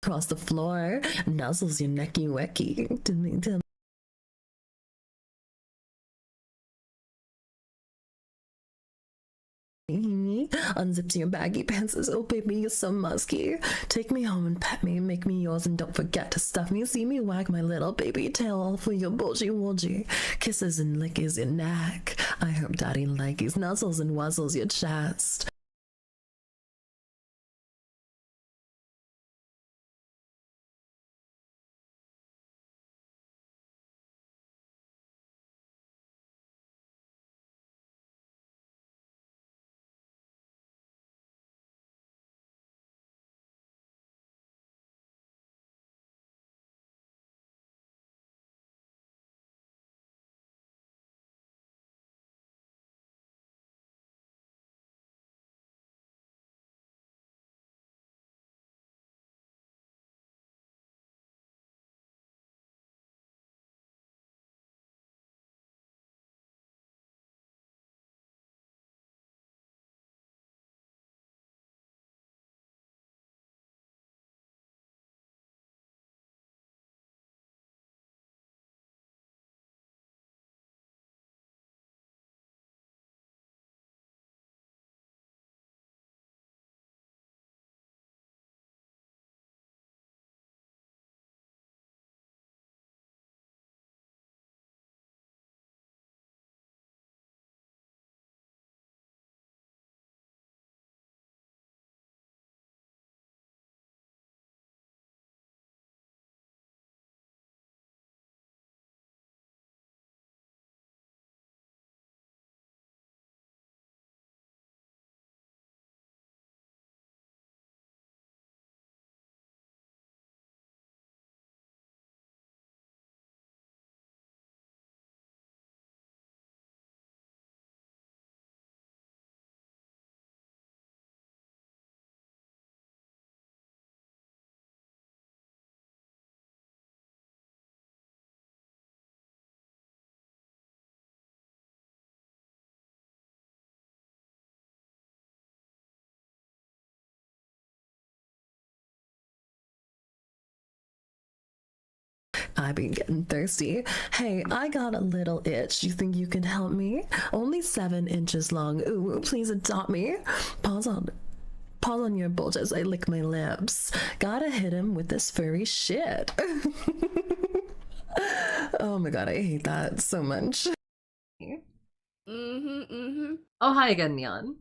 across the floor, nuzzles your necky wecky. Tell me, unzips your baggy pants, says, "Oh baby, you're so musky. Take me home and pet me, make me yours, and don't forget to stuff me. See me wag my little baby tail all for your bulgy woolgy. Kisses and lickies your neck. I hope daddy likes nuzzles and wuzzles your chest." I be getting thirsty. Hey, I got a little itch. You think you can help me? Only 7 inches long. Ooh, please adopt me. Pause on Pause on your bulge as I lick my lips. Gotta hit him with this furry shit. Oh my god, I hate that so much. Oh, hi again, Neon.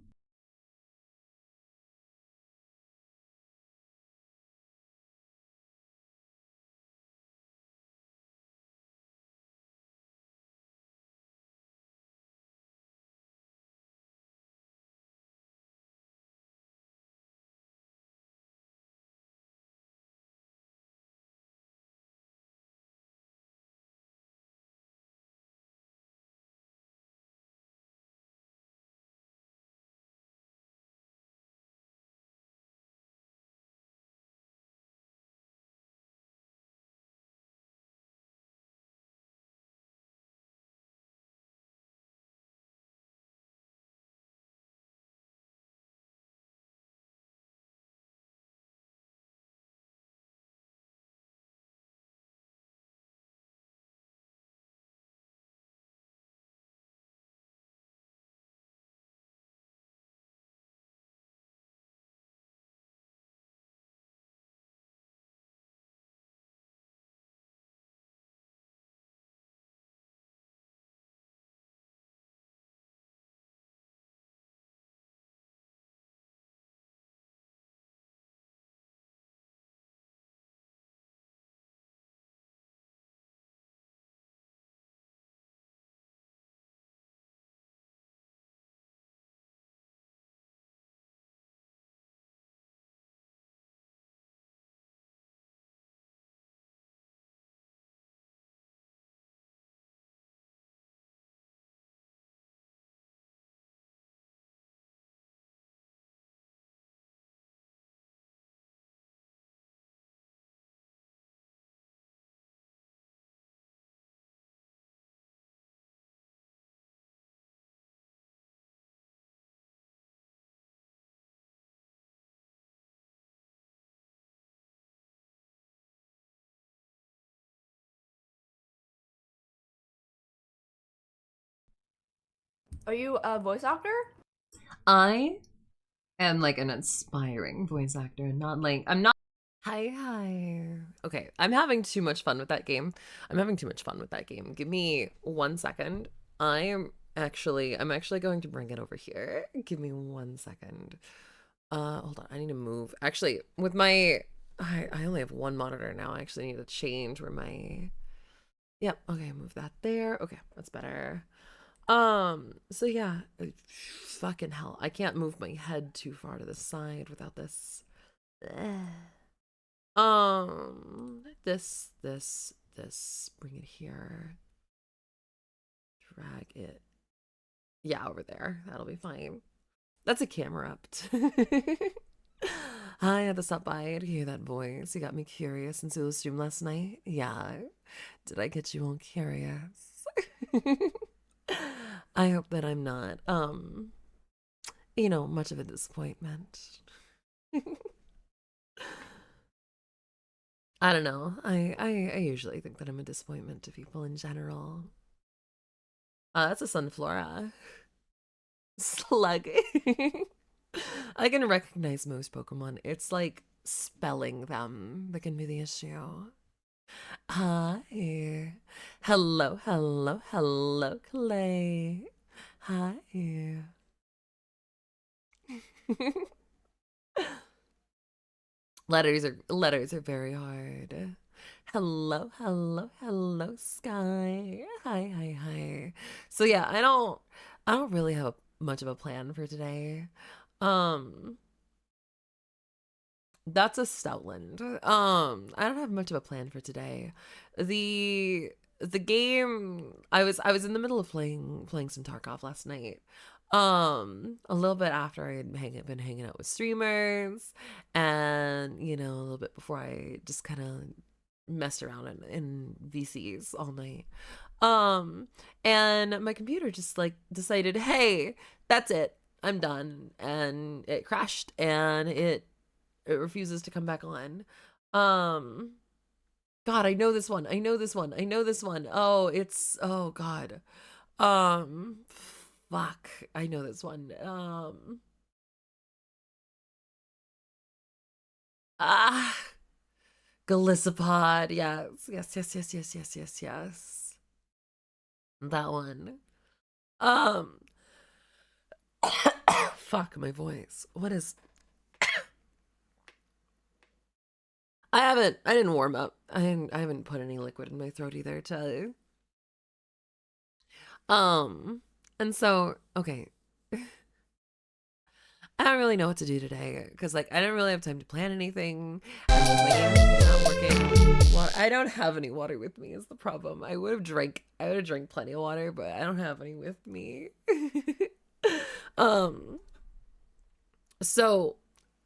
Are you a voice actor? I am like an aspiring voice actor, not like I'm not. Hi. Okay, I'm having too much fun with that game. I'm having too much fun with that game. Give me 1 second. I'm actually going to bring it over here. Give me 1 second. Hold on. I need to move. Actually, with my I only have one monitor now. I actually need to change where my. Yep, okay, move that there. Okay, that's better. So yeah, fucking hell. I can't move my head too far to the side without this. This. Bring it here. Drag it. Yeah, over there. That'll be fine. That's a camera up. Hi, I had to stop by to hear that voice. You got me curious into the stream last night. Yeah. Did I get you all curious? I hope that I'm not, much of a disappointment. I don't know. I usually think that I'm a disappointment to people in general. That's a Sunflora. Slug. I can recognize most Pokemon. It's like spelling them that can be the issue. Hi. Hello, Clay. Hi. Letters are very hard. Hello, Sky. Hi. So yeah, I don't really have much of a plan for today. Um, that's a Stoutland. I don't have much of a plan for today. The game I was in the middle of playing some Tarkov last night. A little bit after I had been hanging out with streamers, and a little bit before I just kind of messed around in VCs all night. Um, and my computer just like decided, hey, that's it. I'm done. And it crashed and it refuses to come back on. Um, God, I know this one. Oh God. Um, Fuck. I know this one. Ah, Galissapod. Yes. That one. Um, fuck my voice. What is? I didn't warm up. I haven't put any liquid in my throat either. To um, and so okay. I don't really know what to do today because like I don't really have time to plan anything. And my game's not working. Well, I don't have any water with me is the problem. I would have drank plenty of water, but I don't have any with me. um so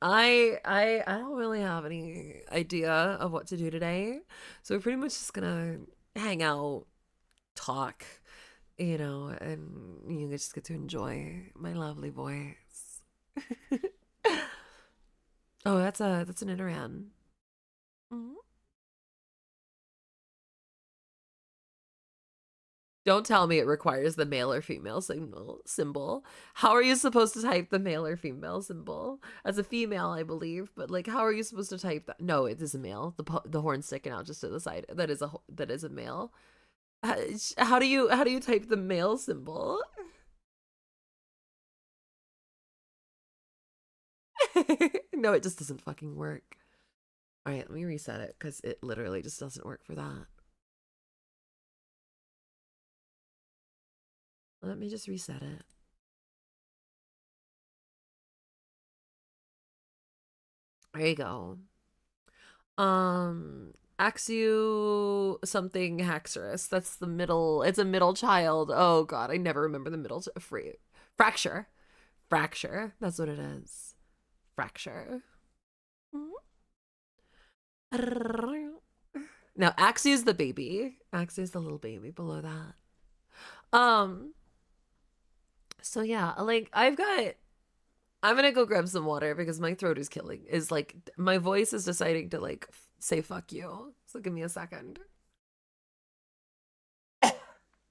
I don't really have any idea of what to do today. So we're pretty much just gonna hang out, talk, and you just get to enjoy my lovely voice. Oh, that's an Inoran. Mhm. Don't tell me it requires the male or female symbol. How are you supposed to type the male or female symbol? As a female, I believe, but like, how are you supposed to type that? No, it is a male. The horn sticking out just to the side. That is a male. How do you type the male symbol? No, it just doesn't fucking work. All right, let me reset it because it literally just doesn't work for that. Let me just reset it. There you go. Axew something Haxorus. That's the middle. It's a middle child. Oh god, I never remember the middle. Fracture. Fracture. That's what it is. Fracture. Now Axew's the baby. Axew's the little baby below that. Um. So yeah, like I'm gonna go grab some water because my throat is killing. Is like my voice is deciding to like say fuck you. So give me a second.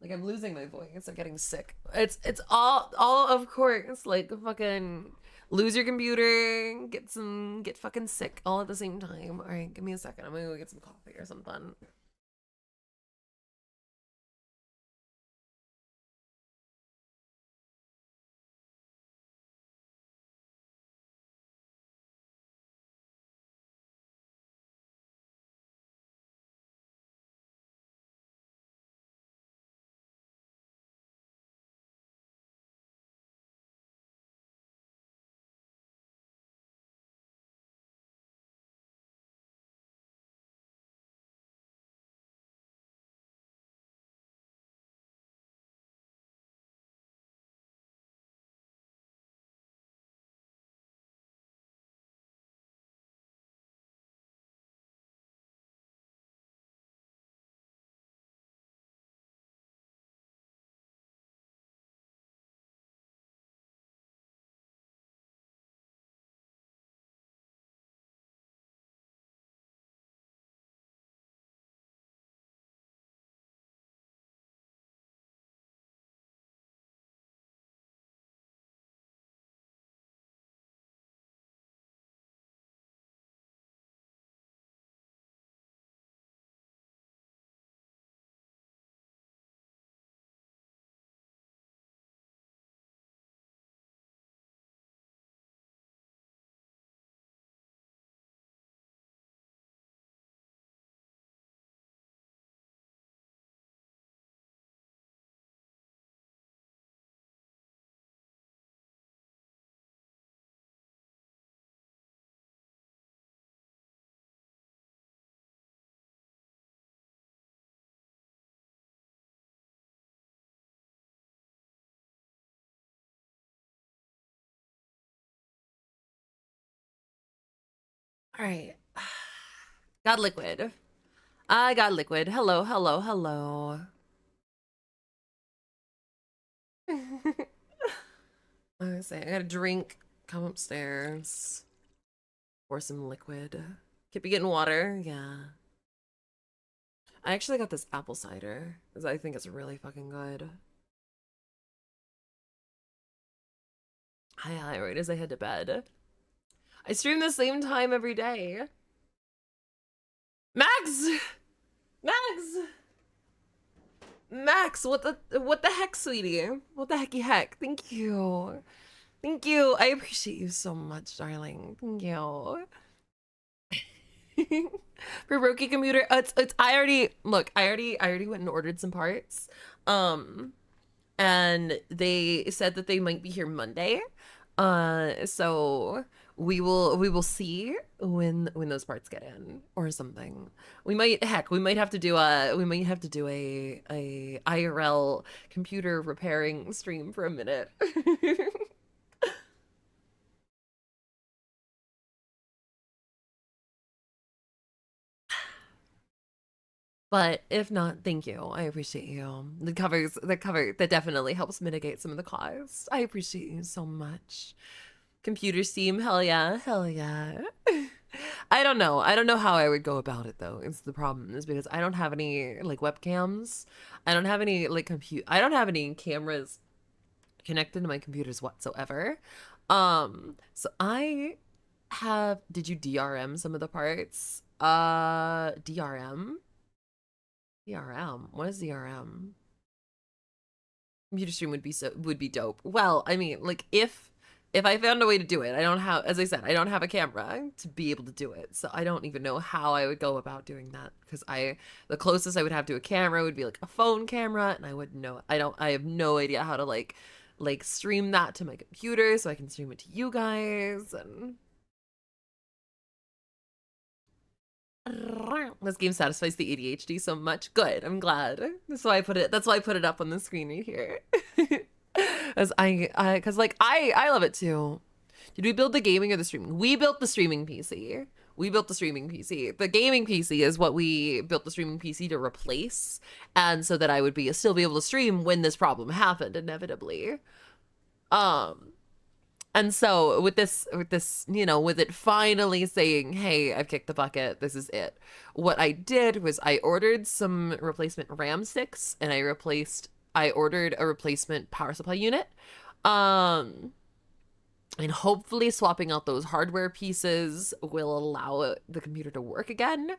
Like I'm losing my voice. I'm getting sick. It's all of course like fucking lose your computer, get fucking sick all at the same time. All right, give me a second. I'm gonna go get some coffee or something. All right. Got liquid. I got liquid. Hello, hello, hello. I was saying, I gotta drink, come upstairs, pour some liquid. Could be getting water, yeah. I actually got this apple cider because I think it's really fucking good. Hi, right as I head to bed. I stream the same time every day. Max! Max! Max, what the heck, sweetie? What the hecky heck? Thank you. Thank you. I appreciate you so much, darling. Thank you. For Roki computer, it's I already went and ordered some parts. And they said that they might be here Monday. So we will see when those parts get in or something. We might have to do a IRL computer repairing stream for a minute. But if not, thank you. I appreciate you. That definitely helps mitigate some of the costs. I appreciate you so much. Computer Steam, hell yeah, hell yeah. I don't know. I don't know how I would go about it though. It's the problem is because I don't have any like webcams. I don't have any like I don't have any cameras connected to my computers whatsoever. So I have did you DRM some of the parts? DRM? DRM. What is DRM? Computer stream would be dope. Well, I mean, like if I found a way to do it, I don't have, as I said, I don't have a camera to be able to do it. So I don't even know how I would go about doing that because the closest I would have to a camera would be like a phone camera, and I wouldn't know. I have no idea how to like stream that to my computer so I can stream it to you guys and. This game satisfies the ADHD so much. Good. I'm glad. That's why I put it up on the screen right here. As cause like I love it too. Did we build the gaming or the streaming? We built the streaming PC. We built the streaming PC. The gaming PC is what we built the streaming PC to replace, and so that I would still be able to stream when this problem happened inevitably. And so with this, you know, with it finally saying, hey, I've kicked the bucket, this is it. What I did was I ordered some replacement RAM sticks and I replaced I ordered a replacement power supply unit. Um, and hopefully swapping out those hardware pieces will allow the computer to work again,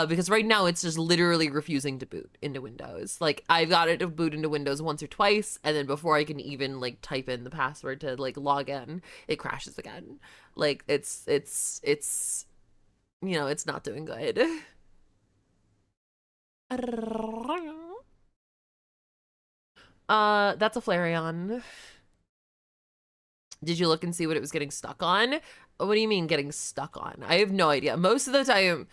because right now it's just literally refusing to boot into Windows. Like, I've got it to boot into Windows once or twice, and then before I can even like type in the password to like log in, it crashes again. Like, it's you know, it's not doing good. That's a Flareon. Did you look and see what it was getting stuck on? What do you mean getting stuck on? I have no idea. Most of the time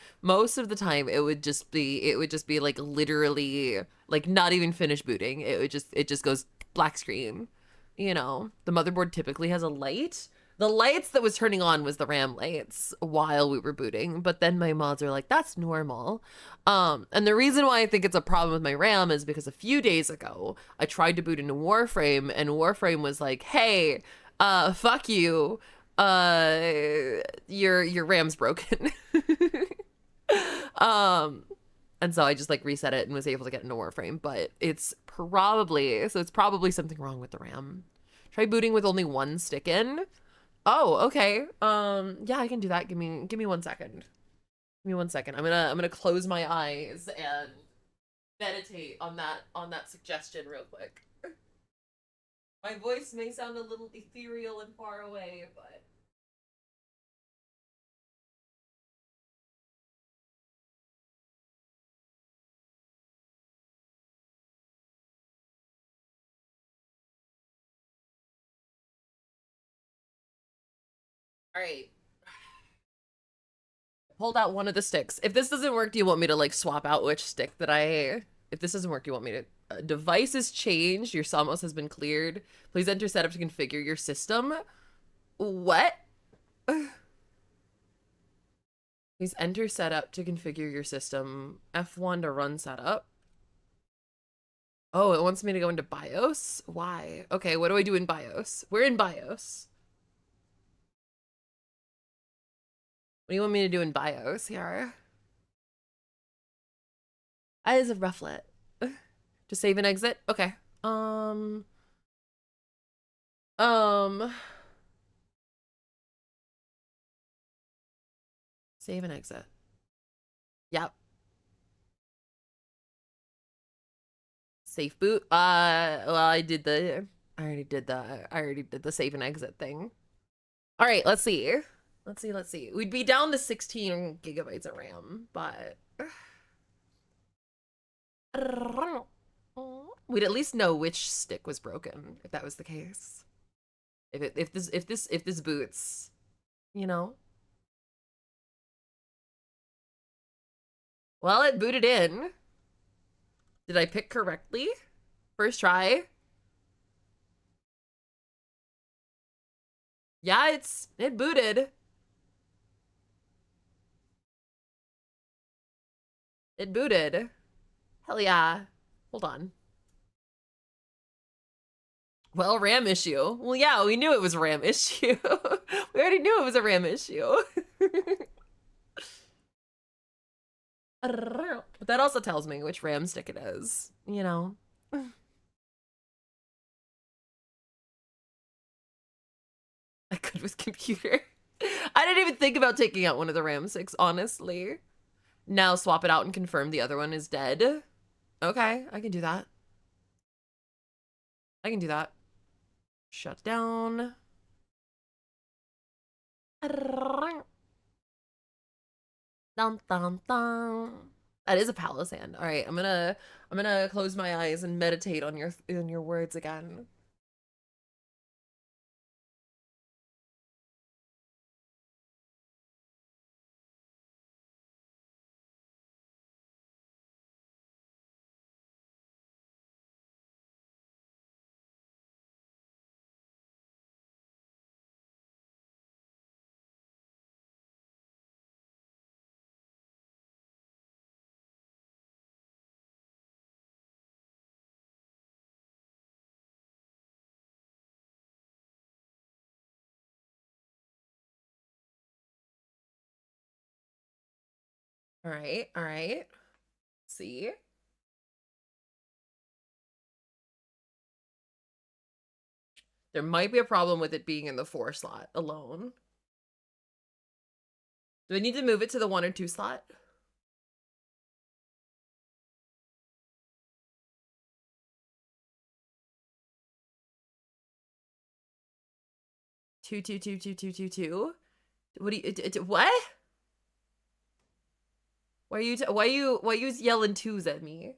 it would just be like literally like not even finish booting. It just goes black screen. You know, the motherboard typically has a light. The lights that was turning on was the RAM lights while we were booting, but then my mods are like, that's normal. And the reason why I think it's a problem with my RAM is because a few days ago, I tried to boot into Warframe and Warframe was like, hey, fuck you. Your RAM's broken. um, and so I just like reset it and was able to get into Warframe, but it's probably something wrong with the RAM. Try booting with only one stick in. Oh, okay. Yeah, I can do that. Give me 1 second. Give me 1 second. I'm gonna close my eyes and meditate on that suggestion real quick. My voice may sound a little ethereal and far away, but all right. Hold out one of the sticks. If this doesn't work, do you want me to like swap out which stick that I... If this doesn't work, do you want me to... device is changed. Your Samos has been cleared. Please enter setup to configure your system. What? Please enter setup to configure your system. F1 to run setup. Oh, it wants me to go into BIOS? Why? Okay, what do I do in BIOS? We're in BIOS. What do you want me to do in BIOS here? Eyes of Rufflet. To save and exit? Okay. Save and exit. Yep. Safe boot. Well, I already did the save and exit thing. All right, let's see. Let's see. We'd be down to 16 gigabytes of RAM, but we'd at least know which stick was broken if that was the case. If this boots, you know. Well, it booted in. Did I pick correctly? First try. Yeah, it booted. It booted. Hell yeah. Hold on. Well, RAM issue. Well, yeah, we knew it was a RAM issue. We already knew it was a RAM issue. But that also tells me which RAM stick it is, you know. I could with computer. I didn't even think about taking out one of the RAM sticks, honestly. Now swap it out and confirm the other one is dead. Okay, I can do that. I can do that. Shut down. Dun, dun, dun. That is a palisand. All right, I'm gonna close my eyes and meditate on your words again. All right, all right. See? There might be a problem with it being in the 4 slot alone. Do I need to move it to the 1 or 2 slot? Two, two, two, two, two, two, two. What do you, what? Why are you yelling twos at me?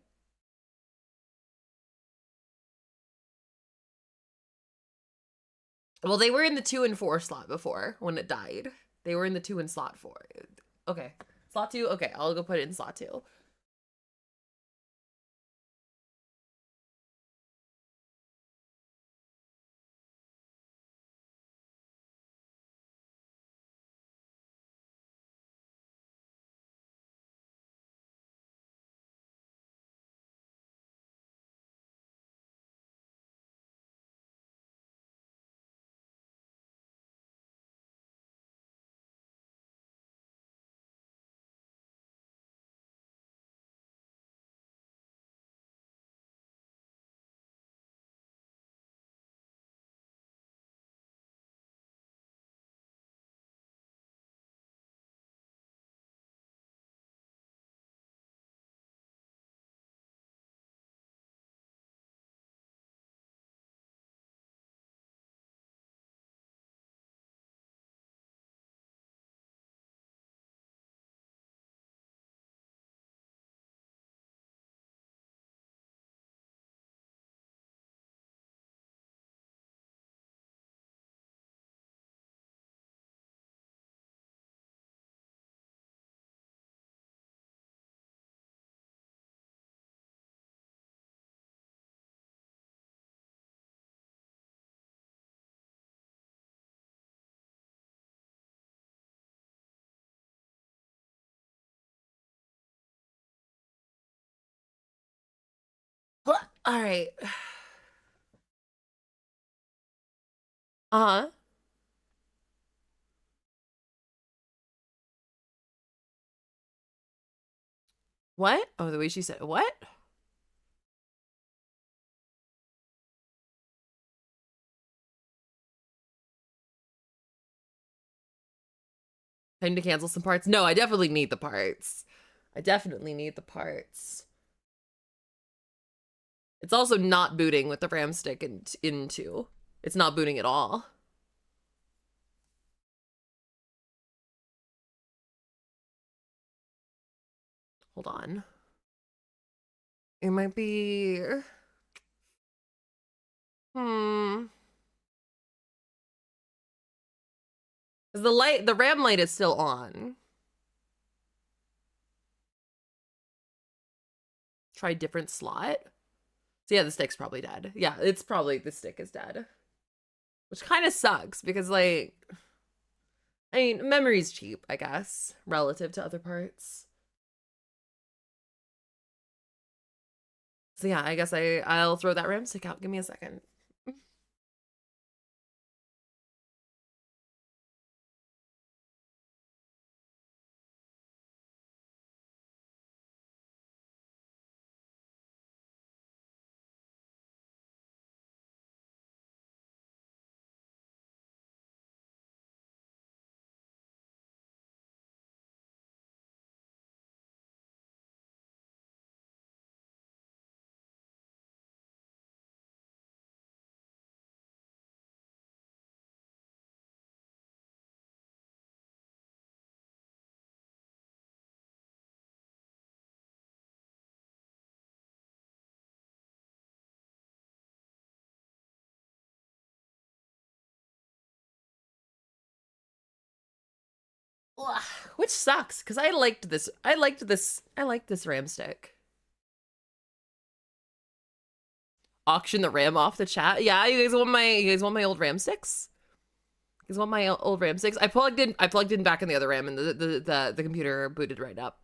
Well, they were in the 2 and 4 slot before when it died. They were in the 2 and slot 4. Okay. Slot 2? Okay, I'll go put it in slot 2. All right. Uh-huh. What? Oh, the way she said, what? Time to cancel some parts? No, I definitely need the parts. I definitely need the parts. It's also not booting with the RAM stick into. It's not booting at all. Hold on. It might be... The RAM light is still on. Try different slot. So yeah, the stick's probably dead. Yeah, it's probably the stick is dead. Which kind of sucks because, like, I mean, memory's cheap, I guess, relative to other parts. So yeah, I guess I'll throw that RAM stick out. Give me a second. Ugh, which sucks because I liked this RAM stick. Auction the RAM off the chat. Yeah, you guys want my old RAM sticks? You guys want my old RAM sticks? I plugged in back in the other RAM and the computer booted right up.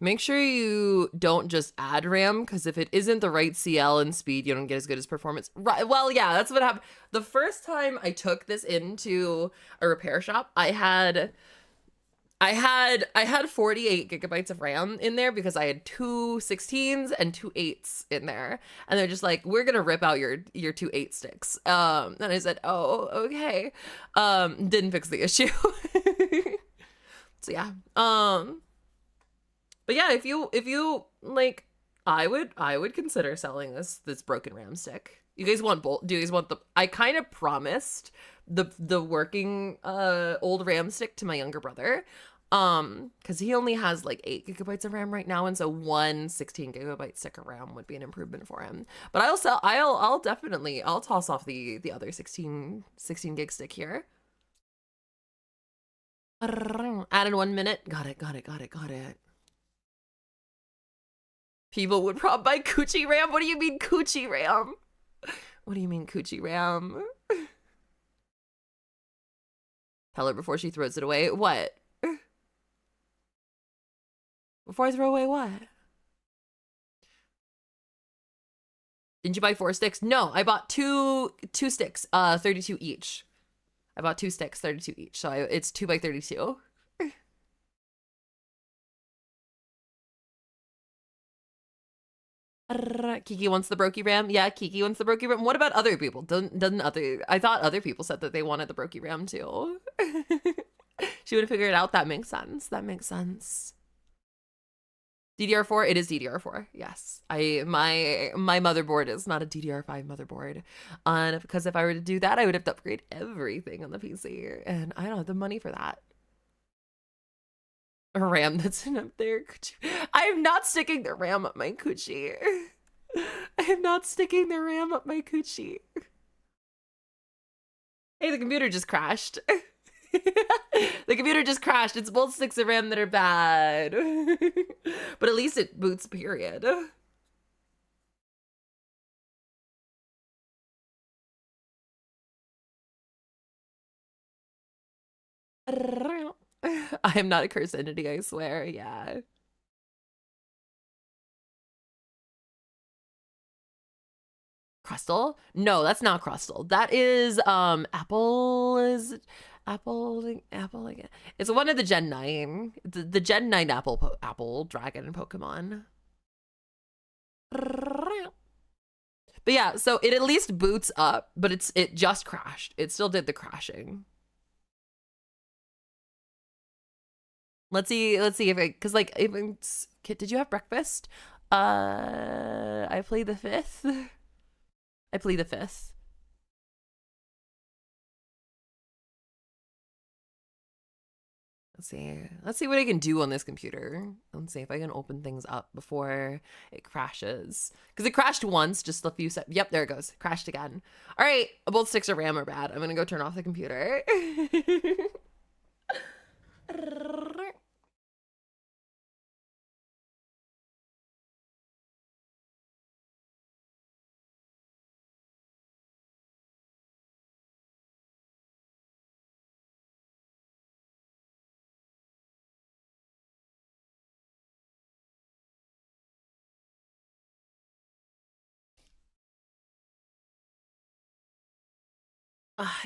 Make sure you don't just add RAM, because if it isn't the right CL and speed, you don't get as good as performance. Right. Well, yeah, that's what happened. The first time I took this into a repair shop, I had I had 48 gigabytes of RAM in there because I had two 16s and two 8s in there. And they're just like, we're gonna rip out your two 8 sticks. And I said, oh, okay. Didn't fix the issue. So yeah. But yeah, if you like, I would consider selling this broken RAM stick. You guys want both? Do you guys want the? I kind of promised the working old RAM stick to my younger brother, because he only has like 8 gigabytes of RAM right now, and so one 16 gigabyte stick of RAM would be an improvement for him. But I'll definitely toss off the other 16 gig stick here. Add in 1 minute. Got it. People would probably buy coochie RAM. What do you mean coochie RAM? What do you mean coochie RAM? Tell her before she throws it away. What? Before I throw away what? Didn't you buy 4 sticks? No, I bought two sticks, 32 each. I bought 2 sticks, 32 each. So it's 2 by 32. Kiki wants the Brokey RAM. Yeah, Kiki wants the Brokey RAM. What about other people? I thought other people said that they wanted the Brokey RAM too. She would have figured it out. That makes sense. DDR4, it is DDR4. Yes. My motherboard is not a DDR5 motherboard. And because if I were to do that, I would have to upgrade everything on the PC. And I don't have the money for that. A RAM that's in up there. I am not sticking the RAM up my coochie. I am not sticking the RAM up my coochie. Hey, the computer just crashed. The computer just crashed. It's both sticks of RAM that are bad. But at least it boots, period. I am not a cursed entity, I swear. Yeah. Crustal? No, that's not Crustal. That is Apple again. It's one of the Gen 9. The Gen 9 Apple Dragon Pokemon. But yeah, so it at least boots up, but it just crashed. It still did the crashing. Let's see if cause like Kit, did you have breakfast? I play the 5th. I play the 5th. Let's see what I can do on this computer. Let's see if I can open things up before it crashes. Because it crashed once, just a few seconds. Yep, there it goes. Crashed again. All right, both sticks of RAM are bad. I'm gonna go turn off the computer.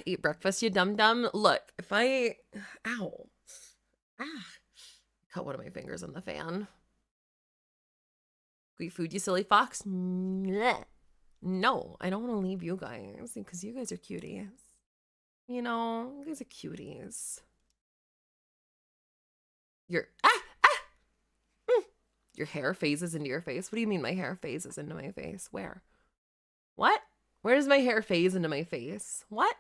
Eat breakfast, you dum-dum. Look, if I... Ow. Cut one of my fingers on the fan. Eat food, you silly fox. Blech. No, I don't want to leave you guys because you guys are cuties. You know, you guys are cuties. Your your hair phases into your face. What do you mean my hair phases into my face? Where? What? Where does my hair phase into my face? What?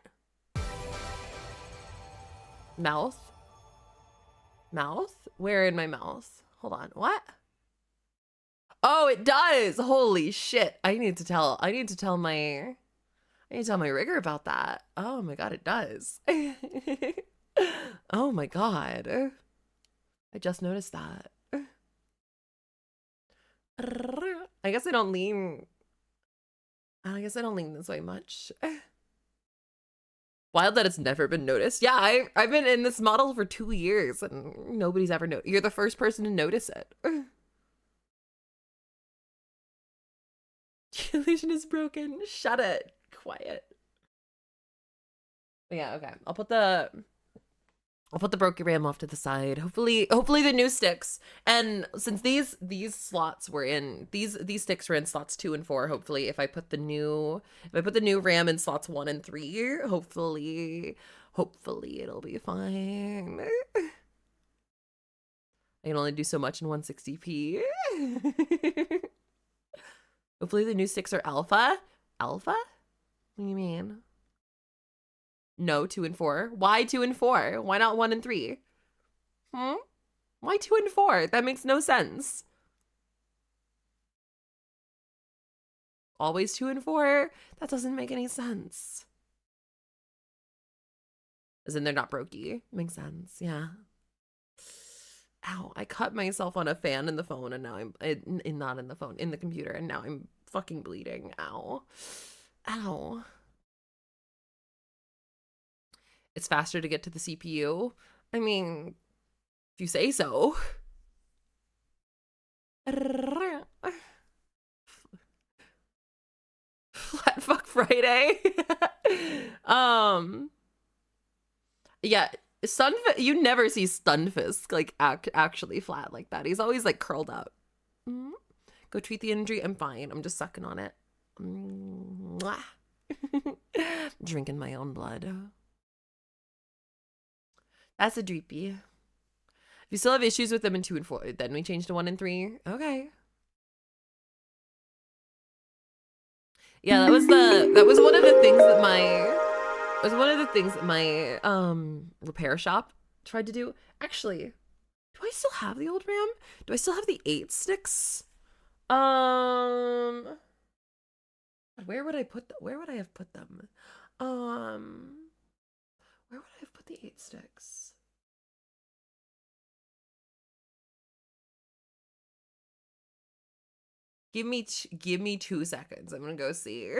Mouth? Mouth? Where in my mouth? Hold on. What? Oh, it does. Holy shit. I need to tell my rigger about that. Oh my god, it does. Oh my god. I just noticed that. I guess I don't lean this way much. Wild that it's never been noticed. Yeah, I've been in this model for 2 years and nobody's ever noticed. You're the first person to notice it. Your illusion is broken. Shut it. Quiet. But yeah, okay. I'll put the I'll put the broken RAM off to the side. Hopefully the new sticks. And since these slots were in these sticks were in slots 2 and 4, hopefully if I put the new RAM in slots 1 and 3, hopefully it'll be fine. I can only do so much in 160p. Hopefully the new sticks are alpha. Alpha? What do you mean? No, 2 and 4. Why 2 and 4? Why not 1 and 3? Why 2 and 4? That makes no sense. Always 2 and 4? That doesn't make any sense. As in they're not brokey. Makes sense, yeah. Ow, I cut myself on a fan in the phone and now I'm not in the phone, in the computer, and now I'm fucking bleeding. Ow. Ow. It's faster to get to the CPU. I mean, if you say so. Flat fuck Friday. Yeah, you never see Stunfisk like actually flat like that. He's always like curled up. Go treat the injury. I'm fine. I'm just sucking on it. Drinking my own blood. That's a dreepy. If you still have issues with them in 2 and 4, then we change to 1 and 3. Okay. Yeah, that was one of the things that my repair shop tried to do. Actually, do I still have the old RAM? Do I still have the 8 sticks? Where would I have put them? Where would I have put the 8 sticks? Give me 2 seconds. I'm gonna go see.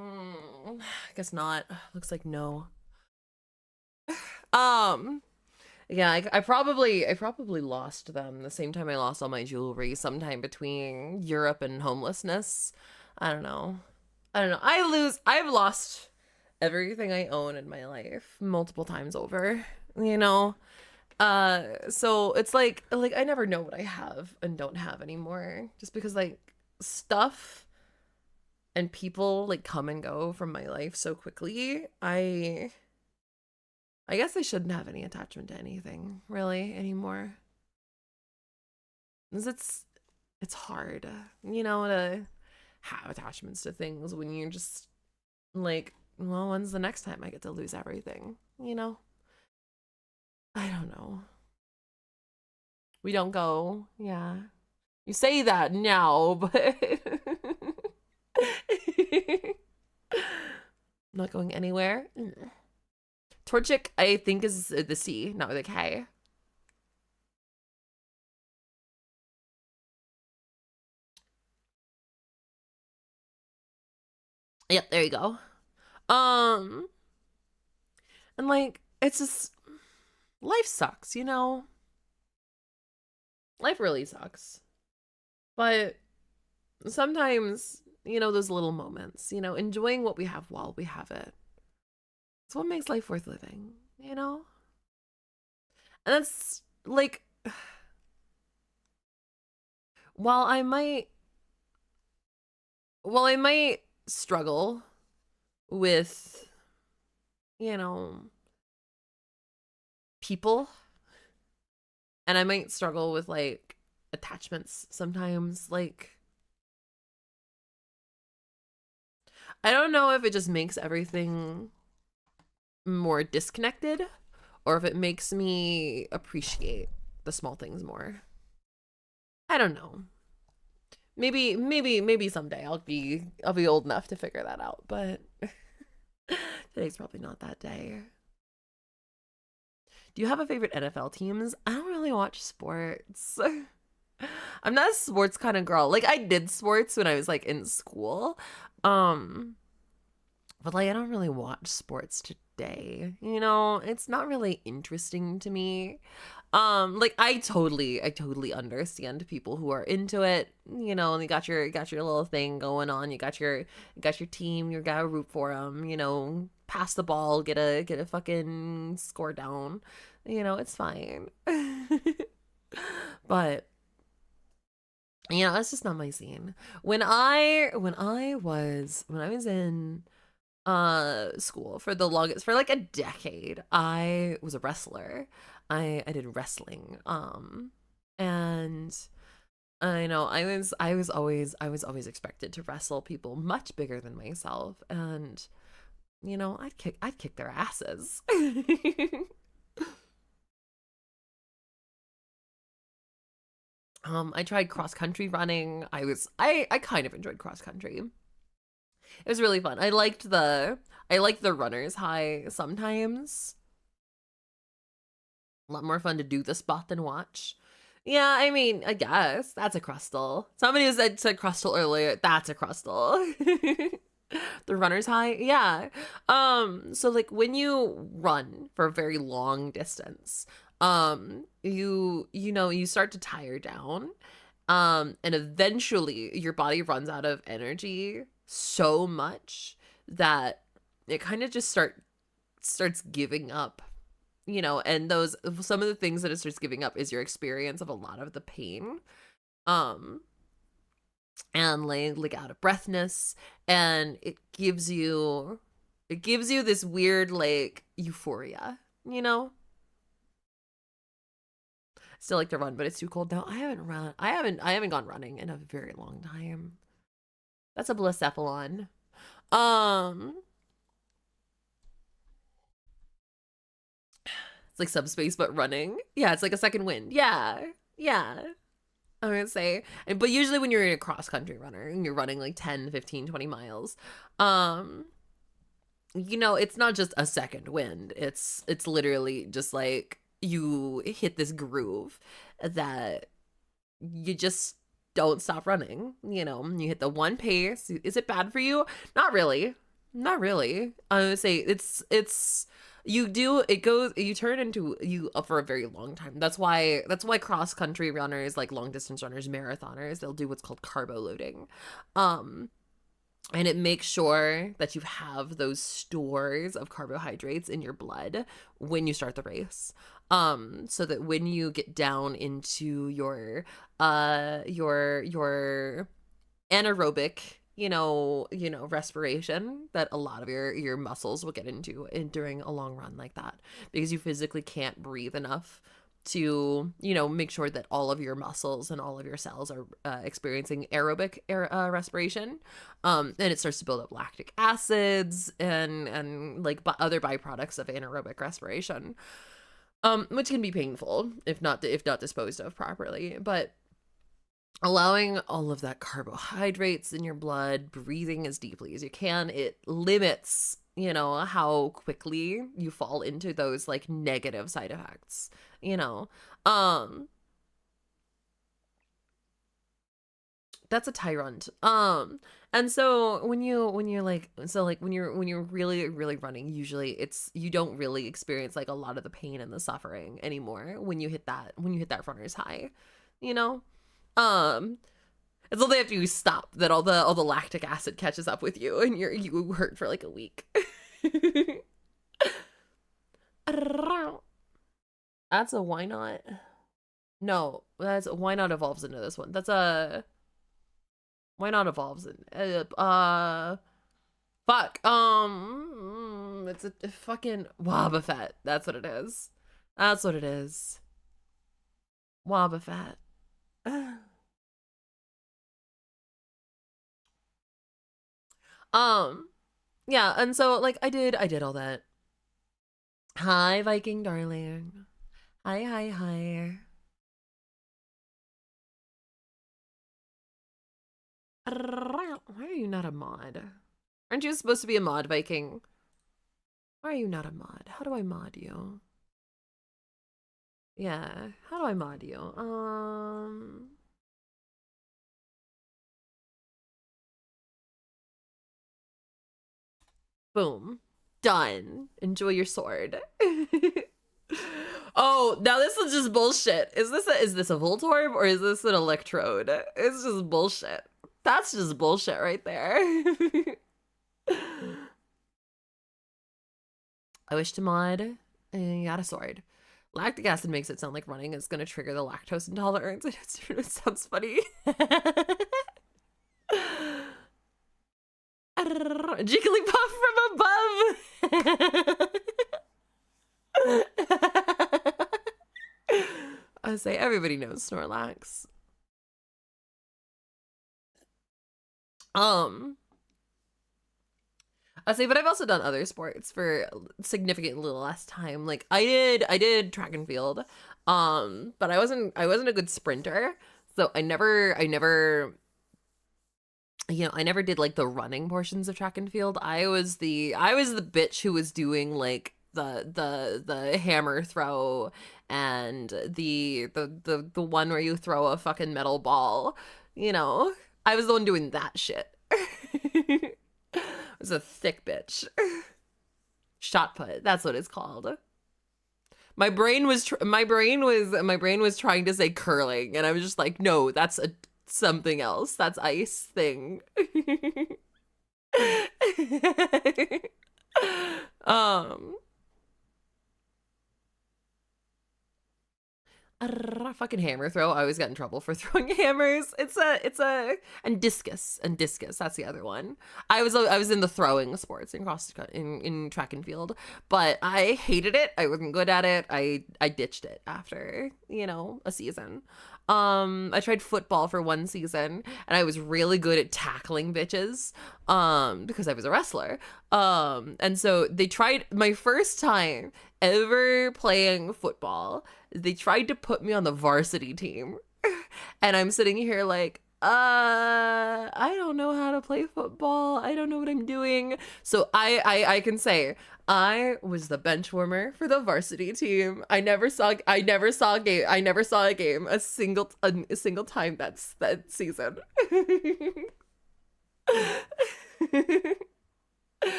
I guess not. Looks like no. Yeah, I probably lost them the same time I lost all my jewelry, sometime between Europe and homelessness. I don't know. I've lost everything I own in my life multiple times over, you know? So it's like I never know what I have and don't have anymore, just because like stuff and people like come and go from my life so quickly. I guess I shouldn't have any attachment to anything really anymore. Because it's hard, you know, to have attachments to things when you're just like, well, when's the next time I get to lose everything, you know? I don't know. We don't go, yeah. You say that now, but I'm not going anywhere. Torchic, I think, is the C, not with a K. Yep, there you go. And like, it's just, life sucks, you know? Life really sucks. But sometimes, you know, those little moments, you know, enjoying what we have while we have it. It's what makes life worth living, you know? And that's like, while I might struggle with, you know, people, and I might struggle with like attachments sometimes, like, I don't know if it just makes everything more disconnected or if it makes me appreciate the small things more. I don't know. Maybe someday I'll be old enough to figure that out, but today's probably not that day. Do you have a favorite NFL teams? I don't really watch sports. I'm not a sports kind of girl. Like, I did sports when I was like in school. But like, I don't really watch sports today. You know, it's not really interesting to me. Like, I totally understand people who are into it, you know, and you got your little thing going on. You got your team, you gotta root for them, you know, pass the ball, get a fucking score down. You know, it's fine. But you know, that's just not my scene. When I was in school for the longest, for like a decade, I was a wrestler. I did wrestling. And I know I was always expected to wrestle people much bigger than myself, and you know, I'd kick their asses. I tried cross country running. I kind of enjoyed cross country. It was really fun. I liked the runner's high sometimes. A lot more fun to do the spot than watch. Yeah, I mean, I guess that's a crustal. Somebody who said crustal earlier. That's a crustal. The runner's high, yeah. So like when you run for a very long distance, you know, you start to tire down, and eventually your body runs out of energy so much that it kind of just starts giving up, you know. And some of the things that it starts giving up is your experience of a lot of the pain, and like out of breathness, and it gives you this weird like euphoria, you know. Still like to run, but it's too cold now. I haven't gone running in a very long time. That's a Blacephalon. It's like Subspace but running. Yeah, it's like a second wind. Yeah. Yeah. I'm gonna say. But usually when you're a cross country runner and you're running like 10, 15, 20 miles, you know, it's not just a second wind. It's literally just like you hit this groove that you just don't stop running. You know, you hit the one pace. Is it bad for you? Not really. Not really. I would say you turn into you for a very long time. That's why cross country runners, like long distance runners, marathoners, they'll do what's called carbo loading. And it makes sure that you have those stores of carbohydrates in your blood when you start the race. So that when you get down into your anaerobic, you know, respiration, that a lot of your muscles will get into during a long run like that, because you physically can't breathe enough to, you know, make sure that all of your muscles and all of your cells are experiencing aerobic respiration, and it starts to build up lactic acids and like other byproducts of anaerobic respiration, which can be painful if not disposed of properly. But allowing all of that carbohydrates in your blood, breathing as deeply as you can, it limits, you know, how quickly you fall into those like negative side effects, you know. That's a tyrant. And so when you're like, so like when you're really really running, usually it's, you don't really experience like a lot of the pain and the suffering anymore when you hit that runner's high, you know. It's only after you stop that all the lactic acid catches up with you and you hurt for like a week. That's a why not? No, that's why not evolves into this one. That's a why not evolves in fuck. It's a fucking Wobbuffet. That's what it is. That's what it is. Wobbuffet. Yeah, and so like I did all that. Hi, Viking darling. Hi, hi, hi. Why are you not a mod? Aren't you supposed to be a mod, Viking? Why are you not a mod? How do I mod you? Yeah, how do I mod you? Boom. Done. Enjoy your sword. Oh, now this is just bullshit. Is this a Voltorb or is this an Electrode? It's just bullshit. That's just bullshit right there. I wish to mod. You got a sword. Lactic acid makes it sound like running is going to trigger the lactose intolerance. It sounds funny. Jigglypuff from above. I say everybody knows Snorlax. I say, but I've also done other sports for significantly less time. Like I did track and field, but I wasn't a good sprinter, so I never, you know, I never did like the running portions of track and field. I was the bitch who was doing like the hammer throw and the one where you throw a fucking metal ball. You know, I was the one doing that shit. I was a thick bitch. Shot put. That's what it's called. My brain was trying to say curling, and I was just like, no, that's something else. That's ice thing. Fucking hammer throw. I always got in trouble for throwing hammers. And discus. That's the other one. I was in the throwing sports in track and field, but I hated it. I wasn't good at it. I ditched it after, you know, a season. I tried football for one season and I was really good at tackling bitches because I was a wrestler. And so they tried my first time ever playing football. They tried to put me on the varsity team. And I'm sitting here like, I don't know how to play football. I don't know what I'm doing. So I can say I was the bench warmer for the varsity team. I never saw a game a single time that season.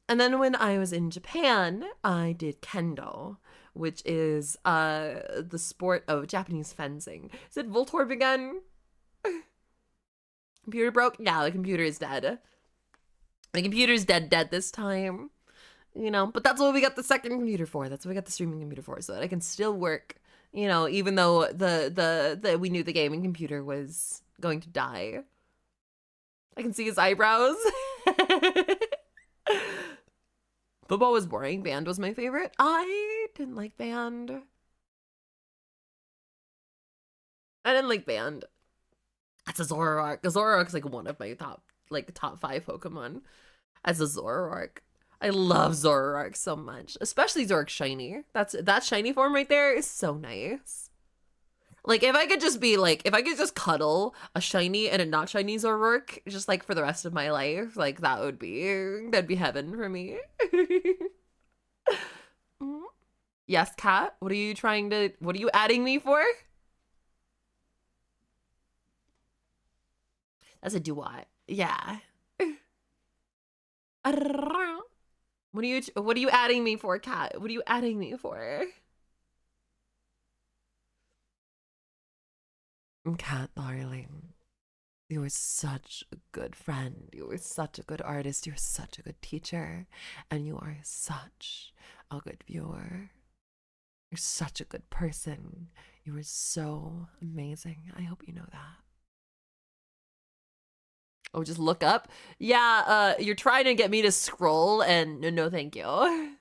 And then when I was in Japan, I did kendo, which is the sport of Japanese fencing. Is it Voltorb again? Computer broke? Yeah, the computer is dead. The computer's dead this time. You know, but that's what we got the second computer for. That's what we got the streaming computer for, so that I can still work, you know, even though the we knew the gaming computer was going to die. I can see his eyebrows. Football was boring. Band was my favorite. I didn't like band. That's a Zoroark. A Zoroark's like one of my top 5 Pokemon. As a Zoroark. I love Zoroark so much. Especially Zoroark Shiny. That shiny form right there is so nice. Like, if I could just be like, if I could just cuddle a shiny and a not shiny Zoroark, just like for the rest of my life, like that'd be heaven for me. Yes, Kat. What are you adding me for? That's a duet. Yeah. What are you adding me for, Kat? What are you adding me for? Kat, darling, you were such a good friend. You were such a good artist. You're such a good teacher. And you are such a good viewer. You're such a good person. You were so amazing. I hope you know that. Oh, just look up? Yeah, you're trying to get me to scroll, and no thank you.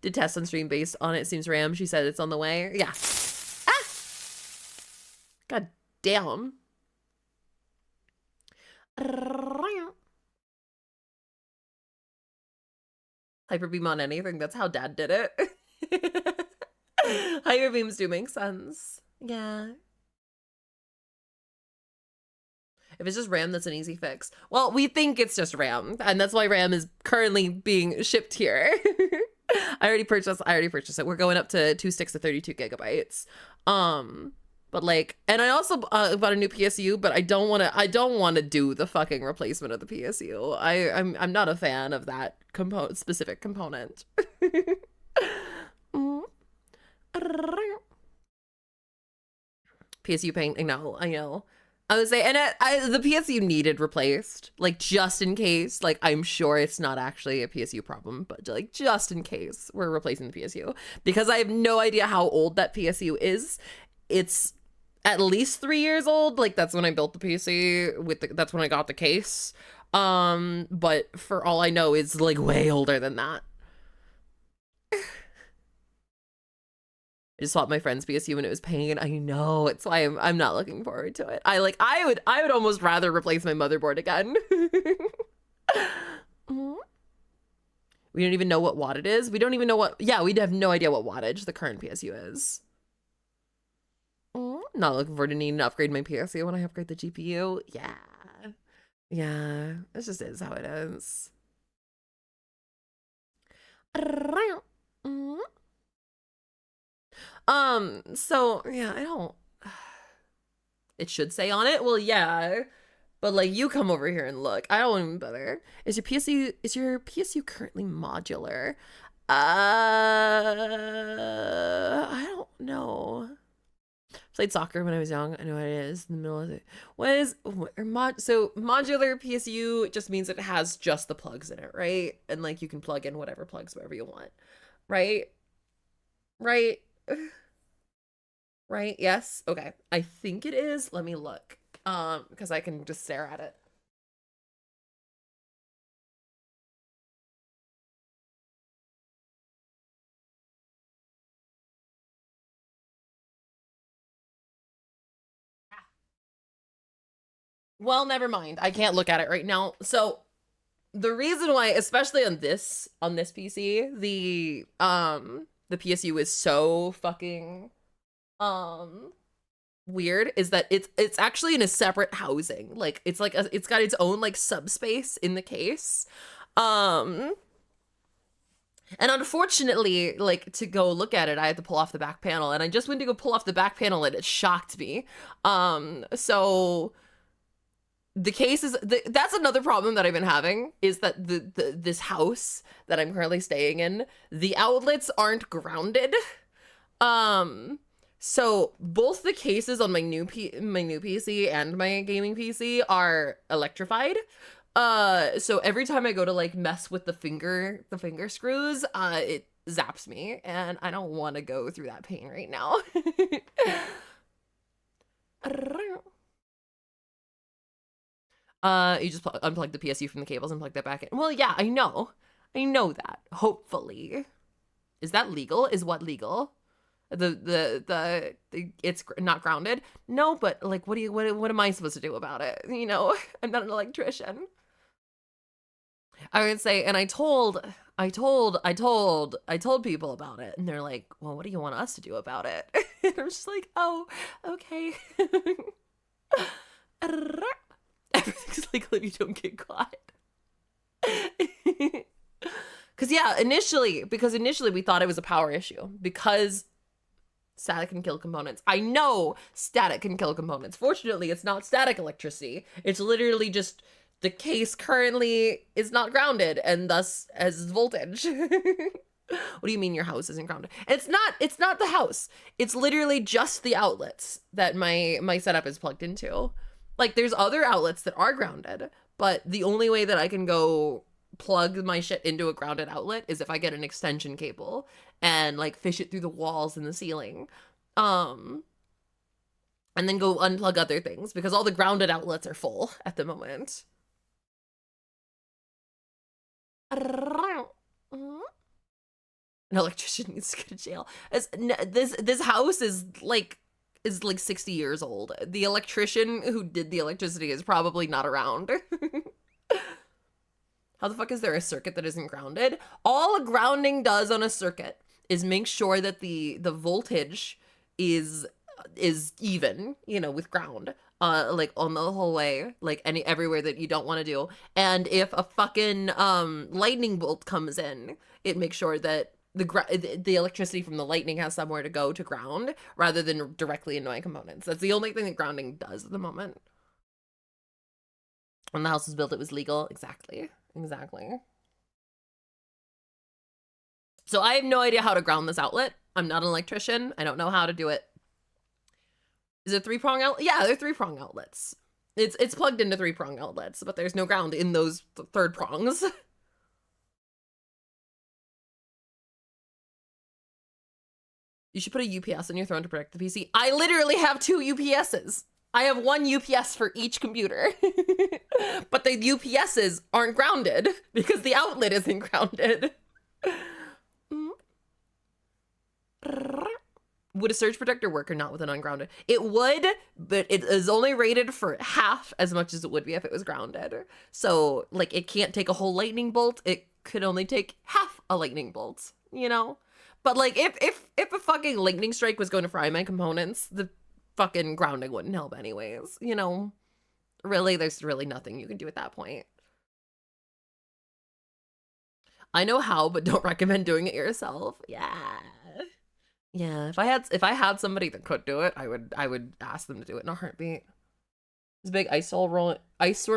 Did test on stream based on it seems RAM. She said it's on the way. Yeah. Ah! God damn. Hyper beam on anything. That's how Dad did it. Hyper beams do make sense. Yeah. If it's just RAM, that's an easy fix. Well, we think it's just RAM, and that's why RAM is currently being shipped here. I already purchased it. We're going up to 2 sticks of 32 gigabytes. But like, and I also bought a new PSU, but I don't want to do the fucking replacement of the PSU. I'm not a fan of that specific component. PSU paint, I know. I would say, and the PSU needed replaced, like just in case. Like, I'm sure it's not actually a PSU problem, but like just in case we're replacing the PSU, because I have no idea how old that PSU is. It's at least 3 years old. Like, that's when I built the PC that's when I got the case. But for all I know, it's like way older than that. I just swapped my friend's PSU and it was pain. I know, it's why I'm not looking forward to it. I would almost rather replace my motherboard again. We don't even know what watt it is. We don't even know what, yeah, we'd have no idea what wattage the current PSU is. Not looking forward to needing to upgrade my PSU when I upgrade the GPU. Yeah, this just is how it is. So yeah, I don't, it should say on it, well, yeah, but like, you come over here and look. I don't even bother. Is your PSU currently modular? I don't know. Played soccer when I was young. I know what it is in the middle of it. So modular PSU just means it has just the plugs in it, right? And like, you can plug in whatever plugs wherever you want, right? Right? Right? Yes? Okay. I think it is. Let me look. Because I can just stare at it. Well, never mind. I can't look at it right now. So the reason why, especially on this PC, the PSU is so fucking weird is that it's actually in a separate housing. Like, it's got its own like subspace in the case. And unfortunately, like, to go look at it, I had to pull off the back panel, and I just went to go pull off the back panel and it shocked me. So the case is, that's another problem that I've been having, is that this house that I'm currently staying in, the outlets aren't grounded. So both the cases on my new PC and my gaming PC are electrified. So every time I go to like mess with the finger screws, it zaps me, and I don't want to go through that pain right now. You just unplug the PSU from the cables and plug that back in. Well, yeah, I know that. Hopefully, is that legal? Is what legal? The it's not grounded. No, but like, what am I supposed to do about it? You know, I'm not an electrician. I would say, and I told people about it, and they're like, well, what do you want us to do about it? And I'm just like, oh, okay. Everything's legal if you don't get caught. Because yeah, initially we thought it was a power issue because static can kill components. I know static can kill components. Fortunately, it's not static electricity. It's literally just the case currently is not grounded and thus has voltage. What do you mean your house isn't grounded? It's not the house. It's literally just the outlets that my setup is plugged into. Like there's other outlets that are grounded, but the only way that I can go plug my shit into a grounded outlet is if I get an extension cable and like fish it through the walls and the ceiling. And then go unplug other things because all the grounded outlets are full at the moment. An electrician needs to go to jail. This house is like 60 years old. The electrician who did the electricity is probably not around. How the fuck is there a circuit that isn't grounded? All a grounding does on a circuit is make sure that the voltage is even, you know, with ground. Like on the whole way, like everywhere that you don't want to do. And if a fucking lightning bolt comes in, it makes sure that the electricity from the lightning has somewhere to go to ground rather than directly into my components. That's the only thing that grounding does at the moment. When the house was built, it was legal. Exactly. So I have no idea how to ground this outlet. I'm not an electrician. I don't know how to do it. Is it 3-prong outlet? Yeah, they're 3-prong outlets. It's plugged into 3-prong outlets, but there's no ground in those third prongs. You should put a UPS on your throne to protect the PC. I literally have 2 UPSs. I have 1 UPS for each computer. But the UPSs aren't grounded because the outlet isn't grounded. Would a surge protector work or not with an ungrounded? It would, but it is only rated for half as much as it would be if it was grounded. So, like, it can't take a whole lightning bolt. It could only take half a lightning bolt, you know? But, like, if a fucking lightning strike was going to fry my components, the fucking grounding wouldn't help anyways, you know? Really, there's really nothing you can do at that point. I know how, but don't recommend doing it yourself. Yeah. If I had somebody that could do it, I would ask them to do it in a heartbeat. This big ice storm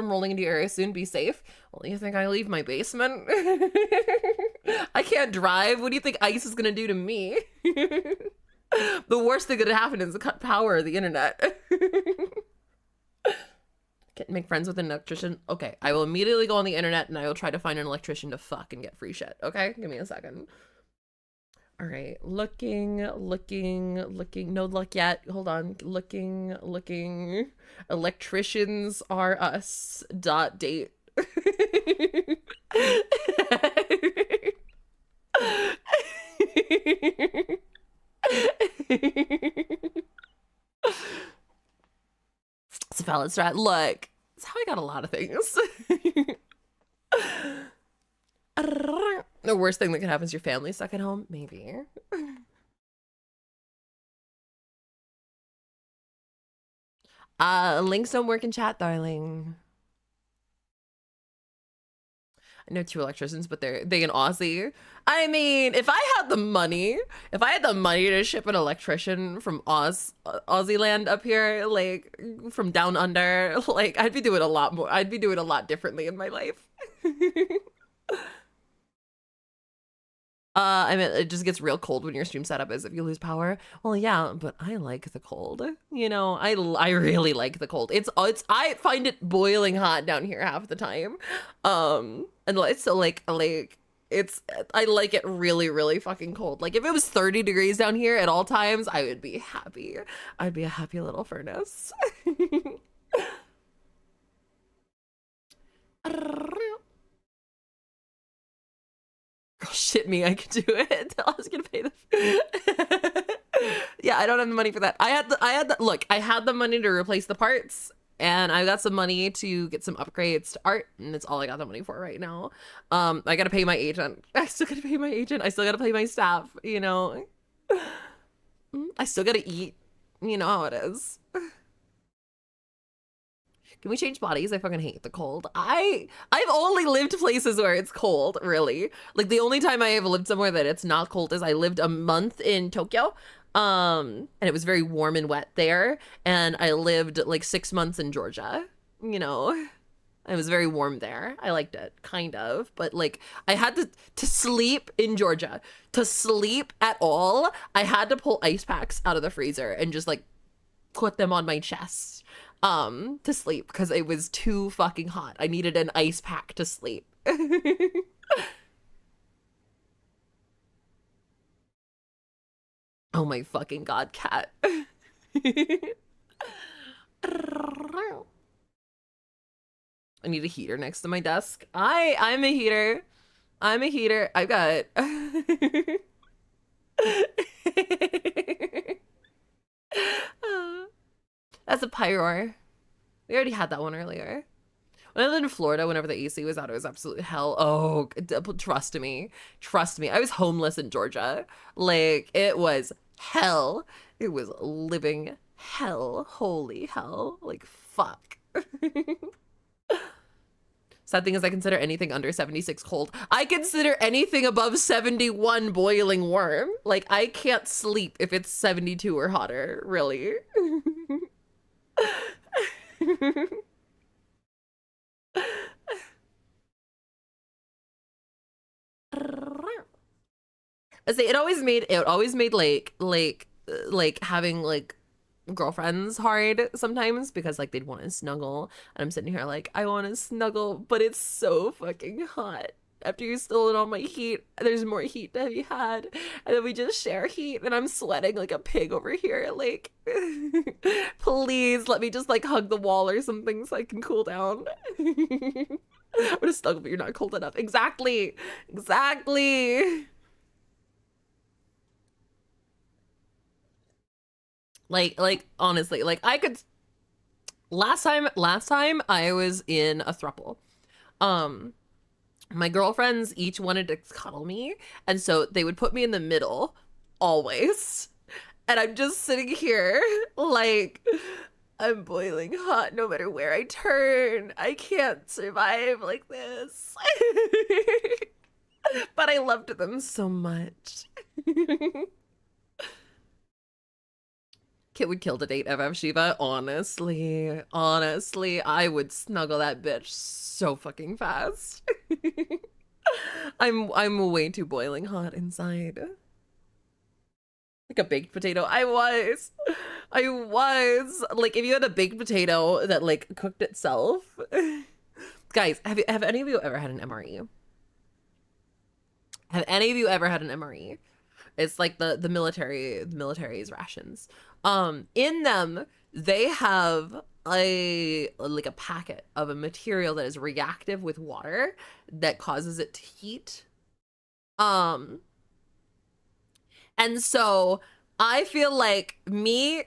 rolling into your area soon. Be safe. Well, you think I leave my basement? I can't drive. What do you think ice is gonna do to me? The worst thing that could happen is to cut power of the internet. Can't make friends with an electrician. Okay, I will immediately go on the internet and I will try to find an electrician to fuck and get free shit. Okay, give me a second. All right, looking. No luck yet. Hold on. Looking. Electricians are us. Date. It's a valid strat. Look, it's how I got a lot of things. The worst thing that could happen is your family stuck at home? Maybe. Links don't work in chat, darling. I know 2 electricians, but they in Aussie. I mean, if I had the money to ship an electrician from Aussie land up here, like from down under, like I'd be doing a lot more. I'd be doing a lot differently in my life. I mean, it just gets real cold when your stream setup is if you lose power. Well, yeah, but I like the cold. You know, I really like the cold. I find it boiling hot down here half the time. And so like it's, I like it really, really fucking cold. Like if it was 30 degrees down here at all times, I would be happy. I'd be a happy little furnace. Girl, shit me, I could do it. I was gonna pay the yeah, I don't have the money for that. I had the money to replace the parts, and I got some money to get some upgrades to art, and that's all I got the money for right now. I gotta pay my agent. I still gotta pay my agent. I still gotta pay my staff, you know. I still gotta eat. You know how it is. Can we change bodies? I fucking hate the cold. I've only lived places where it's cold, really. Like the only time I have lived somewhere that it's not cold is I lived a month in Tokyo. And it was very warm and wet there. And I lived like 6 months in Georgia, you know. It was very warm there. I liked it, kind of. But like I had to sleep in Georgia. To sleep at all, I had to pull ice packs out of the freezer and just like put them on my chest to sleep because it was too fucking hot. I needed an ice pack to sleep. Oh my fucking god, cat. I need a heater next to my desk. I'm a heater. I'm a heater. I've got that's a pyroar. We already had that one earlier. When I lived in Florida, whenever the AC was out, it was absolute hell. Oh, trust me. Trust me. I was homeless in Georgia. Like, it was hell. It was living hell. Holy hell. Like, fuck. Sad thing is I consider anything under 76 cold. I consider anything above 71 boiling warm. Like, I can't sleep if it's 72 or hotter, really. I say it always made like having like girlfriends hard sometimes because like they'd want to snuggle and I'm sitting here like I want to snuggle but it's so fucking hot. After you've stolen all my heat, there's more heat to be had, and then we just share heat and I'm sweating like a pig over here. Like please let me just like hug the wall or something so I can cool down. I'm gonna snuggle but you're not cold enough. Exactly. Like honestly, like I could last time I was in a throuple. My girlfriends each wanted to cuddle me, and so they would put me in the middle always. And I'm just sitting here like I'm boiling hot no matter where I turn. I can't survive like this. But I loved them so much. Kit would kill to date FF Shiva. Honestly, I would snuggle that bitch so fucking fast. I'm way too boiling hot inside. Like a baked potato. I was. Like if you had a baked potato that like cooked itself. Guys, have any of you ever had an MRE? Have any of you ever had an MRE? It's like the military's rations. In them, they have a packet of a material that is reactive with water that causes it to heat. And so I feel like me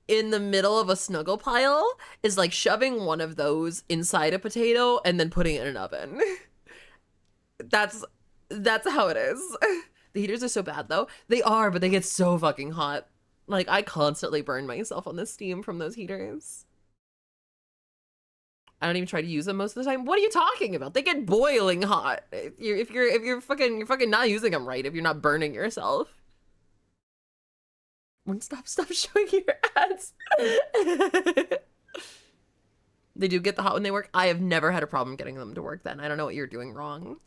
in the middle of a snuggle pile is like shoving one of those inside a potato and then putting it in an oven. That's how it is. The heaters are so bad though. They are, but they get so fucking hot. Like I constantly burn myself on the steam from those heaters. I don't even try to use them most of the time. What are you talking about? They get boiling hot. If you're fucking not using them right, if you're not burning yourself. Stop showing your ads. They do get the hot when they work. I have never had a problem getting them to work then. I don't know what you're doing wrong.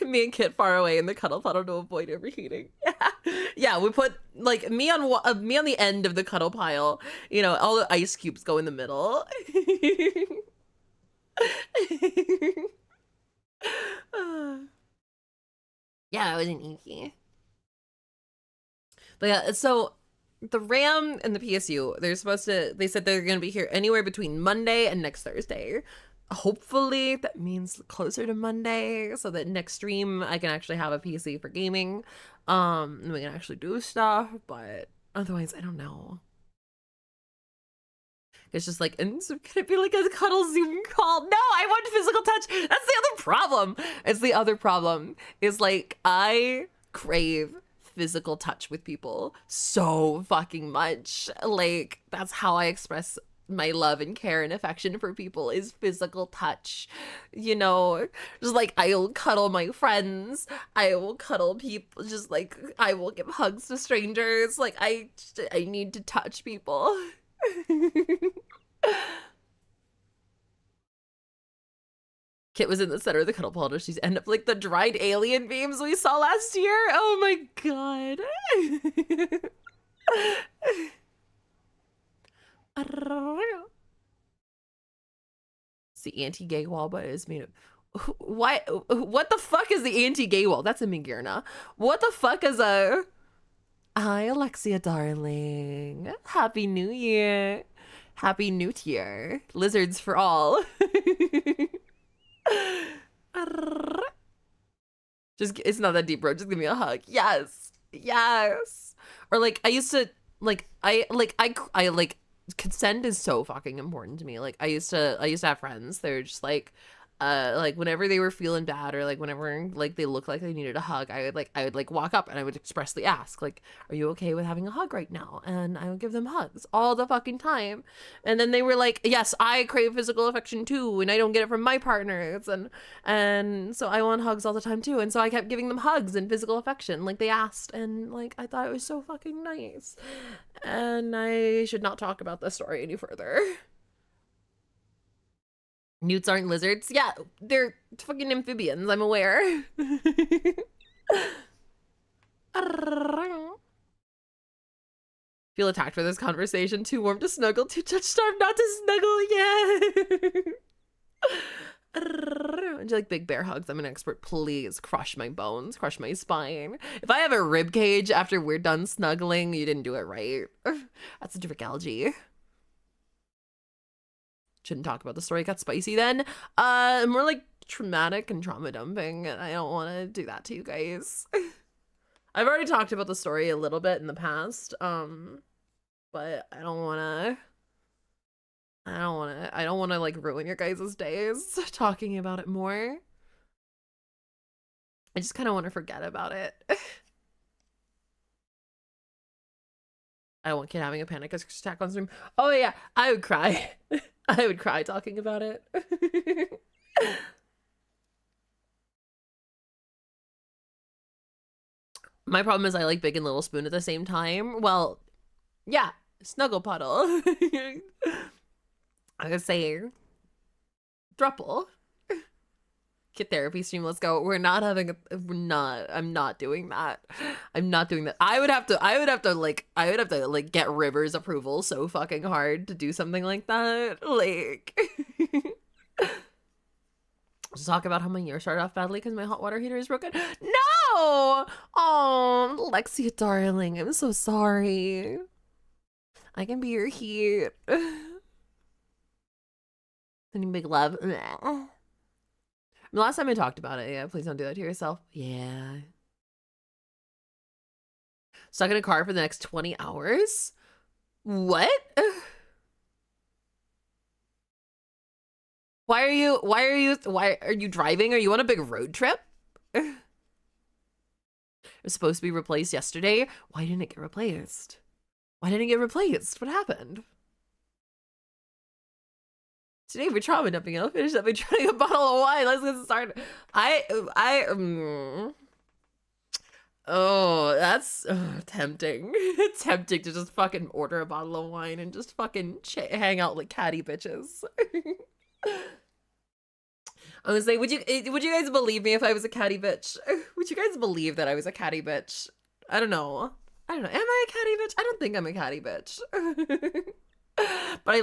Me and Kit far away in the cuddle puddle to avoid overheating. Yeah, we put like me on the end of the cuddle pile. You know, all the ice cubes go in the middle. Yeah, it was an easy. But yeah, so the RAM and the PSU, they said they're gonna be here anywhere between Monday and next Thursday. Hopefully that means closer to Monday so that next stream I can actually have a PC for gaming. And we can actually do stuff, but otherwise I don't know. It's just like, and so can it be like a cuddle Zoom call? No, I want physical touch. That's the other problem. It's the other problem is like, I crave physical touch with people so fucking much. Like, that's how I express my love and care and affection for people is physical touch. You know, just like I will cuddle my friends, I will cuddle people, just like I will give hugs to strangers. Like I need to touch people. Kit was in the center of the cuddle ball. She's end up like the dried alien beams we saw last year. Oh my god. It's the anti-gay wall, but it's made of... What the fuck is the anti-gay wall? That's a Mingirna. What the fuck is a... Hi, Alexia, darling. Happy New Year. Happy New Year. Lizards for all. Just, it's not that deep, bro. Just give me a hug. Yes. Yes. Or like, I used to, like, I consent is so fucking important to me. Like I used to have friends. They're just like whenever they were feeling bad or like whenever like they looked like they needed a hug, I would walk up and I would expressly ask like, are you okay with having a hug right now? And I would give them hugs all the fucking time. And then they were like, yes, I crave physical affection too, and I don't get it from my partners, and so I want hugs all the time too. And so I kept giving them hugs and physical affection like they asked, and like I thought it was so fucking nice. And I should not talk about this story any further. Newts aren't lizards. Yeah, they're fucking amphibians, I'm aware. Feel attacked for this conversation. Too warm to snuggle, too touch starved not to snuggle. Yeah. Do you like big bear hugs? I'm an expert. Please crush my bones, crush my spine. If I have a rib cage after we're done snuggling, you didn't do it right. That's a different algae. Shouldn't talk about the story. It got spicy then. More like traumatic and trauma dumping. I don't want to do that to you guys. I've already talked about the story a little bit in the past. But I don't want to like ruin your guys' days talking about it more. I just kind of want to forget about it. I don't want Kid having a panic attack on stream. Oh yeah, I would cry. I would cry talking about it. My problem is I like Big and Little Spoon at the same time. Well, yeah, Snuggle Puddle. I would say thruple. Kid therapy stream, let's go. I'm not doing that. I'm not doing that. I would have to like get River's approval so fucking hard to do something like that. Like just talk about how my year started off badly because my hot water heater is broken. No! Oh, Lexia, darling, I'm so sorry. I can be your heat. Sending big love. The last time I talked about it, yeah, please don't do that to yourself. Yeah. Stuck in a car for the next 20 hours? What? Why are you driving? Are you on a big road trip? It was supposed to be replaced yesterday. Why didn't it get replaced? Why didn't it get replaced? What happened? Today we're trauma dumping. I'll finish up by trying a bottle of wine. Let's get started. Oh, that's tempting. Tempting to just fucking order a bottle of wine and just fucking hang out like catty bitches. I was like, would you guys believe me if I was a catty bitch? Would you guys believe that I was a catty bitch? I don't know. Am I a catty bitch? I don't think I'm a catty bitch. But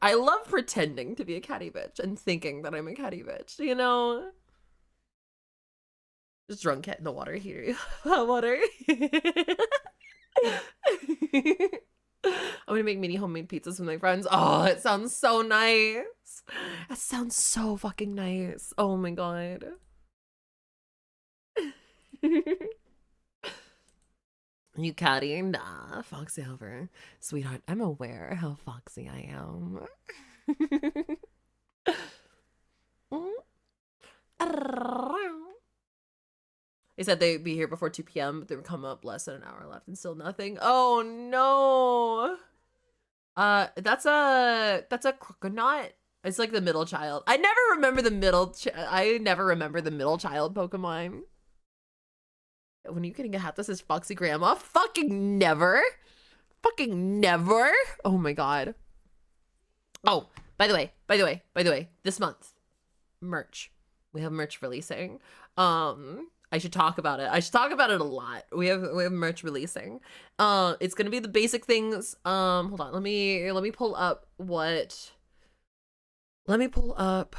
I love pretending to be a catty bitch and thinking that I'm a catty bitch, you know? Just drunk cat in the water heater. Water. I'm gonna make mini homemade pizzas with my friends. Oh, it sounds so nice. That sounds so fucking nice. Oh my god. You catty? Nah, foxy over. Sweetheart, I'm aware how foxy I am. They said they'd be here before 2 p.m., but they would come up less than an hour left and still nothing. Oh no. That's a Croconaut. It's like the middle child. I never remember the middle child Pokemon. When are you getting a hat that says Foxy Grandma? Fucking never. Fucking never. Oh my god. Oh, by the way, this month, merch. We have merch releasing. I should talk about it. I should talk about it a lot. We have merch releasing. It's gonna be the basic things. Hold on. Let me pull up what. Let me pull up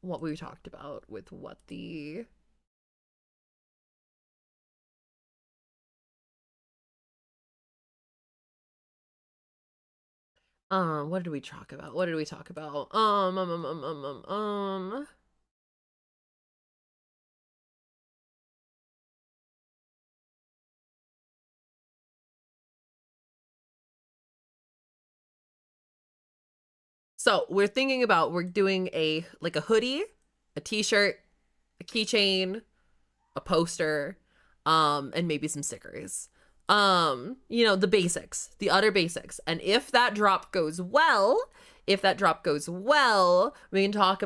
what we talked about with what the. What did we talk about? What did we talk about? So we're thinking about, we're doing a hoodie, a t-shirt, a keychain, a poster, and maybe some stickers. You know, the basics, the utter basics. And if that drop goes well, we can talk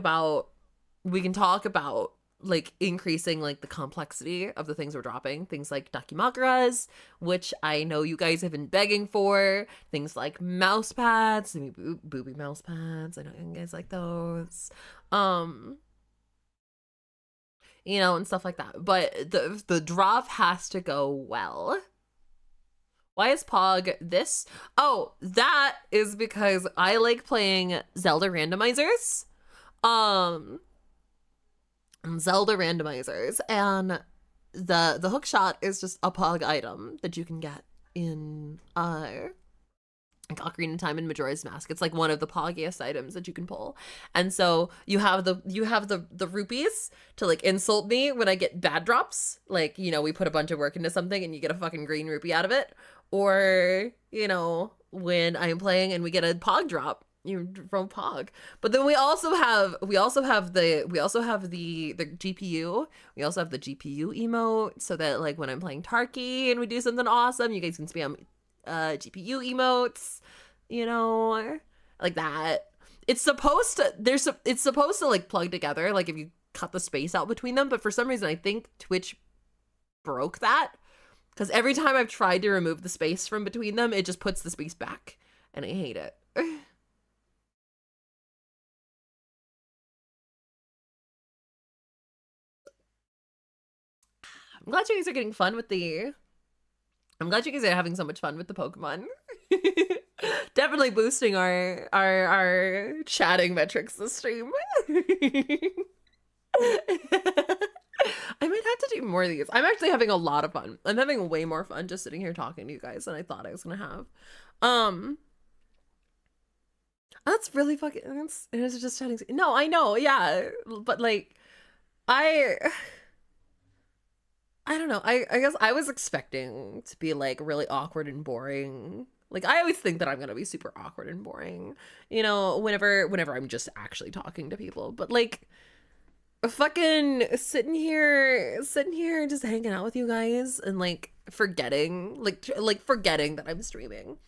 about like increasing like the complexity of the things we're dropping. Things like Dakimakuras, which I know you guys have been begging for. Things like mouse pads, I mean, booby mouse pads. I know you guys like those. You know, and stuff like that. But the drop has to go well. Why is Pog this? Oh, that is because I like playing Zelda randomizers. And the hook shot is just a Pog item that you can get in Ocarina of Time and Majora's Mask. It's like one of the poggiest items that you can pull. And so you have the rupees to like insult me when I get bad drops. Like, you know, we put a bunch of work into something and you get a fucking green rupee out of it. Or, you know, when I'm playing and we get a Pog drop, you from Pog. But then we also have the GPU. We also have the GPU emote, so that like when I'm playing Tarky and we do something awesome, you guys can spam GPU emotes, you know, like that. It's supposed to like plug together, like if you cut the space out between them, but for some reason I think Twitch broke that, because every time I've tried to remove the space from between them, it just puts the space back, and I hate it. I'm glad you guys are getting fun with the... I'm glad you guys are having so much fun with the Pokemon. Definitely boosting our chatting metrics this stream. I might have to do more of these. I'm actually having a lot of fun. I'm having way more fun just sitting here talking to you guys than I thought I was gonna have. That's really fucking... It's just chatting. No, I know, yeah. But like, I don't know. I guess I was expecting to be like really awkward and boring. Like, I always think that I'm gonna be super awkward and boring, you know, whenever I'm just actually talking to people. But like, fucking sitting here just hanging out with you guys and like forgetting that I'm streaming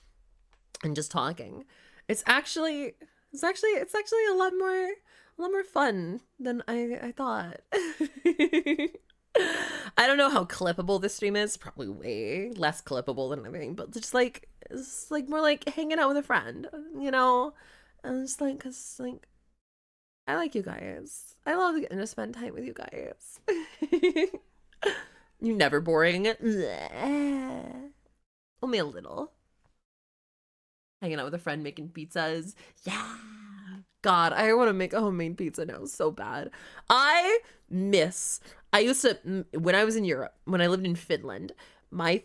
and just talking. It's actually a lot more fun than I thought. I don't know how clippable this stream is. Probably way less clippable than anything, but it's like more like hanging out with a friend, you know? And it's like, cause like, I like you guys. I love getting to spend time with you guys. You never boring. Only a little. Hanging out with a friend, making pizzas. Yeah. God, I want to make a homemade pizza now so bad. I used to, when I was in Europe, when I lived in Finland, my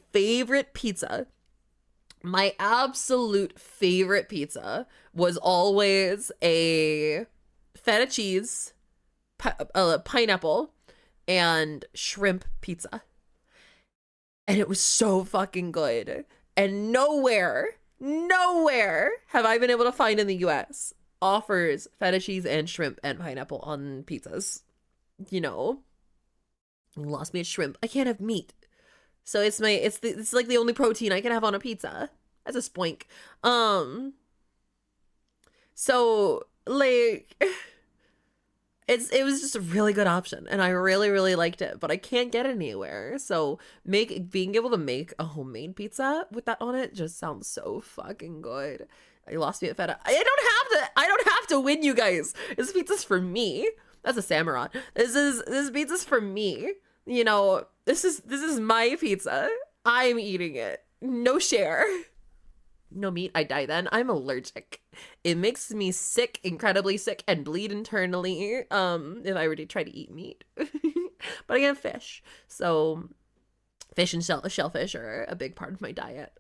absolute favorite pizza was always a feta cheese, pineapple, and shrimp pizza. and it was so fucking good. And nowhere have I been able to find in the US offers feta cheese and shrimp and pineapple on pizzas. You know, lost me at shrimp. I can't have meat. So it's like the only protein I can have on a pizza. That's a spoink. So like it was just a really good option and I really liked it, but I can't get it anywhere. So being able to make a homemade pizza with that on it just sounds so fucking good. You lost me at feta. I don't have to win, you guys. This pizza's for me. That's a Samurott. This pizza's for me. You know, this is my pizza. I'm eating it. No share. No meat, I die then. I'm allergic. It makes me sick, incredibly sick, and bleed internally if I were to try to eat meat. But I get fish. So fish and shellfish are a big part of my diet.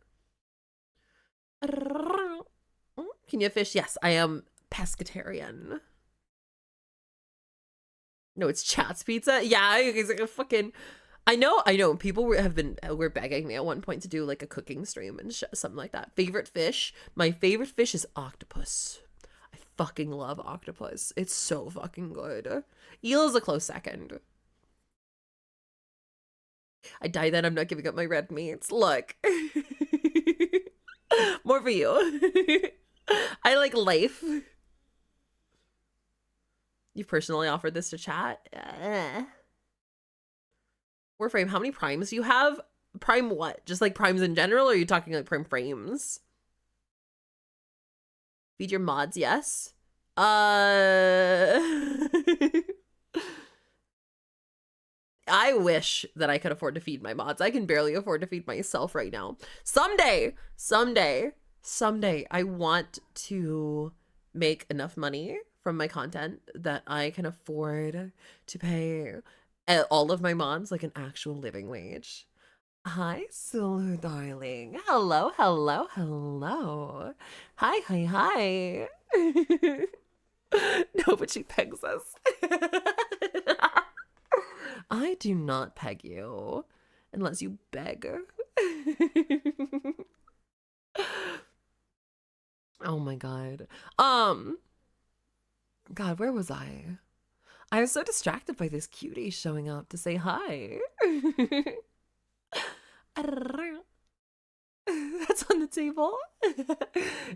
Can you have fish? Yes, I am pescatarian. No, it's Chat's Pizza. Yeah, it's like a fucking... I know. People were begging me at one point to do like a cooking stream and something like that. Favorite fish? My favorite fish is octopus. I fucking love octopus. It's so fucking good. Eel is a close second. I die then. I'm not giving up my red meats. Look. More for you. I like life. You personally offered this to chat? Warframe, how many primes do you have? Prime what? Just like primes in general, or are you talking like prime frames? Feed your mods, yes. I wish that I could afford to feed my mods. I can barely afford to feed myself right now. Someday, I want to make enough money from my content that I can afford to pay all of my mods like an actual living wage. Hi, Sulu darling. Hello. Hi. No, but she pegs us. I do not peg you unless you beg. Oh my god. God, where was I? I was so distracted by this cutie showing up to say hi. That's on the table.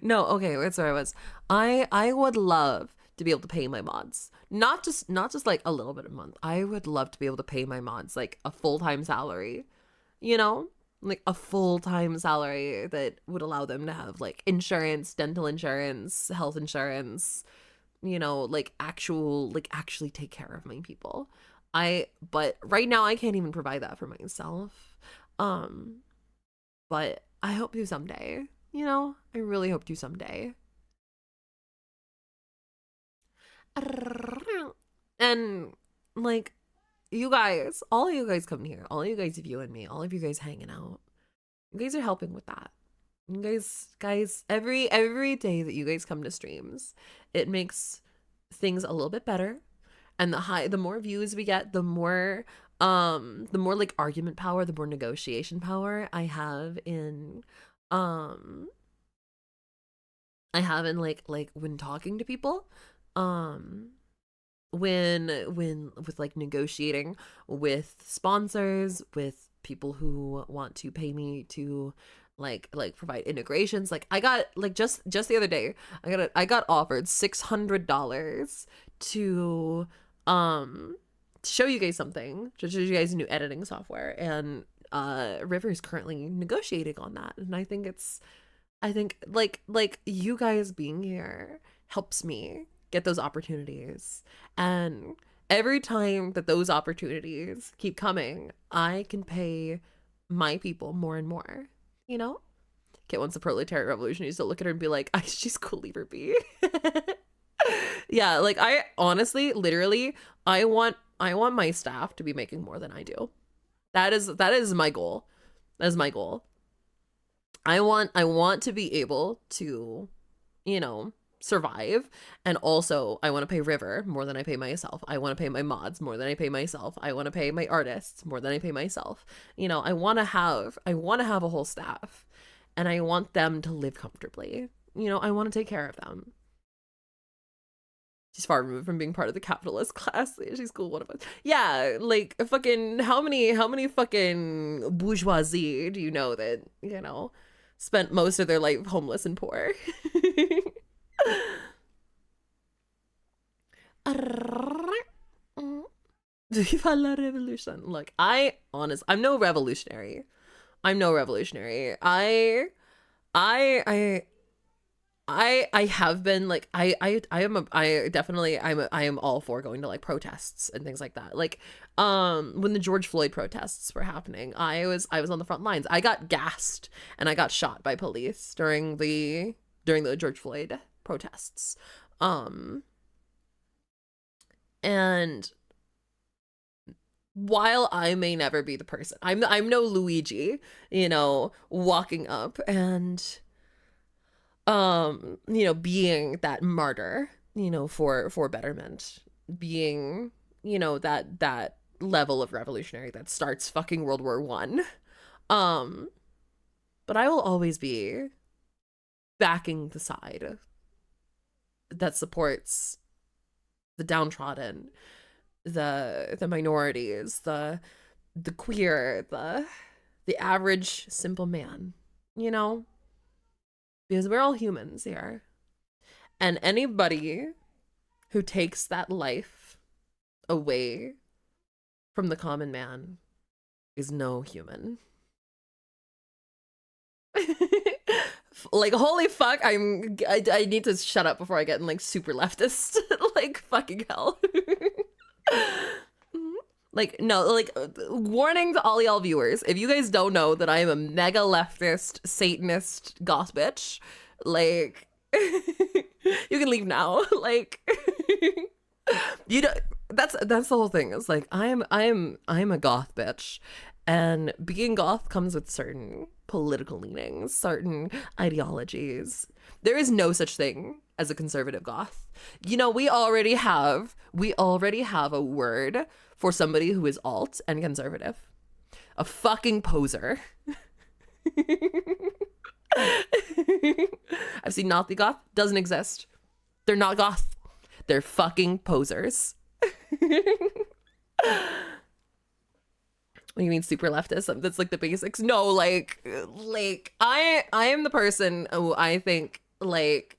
No, okay, that's where I was. I would love to be able to pay my mods. Not just like a little bit a month. I would love to be able to pay my mods like a full-time salary. You know? Like a full-time salary that would allow them to have like insurance, dental insurance, health insurance, you know, like actually take care of my people. But right now I can't even provide that for myself. But I hope to someday, you know, I really hope to someday. And like you guys, all of you guys coming here, all of you guys viewing me, all of you guys hanging out, you guys are helping with that. You guys, every day that you guys come to streams, it makes things a little bit better. And the more views we get, the more like argument power, the more negotiation power I have in like when talking to people, when with like negotiating with sponsors, with people who want to pay me to like provide integrations. Like I got like just the other day I got offered $600 to show you guys something, to show you guys new editing software, and River is currently negotiating on that. And I think like you guys being here helps me get those opportunities, and every time that those opportunities keep coming, I can pay my people more and more, you know? Kit wants the proletariat revolution used to look at her and be like, she's cool, leave her be. Yeah, like I honestly, literally, I want my staff to be making more than I do. That is my goal. That is my goal. I want to be able to, you know, survive. And also, I want to pay River more than I pay myself. I want to pay my mods more than I pay myself. I want to pay my artists more than I pay myself. You know, I want to have a whole staff, and I want them to live comfortably. You know, I want to take care of them. She's far removed from being part of the capitalist class. She's cool, one of us. Yeah, like fucking how many fucking bourgeoisie do you know that, you know, spent most of their life homeless and poor? Viva la revolution. Look, I'm no revolutionary. I have been like I am all for going to like protests and things like that. Like when the George Floyd protests were happening, I was on the front lines. I got gassed and I got shot by police during the George Floyd protests. And while I may never be the person, I'm no Luigi, you know, walking up and you know, being that martyr, you know, for betterment, being, you know, that level of revolutionary that starts fucking World War I. But I will always be backing the side that supports the downtrodden, the minorities, the queer, the average simple man, you know? Because we're all humans here. And anybody who takes that life away from the common man is no human. Like, holy fuck, I need to shut up before I get in like super leftist. Like, fucking hell. Like, no, like, warning to all y'all viewers, if you guys don't know that I am a mega leftist, Satanist, goth bitch, like, you can leave now. Like, you know, that's the whole thing. It's like, I'm a goth bitch, and being goth comes with certain political leanings, certain ideologies. There is no such thing as a conservative goth. You know, we already have a word for somebody who is alt and conservative. A fucking poser. I've seen Nazi goth. Doesn't exist. They're not goth. They're fucking posers. What do you mean super leftist? That's like the basics. No, like I am the person who I think like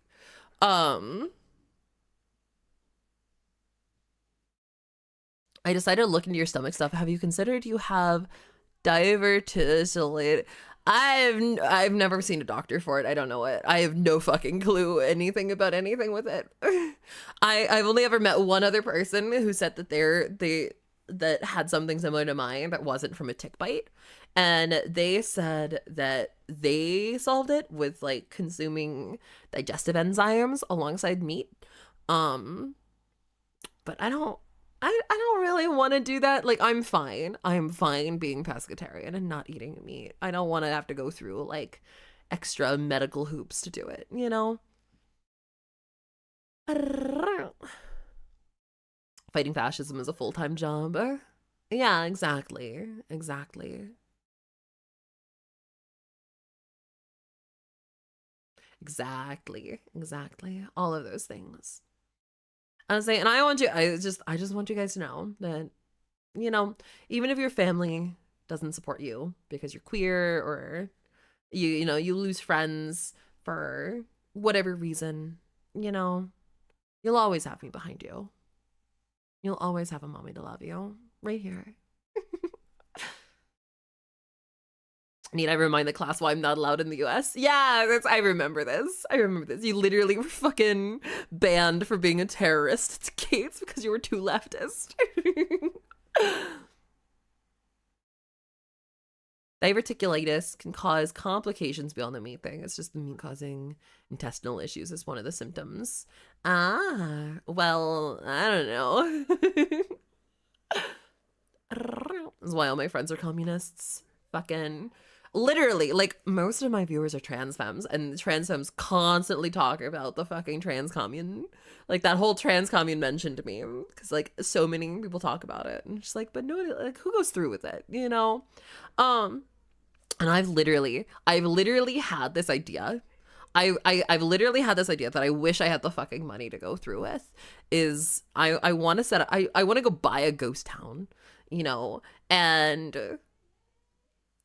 I decided to look into your stomach stuff. Have you considered you have diverticulitis? I've never seen a doctor for it. I don't know it. I have no fucking clue anything about anything with it. I've only ever met one other person who said that that had something similar to mine that wasn't from a tick bite, and they said that they solved it with like consuming digestive enzymes alongside meat. But I don't really want to do that. Like, I'm fine being pescatarian and not eating meat. I don't want to have to go through like extra medical hoops to do it, you know? Fighting fascism is a full-time job. Yeah, exactly. Exactly. All of those things. I was saying, and I just want you guys to know that, you know, even if your family doesn't support you because you're queer, or you know, you lose friends for whatever reason, you know, you'll always have me behind you. You'll always have a mommy to love you right here. Need I remind the class why I'm not allowed in the US? Yeah, I remember this. You literally were fucking banned for being a terrorist at Gates because you were too leftist. Diverticulitis can cause complications beyond the meat thing. It's just the meat causing intestinal issues is one of the symptoms. Ah, well, I don't know. This is why all my friends are communists. Fucking Literally, like, most of my viewers are trans femmes, and trans femmes constantly talk about the fucking trans commune. Like, that whole trans commune mentioned to me, because, like, so many people talk about it. And just like, but no, like, who goes through with it, you know? And I've literally had this idea. I've literally had this idea that I wish I had the fucking money to go through with. Is I want to set up, I want to go buy a ghost town, you know, and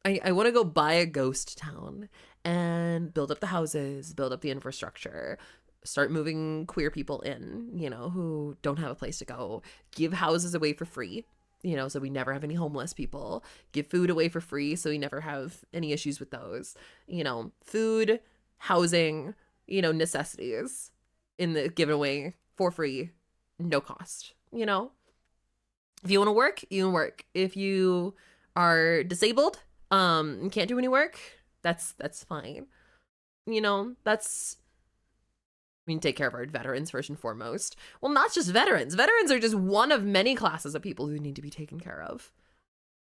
I want to go buy a ghost town and build up the houses, build up the infrastructure, start moving queer people in, you know, who don't have a place to go, give houses away for free, you know, so we never have any homeless people, give food away for free so we never have any issues with those, you know, food, housing, you know, necessities in the given away for free, no cost, you know. If you want to work, you can work. If you are disabled, can't do any work, that's fine, you know. That's, we need to take care of our veterans first and foremost. Well, not just veterans are just one of many classes of people who need to be taken care of.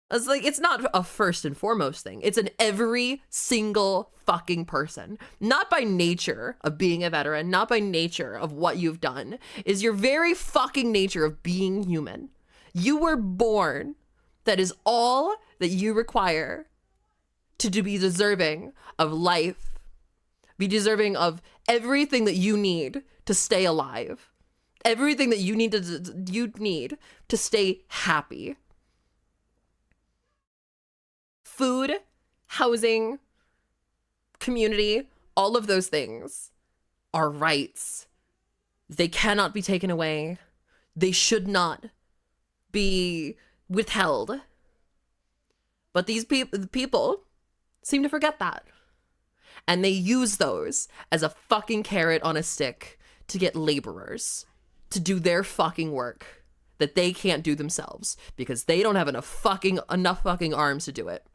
It's like, it's not a first and foremost thing, it's an every single fucking person, not by nature of being a veteran, not by nature of what you've done, is your very fucking nature of being human. You were born, that is all that you require to be deserving of life, be deserving of everything that you need to stay alive, everything that you need to stay happy. Food, housing, community, all of those things are rights. They cannot be taken away. They should not be withheld. But these people seem to forget that. And they use those as a fucking carrot on a stick to get laborers to do their fucking work that they can't do themselves because they don't have enough fucking arms to do it.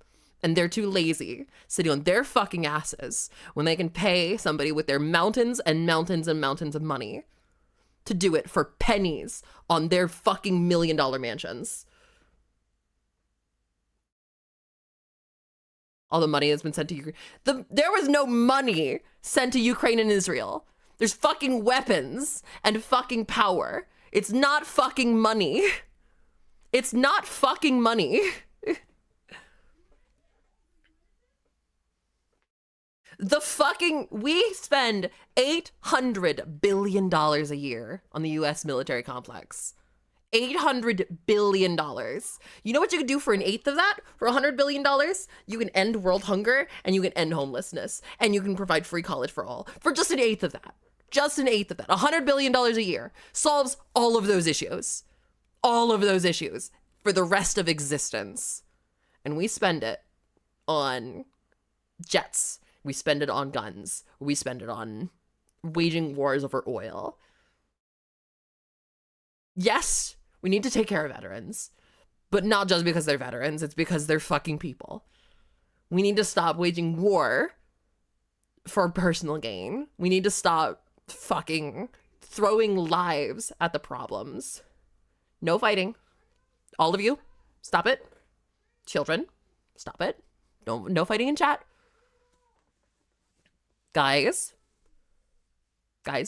And they're too lazy sitting on their fucking asses when they can pay somebody with their mountains and mountains and mountains of money to do it for pennies on their fucking $1 million mansions. All the money has been sent to Ukraine. There was no money sent to Ukraine and Israel. There's fucking weapons and fucking power. It's not fucking money. It's not fucking money. We spend $800 billion a year on the US military complex. $800 billion. You know what you could do for an eighth of that? For $100 billion? You can end world hunger and you can end homelessness and you can provide free college for all. For just an eighth of that. Just an eighth of that. $100 billion a year solves all of those issues. All of those issues for the rest of existence. And we spend it on jets. We spend it on guns. We spend it on waging wars over oil. Yes, we need to take care of veterans, but not just because they're veterans, it's because they're fucking people. We need to stop waging war for personal gain. We need to stop fucking throwing lives at the problems. No fighting. All of you, stop it. Children, stop it. No fighting in chat. Guys,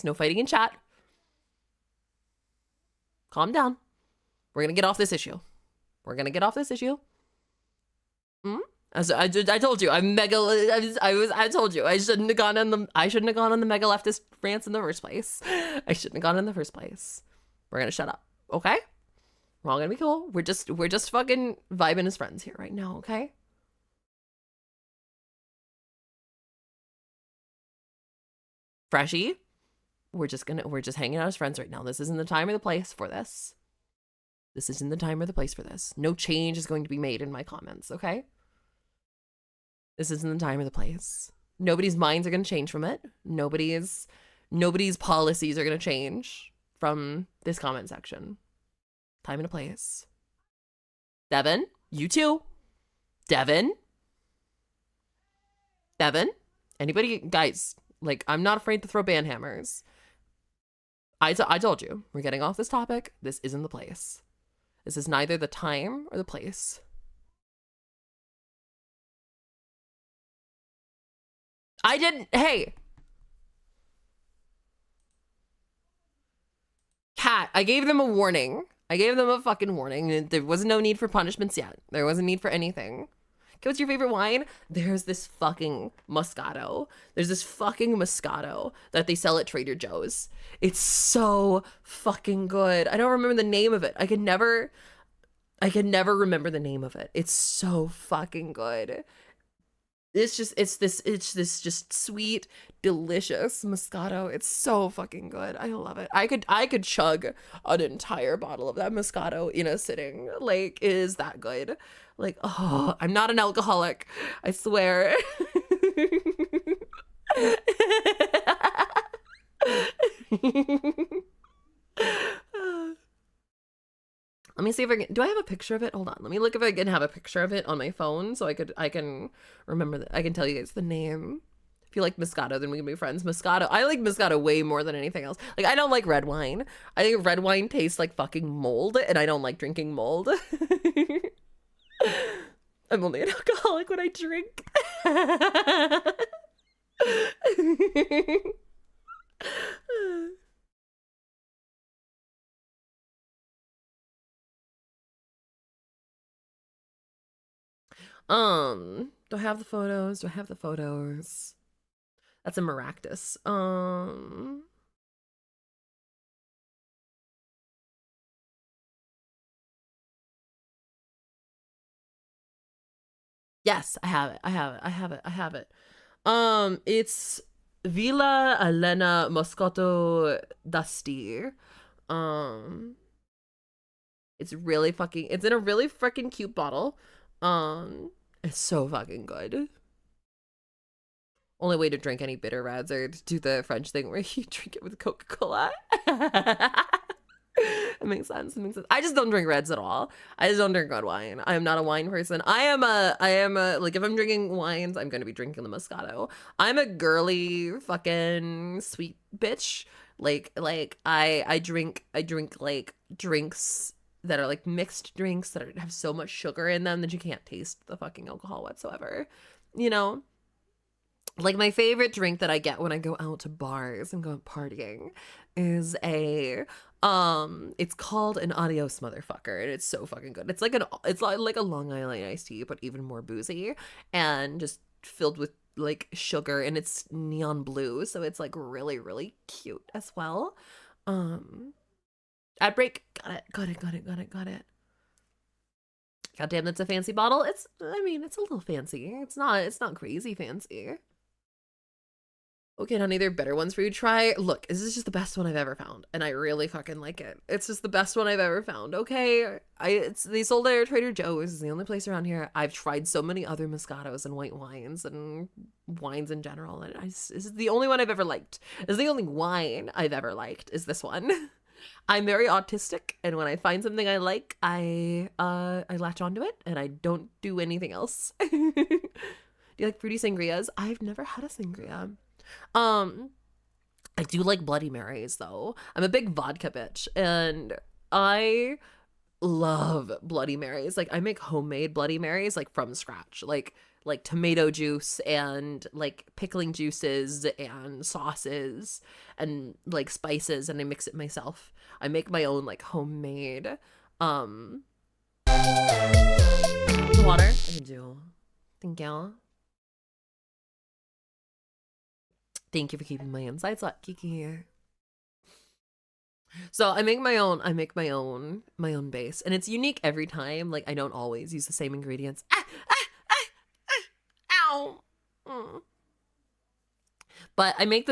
no fighting in chat. Calm down. We're gonna get off this issue. I told you, I told you, I shouldn't have gone on the mega leftist rants in the first place. We're gonna shut up, okay? We're all gonna be cool. We're just fucking vibing as friends here right now, okay? Freshie, we're just hanging out as friends right now. This isn't the time or the place for this. No change is going to be made in my comments, okay? This isn't the time or the place. Nobody's minds are going to change from it. Nobody's policies are going to change from this comment section. Time and a place. Devin, you too. Devin? Anybody, guys, like, I'm not afraid to throw ban hammers. I told you, we're getting off this topic. This isn't the place. This is neither the time or the place. I didn't. Hey, Cat, I gave them a warning. I gave them a fucking warning. There was no need for punishments yet. There wasn't need for anything. Okay, what's your favorite wine? There's this fucking Moscato. There's this fucking Moscato that they sell at Trader Joe's. It's so fucking good. I don't remember the name of it. I can never remember the name of it. It's so fucking good. It's this just sweet, delicious Moscato. It's so fucking good. I love it. I could chug an entire bottle of that Moscato in a sitting. Like, it is that good. Like, oh, I'm not an alcoholic. I swear. Let me see if I can. Do I have a picture of it? Hold on. Let me look if I can have a picture of it on my phone so I can remember that. I can tell you guys the name. If you like Moscato, then we can be friends. Moscato. I like Moscato way more than anything else. Like, I don't like red wine. I think red wine tastes like fucking mold, and I don't like drinking mold. I'm only an alcoholic when I drink. Do I have the photos? Do I have the photos? That's a Maractus. Yes, I have it. I have it. I have it. I have it. It's Villa Elena Moscato d'Asti. It's really fucking, it's in a really freaking cute bottle. It's so fucking good. Only way to drink any bitter reds or to do the French thing where you drink it with Coca-Cola. It makes sense. It makes sense. I just don't drink reds at all. I just don't drink red wine. I am not a wine person. I am a, like, if I'm drinking wines, I'm going to be drinking the Moscato. I'm a girly fucking sweet bitch. Like I drink like drinks that are like mixed drinks that have so much sugar in them that you can't taste the fucking alcohol whatsoever. You know? Like, my favorite drink that I get when I go out to bars and go partying is it's called an Adios Motherfucker, and it's so fucking good. It's like a Long Island iced tea, but even more boozy and just filled with like sugar, and it's neon blue, so it's like really, really cute as well. Ad break. Got it. God damn, that's a fancy bottle. It's a little fancy. It's not crazy fancy. Okay, honey, there are better ones for you to try. Look, this is just the best one I've ever found, and I really fucking like it. It's just the best one I've ever found, okay? They sold it at Trader Joe's. It's the only place around here. I've tried so many other Moscatos and white wines and wines in general, and this is the only one I've ever liked. This is the only wine I've ever liked, is this one. I'm very autistic, and when I find something I like, I latch onto it, and I don't do anything else. Do you like fruity sangrias? I've never had a sangria. I do like Bloody Marys though. I'm a big vodka bitch, and I love Bloody Marys. Like, I make homemade Bloody Marys, like, from scratch, like tomato juice and like pickling juices and sauces and like spices, and I mix it myself. I make my own like homemade water. I can do. Thank you. Thank you for keeping my insides up, Kiki. So I make my own base, and it's unique every time. Like, I don't always use the same ingredients. Ow. But I make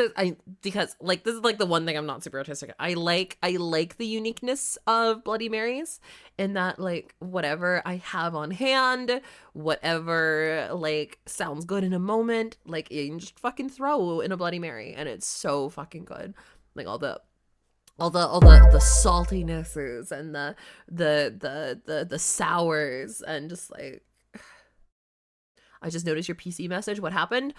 because like this is like the one thing I'm not super artistic. I like the uniqueness of Bloody Marys, in that like whatever I have on hand, whatever like sounds good in a moment, like you can just fucking throw in a Bloody Mary, and it's so fucking good. Like all the saltinesses and the sours, and just like, I just noticed your PC message. What happened?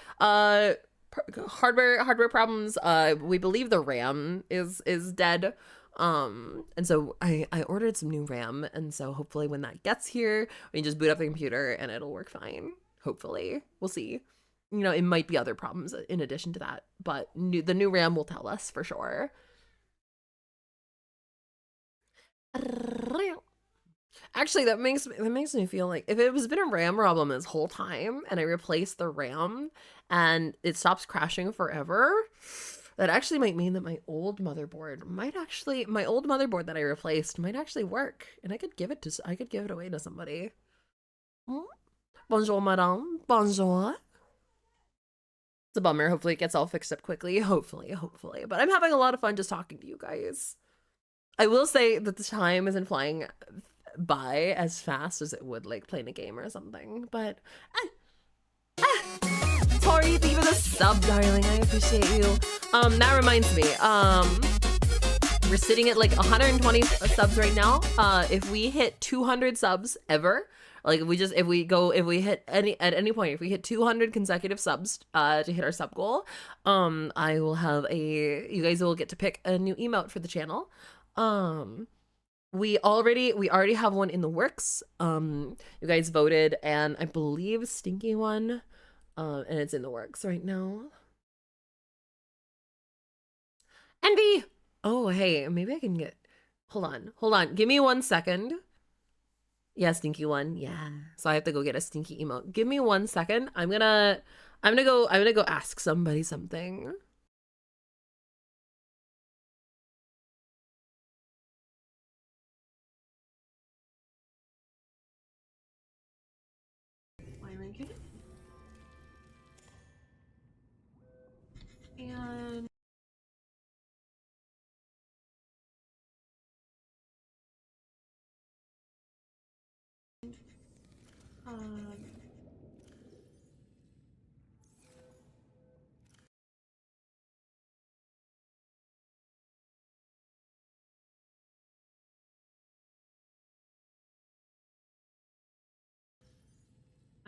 Hardware problems. We believe the RAM is dead. And so I ordered some new RAM, and so hopefully when that gets here, we can just boot up the computer and it'll work fine. Hopefully. We'll see. you know, it might be other problems in addition to that, but the new RAM will tell us for sure. Actually, that makes me feel like if it was been a RAM problem this whole time and I replaced the RAM and it stops crashing forever, that actually might mean that my old motherboard that I replaced might actually work, and I could give it away to somebody. Bonjour, madame. Bonjour. It's a bummer. Hopefully it gets all fixed up quickly. Hopefully. But I'm having a lot of fun just talking to you guys. I will say that the time isn't flying by as fast as it would like playing a game or something, but Tori, thank you for the sub, darling. I appreciate you. That reminds me, we're sitting at like 120 subs right now. If we hit 200 subs ever, like if we hit at any point, if we hit 200 consecutive subs to hit our sub goal, I will have you guys will get to pick a new emote for the channel. We already have one in the works. You guys voted, and I believe Stinky won, and it's in the works right now. Envy. Oh, hey, maybe I can get. Hold on. Give me 1 second. Yeah, Stinky won. Yeah. So I have to go get a Stinky emote. Give me 1 second. I'm gonna go ask somebody something.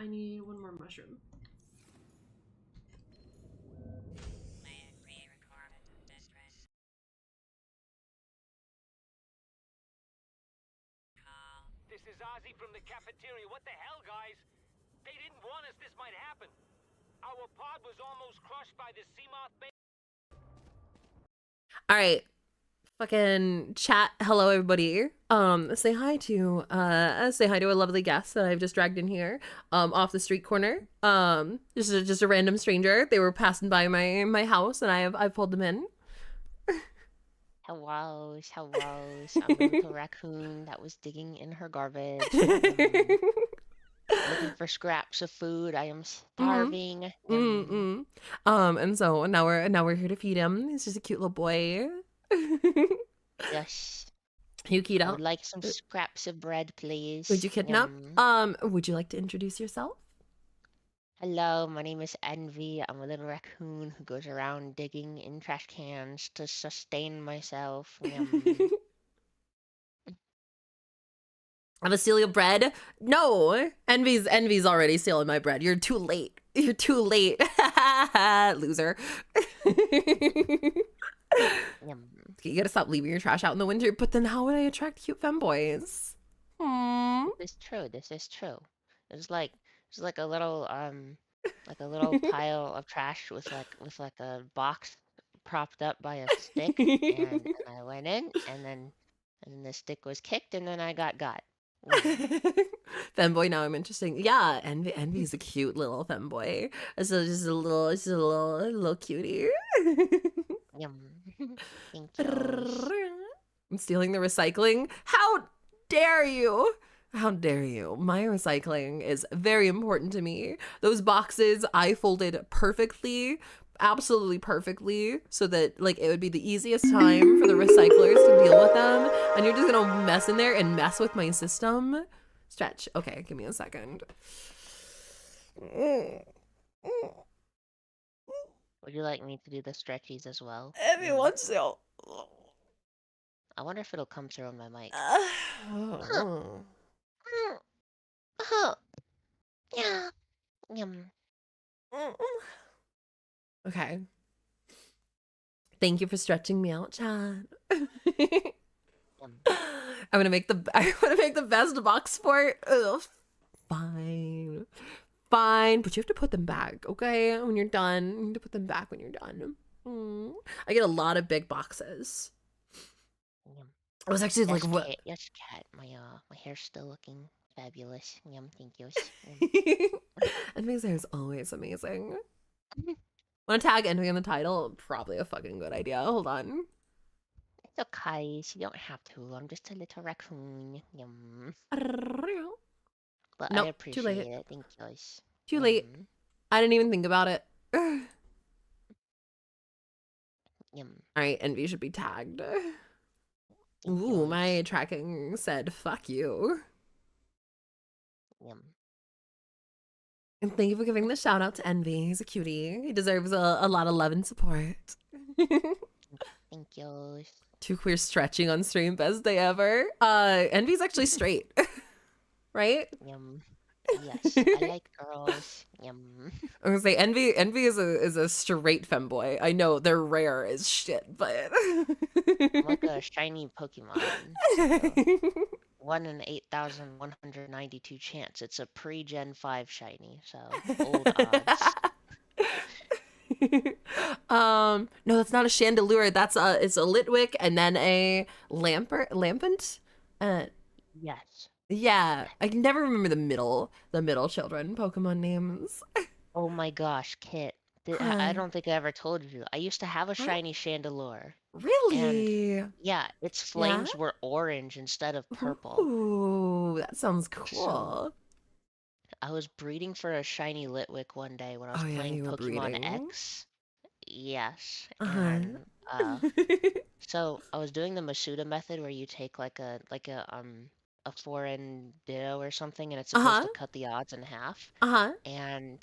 And I need one more mushroom. This is Ozzy from the cafeteria. What the hell, guys? They didn't warn us this might happen. Our pod was almost crushed by the Seamoth base. All right. Fucking chat. Hello, everybody. Say hi to a lovely guest that I've just dragged in here, off the street corner. Just a random stranger. They were passing by my house, and I've pulled them in. Hello. I'm a little raccoon that was digging in her garbage. Looking for scraps of food. I am starving. And so now we're here to feed him. He's just a cute little boy. Yes. You keyed I out. would like some scraps of bread, please. Would you kidnap? Would you like to introduce yourself? Hello, my name is Envy. I'm a little raccoon who goes around digging in trash cans to sustain myself. I'm gonna steal your bread. No, Envy's already stealing my bread. You're too late. Loser. You gotta stop leaving your trash out in the winter. But then how would I attract cute femboys? This is true. It's like a little pile of trash with a box propped up by a stick, and I went in, and then the stick was kicked, and then I got. Femboy, now I'm interesting. Yeah, Envy's a cute little femboy. So just a little cutie. Thank you. I'm stealing the recycling. How dare you? How dare you? My recycling is very important to me. Those boxes I folded perfectly, absolutely perfectly, so that like it would be the easiest time for the recyclers to deal with them. And you're just gonna mess in there and mess with my system. Stretch. Okay, give me a second. Would you like me to do the stretchies as well? If you want to. I wonder if it'll come through on my mic. Yeah. Okay. Thank you for stretching me out, Chad. I'm gonna make the best box sport. Ugh. Fine. fine, but you have to put them back, okay? When you're done, you need to put them back when you're done. I get a lot of big boxes. Yum. I was actually Yes, like, what? Kit. Yes, cat. My hair's still looking fabulous. Yum, thank you. Yum. Envy's hair is always amazing. Want to tag Envy in the title? Probably a fucking good idea. Hold on. It's okay. You don't have to. I'm just a little raccoon. Yum. But I Nope, too appreciate late. it. Thank you. Too late. I didn't even think about it. Yum. All right, Envy should be tagged. Thank Ooh, yous. my tracking said fuck you. Yum. And thank you for giving the shout out to Envy. He's a cutie. He deserves a lot of love and support. Thank yous. Two queer stretching on stream, best day ever. Envy's actually straight. Right? Yum. Yes, I like girls. Yum. I was gonna say Envy is a straight femboy. I know they're rare as shit, but I'm like a shiny Pokemon. It's like a 1 in 8,192 chance. It's a pre-Gen 5 shiny, so old odds. No, that's not a Chandelure. That's it's a Litwick and then a Lampent. Yes. Yeah, I can never remember the middle children Pokemon names. Oh my gosh, Kit. I don't think I ever told you. I used to have a shiny Chandelure. Really? Yeah, its flames were orange instead of purple. Ooh, that sounds cool. I was breeding for a shiny Litwick one day when I was Oh, yeah, playing you were Pokemon breeding. X. Yes. Uh-huh. And so I was doing the Masuda method where you take like a foreign Ditto or something and it's supposed to cut the odds in half. And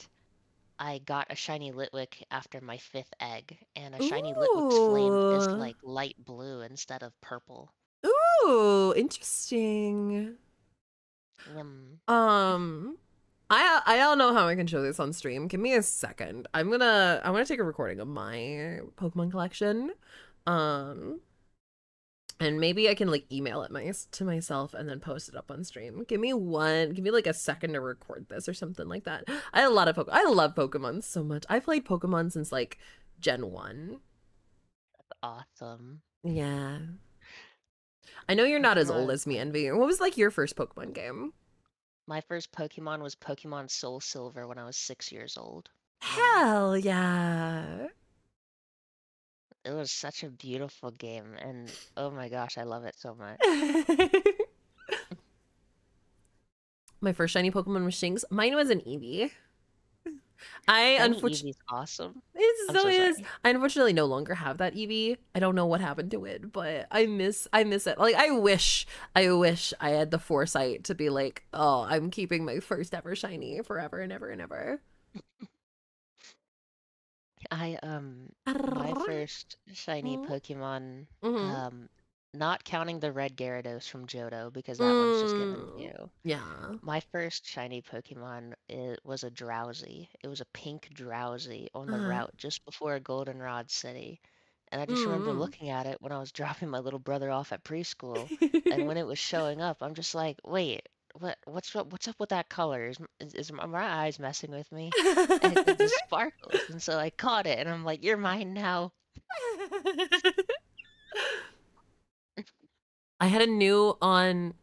I got a shiny Litwick after my 5th egg, and a shiny Litwick's flame is like light blue instead of purple. Ooh, interesting. I don't know how I can show this on stream. Give me a second. I want to take a recording of my Pokemon collection. And maybe I can like email it to myself and then post it up on stream. Give me like a second to record this or something like that. I love Pokemon so much. I played Pokemon since like Gen 1. That's awesome. Yeah. I know you're not as old as me, Envy. What was like your first Pokemon game? My first Pokemon was Pokemon Soul Silver when I was 6 years old. Hell yeah. It was such a beautiful game, and oh my gosh, I love it so much. My first shiny Pokemon was Shinx. Mine was an Eevee. Eevee's awesome. It so is. I unfortunately no longer have that Eevee. I don't know what happened to it, but I miss it. Like I wish I had the foresight to be like, oh, I'm keeping my first ever shiny forever and ever and ever. My first shiny Pokemon, not counting the red Gyarados from Johto because that one's just given new. Yeah. My first shiny Pokemon was a Drowsy. It was a pink Drowsy on the route just before Goldenrod City. And I just remember looking at it when I was dropping my little brother off at preschool. And when it was showing up, I'm just like, wait, what's up with that color? Is my eyes messing with me? And it just sparkles. And so I caught it and I'm like, you're mine now. I had a new on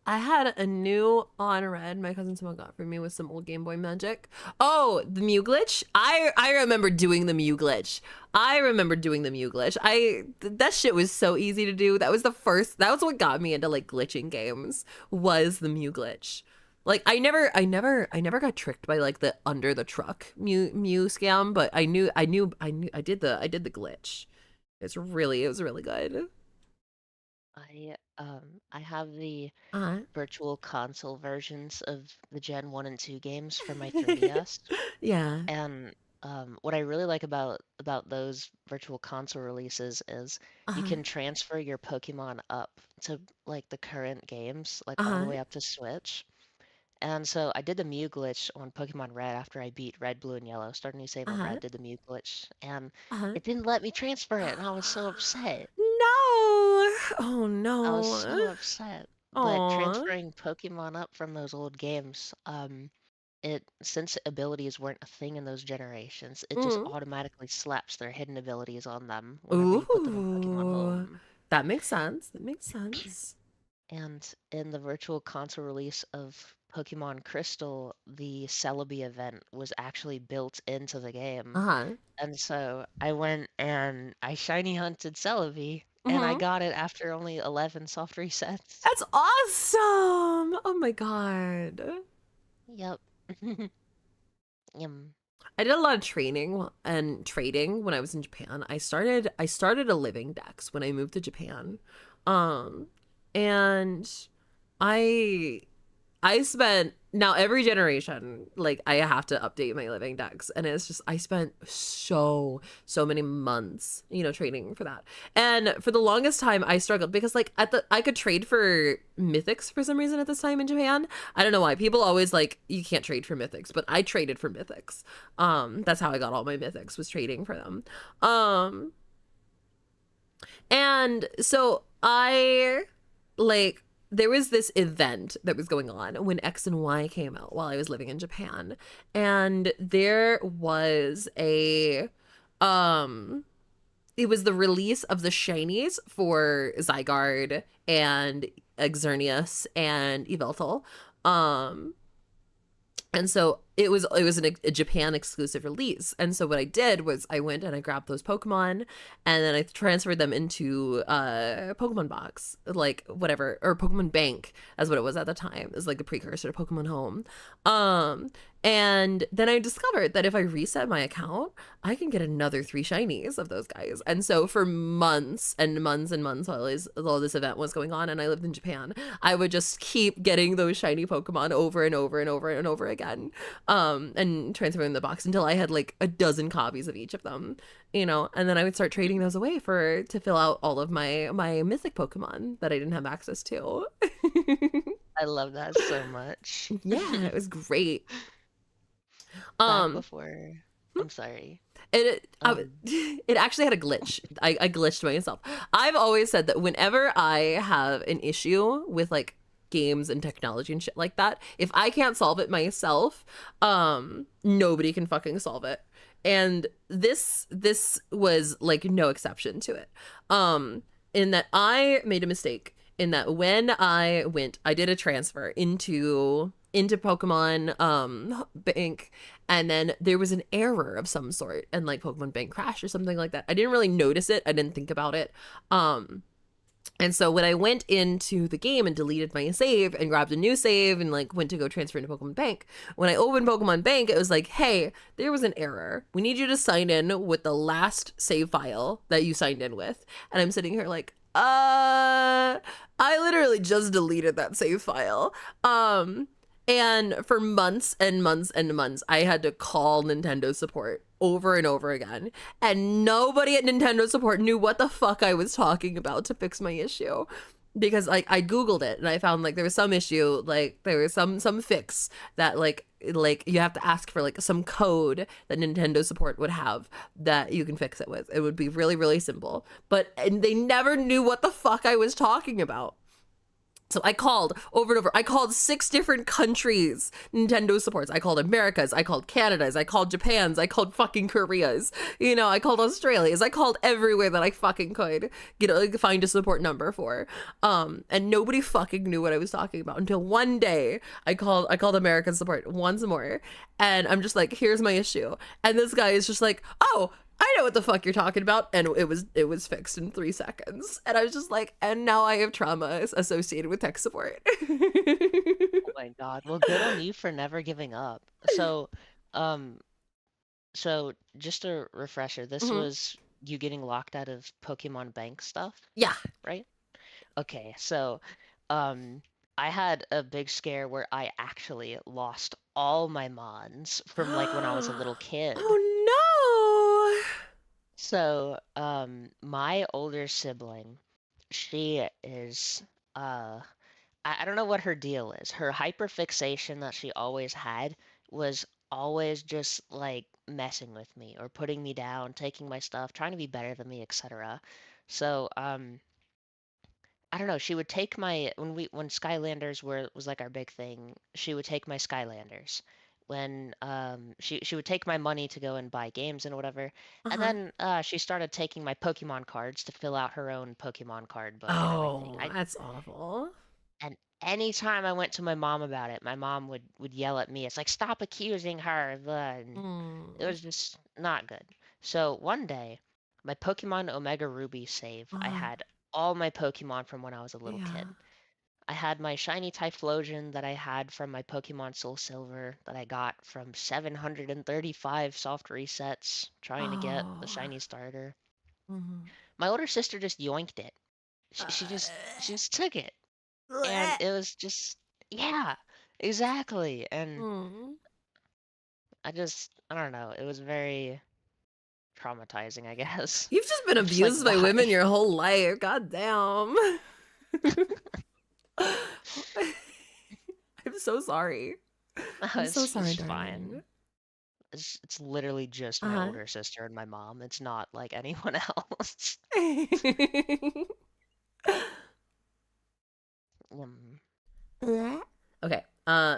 red my cousin Simone got for me with some old Game Boy Magic. Oh, the Mew glitch. I remember doing the Mew glitch. That shit was so easy to do. That was what got me into like glitching games, was the Mew glitch. Like I never got tricked by like the under the truck Mew scam, but I did the glitch. It was really good. I have the virtual console versions of the Gen 1 and 2 games for my 3DS. Yeah. And what I really like about those virtual console releases is you can transfer your Pokemon up to like the current games, like all the way up to Switch. And so I did the Mew glitch on Pokemon Red after I beat Red, Blue, and Yellow. Started a new save on Red, did the Mew glitch, and it didn't let me transfer it, and I was so upset. No! Oh no! I was so upset. But transferring Pokemon up from those old games, since abilities weren't a thing in those generations, it just Mm. automatically slaps their hidden abilities on them whenever you put them in Pokemon Ooh, Home. that makes sense. That makes sense. And in the virtual console release of Pokemon Crystal, the Celebi event was actually built into the game. Uh-huh. And so I went and I shiny hunted Celebi, and I Mm-hmm. got it after only 11 soft resets. That's awesome. Oh my god. Yep. Yum. I did a lot of training and trading when I was in Japan. I started a living dex when I moved to Japan. Um and I I spent now every generation, like I have to update my living decks. And it's just I spent so many months, training for that. And for the longest time I struggled because like I could trade for mythics for some reason at this time in Japan. I don't know why. People always like you can't trade for mythics, but I traded for mythics. That's how I got all my mythics, was trading for them. And so I like there was this event that was going on when X and Y came out while I was living in Japan. And there was um it was the release of the shinies for Zygarde and Xerneas and Yveltal. Um and so a Japan exclusive release. And so what I did was I went and I grabbed those Pokemon and then I transferred them into Pokemon Box, like whatever, or Pokemon Bank as what it was at the time. It was like the precursor to Pokemon Home. And then I discovered that if I reset my account, I can get another 3 shinies of those guys. And so for months and months and months while this event was going on and I lived in Japan, I would just keep getting those shiny Pokemon over and over and over and over again. And transferring the box until I had like a dozen copies of each of them, and then I would start trading those away to fill out all of my mythic Pokemon that I didn't have access to. I love that so much. Yeah, it was great. Back Um, before. I'm sorry. it it actually had a glitch. I glitched myself. I've always said that whenever I have an issue with like games and technology and shit like that, if I can't solve it myself, nobody can fucking solve it. And this was like no exception to it. In that I made a mistake in that when I did a transfer into Pokemon Bank, and then there was an error of some sort and like Pokemon Bank crashed or something like that. I didn't really notice it. I didn't think about it. And so when I went into the game and deleted my save and grabbed a new save and like went to go transfer into Pokemon Bank, when I opened Pokemon Bank, it was like, hey, there was an error. We need you to sign in with the last save file that you signed in with. And I'm sitting here like, I literally just deleted that save file. And for months and months and months, I had to call Nintendo support over and over again. And nobody at Nintendo support knew what the fuck I was talking about to fix my issue. Because like I Googled it and I found like there was some issue, like there was some fix that like you have to ask for like some code that Nintendo support would have that you can fix it with. It would be really, really simple. And they never knew what the fuck I was talking about. So I called over and over. I called 6 different countries Nintendo supports. I called America's, I called Canada's, I called Japan's, I called fucking Korea's. I called Australia's. I called everywhere that I fucking could find a support number for. And nobody fucking knew what I was talking about until one day I called American support once more, and I'm just like, here's my issue. And this guy is just like, oh, I know what the fuck you're talking about, and it was fixed in 3 seconds. And I was just like, and now I have trauma associated with tech support. Oh my god. Well, good on you for never giving up. So, um, so just a refresher, this Mhm. was you getting locked out of Pokemon Bank stuff, Yeah. right? Okay, so, um, I had a big scare where I actually lost all my mons from like when I was a little kid. Oh So, my older sibling, she is, I don't know what her deal is. Her hyperfixation that she always had was always just like messing with me or putting me down, taking my stuff, trying to be better than me, etc. So, I don't know, she would take my when Skylanders was like our big thing, she would take my Skylanders when she would take my money to go and buy games and whatever, and Uh-huh. then she started taking my Pokemon cards to fill out her own Pokemon card book and everything. Oh, that's awful. And anytime I went to my mom about it, my mom would yell at me. It's like, stop accusing her. And it Mm. was just not good. So one day, my Pokemon Omega Ruby save, I Uh-huh. had all my Pokemon from when I was a little Yeah. kid. I had my shiny Typhlosion that I had from my Pokemon Soul Silver that I got from 735 soft resets trying to get the Oh. shiny starter. Mhm. My older sister just yoinked it. Uh, She just took it. And bleh. it was just, yeah, exactly. And Mm. I don't know. It was very traumatizing, I guess. You've just been I'm just like, abused by why? women your whole life. God damn. I'm so sorry. I'm so sorry, It's darling. fine. It's literally just my Uh-huh. older sister and my mom. It's not like anyone else. Um, Okay.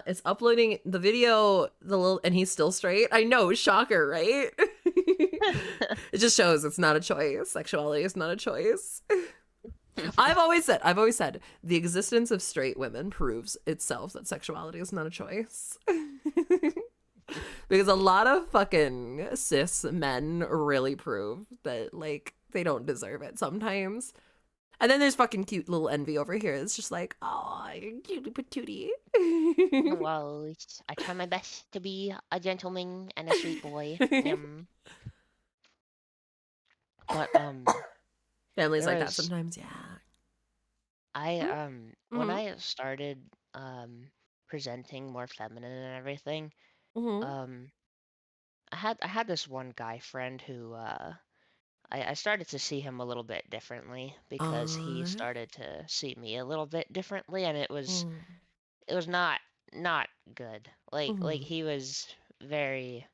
It's uploading the video, the little, and he's still straight. I know, shocker, right? It just shows it's not a choice. Sexuality is not a choice. I've always said, the existence of straight women proves itself that sexuality is not a choice. Because a lot of fucking cis men really prove that, like, they don't deserve it sometimes. And then there's fucking cute little envy over here. It's just like, oh, you're cutie patootie. well, I try my best to be a gentleman and a sweet boy. But Families there like that was sometimes, yeah. when Mm-hmm. I started presenting more feminine and everything, Mm-hmm. um I had this one guy friend who I started to see him a little bit differently because he Uh, started to see me a little bit differently, and mm, it was not good. Like mm, he was very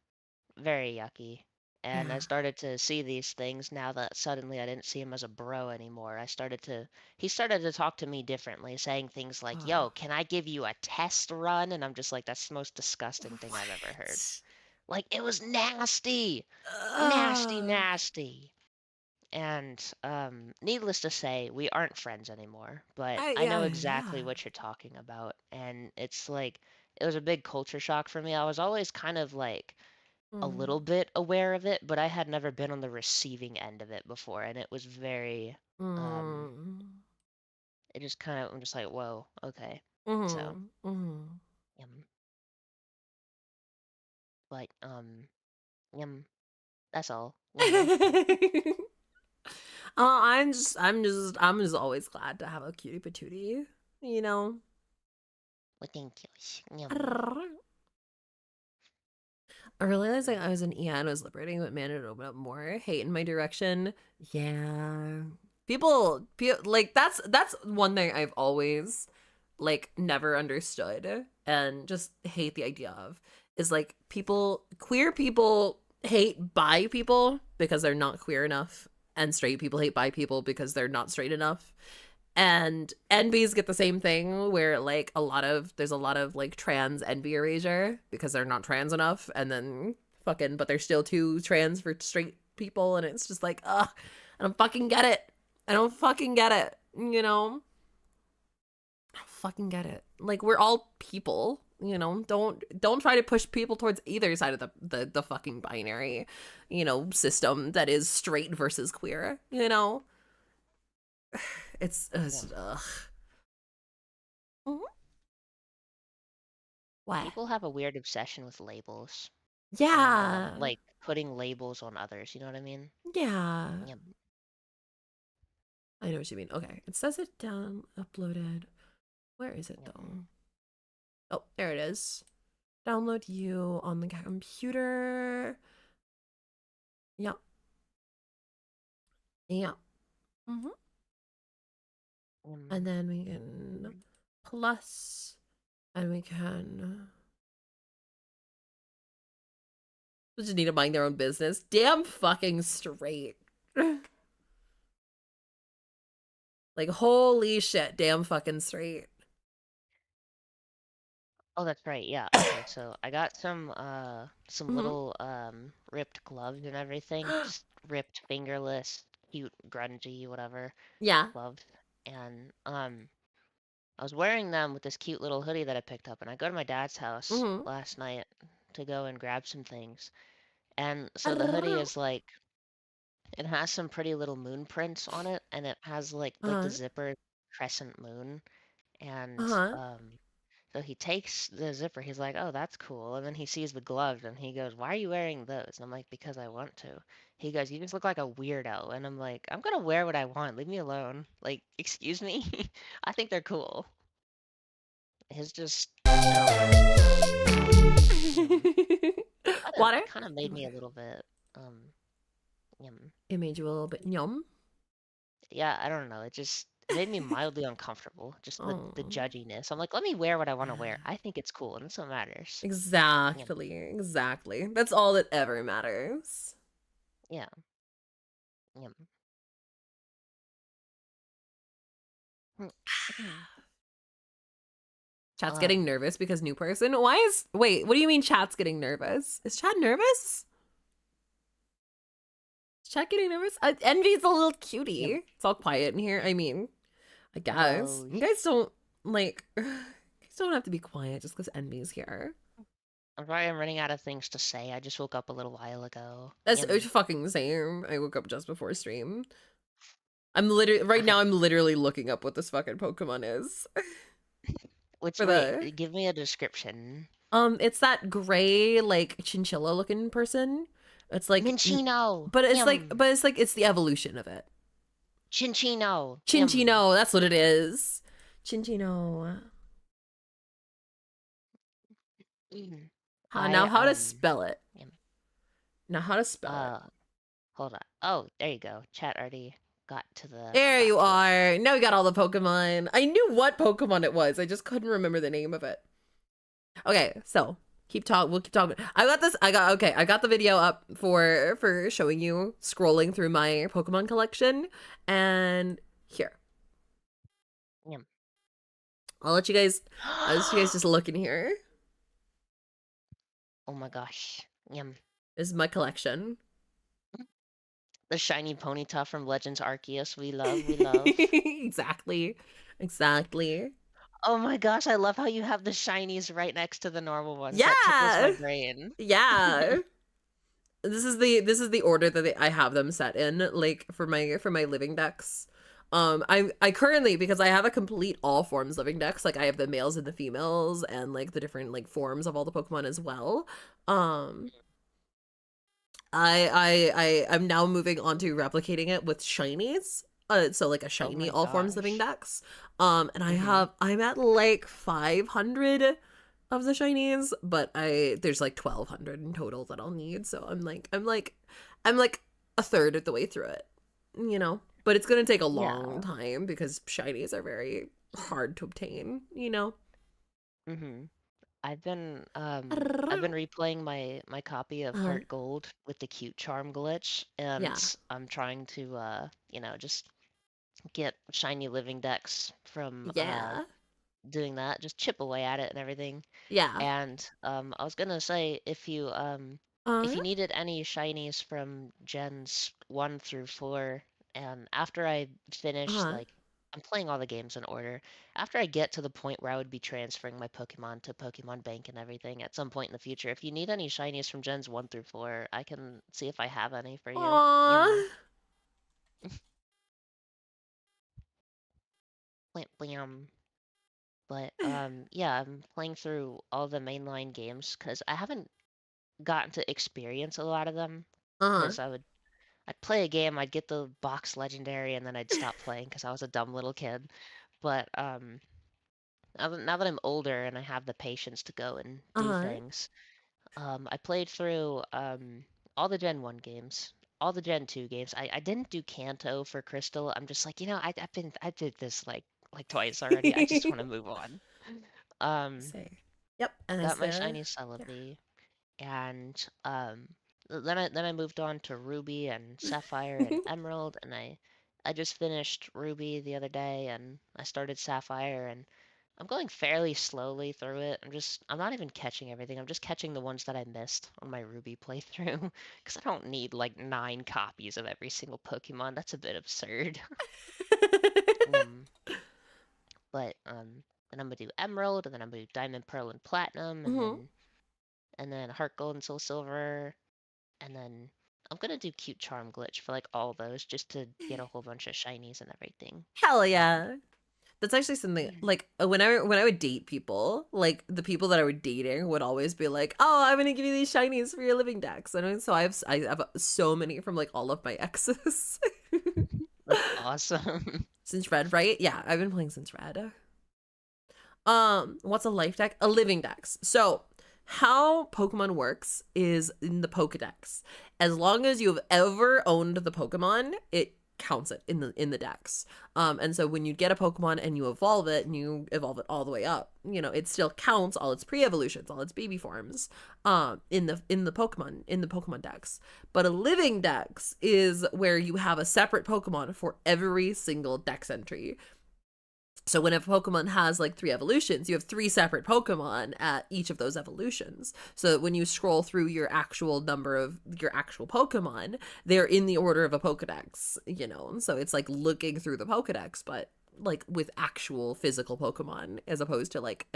very yucky. And I yeah. started to see these things now that suddenly I didn't see him as a bro anymore. He started to talk to me differently, saying things like, Uh, yo, can I give you a test run? And I'm just like, that's the most disgusting thing I've ever heard. what? Like, it was nasty, nasty, Uh, nasty. And needless to say, we aren't friends anymore, but I know yeah, exactly yeah. what you're talking about. And it's like, it was a big culture shock for me. I was always kind of like, a Mm, little bit aware of it, but I had never been on the receiving end of it before, and it was very, um, mm, it just kind of, I'm just like, whoa, okay. So, mm, mm. um, but, that's all. I'm just always glad to have a cutie patootie, you know? Well, thank you. I realized like I was an EN was liberating, but man, it opened up more hate in my direction. Yeah, people like that's one thing I've always like never understood and just hate the idea of is like queer people hate bi people because they're not queer enough, and straight people hate bi people because they're not straight enough, and NBs get the same thing where like there's a lot of like trans NB erasure because they're not trans enough, and then fucking but they're still too trans for straight people, and it's just like I don't fucking get it. I don't fucking get it, you know? I don't fucking get it. Like we're all people, you know? Don't try to push people towards either side of the fucking binary, you know, system that is straight versus queer, you know? It's ugh. Mhm. What? People have a weird obsession with labels and, Yeah. like, putting labels on others, you know what I mean? Yeah. Yep. I know what you mean. Okay. It says it down uploaded. Where is it Yep. though? Oh, there it is. Download you on the computer. Yep. Yep. Mm-hmm. And then we can plus, and we can. We just need to mind their own business. Damn fucking straight. Like, holy shit, damn fucking straight. Oh, that's right. Yeah. Okay. So I got some Hmm. little ripped gloves and everything. Just ripped fingerless, cute, grungy, whatever Yeah. gloves. And I was wearing them with this cute little hoodie that I picked up, and I go to my dad's house Hmm. last night to go and grab some things. And so the hoodie is like it has some pretty little moon prints on it, and it has like the Uh-huh. zipper crescent moon. And Uh-huh. so he takes the zipper. He's like, "Oh, that's cool." And then he sees the gloves, and he goes, "Why are you wearing those?" And I'm like, "Because I want to." He goes, "You just look like a weirdo." And I'm like, "I'm gonna wear what I want. Leave me alone." Like, excuse me? I think they're cool. His just, I don't know. Yum. Water? Kind of made me Water. a little bit, yum. It made you a little bit yum. Yeah, I don't know. It made me mildly uncomfortable. Just the Oh. judginess. I'm like, let me wear what I want to wear. I think it's cool, and that's what matters. Yum. Exactly. Exactly. That's all that ever matters. Yeah. Yum. Chat's getting Um, nervous because new person. Wait, what do you mean chat's getting nervous? Is chat nervous? Is chat getting nervous? Envy's a little cutie. yum. It's all quiet in here. I mean, I guess. Oh, You guys don't like you guys don't have to be quiet just because Envy's here. I'm sorry I'm running out of things to say. I just woke up a little while ago. That's Yum. fucking same. I woke up just before stream. I'm literally right now I'm literally looking up what this fucking Pokemon is. For the Give me a description. it's that gray like chinchilla looking person. It's like Minchino. but Yum. it's the evolution of it. Chinchino. Yum. Chinchino, that's what it is. Chinchino. Mm. Now I, how to spell it? yum. Now how to spell it? Uh, Hold on. Oh, there you go. Chat already There got you to it. are. Now we got all the Pokemon. I knew what Pokemon it was. I just couldn't remember the name of it. Okay, so we'll keep talking. I got the video up for showing you scrolling through my Pokemon collection. And here. Yum. I'll let you guys just look in here. Oh my gosh. Yum. This is my collection. The shiny Ponyta from Legends Arceus. We love. We love. Exactly. Exactly. Oh my gosh, I love how you have the shinies right next to the normal ones. That tickles my Yeah. brain. Yeah. This is the order that I have them set in, like for my living decks. I currently, because I have a complete all forms living decks, like I have the males and the females and like the different like forms of all the Pokemon as well. Um I'm now moving on to replicating it with shinies. So like a Oh shiny my all forms living gosh. decks. And Mm-hmm. I'm at like 500 of the shinies, but there's like 1200 in total that I'll need. So I'm like a third of the way through it, you know. But it's gonna take a long Yeah. time because shinies are very hard to obtain, you know. Mm-hmm. I've been replaying my copy of Uh, Heart Gold with the cute charm glitch, and yeah, I'm trying to just get shiny living decks from yeah, doing that, just chip away at it and everything. yeah. And I was gonna say if Uh, you needed any shinies from gens 1 through 4, and after I finish uh. like I'm playing all the games in order. After I get to the point where I would be transferring my Pokemon to Pokemon Bank and everything at some point in the future, if you need any shinies from gens 1 through 4, I can see if I have any for you. Yum. Aw. Blam blam. But yeah, I'm playing through all the mainline games because I haven't gotten to experience a lot of them. Uh-huh. Because I'd play a game, I'd get the box legendary, and then I'd stop playing because I was a dumb little kid. But now that I'm older and I have the patience to go and do Uh-huh. things, I played through all the Gen 1 games, all the Gen 2 games. I didn't do Kanto for Crystal. I'm just like, I did this like twice already. I just want to move on. Um, Say. Yep. And I got my said, shiny yeah. Celebi, and then I moved on to Ruby and Sapphire and Emerald, and I just finished Ruby the other day, and I started Sapphire, and I'm going fairly slowly through it. I'm not even catching everything. I'm just catching the ones that I missed on my Ruby playthrough because I don't need like 9 copies of every single Pokemon. That's a bit absurd. Um, but then I'm gonna do Emerald, and then I'm gonna do Diamond, Pearl, and Platinum, and Mhm. then Heart Gold and Soul Silver, and then I'm gonna do Cute Charm Glitch for like all those just to get a whole bunch of shinies and everything. Hell yeah. That's actually something like when I would date people, like the people that I were dating would always be like, "Oh, I'm gonna give you these shinies for your living decks," and so I have so many from like all of my exes. That's awesome. Since Red, right? Yeah, I've been playing since Red. What's a life deck? A living dex. So how Pokemon works is in the Pokedex. As long as you've ever owned the Pokemon, it counts it in the dex. And so when you get a Pokemon and you evolve it and you evolve it all the way up, it still counts all its pre-evolutions, all its baby forms, in the Pokemon dex. But a living dex is where you have a separate Pokemon for every single dex entry. So when a Pokemon has like 3 evolutions, you have 3 separate Pokemon at each of those evolutions. So that when you scroll through your actual number of your actual Pokemon, they're in the order of a Pokedex, So it's like looking through the Pokedex, but like with actual physical Pokemon as opposed to like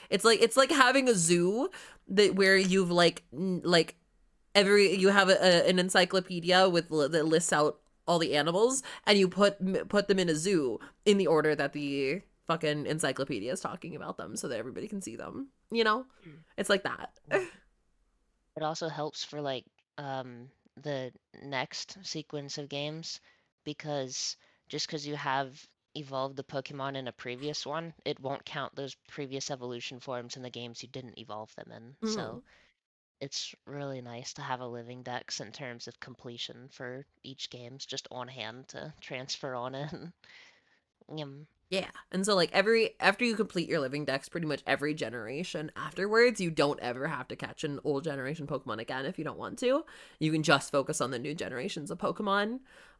it's like having a zoo where you've like you have an encyclopedia that lists out all the animals and you put them in a zoo in the order that the fucking encyclopedia is talking about them so that everybody can see them. It's like that. It also helps for like the next sequence of games because just because you have evolved the Pokemon in a previous one, it won't count those previous evolution forms in the games you didn't evolve them in. So it's really nice to have a living dex in terms of completion for each game's just on hand to transfer on it. Yeah. And so like after you complete your living dex, pretty much every generation afterwards, you don't ever have to catch an old generation Pokemon again if you don't want to. You can just focus on the new generations of Pokemon.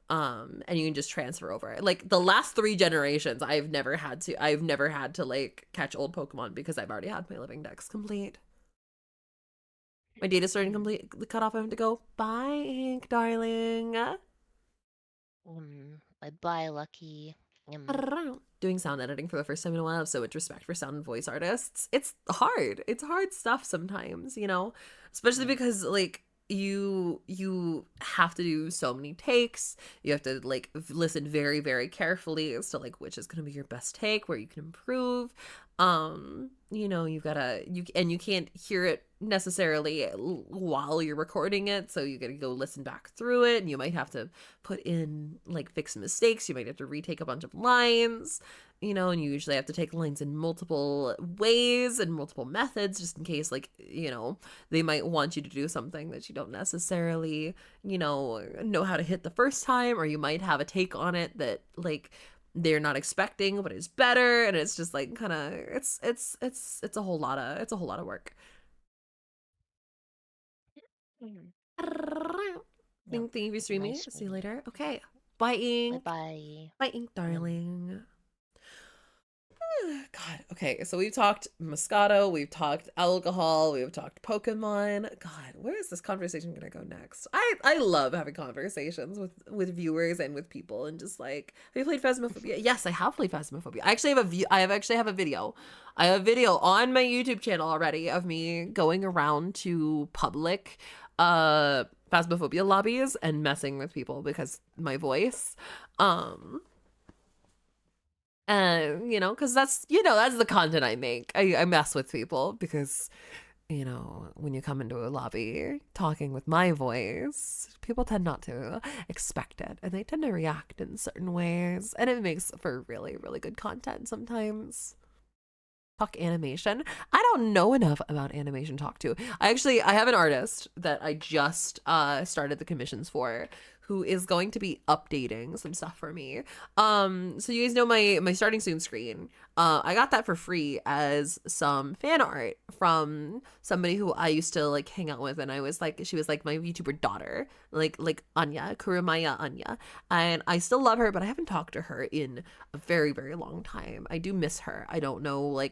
And you can just transfer over. Like the last 3 generations, I've never had to like catch old Pokemon because I've already had my living dex complete. My data's starting to complete the cutoff. I have to go. Bye, Ink, darling. Bye, Lucky. Doing sound editing for the first time in a while. I have so much respect for sound and voice artists. It's hard. It's hard stuff sometimes, especially because like you have to do so many takes. You have to like listen very, very carefully as to like which is going to be your best take, where you can improve. You've got to you can't hear it necessarily while you're recording it, so you got to go listen back through it, and you might have to put in like fix mistakes. You might have to retake a bunch of lines, and you usually have to take lines in multiple ways and multiple methods just in case like they might want you to do something that you don't necessarily know how to hit the first time, or you might have a take on it that like they're not expecting but is better, and it's just like kind of it's a whole lot of work. Thank you for streaming. Nice See you later. Okay, bye Ink. Bye. Bye Ink, darling. God, okay, so we've talked Moscato, we've talked alcohol, we've talked Pokemon. God, where is this conversation gonna go next? I love having conversations with viewers and with people, and just like, have you played Phasmophobia? Yes, I have played Phasmophobia. I actually have a video. I have a video on my YouTube channel already of me going around to public Phasmophobia lobbies and messing with people because my voice. Because that's the content I make. I mess with people because, when you come into a lobby talking with my voice, people tend not to expect it, and they tend to react in certain ways, and it makes for really, really good content sometimes. Talk animation. I don't know enough about animation talk to. I have an artist that I just started the commissions for, who is going to be updating some stuff for me. So you guys know my starting soon screen. I got that for free as some fan art from somebody who I used to like hang out with, and she was like my YouTuber daughter, like Anya, Kurumaya Anya, and I still love her, but I haven't talked to her in a very, very long time. I do miss her. I don't know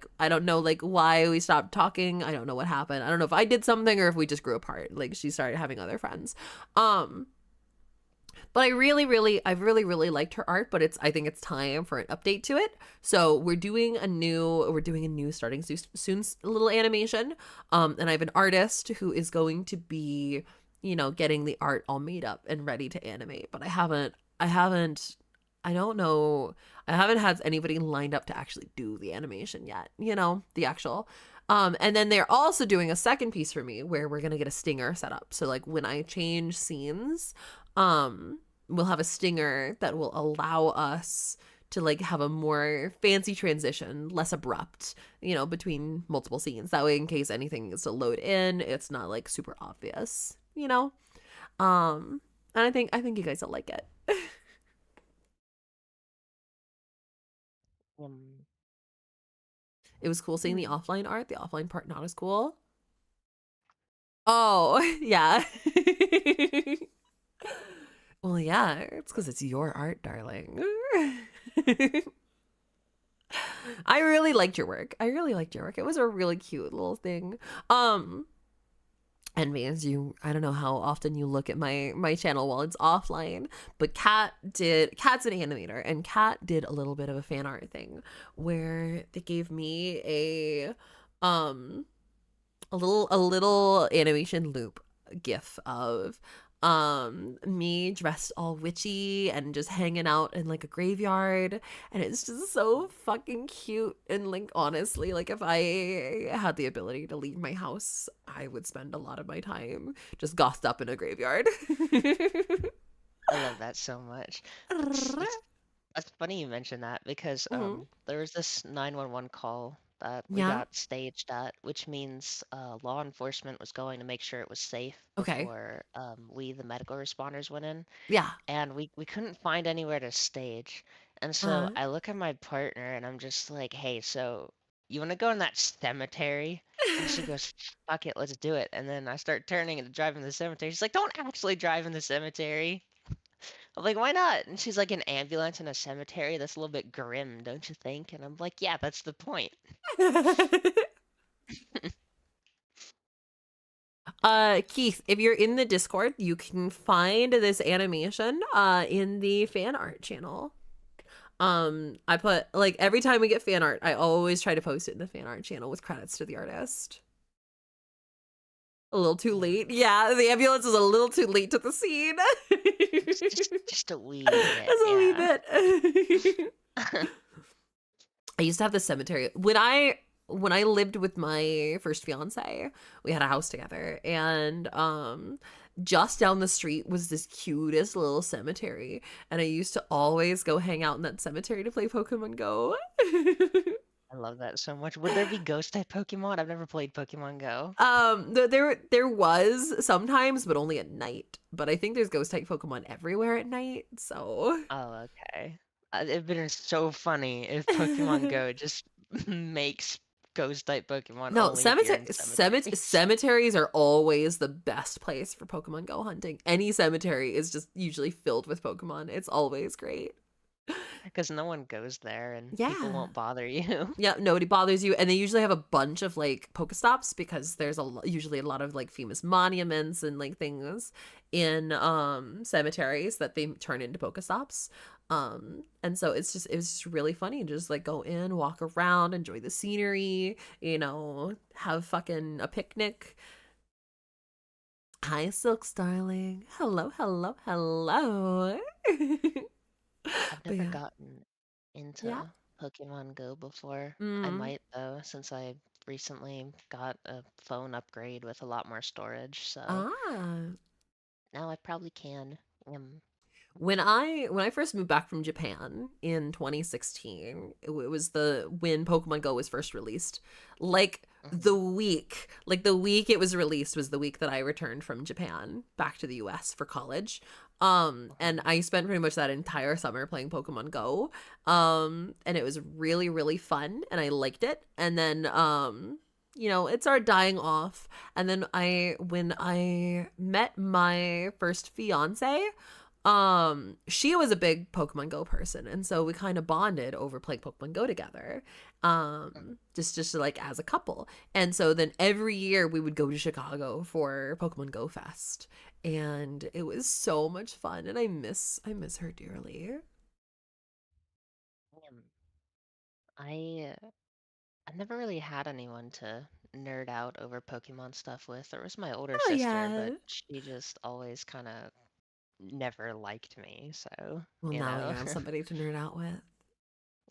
why we stopped talking. I don't know what happened. I don't know if I did something or if we just grew apart. Like she started having other friends. But I've really, really liked her art, but I think it's time for an update to it. So we're doing a new starting soon little animation. And I have an artist who is going to be, getting the art all made up and ready to animate. But I haven't had anybody lined up to actually do the animation yet, the actual. And then they're also doing a second piece for me where we're going to get a stinger set up. So like when I change scenes, we'll have a stinger that will allow us to like have a more fancy transition, less abrupt, between multiple scenes. That way, in case anything is to load in, it's not like super obvious, And I think you guys will like it. It was cool seeing the offline art. The offline part not as cool. Oh, yeah. Well, yeah, it's because it's your art, darling. I really liked your work. It was a really cute little thing. And means I don't know how often you look at my channel while it's offline, but Kat's an animator, and Kat did a little bit of a fan art thing where they gave me a little animation loop gif of me dressed all witchy and just hanging out in like a graveyard, and it's just so fucking cute. And like honestly, like if I had the ability to leave my house, I would spend a lot of my time just gossed up in a graveyard. I love that so much. That's funny you mentioned that because there was this 911 call that we got staged at, which means law enforcement was going to make sure it was safe before we, the medical responders, went in. Yeah. And we couldn't find anywhere to stage. And so I look at my partner and I'm just like, hey, so you want to go in that cemetery? And she goes, fuck it, let's do it. And then I start turning and driving the cemetery. She's like, don't actually drive in the cemetery. I'm like, why not? And she's like, an ambulance in a cemetery? That's a little bit grim, don't you think? And I'm like, yeah, that's the point. Keith, if you're in the Discord, you can find this animation in the fan art channel. I put like every time we get fan art, I always try to post it in the fan art channel with credits to the artist. A little too late. Yeah, the ambulance is a little too late to the scene. just a wee bit. Just a wee bit. I used to have the cemetery when I lived with my first fiance. We had a house together, and just down the street was this cutest little cemetery, and I used to always go hang out in that cemetery to play Pokemon Go. I love that so much. Would there be ghost type Pokemon? I've never played Pokemon Go. There was sometimes, but only at night. But I think there's ghost type Pokemon everywhere at night. So. Oh, okay. It'd been so funny if Pokemon Go just makes ghost type Pokemon. No, cemeteries are always the best place for Pokemon Go hunting. Any cemetery is just usually filled with Pokemon. It's always great. Because no one goes there and people won't bother you. Yeah, nobody bothers you. And they usually have a bunch of like Pokestops because there's usually a lot of like famous monuments and like things in cemeteries that they turn into Pokestops. And so it was just really funny to just like go in, walk around, enjoy the scenery, have fucking a picnic. Hi, Silks, darling. Hello. I've never gotten into Pokemon Go before. I might though, since I recently got a phone upgrade with a lot more storage. So now I probably can. When I first moved back from Japan in 2016, it was when Pokemon Go was first released. Like the week it was released was the week that I returned from Japan back to the US for college. And I spent pretty much that entire summer playing Pokemon Go. And it was really, really fun and I liked it. And then it started dying off. And then when I met my first fiance, she was a big Pokemon Go person, and so we kind of bonded over playing Pokemon Go together, just like as a couple. And so then every year we would go to Chicago for Pokemon Go Fest, and it was so much fun, and I miss her dearly. Um, I never really had anyone to nerd out over Pokemon stuff with. There was my older Oh sister, yeah. but she just always kind of never liked me. So, Well, you now you know. have somebody to nerd out with.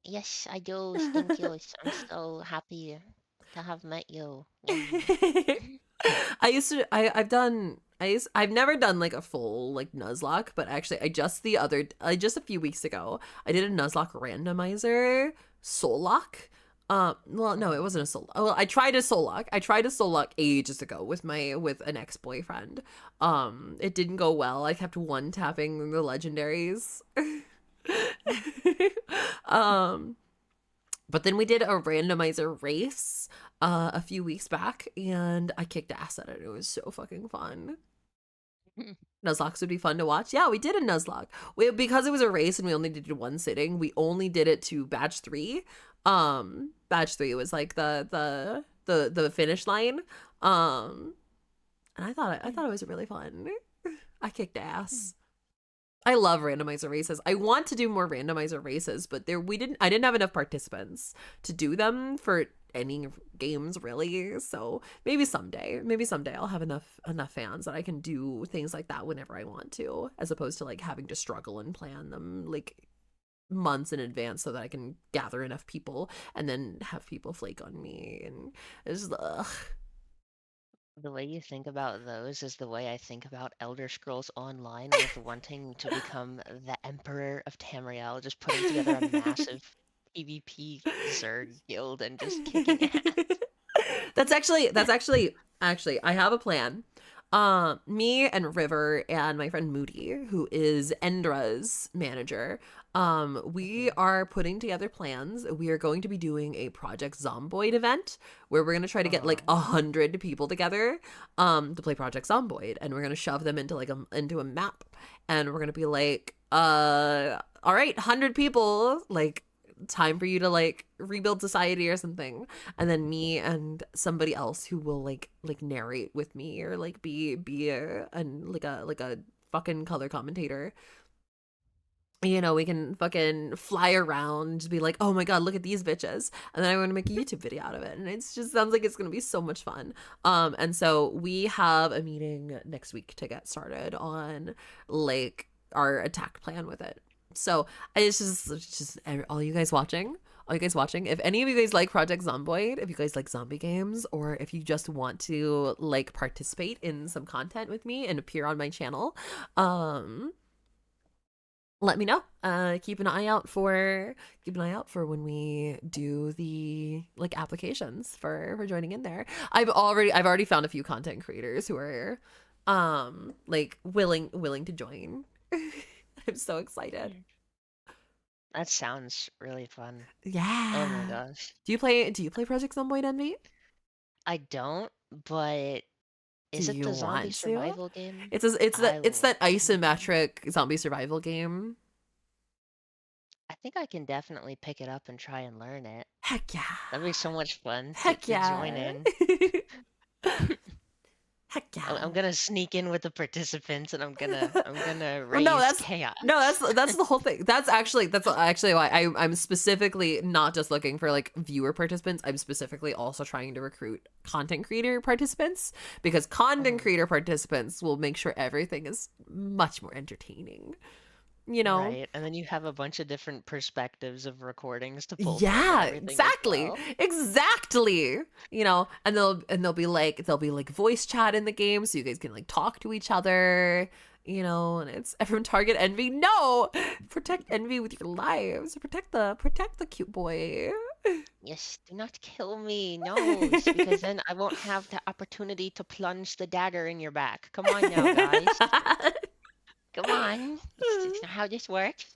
Yes, I do. Thank you. I'm so happy to have met you. I've never done like a full like Nuzlocke, but actually just a few weeks ago I did a Nuzlocke randomizer soul lock. Well, no, it wasn't a soul. Well, I tried a soul lock. I tried a soul lock ages ago with an ex-boyfriend. It didn't go well. I kept one tapping the legendaries. But then we did a randomizer race a few weeks back, and I kicked ass at it. It was so fucking fun. Nuzlocks would be fun to watch. Yeah, we did a Nuzlocke. Because it was a race and we only did it one sitting, we only did it to badge 3. Badge 3 was like the finish line. And I thought it was really fun. I kicked ass. I love randomizer races. I want to do more randomizer races, but I didn't have enough participants to do them for any games really. So maybe someday I'll have enough fans that I can do things like that whenever I want to, as opposed to like having to struggle and plan them like months in advance so that I can gather enough people and then have people flake on me. And it's ugh. The way you think about those is the way I think about Elder Scrolls Online with wanting to become the Emperor of Tamriel, just putting together a massive PvP Zerg guild and just kicking ass. That's actually I have a plan. Me and River and my friend Moody, who is Endra's manager, we are putting together plans. We are going to be doing a Project Zomboid event where we're going to try to get like 100 people together to play Project Zomboid, and we're going to shove them into into a map, and we're going to be like all right, 100 people, like time for you to like rebuild society or something. And then me and somebody else who will like narrate with me or like be a fucking color commentator, we can fucking fly around, be like, oh my god, look at these bitches, and then I'm gonna make a YouTube video out of it, and it just sounds like it's gonna be so much fun. And so we have a meeting next week to get started on like our attack plan with it. So it's just all you guys watching, if any of you guys like Project Zomboid, if you guys like zombie games, or if you just want to like participate in some content with me and appear on my channel, let me know. Keep an eye out for when we do the like applications for joining in there. I've already found a few content creators who are like willing to join. I'm so excited. That sounds really fun. Yeah. Oh my gosh. Do you play Project Zomboid Envy? I don't, but is Do it you the zombie want to? survival game? It's that isometric zombie survival game. I think I can definitely pick it up and try and learn it. Heck yeah. That'd be so much fun Heck to yeah. join in. Heck yeah. I'm gonna sneak in with the participants and I'm gonna raise chaos. That's the whole thing. That's actually why I'm specifically not just looking for like viewer participants. I'm specifically also trying to recruit content creator participants, because content creator participants will make sure everything is much more entertaining. Right, and then you have a bunch of different perspectives of recordings to pull from and Yeah, everything as exactly. well. Exactly. And there'll be like voice chat in the game, so you guys can like talk to each other, and it's everyone target Envy. No! Protect Envy with your lives. Protect the cute boy. Yes, do not kill me, no, because then I won't have the opportunity to plunge the dagger in your back. Come on now, guys. Come on. It's not how this works.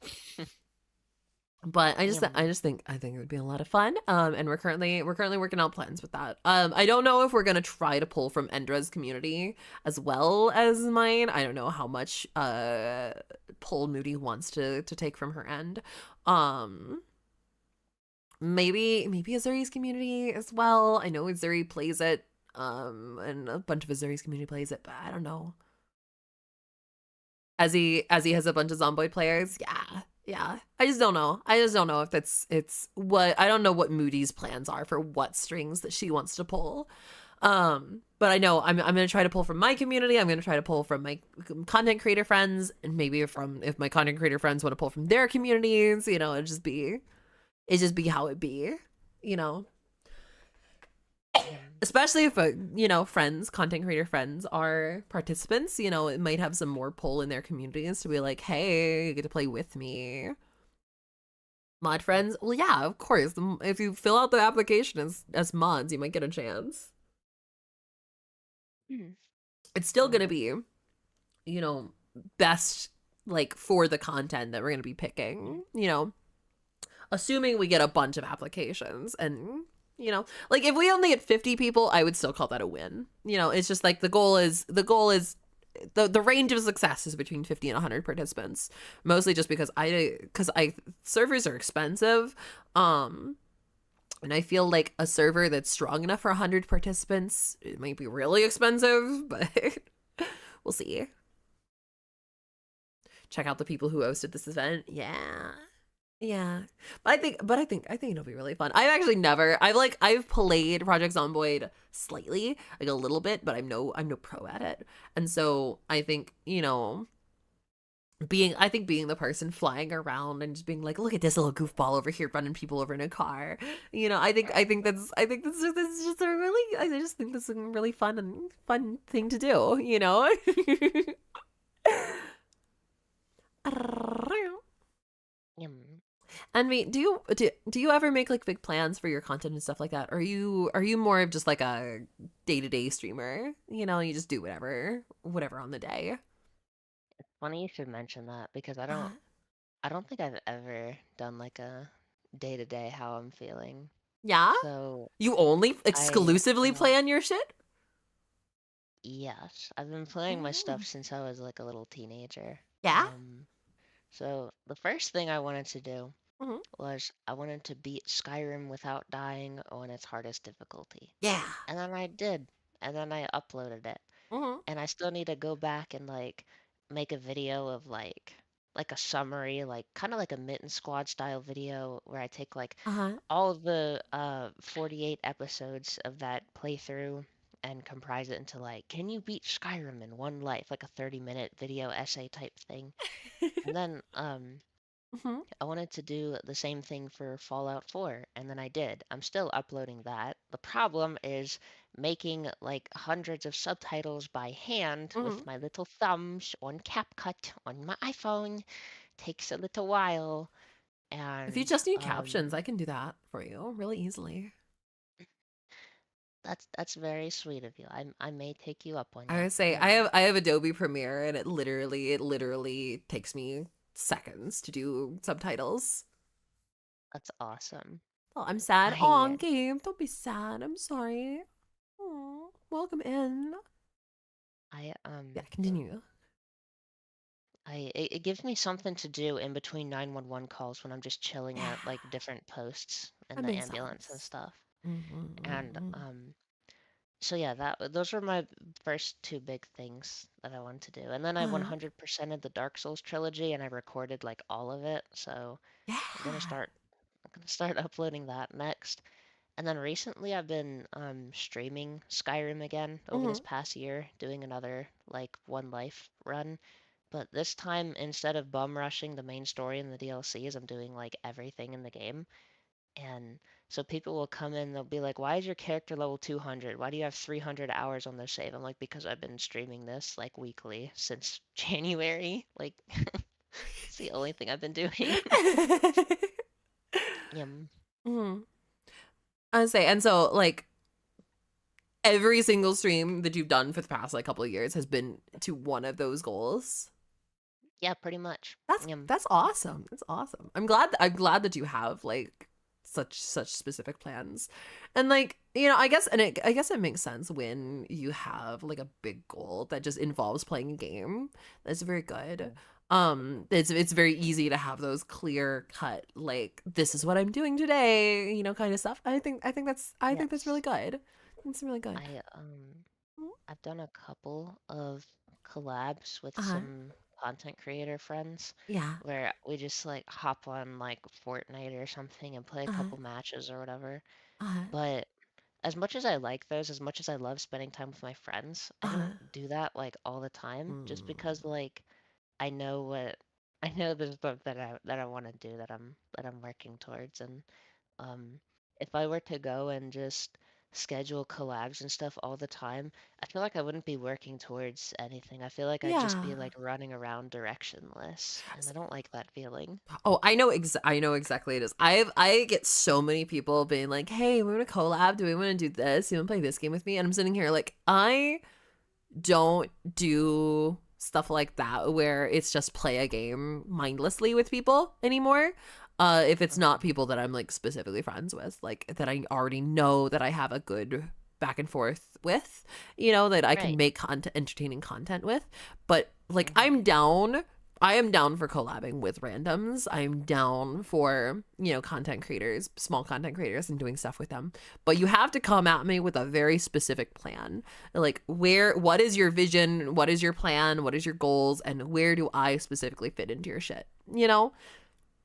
But I Yum. think it would be a lot of fun. And we're currently working out plans with that. I don't know if we're gonna try to pull from Endra's community as well as mine. I don't know how much pull Moody wants to take from her end. Maybe Azuri's community as well. I know Azuri plays it, and a bunch of Azuri's community plays it, but I don't know. As he has a bunch of Zomboid players, yeah. I just don't know if it's what I don't know what Moody's plans are for what strings that she wants to pull. But I know I'm gonna try to pull from my community. I'm gonna try to pull from my content creator friends, and maybe if my content creator friends want to pull from their communities, you know, it just be how it be, you know. Especially if content creator friends are participants, you know, it might have some more pull in their communities to be like, hey, you get to play with me. Mod friends, well, yeah, of course. If you fill out the application as mods, you might get a chance. It's still gonna be, you know, best like for the content that we're gonna be picking, you know, assuming we get a bunch of applications. And you know, like if we only get 50 people, I would still call that a win. You know, it's just like the goal is the range of success is between 50 and 100 participants, mostly just because servers are expensive. And I feel like a server that's strong enough for 100 participants, it might be really expensive, but we'll see. Check out the people who hosted this event. Yeah, but I think it'll be really fun. I've played Project Zomboid slightly, like a little bit, but I'm no pro at it. And so I think, you know, being the person flying around and just being like, look at this little goofball over here running people over in a car, you know, I just think that's a really fun thing to do, you know. And do you ever make like big plans for your content and stuff like that? Or are you more of just like a day-to-day streamer? You know, you just do whatever on the day. It's funny you should mention that because I don't think I've ever done like a day-to-day how I'm feeling. Yeah? So You only exclusively play on your shit? yes, I've been playing my stuff since I was like a little teenager. Yeah? So the first thing I wanted to do Mhm. was I wanted to beat Skyrim without dying on its hardest difficulty. Yeah. And then I did. And then I uploaded it. Mhm. And I still need to go back and like make a video of like a summary, like kind of like a Mitten Squad style video where I take like Uh-huh. all of the 48 episodes of that playthrough and comprise it into like, can you beat Skyrim in one life? Like a 30-minute video essay type thing. And then Mhm. I wanted to do the same thing for Fallout 4, and then I did. I'm still uploading that. The problem is making like hundreds of subtitles by hand with Mhm. my little thumbs on CapCut on my iPhone. Takes a little while, If you and just need captions, I can do that for you really easily. that's very sweet of you. I may take you up on I would that. say I have Adobe Premiere, and it literally takes me seconds to do subtitles. That's awesome. Oh, I'm sad. I Oh, Gabe, don't be sad. I'm sorry. Oh, welcome in. I Yeah, continue. it gives me something to do in between 911 calls when I'm just chilling Yeah, at like different posts in that the makes ambulance and sense. stuff. And Mm-hmm. so yeah, those were my first two big things that I wanted to do. And then I 100%ed the Dark Souls trilogy and I recorded like all of it. So Yeah. I'm gonna start uploading that next. And then recently I've been streaming Skyrim again over Mm-hmm. this past year, doing another like One Life run. But this time, instead of bum rushing the main story and the DLCs, I'm doing like everything in the game. And so people will come in, they'll be like, why is your character level 200? Why do you have 300 hours on this save? I'm like, because I've been streaming this like weekly since January. Like, it's the only thing I've been doing. Yum. Mm-hmm. I would say, and so like every single stream that you've done for the past like couple of years has been to one of those goals. Yeah, pretty much. That's awesome. That's awesome. I'm glad that you have like such specific plans. And like, I guess it makes sense when you have like a big goal that just involves playing a game. That's very good. It's very easy to have those clear cut like this is what I'm doing today, kind of stuff. I think that's really Yes. good. It's really good. I I've done a couple of collabs with Uh-huh. some content creator friends Yeah. where we just like hop on like Fortnite or something and play a Uh-huh. couple matches or whatever. Uh-huh. But as much as I like those, as much as I love spending time with my friends, I Uh-huh. don't do that like all the time just Mm. because like I know what I know the stuff that I want to do that I'm working towards. And um if I were to go and just schedule collabs and stuff all the time, I feel like I wouldn't be working towards anything. I feel like I'd just Yeah. be like running around directionless, and I don't like that feeling. Oh, I know exactly it is. I get so many people being like, "Hey, we want to collab. Do we want to do this? You want to play this game with me?" And I'm sitting here like, I don't do stuff like that where it's just play a game mindlessly with people anymore. If it's not Mhm. people that I'm like specifically friends with, like that I already know that I have a good back and forth with, that I can Right. make entertaining content with. But like Hmm. I am down for collabing with randoms. I'm down for, content creators, small content creators and doing stuff with them. But you have to come at me with a very specific plan. Like what is your vision? What is your plan? What is your goals? And where do I specifically fit into your shit?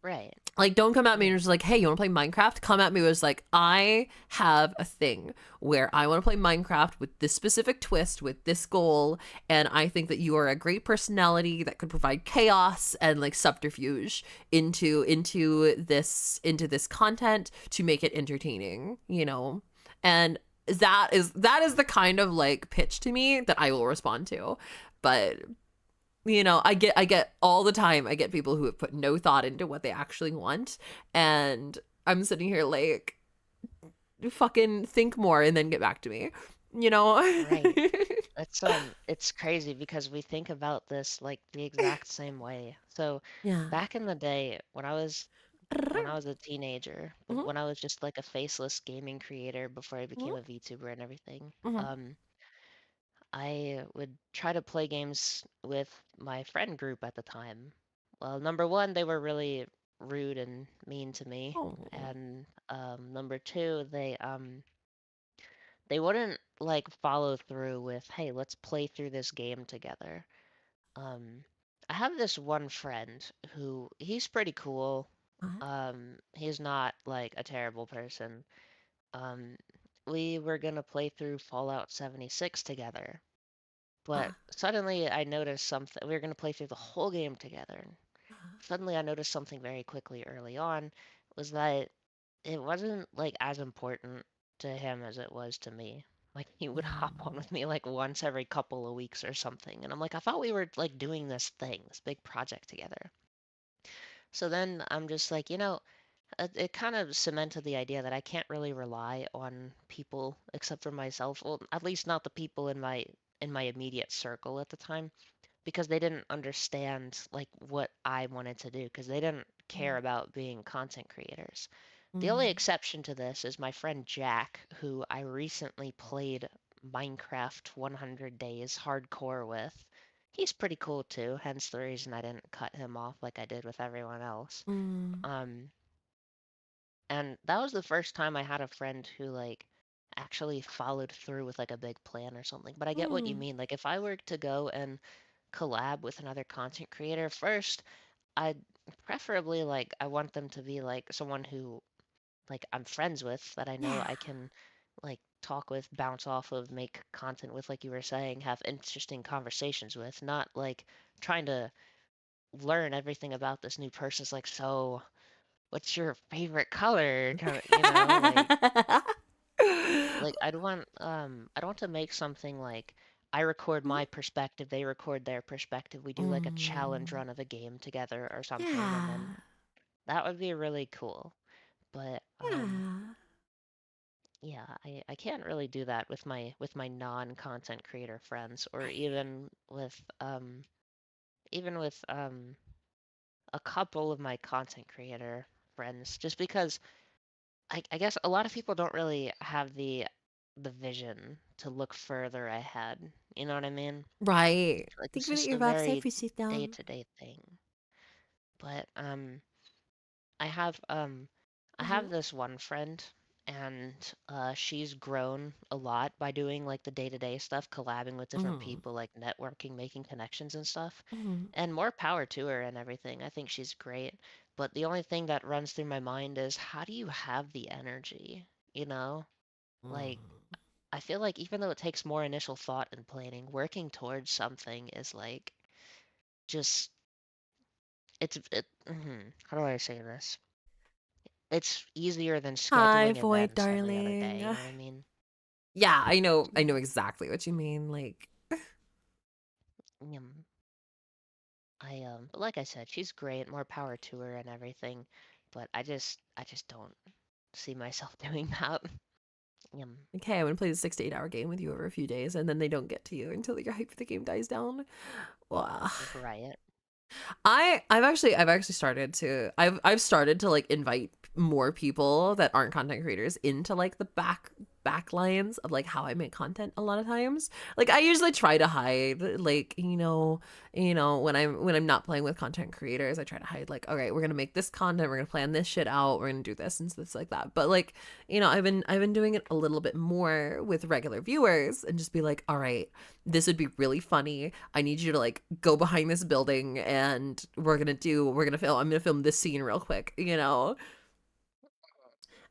Right. Like, don't come at me Yeah. and just like, hey, you want to play Minecraft? Come at me with like, I have a thing where I want to play Minecraft with this specific twist, with this goal, and I think that you are a great personality that could provide chaos and like subterfuge into this content to make it entertaining. And that is the kind of like pitch to me that I will respond to. But I get all the time, I get people who have put no thought into what they actually want. And I'm sitting here like, fucking think more and then get back to me, you know? Right. It's crazy because we think about this like the exact same way. So Yeah. back in the day when I was a teenager, Mhm, when I was just like a faceless gaming creator before I became mhm, a VTuber and everything, mhm. I would try to play games with my friend group at the time. Well, number one, they were really rude and mean to me, Oh. and number two, they wouldn't like follow through with, "Hey, let's play through this game together." Um, I have this one friend who he's pretty cool. Uh-huh. He's not like a terrible person. Um, we were gonna play through Fallout 76 together, but Uh-huh. suddenly I noticed something. We were gonna play through the whole game together, and suddenly I noticed something very quickly early on was that it wasn't like as important to him as it was to me. Like he would hop on Mm. with me like once every couple of weeks or something, and I'm like, I thought we were like doing this thing, this big project together. So then I'm just like, it kind of cemented the idea that I can't really rely on people except for myself. Well, at least not the people in my immediate circle at the time, because they didn't understand like what I wanted to do, because they didn't care about being content creators. The only Mm. exception to this is my friend Jack, who I recently played Minecraft 100 Days hardcore with. He's pretty cool too, hence the reason I didn't cut him off like I did with everyone else. Mm. Um, and that was the first time I had a friend who like actually followed through with like a big plan or something. But I get what you Mm. mean. Like if I were to go and collab with another content creator, first I'd preferably like I want them to be like someone who like I'm friends with, that I know Yeah. I can like talk with, bounce off of, make content with, like you were saying, have interesting conversations with, not like trying to learn everything about this new person. It's like, so what's your favorite color? Kind of, like I'd want to make something like I record Mhm. my perspective, they record their perspective. We do like a challenge Mm. run of a game together or something, and then Yeah. that would be really cool. But Yeah. yeah, I can't really do that with my non-content creator friends, or even with even with a couple of my content creator friends, just because I guess a lot of people don't really have the vision to look further ahead. You know what I mean? Right. Like Thank it's you for the just a earbuds. I very appreciate them. day-to-day thing. But I have I Hmm. have this one friend, and she's grown a lot by doing like the day-to-day stuff, collabing with different Hmm. people, like networking, making connections and stuff. Hmm. And more power to her and everything. I think she's great. But the only thing that runs through my mind is how do you have the energy? You know? Like I feel like even though it takes more initial thought and planning, working towards something is like just how do I say this? It's easier than Hi, scheduling Void, events every other darling. day, you know what I mean? Yeah, I know. I know exactly what you mean. Like, Um, but like I said, she's great, more power to her and everything, but I just don't see myself doing that. Um, okay, I'm gonna play the 6 to 8 hour game with you over a few days, and then they don't get to you until your hype for the game dies down. Well, Riot. I've actually started to I've started to like invite more people that aren't content creators into like the back lines of like how I make content a lot of times. Like I usually try to hide like when I'm not playing with content creators, I try to hide like, all right, we're gonna make this content, we're gonna plan this shit out, we're gonna do this and stuff like that. But like, I've been doing it a little bit more with regular viewers and just be like, all right, this would be really funny. I need you to like go behind this building and I'm gonna film this scene real quick,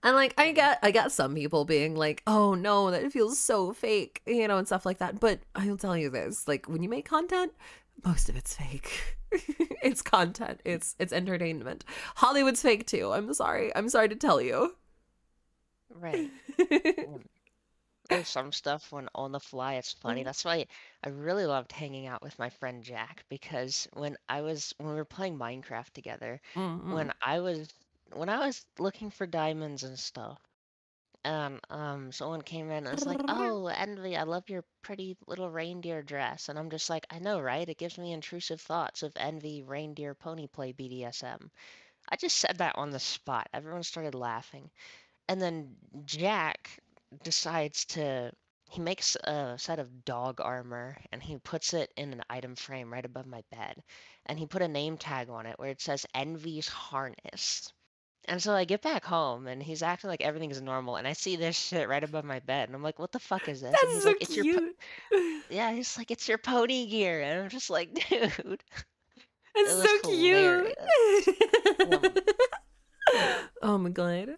and like I got some people being like, "Oh no, that feels so fake," and stuff like that. But I'll tell you this, like when you make content, most of it's fake. It's content. It's entertainment. Hollywood's fake too. I'm sorry. I'm sorry to tell you. Right. Um, There's some stuff when on the fly it's funny. That's why I really loved hanging out with my friend Jack because when we were playing Minecraft together, Mm-hmm. when I was when I was looking for diamonds and stuff, and someone came in and was like, "Oh, Envy, I love your pretty little reindeer dress." And I'm just like, "I know, right? It gives me intrusive thoughts of Envy reindeer pony play BDSM." I just said that on the spot. Everyone started laughing. And then Jack decides to he makes a set of dog armor and he puts it in an item frame right above my bed. And he put a name tag on it where it says Envy's Harness. And so I get back home and he's acting like everything's normal and I see this shit right above my bed and I'm like, "What the fuck is this?" And That's he's so like, cute. yeah, he's like, "It's your pony gear." And I'm just like, "Dude, it It's was so cute. hilarious." Um, Oh my god.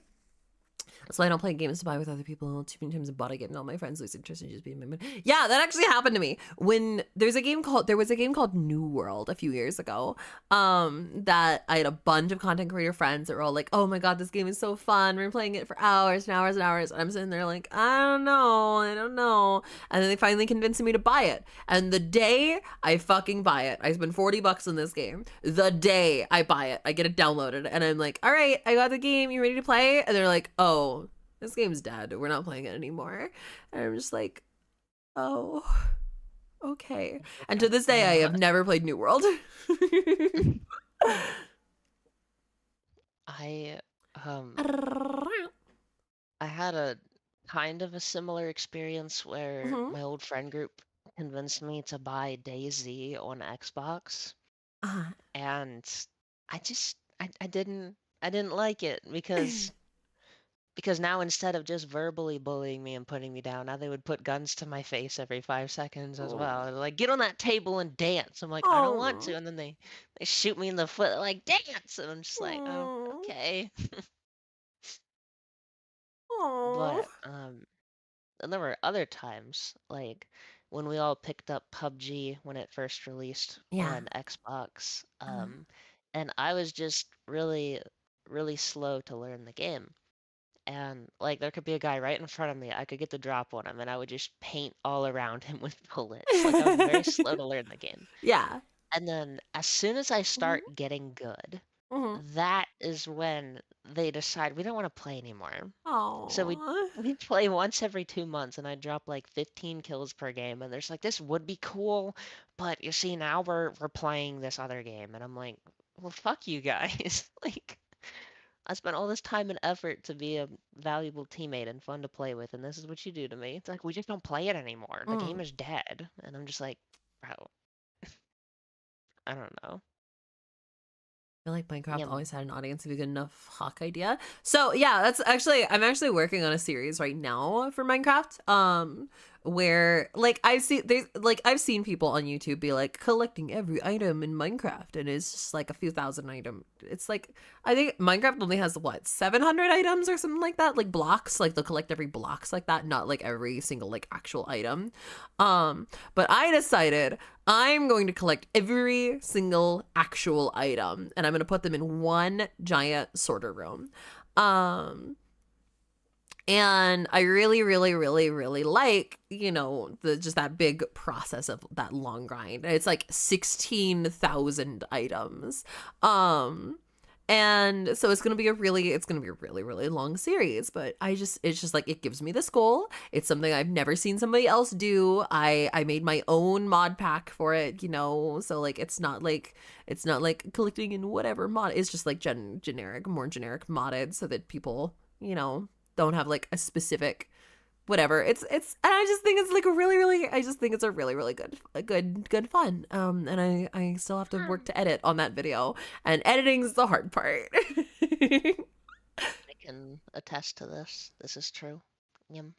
That's why I don't play games to buy with other people. Too many times I bought a game and all my friends lose interest in just being my man. Yeah, that actually happened to me. When there was a game called New World a few years ago. That I had a bunch of content creator friends that were all like, "Oh my god, this game is so fun. We're playing it for hours and hours and hours." And I'm sitting there like, I don't know. And then they finally convinced me to buy it. And the day I fucking buy it, I spend $40 on this game. The day I buy it, I get it downloaded, and I'm like, "All right, I got the game. You ready to play?" And they're like, "Oh, this game's dead. We're not playing it anymore." And I'm just like, "Oh, okay." And to this day, I have never played New World. I I had a kind of a similar experience where Mhm. my old friend group convinced me to buy DayZ on Xbox, Uh, and I didn't like it because now instead of just verbally bullying me and putting me down, now they would put guns to my face every 5 seconds as well. They're like, "Get on that table and dance." I'm like, "I don't want oh. to," and then they shoot me in the foot. They're like, "Dance," and I'm just like, "Oh, Oh. okay." Oh. But and there were other times, like when we all picked up PUBG when it first released Yeah. on Xbox, Uh, and I was just really, really slow to learn the game. And like there could be a guy right in front of me, I could get the drop on him, and I would just paint all around him with bullets. Like I was very slow to learn the game. yeah. And then as soon as I Mhm. start getting good, Mhm. that is when they decide we don't want to play anymore. So we Aw. we play once every 2 months, and I drop like 15 kills per game. And there's like, this would be cool, but you see, now we're playing this other game, and I'm like, well, fuck you guys. Like, I spent all this time and effort to be a valuable teammate and fun to play with, and this is what you do to me. It's like, we just don't play it anymore. The game Mm. is dead. And I'm just like, bro, I don't know. I feel like Minecraft Yum. always had an audience if you get enough hawk idea. So yeah, I'm actually working on a series right now for Minecraft. Where like I've seen people on YouTube be like collecting every item in Minecraft, and it's just like a few thousand item. It's like I think Minecraft only has what 700 items or something like that, like blocks. Like they'll collect every blocks like that, not like every single like actual item. But I decided I'm going to collect every single actual item, and I'm going to put them in one giant sorter room. And I really, really, really, really like, the just that big process of that long grind. It's like 16,000 items. And so it's gonna be a really really long series, but it's just like it gives me this goal. It's something I've never seen somebody else do. I made my own mod pack for it, so like it's not like collecting in whatever mod. It's just like more generic modded, so that people don't have like a specific whatever. And I just think it's like a really good fun. And I still have to work to edit on that video, and editing is the hard part. I can attest to this. This is true. Yum.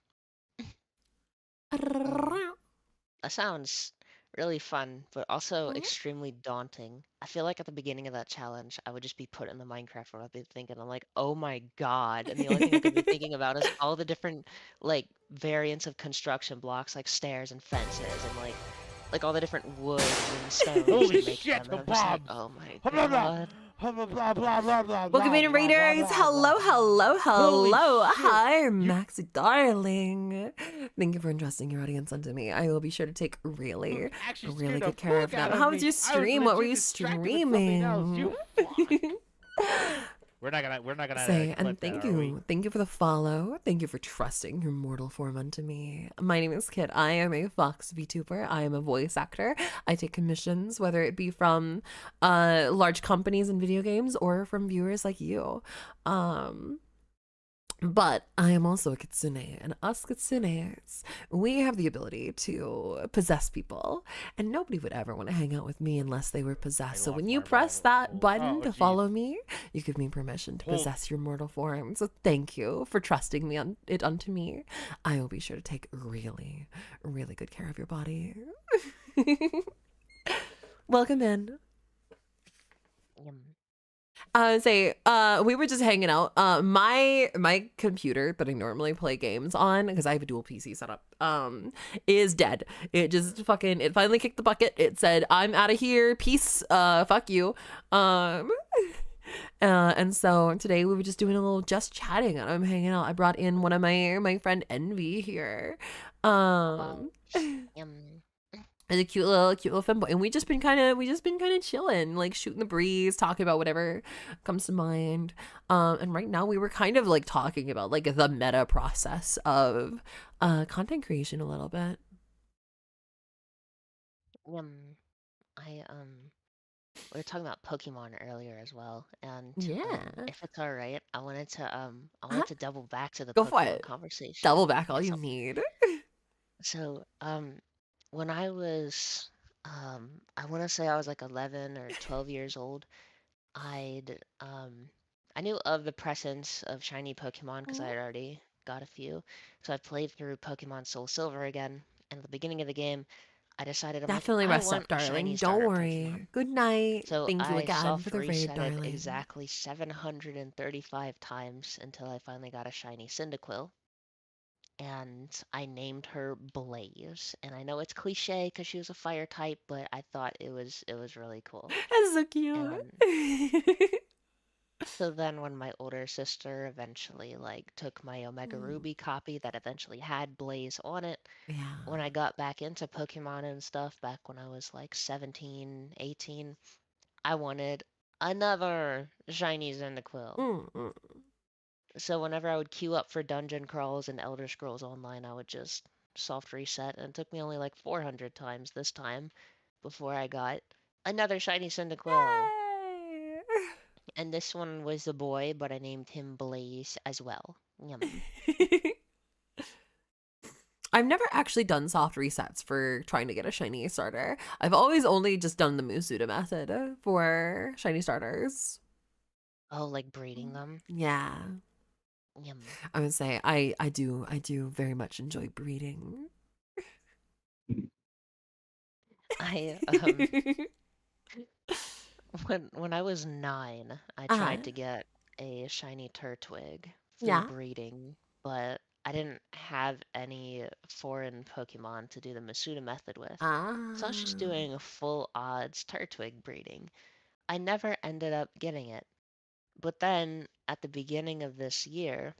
That sounds really fun, but also extremely daunting. I feel like at the beginning of that challenge, I would just be put in the Minecraft world. I'd be thinking, I'm like, oh my God. And the only thing I could be thinking about is all the different like variants of construction blocks, like stairs and fences, and like all the different woods and stones Holy to make shit, them. And the I'm just like, bombs! oh my Blah, blah, God. blah, blah, blah, blah, blah, Welcome in, blah, Raiders. blah, Hello, blah. Holy shit. Hi, Maxi darling. Thank you for entrusting your audience unto me. I will be sure to take really Actually really scared the good care of fuck out them. of How me. was your I was stream? What were legit you distracted with something else. streaming? You fuck. We're not gonna Say, clip and that, thank are we? you. Thank you for the follow. Thank you for trusting your mortal form unto me. My name is Kit. I am a Fox VTuber. I am a voice actor. I take commissions, whether it be from large companies in video games or from viewers like you. But I am also a kitsune, and us kitsunes, we have the ability to possess people, and nobody would ever want to hang out with me unless they were possessed. So lost when you my press wallet. that button to geez. follow me, you give me permission to Oh. possess your mortal form. So thank you for trusting me it unto me. I will be sure to take really, really good care of your body. Welcome in. Yum. We were just hanging out. My computer that I normally play games on, because I have a dual PC setup, is dead. It finally kicked the bucket. It said, I'm out of here, peace, fuck you. And so today we were just doing a little just chatting, and I'm hanging out. I brought in one of my friend Envy here. Yum. As a cute little femboy, and we just been kind of chilling, like shooting the breeze, talking about whatever comes to mind. And right now we were kind of like talking about like the meta process of content creation a little bit. Yum. We were talking about Pokemon earlier as well, and Yeah. if it's all right, I wanted to double back to the Go for Pokemon it. conversation. Double back all Yes, you need. So, when I was, I want to say I was like 11 or 12 years old, I knew of the presence of shiny Pokemon because I had already got a few. So I played through Pokemon Soul Silver again, and at the beginning of the game, I decided Definitely I rest want up, a shiny darling. Don't starter worry. Pokemon. Good night. So Thank you I again for the raid, reset it darling. exactly 735 times until I finally got a shiny Cyndaquil. And I named her Blaze. And I know it's cliche because she was a fire type, but I thought it was really cool. That's so cute. So then when my older sister eventually like took my Omega Ruby copy that eventually had Blaze on it, Yeah. when I got back into Pokemon and stuff back when I was like 17, 18, I wanted Another shiny Cyndaquil. Mm-mm. So whenever I would queue up for dungeon crawls and Elder Scrolls Online, I would just soft reset, and it took me only like 400 times this time before I got another shiny Cyndaquil. Yay! And this one was a boy, but I named him Blaze as well. Yum. I've never actually done soft resets for trying to get a shiny starter. I've always only just done the Musuda method for shiny starters. Oh, like breeding them? Yeah. Yum. I would say I do very much enjoy breeding. I when I was 9, I Uh-huh. tried to get a shiny Turtwig through Yeah. breeding, but I didn't have any foreign Pokemon to do the Masuda method with. So I was just Ah. doing a full odds Turtwig breeding. I never ended up getting it. But then at the beginning of this year,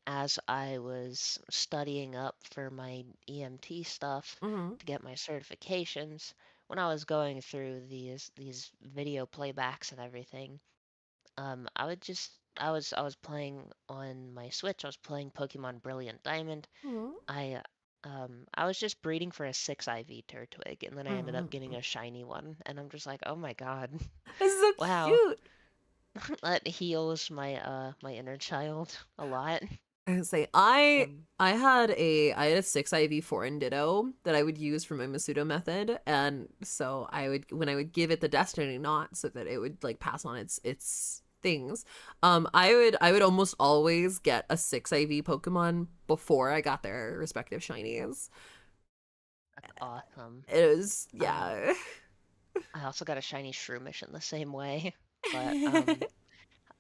as I was studying up for my EMT stuff Mm-hmm. to get my certifications, when I was going through these video playbacks and everything, I would just I was playing on my Switch. I was playing Pokemon Brilliant Diamond. I was just breeding for a 6 IV Turtwig, and then I ended up getting Mm-hmm. a shiny one, and I'm just like, oh my god, This is so wow, cute. that heals my inner child a lot. I would say Um, I had a 6 IV foreign ditto that I would use for my Masudo method, and so I would when I would give it the destiny knot so that it would like pass on its things. I would almost always get a 6 IV Pokemon before I got their respective shinies. that's awesome. It was Um, yeah. I also got a shiny Shroomish in the same way, but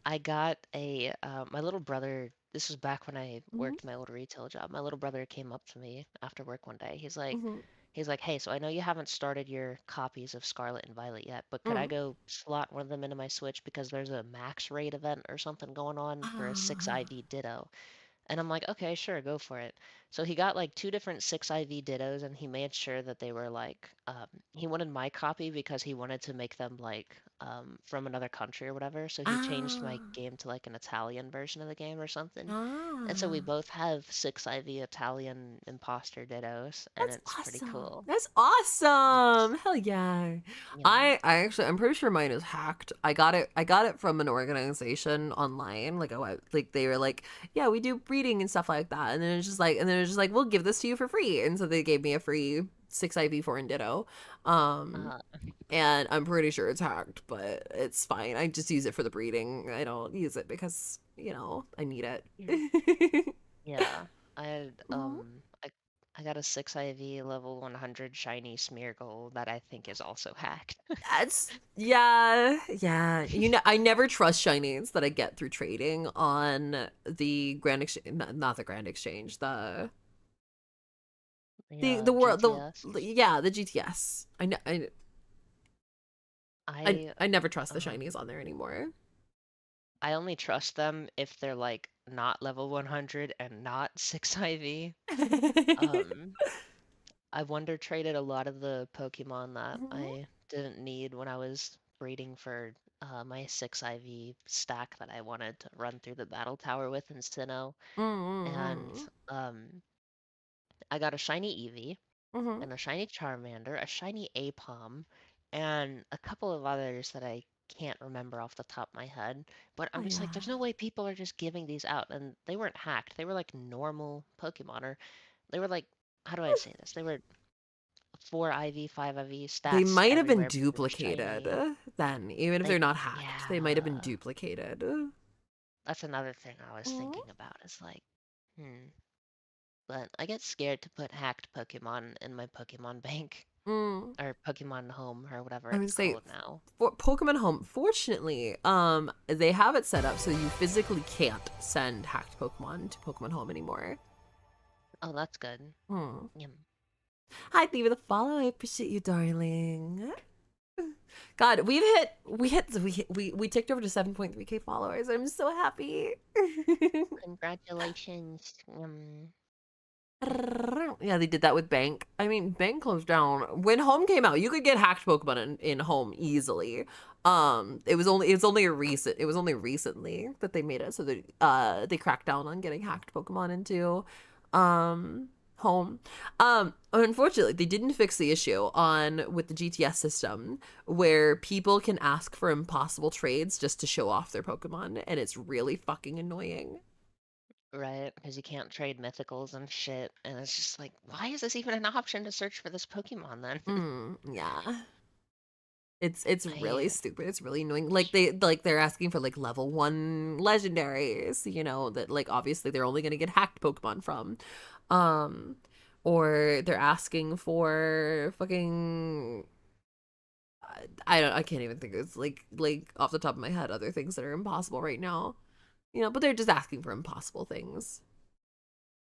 I got my little brother. This was back when I Mhm, worked my old retail job. My little brother came up to me after work one day. mhm, He's like, hey, so I know you haven't started your copies of Scarlet and Violet yet, but could I mm. go slot one of them into my Switch because there's a max raid event or something going on for a 6 Ah, IV Ditto? And I'm like, okay, sure, go for it. So he got like 2 different 6 IV Dittos, and he made sure that they were like, he wanted my copy because he wanted to make them like from another country or whatever. So he changed my ah, game to like an Italian version of the game or something. And so we ah. both have 6 IV Italian imposter Dittos, and That's it's pretty awesome. cool. That's Yes. awesome. Hell yeah. Yum. I'm pretty sure mine is hacked. I got it from an organization online. Like like they were like, yeah, we do breeding and stuff like that. And then it's just like we'll give this to you for free. And so they gave me a free 6 IV foreign ditto. Um Uh, and I'm pretty sure it's hacked, but it's fine. I just use it for the breeding. I don't use it because, I need it. yeah. I had, Mhm. I got a 6 IV level 100 shiny Smeargle that I think is also hacked. That's yeah, yeah. I never trust shinies that I get through trading on the Grand Exchange, not the Grand Exchange, the world, GTS. yeah, the GTS. I I never trust the um shinies on there anymore. I only trust them if they're like not level 100 and not 6 IV. Um I wonder traded a lot of the Pokemon that Mhm. I didn't need when I was breeding for my 6 IV stack that I wanted to run through the battle tower with in Sinnoh. And Mm-mm. um I got a shiny Eevee Mhm. and a shiny Charmander, a shiny Apom, and a couple of others that I can't remember off the top of my head. But Oh I'm just like, there's yeah. no way people are just giving these out. And they weren't hacked. They were like normal Pokemon, or they were like, how do I say this? They were 4 IV, 5 IV They stats might have been everywhere, but they were duplicated shiny. then, even if they're They, not hacked. They might have been yeah, duplicated. that's another thing I was Mhm. thinking about. Is like, hmm. But I get scared to put hacked Pokemon in my Pokemon bank. Mm. Or Pokemon Home or whatever I would it's say called now. for Pokemon Home, fortunately, they have it set up so you physically can't send hacked Pokemon to Pokemon Home anymore. Oh, that's good. Hmm. Yum. Hi, Thief with a follow. I appreciate you, darling. God, we ticked over to 7.3K followers. I'm so happy. Congratulations. Yeah, they did that with Bank. I mean, Bank closed down when Home came out. You could get hacked Pokemon in Home easily. It was only recently that they made it so that they cracked down on getting hacked Pokemon into Home. Unfortunately, they didn't fix the issue on with the GTS system where people can ask for impossible trades just to show off their Pokemon, and it's really fucking annoying. Right, because you can't trade mythicals and shit, and it's just like, why is this even an option to search for this Pokemon then? Yeah. It's really I stupid. It's really annoying. They're asking for like level 1 legendaries, that like obviously they're only going to get hacked Pokemon from. Um or they're asking for fucking I can't even think. It's like off the top of my head other things that are impossible right now. But they're just asking for impossible things.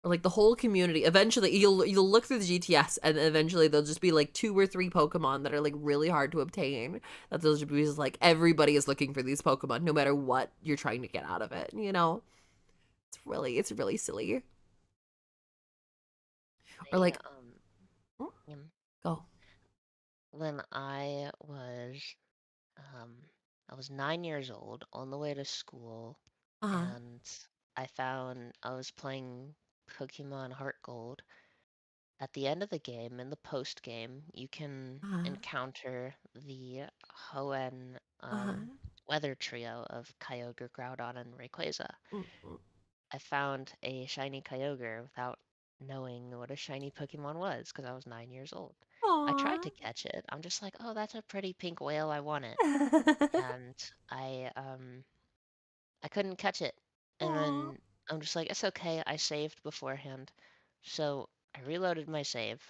Or like the whole community. Eventually you'll look through the GTS and eventually there'll just be like 2 or 3 Pokemon that are like really hard to obtain. That they'll just be just like everybody is looking for these Pokemon no matter what you're trying to get out of it, It's really silly. Or I like um, go. when um I was 9 years old on the way to school, Uh-huh. and I was playing Pokemon Heart Gold. At the end of the game, in the post game, you can Uh-huh. encounter the Hoenn Uh-huh. weather trio of Kyogre, Groudon, and Rayquaza. Mm-mm. I found a shiny Kyogre without knowing what a shiny Pokemon was because I was 9 years old. I tried Aw. to catch it. I'm just like, oh, that's a pretty pink whale. I want it. And I couldn't catch it. And Aw. then I'm just like, it's okay. I saved beforehand. So I reloaded my save.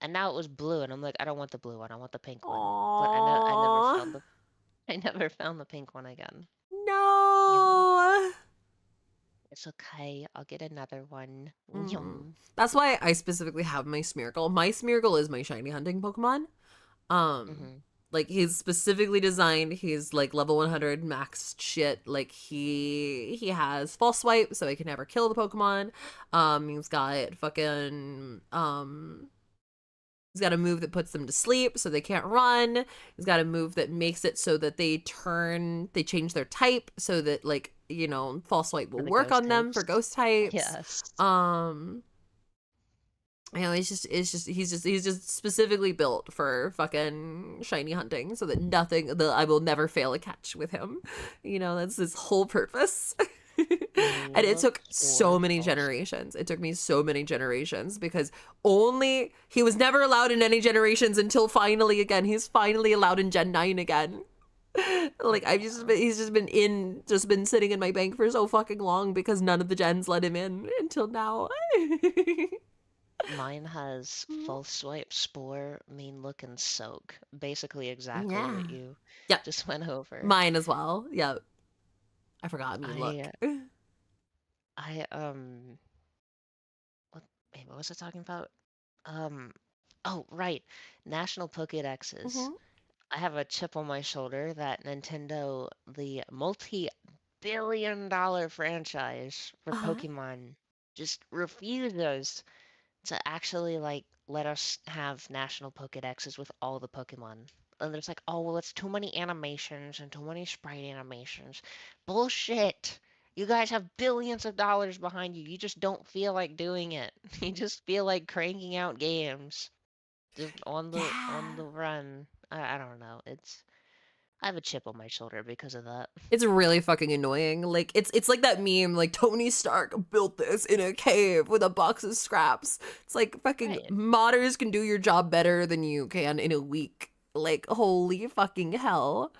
And now it was blue, and I'm like, I don't want the blue one. I want the pink one. But I never Aw. found the I never found the pink one again. Yum. No. It's okay. I'll get another one. Hmm. Yum. That's why I specifically have my Smeargle. My Smeargle is my shiny hunting Pokemon. Um, Mhm. like he's specifically designed. He's like level 100 max shit. Like he has false swipe, so he can never kill the Pokemon. He's got fucking He's got a move that puts them to sleep so they can't run. He's got a move that makes it so that they change their type so that false swipe For will the work ghost on them for types. ghost types. Yes. He's just specifically built for fucking shiny hunting so that I will never fail a catch with him. That's his whole purpose. You And it look took so for many false. generations. It took me so many generations because he was never allowed in any generations until finally again. He's finally allowed in Gen 9 again. Like he's just been sitting in my bank for so fucking long because none of the gens let him in until now. Mine has false swipe, spore, mean look, and soak. Basically exactly Yeah. what you Yep. just went over. Mine as well. Yep. I forgot. I mean, look. I I what was I talking about? Um oh right. National Pokédexes. Hmm. I have a chip on my shoulder that Nintendo, the multi-billion-dollar franchise for Uh-huh. Pokemon, just refuses to actually like let us have national Pokédexes with all the Pokemon. And there's like, oh well, it's too many animations and too many sprite animations. Bullshit. You guys have billions of dollars behind you. You just don't feel like doing it. You just feel like cranking out games just on Yeah. the run. I don't know. I have a chip on my shoulder because of that. It's really fucking annoying. Like it's like that meme, like Tony Stark built this in a cave with a box of scraps. It's like fucking Right. modders can do your job better than you can in a week. Like holy fucking hell.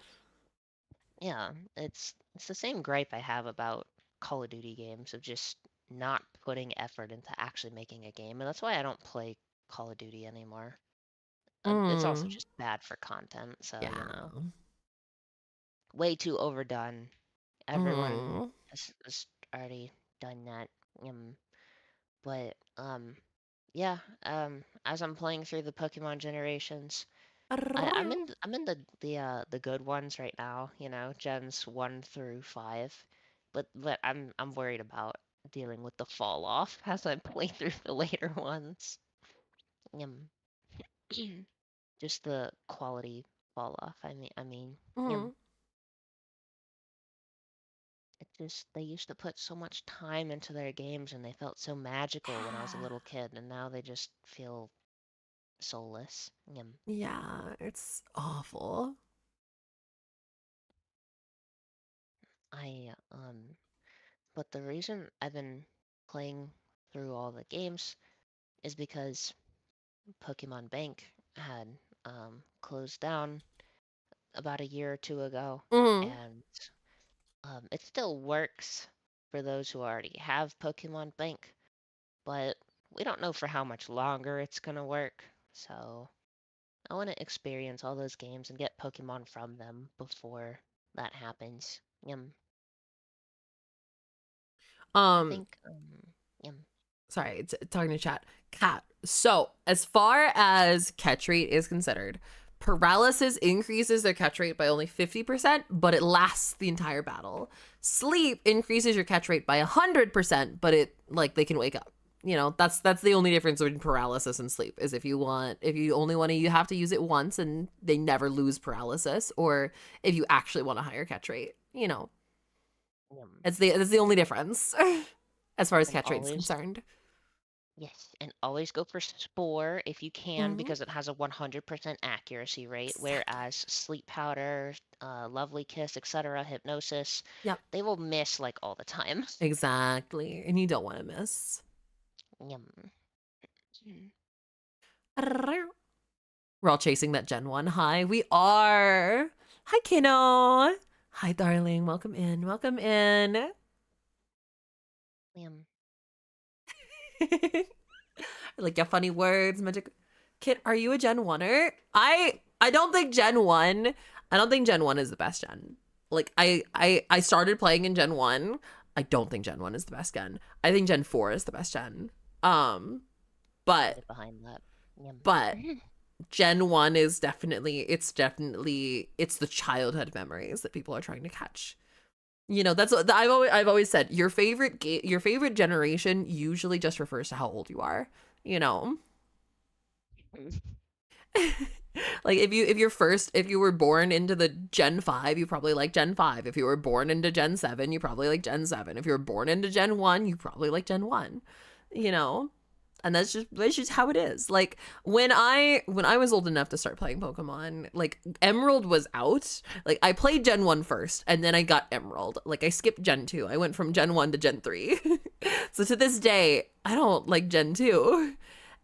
Yeah, it's the same gripe I have about Call of Duty games of just not putting effort into actually making a game, and that's why I don't play Call of Duty anymore. It's also Mm. just bad for content, so Yeah. way too overdone. Everyone Mm. has already done that. But yeah. As I'm playing through the Pokemon generations, I'm in the good ones right now, gens 1 through 5. But I'm worried about dealing with the fall off as I play through the later ones. Just the quality fall off. Mhm. it just they used to put so much time into their games and they felt so magical when I was a Yeah. little kid, and now they just feel soulless. Yeah, it's awful. I but the reason I've been playing through all the games is because Pokemon Bank had closed down about a year or two ago, Mhm. and it still works for those who already have Pokemon Bank, but we don't know for how much longer it's gonna work. So I want to experience all those games and get Pokemon from them before that happens. I Um, think yum. sorry, talking to chat. Cat. So, as far as catch rate is considered, paralysis increases their catch rate by only 50%, but it lasts the entire battle. Sleep increases your catch rate by 100%, but it like they can wake up. You know, that's the only difference between paralysis and sleep is if you only want to, you have to use it once and they never lose paralysis, or if you actually want a higher catch rate, you know. Yum. That's the only difference as far as And catch rate is always, concerned. yes, and always go for Spore if you can, Mhm. because it has a 100% accuracy rate, Exactly. whereas Sleep Powder, Lovely Kiss, etc., Hypnosis, Yep. they will miss like all the time. Exactly. And you don't want to miss. Yum. We're all chasing that Gen 1 high. We are. Hi, Kino. Hi, darling. Welcome in. Welcome in. Yum. Like your funny words, magic. Kit, are you a Gen 1er? I don't think Gen 1. I don't think Gen 1 is the best gen. Like I started playing in Gen 1. I don't think Gen 1 is the best gen. I think Gen 4 is the best gen. But Get behind that. Yum. but Gen 1 is definitely it's the childhood memories that people are trying to catch. You know, that's what I've always said. Your favorite your favorite generation usually just refers to how old you are, you know. Like if you were born into the Gen 5, you probably like Gen 5. If you were born into Gen 7, you probably like Gen 7. If you were born into Gen 1, you probably like Gen 1. You know? And that's just how it is. Like when I was old enough to start playing Pokemon, like Emerald was out. Like I played Gen 1 first and then I got Emerald. Like I skipped Gen 2. I went from Gen 1 to Gen 3. So to this day, I don't like Gen 2.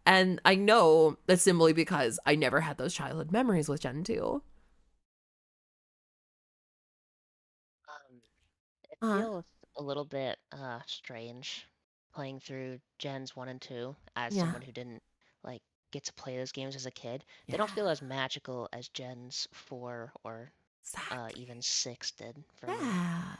And I know that's simply because I never had those childhood memories with Gen 2. It Uh, feels a little bit strange playing through Gens 1 and 2 as yeah. someone who didn't like get to play those games as a kid. They Yeah. don't feel as magical as Gens 4 or Exactly. even 6 did for me. Yeah.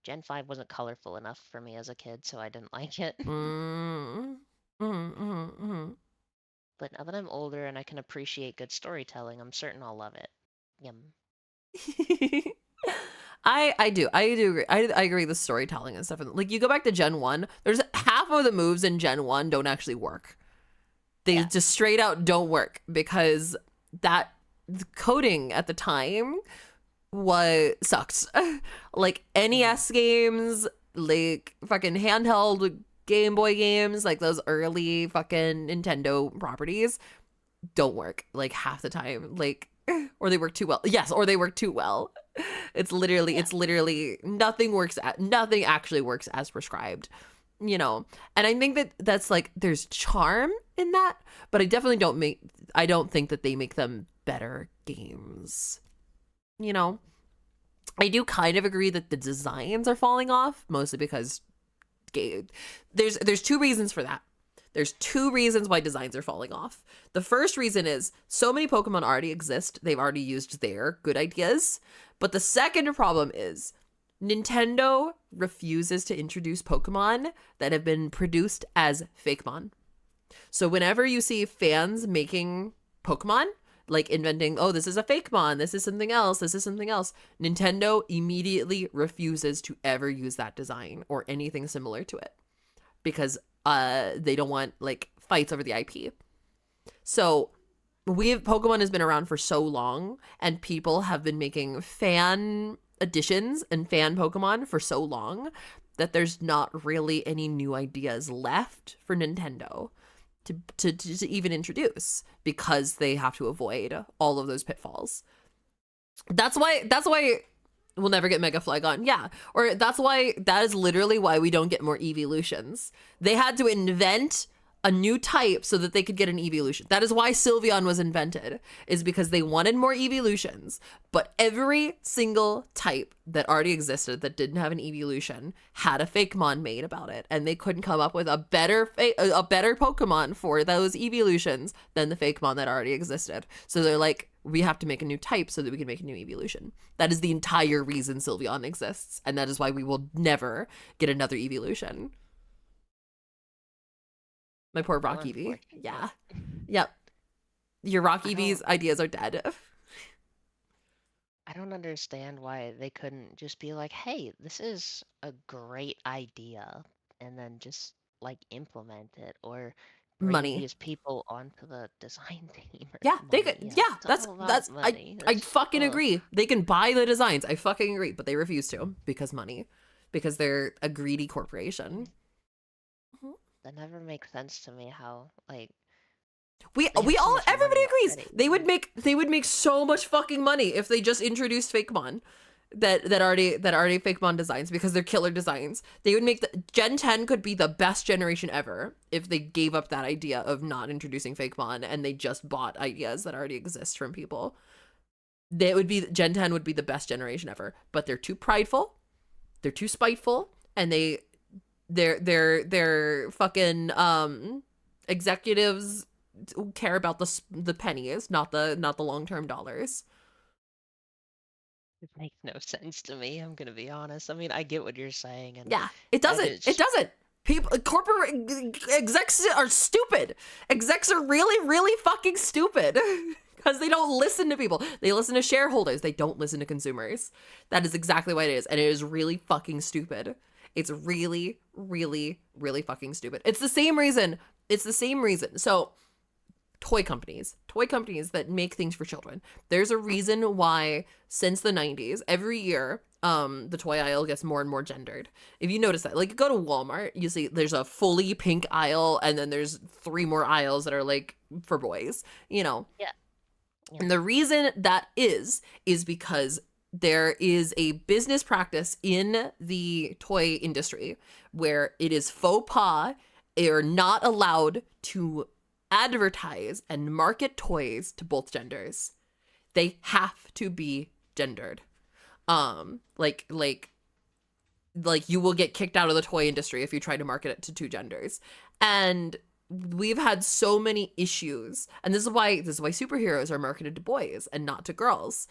Gen 5 wasn't colorful enough for me as a kid, so I didn't like it. Mm. Mm. But now that I'm older and I can appreciate good storytelling, I'm certain I'll love it. I do agree. I agree the storytelling and stuff. Like you go back to Gen 1, there's half of the moves in Gen 1 don't actually work. They Yeah. just straight out don't work because that the coding at the time was sucked. Like NES games, like fucking handheld Game Boy games, like those early fucking Nintendo properties don't work like half the time. Like or they work too well. Yes, or they work too well. It's literally nothing actually works as prescribed, you know. And I think that that's like there's charm in that, but I don't think that they make them better games. You know, I do kind of agree that the designs are falling off mostly because there's two reasons for that. There's two reasons why designs are falling off. The first reason is so many Pokemon already exist. They've already used their good ideas. But the second problem is Nintendo refuses to introduce Pokemon that have been produced as Fakemon. So whenever you see fans making Pokemon, like inventing, oh, this is a fake mon, this is something else, this is something else. Nintendo immediately refuses to ever use that design or anything similar to it because they don't want like fights over the IP. So Pokemon has been around for so long, and people have been making fan editions and fan Pokemon for so long that there's not really any new ideas left for Nintendo to even introduce because they have to avoid all of those pitfalls. That's why we'll never get Mega Flygon. Yeah. Or that is literally why we don't get more evolutions. They had to invent a new type so that they could get an evolution. That is why Sylveon was invented, is because they wanted more evolutions. But every single type that already existed that didn't have an evolution had a Fakemon made about it, and they couldn't come up with a better Pokemon for those evolutions than the Fakemon that already existed. So they're like, we have to make a new type so that we can make a new evolution. That is the entire reason Sylveon exists, and that is why we will never get another evolution. My poor Rock Eevee. Yeah. Yep. Your Rock Eevee's ideas are dead. I don't understand why they couldn't just be like, hey, this is a great idea, and then just like implement it or bring Money. these people onto the design team. Or Yeah, they money. could. Yeah, Yeah, it's all about money. I It's- fucking ugh. agree. They can buy the designs. I fucking agree, but they refuse to because money, because they're a greedy corporation. That never makes sense to me. How like We They have so all much everybody money agrees already. they would make so much fucking money if they just introduced Fakemon that already Fakemon designs, because they're killer designs. They would make Gen 10 could be the best generation ever if they gave up that idea of not introducing Fakemon and they just bought ideas that already exist from people. Gen 10 would be the best generation ever, but they're too prideful, they're too spiteful, and they're fucking executives care about the pennies, not the long-term dollars. it makes no sense to me. I'm gonna be honest. I mean, I get what you're saying, and Yeah, it doesn't. It doesn't. People, corporate execs are stupid. Execs are really, really fucking stupid because they don't listen to people. They listen to shareholders. They don't listen to consumers. That is exactly what it is, and it is really fucking stupid. It's really, really, really fucking stupid. It's the same reason. So, toy companies that make things for children. There's a reason why since the 90s, every year, the toy aisle gets more and more gendered. If you notice that, like, you go to Walmart, you see there's a fully pink aisle, and then there's 3 more aisles that are like for boys, you know? Yeah. And the reason that is because there is a business practice in the toy industry where it is faux pas. They are not allowed to advertise and market toys to both genders. They have to be gendered. Like you will get kicked out of the toy industry if you try to market it to 2 genders. And we've had so many issues, and this is why superheroes are marketed to boys and not to girls.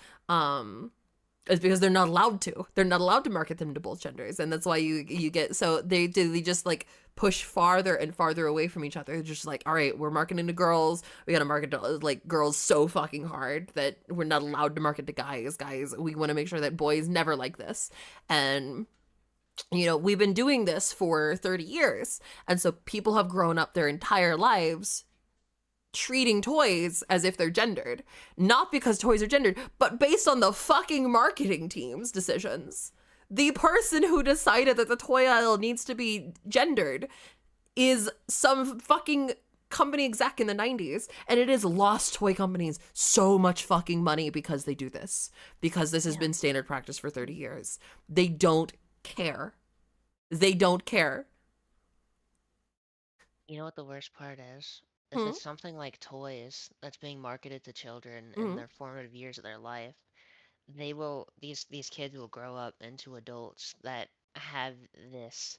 Is because they're not allowed to. They're not allowed to market them to both genders, and that's why you get, so they just like push farther and farther away from each other. They're just like, all right, we're marketing to girls. We gotta market to like girls so fucking hard that we're not allowed to market to guys. Guys, we want to make sure that boys never like this. And you know, we've been doing this for 30 years, and so people have grown up their entire lives treating toys as if they're gendered, not because toys are gendered, but based on the fucking marketing team's decisions. The person who decided that the toy aisle needs to be gendered is some fucking company exec in the 90s, and it has lost toy companies so much fucking money because they do this, because this has been standard practice for 30 years. They don't care. They don't care. You know what the worst part is? If it's something like toys that's being marketed to children in their formative years of their life, these kids will grow up into adults that have this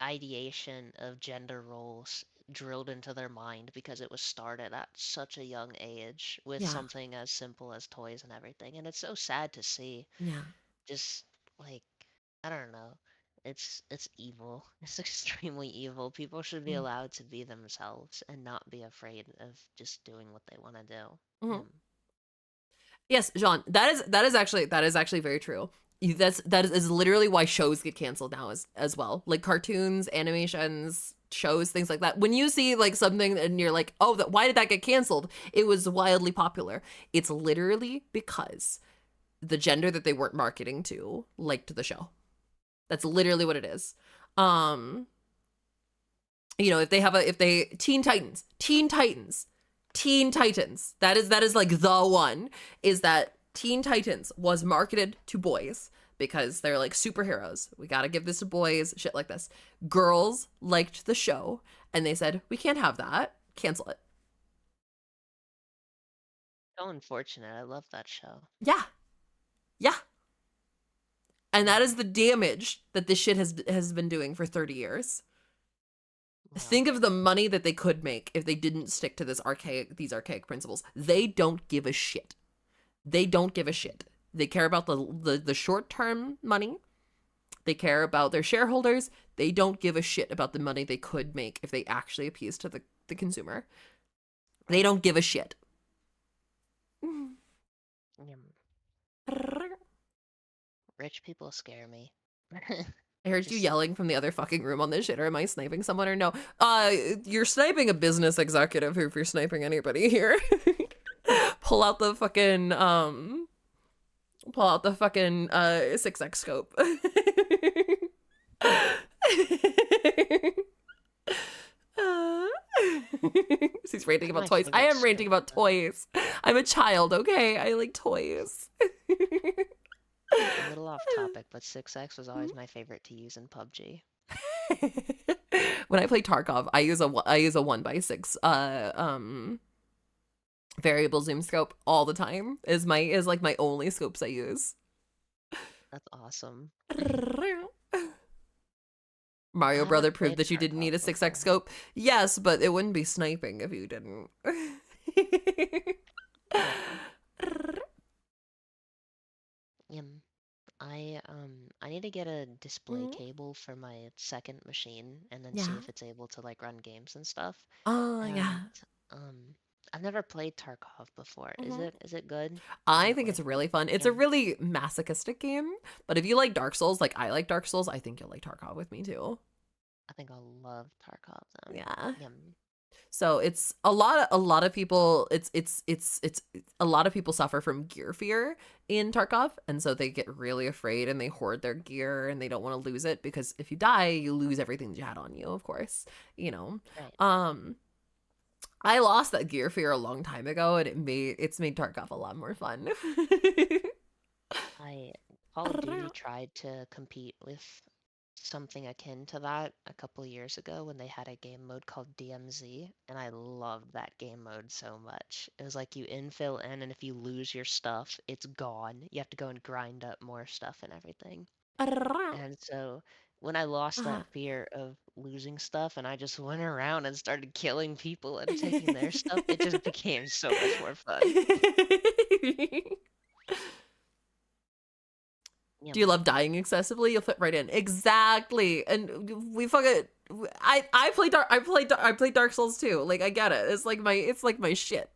ideation of gender roles drilled into their mind because it was started at such a young age with something as simple as toys and everything. And it's so sad to see. Yeah. Just like, I don't know. it's evil. It's extremely evil. People should be Mm. allowed to be themselves and not be afraid of just doing what they want to do. Mhm. Mm. Yes, Jean, that is actually very true. That is literally why shows get canceled now as well. Like cartoons, animations, shows, things like that. When you see like something and you're like, "Oh, why did that get canceled?" It was wildly popular. It's literally because the gender that they weren't marketing to liked the show. That's literally what it is. Um, if they Teen Titans. That is like the one, is that Teen Titans was marketed to boys because they're like superheroes. We got to give this to boys, shit like this. Girls liked the show and they said, "We can't have that. Cancel it." So unfortunate. I love that show. Yeah. Yeah. And that is the damage that this shit has been doing for 30 years. Wow. Think of the money that they could make if they didn't stick to these archaic principles. They don't give a shit. They don't give a shit. They care about the short-term money. They care about their shareholders. They don't give a shit about the money they could make if they actually appease to the consumer. They don't give a shit. Yum. Rich people scare me. I heard you Just- yelling from the other fucking room on this shit. Or am I sniping someone or no? You're sniping a business executive if you're sniping anybody here. Pull out the fucking 6x scope. She's ranting That's about my toys. I favorite am ranting scope, about though. toys. I'm a child, okay? I like toys. A little off topic, but 6x was always my favorite to use in PUBG. When I play Tarkov, I use a 1x6 variable zoom scope all the time. Is like my only scopes I use. That's awesome. Mario haven't Brother proved played that you didn't need a Tarkov 6x scope. Yes, but it wouldn't be sniping if you didn't. I need to get a display Mhm. cable for my second machine and then see Yeah. if it's able to like run games and stuff. Oh yeah. And I've never played Tarkov before. Mhm. Is it good? I Is it think it's like really fun. It's a yeah. really masochistic game, but if you like Dark Souls, like I like Dark Souls, I think you'll like Tarkov with me too. I think I'll love Tarkov then. Yeah. Yum. So it's a lot of people. It's a lot of people suffer from gear fear in Tarkov, and so they get really afraid and they hoard their gear and they don't want to lose it because if you die, you lose everything that you had on you. Of course, Right. I lost that gear fear a long time ago, and it's made Tarkov a lot more fun. Call of Duty tried to compete with something akin to that a couple years ago when they had a game mode called DMZ, and I loved that game mode so much. It was like you infill in, and if you lose your stuff, it's gone. You have to go and grind up more stuff and everything. And so when I lost that fear of losing stuff and I just went around and started killing people and taking their stuff, it just became so much more fun. Do you love dying excessively? You'll fit right in. Exactly. And we fucking I play Dark Souls too. Like I get it. It's like my shit.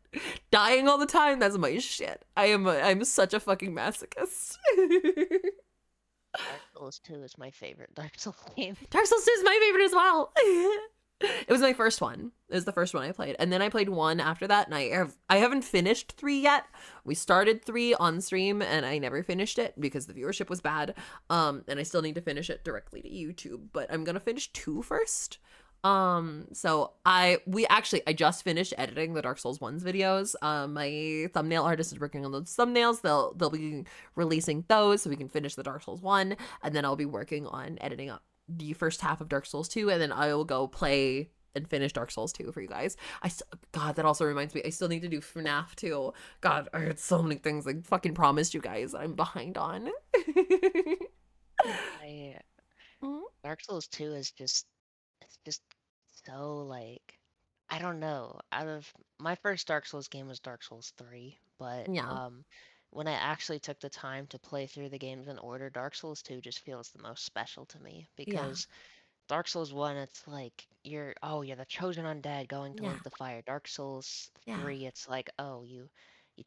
Dying all the time, that's my shit. I'm such a fucking masochist. Dark Souls 2 is my favorite Dark Souls game. Dark Souls 2 is my favorite as well. It was my first one. It was the first one I played. And then I played 1 after that, and I haven't finished 3 yet. We started 3 on stream and I never finished it because the viewership was bad. And I still need to finish it directly to YouTube, but I'm going to finish 2 first. So I just finished editing the Dark Souls 1's videos. My thumbnail artist is working on those thumbnails. They'll be releasing those so we can finish the Dark Souls 1, and then I'll be working on editing up the first half of Dark Souls 2, and then I will go play and finish Dark Souls 2 for you guys. God, that also reminds me, I still need to do FNAF 2. God, I had so many things I fucking promised you guys that I'm behind on. Dark Souls 2 is just so like I don't know. Out of my first Dark Souls game was Dark Souls 3, but Yeah. when I actually took the time to play through the games in order, Dark Souls 2 just feels the most special to me Yeah. because Dark Souls 1, it's like you're the chosen undead going to Yeah. link the fire. Dark Souls Yeah. 3, it's like, oh, you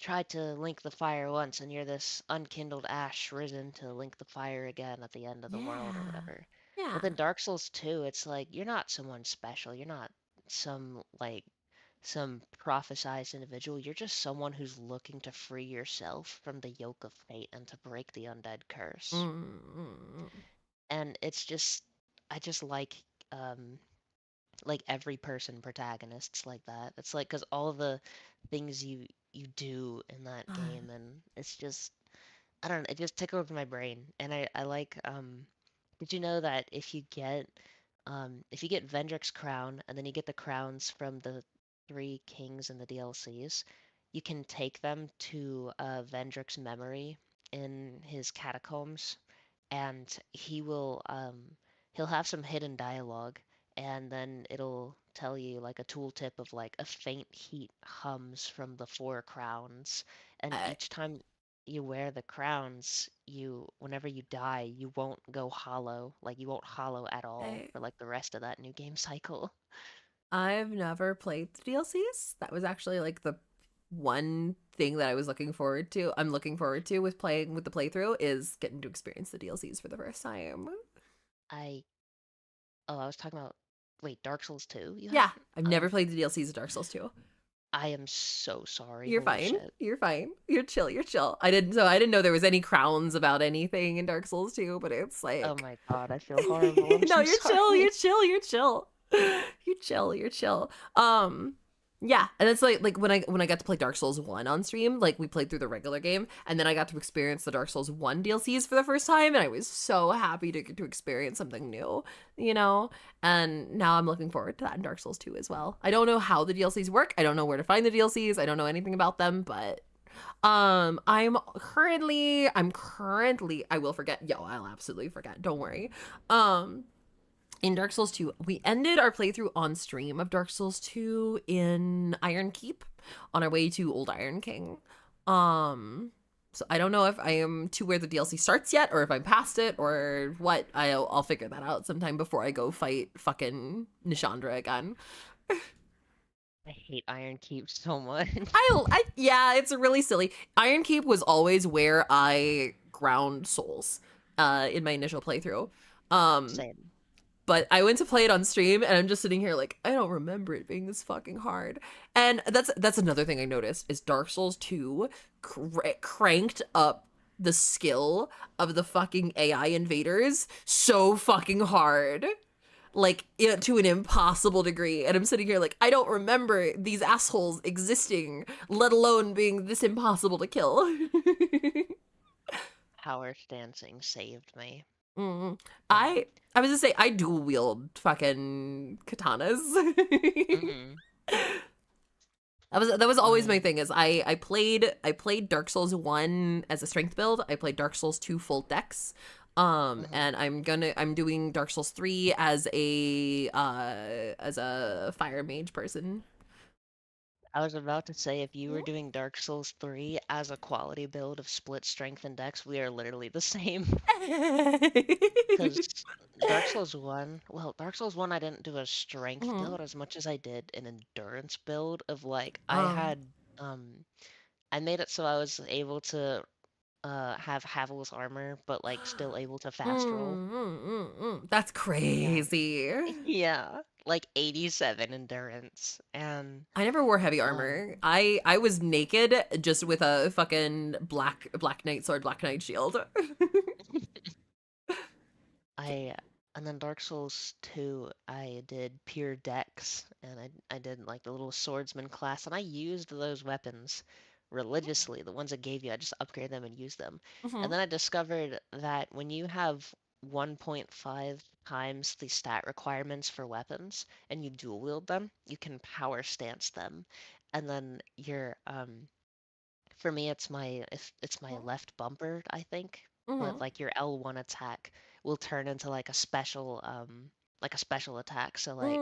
tried to link the fire once and you're this unkindled ash risen to link the fire again at the end of the world or Yeah. whatever. Yeah. But then Dark Souls 2, it's like you're not someone special. You're not some like some prophesized individual. You're just someone who's looking to free yourself from the yoke of fate and to break the undead curse. Mm. And it's just I just like every person protagonists like that. It's like because all the things you do in that Uh, game, and it's just I don't know, it just tickles my brain. And I like did you know that if you get Vendrick's crown and then you get the crowns from the three kings in the DLCs, you can take them to Vendrick's memory in his catacombs, and he'll have some hidden dialogue, and then it'll tell you like a tooltip of like a faint heat hums from the four crowns, and I, each time you wear the crowns, whenever you die, you won't go hollow, like you won't hollow at all I for like the rest of that new game cycle. I've never played the DLCs. That was actually like the one thing that I was looking forward to. I'm looking forward to with playing with the playthrough is getting to experience the DLCs for the first time. I I was talking about wait, Dark Souls 2 you Yeah, haven't? I've never played the DLCs of Dark Souls 2. I am so sorry. You're Holy fine. shit. You're fine. You're chill. You're chill. I didn't know there was any crowns about anything in Dark Souls 2, but it's Oh like my god, I feel horrible. I'm no, so you're chill. sorry. You're chill. You're chill. You're chill. You're chill. Yeah, and it's like when I got to play Dark Souls 1 on stream, like we played through the regular game, and then I got to experience the Dark Souls 1 DLCs for the first time, and I was so happy to get to experience something new, you know? And now I'm looking forward to that in Dark Souls 2 as well. I don't know how the DLCs work. I don't know where to find the DLCs. I don't know anything about them, but I'm currently I will forget. Yo, I'll absolutely forget. Don't worry. In Dark Souls 2, we ended our playthrough on stream of Dark Souls 2 in Iron Keep on our way to Old Iron King. So I don't know if I am to where the DLC starts yet, or if I'm past it, or what. I'll figure that out sometime before I go fight fucking Nishandra again. I hate Iron Keep so much. Yeah, it's really silly. Iron Keep was always where I ground souls, in my initial playthrough. Same. But I went to play it on stream, and I'm just sitting here like, I don't remember it being this fucking hard. And that's another thing I noticed is Dark Souls 2 cranked up the skill of the fucking AI invaders so fucking hard. Like, to an impossible degree. And I'm sitting here like, I don't remember these assholes existing, let alone being this impossible to kill. Power stancing saved me. Mm. I was gonna say I dual wield fucking katanas. Mm-hmm. That was always my thing. Is I played Dark Souls 1 as a strength build. I played Dark Souls 2 full dex. And I'm doing Dark Souls 3 as a fire mage person. I was about to say, if you were doing Dark Souls 3 as a quality build of split strength and dex, we are literally the same. Because Dark Souls 1, Dark Souls 1, I didn't do a strength Mhm. build as much as I did an endurance build of like, Oh. I made it so I was able to have Havel's armor, but like still able to fast roll. That's crazy. Yeah, like 87 endurance. And I never wore heavy armor. I was naked just with a fucking black knight sword, black knight shield. and then Dark Souls 2, I did pure dex, and I did like the little swordsman class, and I used those weapons religiously. The ones I gave you, I just upgraded them and used them. And then I discovered that when you have 1.5 times the stat requirements for weapons and you dual wield them, you can power stance them. And then for me it's my left bumper, I think. But like your L1 attack will turn into like a special attack. So like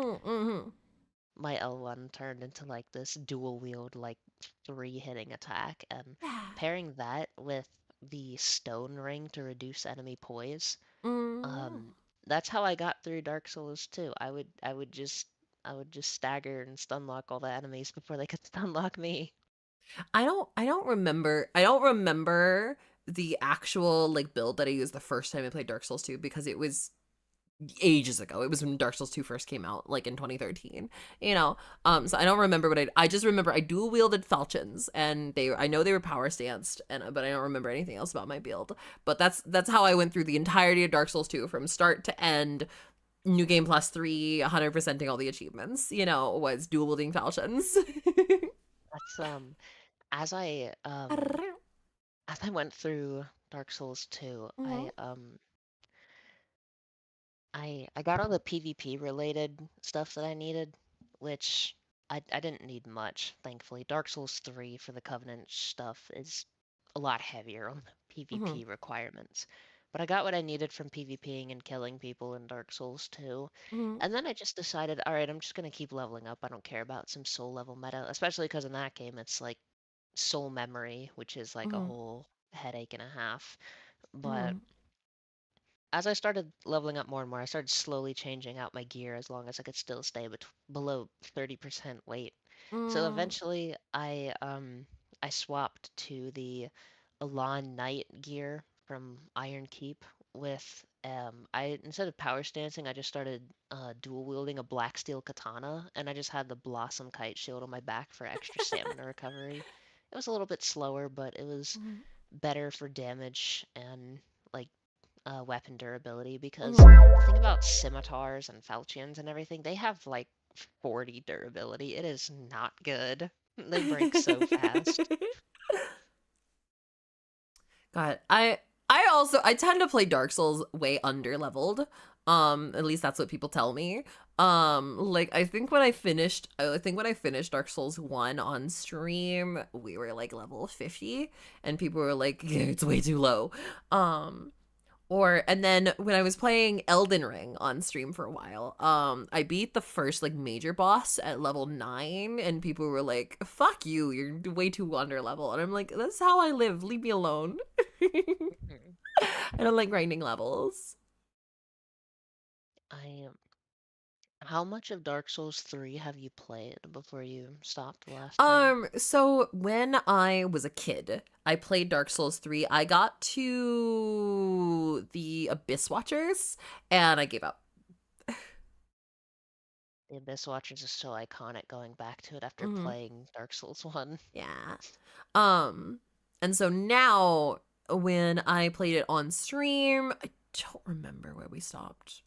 my L1 turned into like this dual wield like 3 hitting attack, and pairing that with the stone ring to reduce enemy poise, Mm. um, that's how I got through Dark Souls 2. I would just stagger and stun lock all the enemies before they could stun lock me. I don't remember the actual like build that I used the first time I played Dark Souls 2 because it was ages ago. It was when Dark Souls 2 first came out, like in 2013, you know. So I don't remember what I just remember I dual wielded falchions, and I know they were power stanced, and but I don't remember anything else about my build. But that's how I went through the entirety of Dark Souls 2 from start to end. New game plus 3, 100%ing all the achievements, you know, was dual wielding falchions. That's as I um as I went through Dark Souls 2, Mhm. I got all the PvP related stuff that I needed, which I didn't need much, thankfully. Dark Souls 3 for the Covenant stuff is a lot heavier on the Mhm. PvP requirements. But I got what I needed from PvPing and killing people in Dark Souls 2. Mhm. And then I just decided, all right, I'm just going to keep leveling up. I don't care about some soul level meta, especially because in that game it's like soul memory, which is like a Mhm. whole headache and a half. But Mhm. as I started leveling up more and more, I started slowly changing out my gear as long as I could still stay below 30% weight. So Mm. eventually I swapped to the Elan Knight gear from Iron Keep with I instead of power stancing, I just started dual wielding a black steel katana, and I just had the Blossom Kite shield on my back for extra stamina recovery. It was a little bit slower, but it was Mhm. better for damage and like weapon durability, because Mhm. the thing about scimitars and falchions and everything, they have like 40 durability. It is not good. They break so fast. God, I tend to play Dark Souls way under leveled. At least that's what people tell me. Like I think when I finished Dark Souls 1 on stream, we were like level 50 and people were like it's way too low. Um and then when I was playing Elden Ring on stream for a while, I beat the first like major boss at level 9 and people were like, "Fuck you, you're way too under level." And I'm like, "That's how I live. Leave me alone." Mhm. I don't like grinding levels. I How much of Dark Souls 3 have you played before you stopped the last time? So when I was a kid, I played Dark Souls 3. I got to the Abyss Watchers and I gave up. The Abyss Watchers is so iconic going back to it after Hmm. playing Dark Souls 1. Yeah. Um, and so now when I played it on stream, I don't remember where we stopped.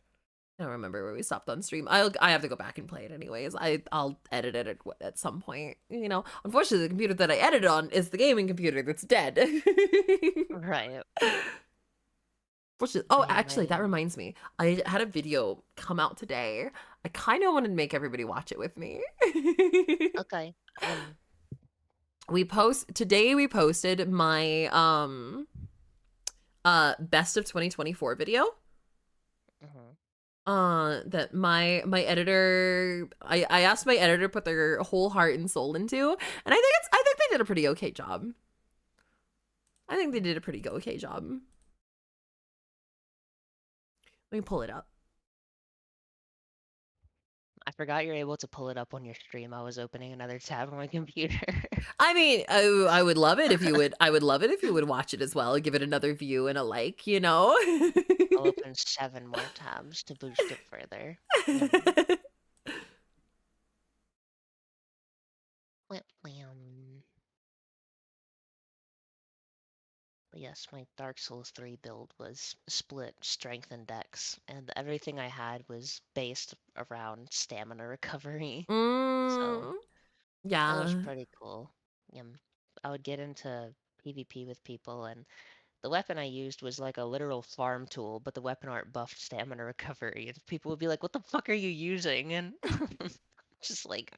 I don't remember where we stopped on stream. I have to go back and play it anyways. I'll edit it at some point. You know, unfortunately, the computer that I edit on is the gaming computer that's dead. Right. Oh, But yeah, actually, that reminds me. I had a video come out today. I kind of wanted to make everybody watch it with me. okay. We posted my best of 2024 video. Mhm. That my editor I asked my editor to put their whole heart and soul into, and I think they did a pretty okay job. I think they did a pretty okay job. Let me pull it up. I forgot you're able to pull it up on your stream. I was opening another tab on my computer. I mean, I would love it if you would. I would love it if you would watch it as well. Give it another view and a like. You know. I'll open 7 more tabs to boost it further. Wham. But yes, my Dark Souls 3 build was split strength and dex, and everything I had was based around stamina recovery. So Mm, that was yeah. pretty cool. I would get into PvP with people, and the weapon I used was like a literal farm tool, but the weapon art buffed stamina recovery. And people would be like, "What the fuck are you using?" And just like,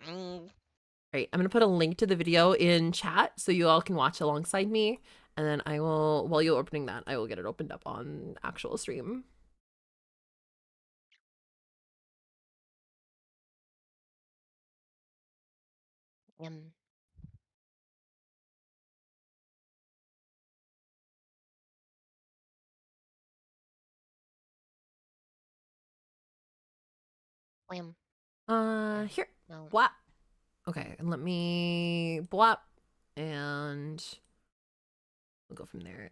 Right. I'm gonna put a link to the video in chat so you all can watch alongside me, and then I will, while you're opening that, I will get it opened up on actual stream. Yum. Yum. Here. No. What? Okay, and let me blop, and we'll go from there.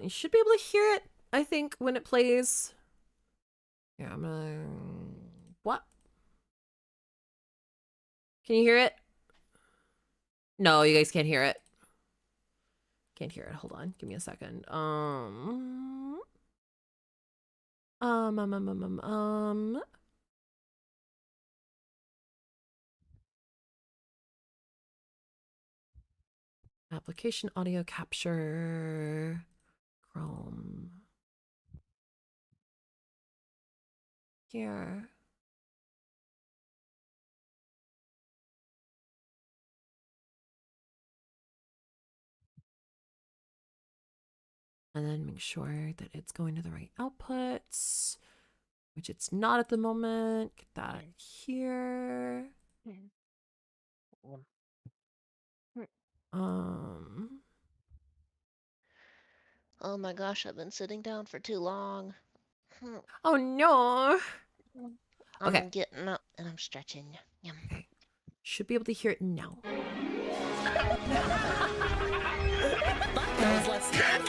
You should be able to hear it, I think, when it plays. Yeah, I'm gonna what? Can you hear it? No, you guys can't hear it. Can't hear it. Hold on, give me a second. Application audio capture, Chrome. Here. And then make sure that it's going to the right outputs, which it's not at the moment. Get that here. Oh my gosh, I've been sitting down for too long. Oh no. I'm Okay. getting up and I'm stretching. Yum. Okay. Should be able to hear it now. That was less fun.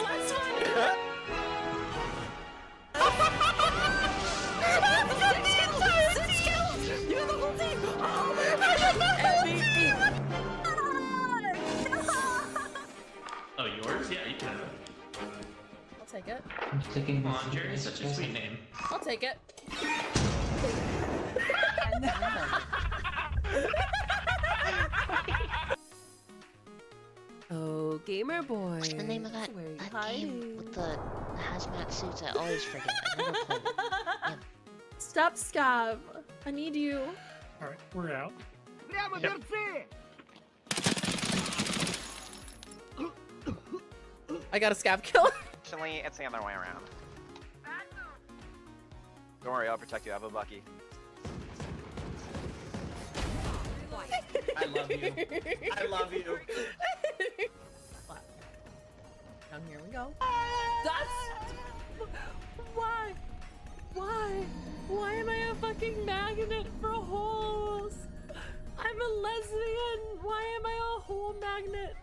Oh, yours? Yeah, you can have it. I'll take it. I'm sticking Come on, Jerry, such a sweet name. I'll take it. Oh, gamer boy. What's the name of that, Where are you that hiding? game with the hazmat suits? I always forget. I never played it. Yum. Stop, Scav. I need you. Alright, we're out. I got a Scav kill. Actually, it's the other way around. Don't worry, I'll protect you. I have a Bucky. I love you. I love you. Down here we go. That's why? Why am I a fucking magnet for holes? I'm a lesbian. Why am I a hole magnet?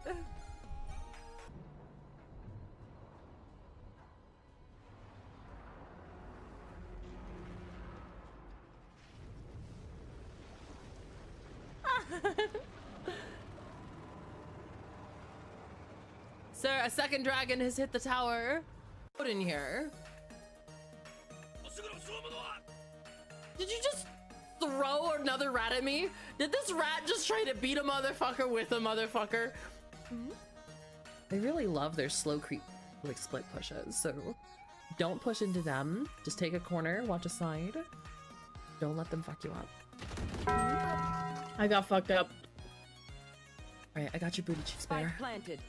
Sir, a second dragon has hit the tower. Put in here. Did you just throw another rat at me? Did this rat just try to beat a motherfucker with a motherfucker? I really love their slow creep, like split pushes. So don't push into them. Just take a corner, watch a side. Don't let them fuck you up. I got fucked up. All right, I got your booty cheeks, bear. Planted.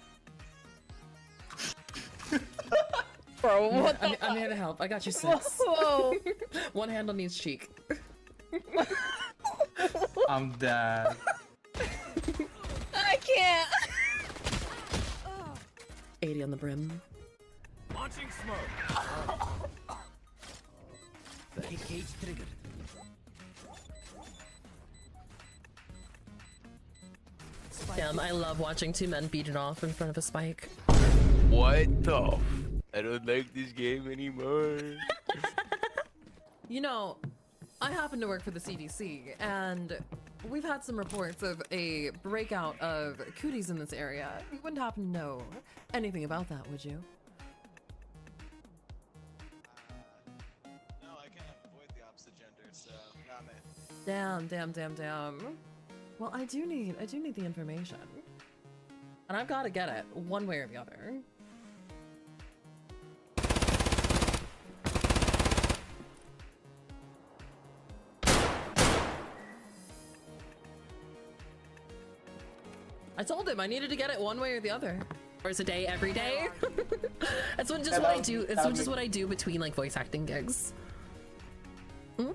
Bro, what the I'm here to help. I got you 6. Whoa. One hand on each cheek. I'm dead. I can't. 80 on the brim. Launching smoke. Cage triggered. Damn, I love watching two men beat it off in front of a spike. What the I don't like this game anymore. You know, I happen to work for the CDC, and we've had some reports of a breakout of cooties in this area. You wouldn't happen to know anything about that, would you? No, I can't avoid the opposite gender, so not me. Damn. Well, I do need the information. And I've got to get it, one way or the other. I told him I needed to get it one way or the other. Or it's a day every day. That's what I do. It's just what I do between like voice acting gigs. Hmm?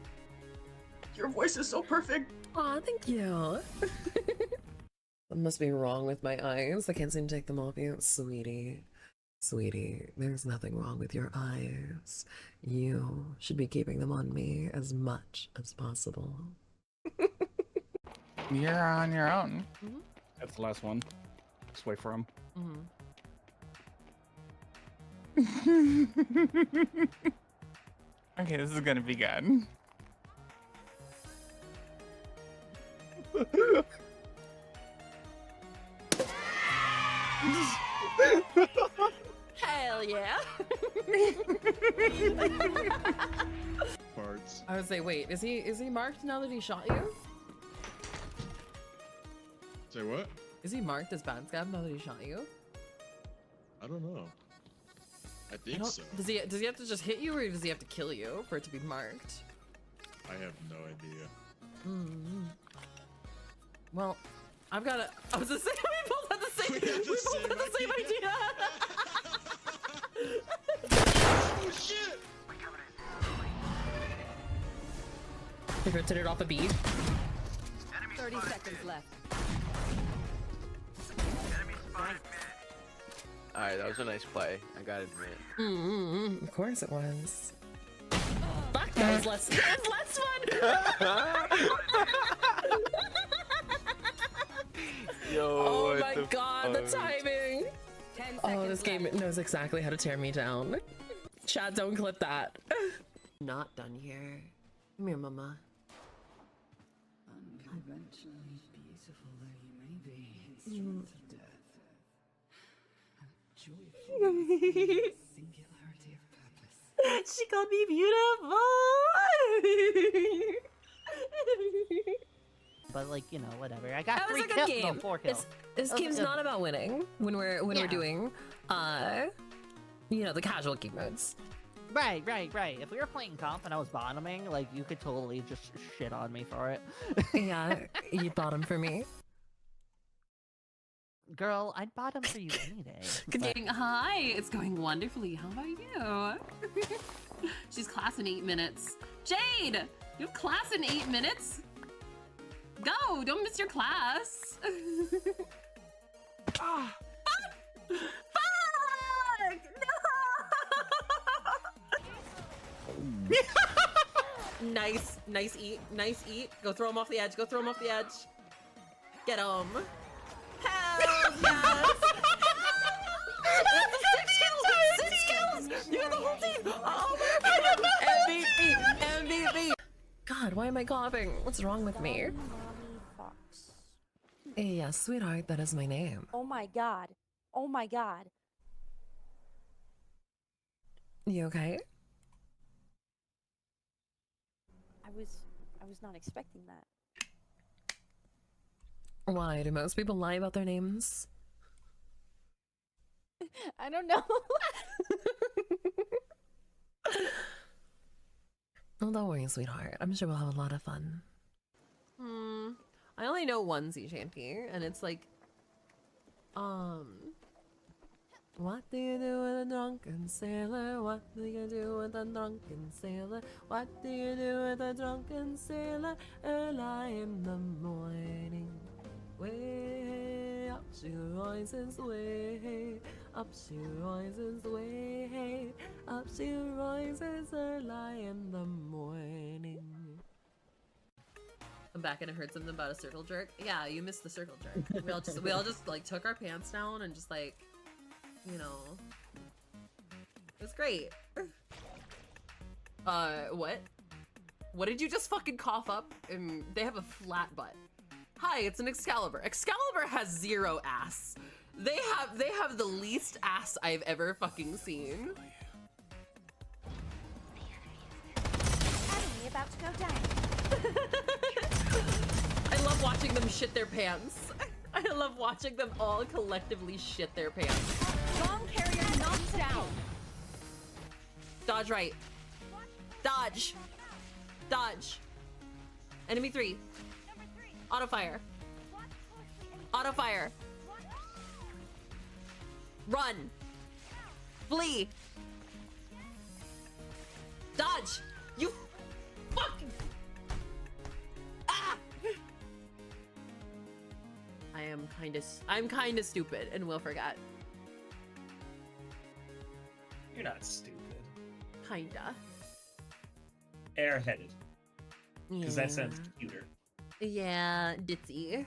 Your voice is so perfect. Aw, thank you. What must be wrong with my eyes? I can't seem to take them off you. Sweetie. Sweetie, there's nothing wrong with your eyes. You should be keeping them on me as much as possible. You're on your own. Mhm. That's the last one. Just wait for him. Okay, this is gonna be good. Hell yeah! Parts. I would say, wait, is he marked now that he shot you? Say what? Is he marked as bad scab now that he shot you? I don't know. I I think don't- so. Does he have to just hit you, or does he have to kill you for it to be marked? I have no idea. Well, I've got a. I was the same. We both had the same. We had the both same had the same idea. Oh shit! He ripped it off a bead. 30 seconds left. Alright, that was a nice play. I gotta admit. Of course it was. Fuck, that was less. That was less fun. Yo, Oh what my the god, the fuck? timing. 10 seconds Oh, this game left. knows exactly how to tear me down. Chat, don't clip that. Not done here. Come here, mama. Unconventionally beautiful though you may be, instrument of death. Joyful singularity of purpose. She called me beautiful. But like, you know, whatever. I got That was 3 a good kills. game. No, 4 kills. This That was game's good. not about winning when we're Yeah. doing you know, the casual game modes. Right. If we were playing comp and I was bottoming, like, you could totally just shit on me for it. Yeah, you bottom for me. Girl, I'd bottom for you any day. but- Hi, it's going wonderfully. How about you? She's class in 8 minutes. Jade, you have class in 8 minutes. Go, don't miss your class. Fuck! No! Nice eat. Go throw him off the edge. Get him. Hell yes! 6 kills! You got the whole team! Oh my god! MVP! God, why am I coughing? What's wrong with me? Yeah, sweetheart, that is my name. Oh my god. Oh my god. You okay? I was not expecting that. Why do most people lie about their names? I don't know. Well, don't worry, sweetheart. I'm sure we'll have a lot of fun. I only know one sea shanty, and it's like, what do you do with a drunken sailor? What do you do with a drunken sailor? What do you do with a drunken sailor? Early in the morning, way up she rises, way up she rises, way up she rises early in the morning. I'm back and I heard something about a circle jerk. Yeah, you missed the circle jerk. We all just like took our pants down and just like, you know, it was great. What? What did you just fucking cough up? And they have a flat butt. Hi, it's an Excalibur. Excalibur has 0 ass. They have the least ass I've ever fucking seen. Enemy about to go down. I love watching them shit their pants. I love watching them all collectively shit their pants. Bomb carrier knocked down. Dodge right. Dodge. Dodge. Enemy 3. Auto fire. Auto fire. Run. Flee. Dodge. You fucking. Ah! I am kind I'm kind of stupid and will forget. You're not stupid. Kinda. Airheaded. Because that sounds Yeah. cuter. Yeah, ditzy.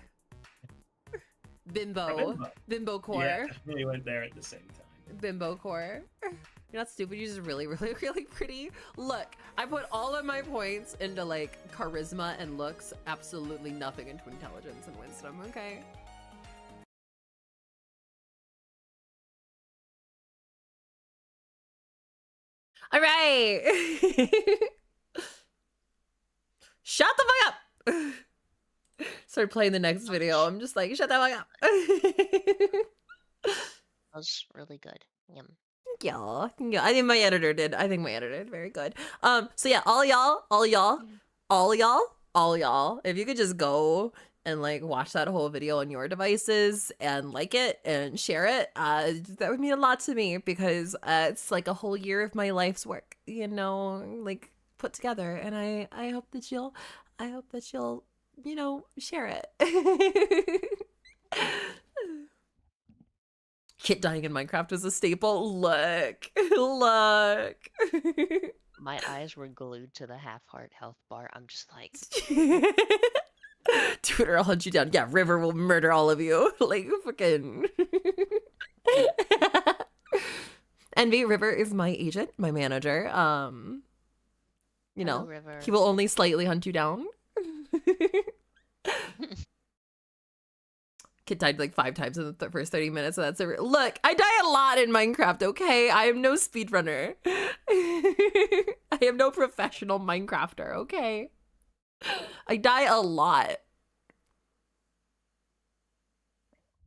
Bimbo. Bimbo. Bimbo core. Yeah, we went there at the same time. Bimbo core. You're not stupid, you're just really, really, really pretty. Look, I put all of my points into like charisma and looks, absolutely nothing into intelligence and wisdom, okay? All right. Shut the fuck up. Start playing the next video. I'm just like, shut the fuck up. That was really good. Yum. Yeah, I think my editor did. Very good. So yeah, all y'all, if you could just go and like watch that whole video on your devices and like it and share it, that would mean a lot to me because it's like a whole year of my life's work, you know, like put together. And I hope that you'll, you know, share it. Kit dying in Minecraft was a staple. Look. My eyes were glued to the half-heart health bar. I'm just like, Twitter, I'll hunt you down. Yeah, River will murder all of you. Like, fucking. Envy, River is my agent, my manager. You hello, know, River. he will only slightly hunt you down. Kid died like 5 times in the first 30 minutes, so that's a look. I die a lot in Minecraft, okay? I am no speedrunner. I am no professional Minecrafter, okay? I die a lot.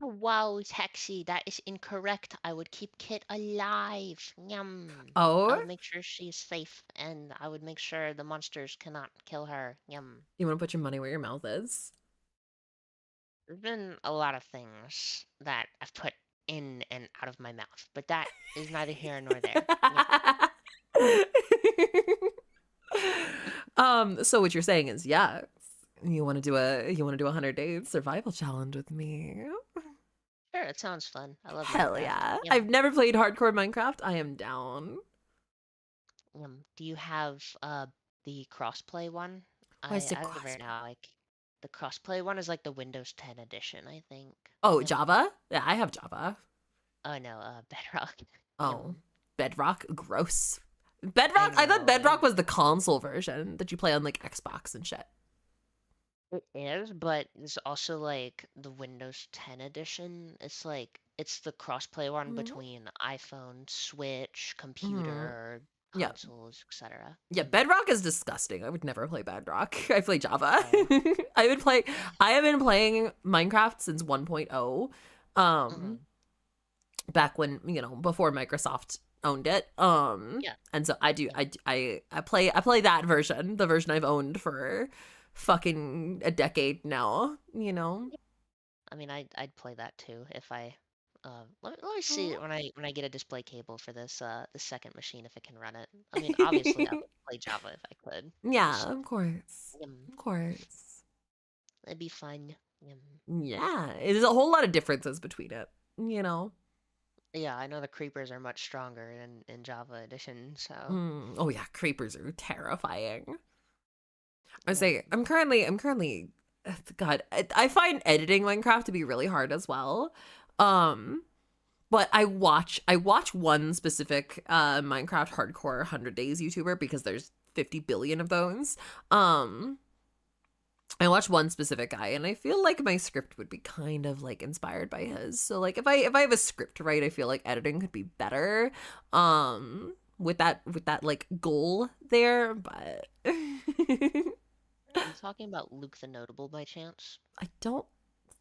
Wow, Taxi, that is incorrect. I would keep Kit alive. Yum. Oh? I would make sure she's safe, and I would make sure the monsters cannot kill her. Yum. You want to put your money where your mouth is? There's been a lot of things that I've put in and out of my mouth, but that is neither here nor there. Yum. So what you're saying is, yeah, you want to do a 100-day survival challenge with me? Sure, it sounds fun. I love Hell Minecraft. yeah. Yum. I've never played hardcore Minecraft. I am down. Do you have the crossplay one? Why is it I have it right now. Like the crossplay one is like the Windows 10 edition, I think. Oh, Yum. Java? Yeah, I have Java. Oh no, Bedrock. Oh, Yum. Bedrock? Gross. Bedrock? I thought know, Bedrock was the console version that you play on like Xbox and shit. It is, but there's also like the Windows 10 edition. It's like it's the crossplay one Mhm. between iPhone, Switch, computer, Yeah. consoles, etc. Yeah, Bedrock is disgusting. I would never play Bedrock. I play Java. Oh. I have been playing Minecraft since 1.0. Back when, you know, before Microsoft owned it. Yeah. And so I play that version, the version I've owned for fucking a decade now, you know. I mean, I'd play that too if I let me see when I get a display cable for this the second machine if it can run it. I mean, obviously I would play Java if I could. Yeah, of course. Yum. Of course. It'd be fun. Yum. Yeah, there's a whole lot of differences between it, you know. Yeah, I know the creepers are much stronger in Java edition, so Oh yeah, creepers are terrifying. I say I'm currently God, I find editing Minecraft to be really hard as well. But I watch one specific Minecraft hardcore 100 days YouTuber because there's 50 billion of those. I watch one specific guy and I feel like my script would be kind of like inspired by his. So like if I have a script to write, I feel like editing could be better. With that like goal there, but Are you talking about Luke the Notable by chance? I don't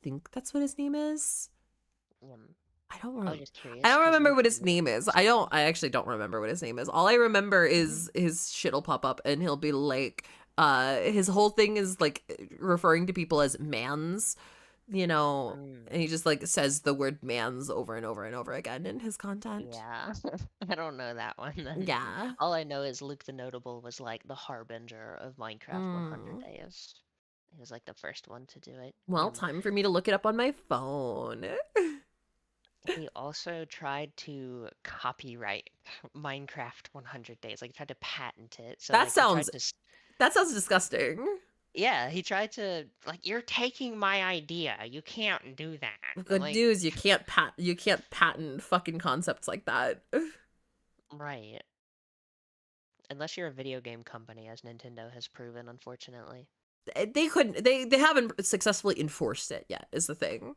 think that's what his name is. I don't I was remember. just curious. I don't 'cause remember Luke what the his name is. I actually don't remember what his name is. All I remember is his shit'll pop up and he'll be like, his whole thing is like referring to people as mans, you know, and he just like says the word mans over and over and over again in his content. Yeah, I don't know that one. Then. Yeah. All I know is Luke the Notable was like the harbinger of Minecraft 100 days. He was like the first one to do it. Well, time for me to look it up on my phone. He also tried to copyright Minecraft 100 Days. Like, he tried to patent it. So That like, he tried sounds to that sounds disgusting. yeah, he tried to like, you're taking my idea. You can't do that. I'm Good like, news, you can't patent fucking concepts like that. right. Unless you're a video game company, as Nintendo has proven, unfortunately. They couldn't they haven't successfully enforced it yet, is the thing.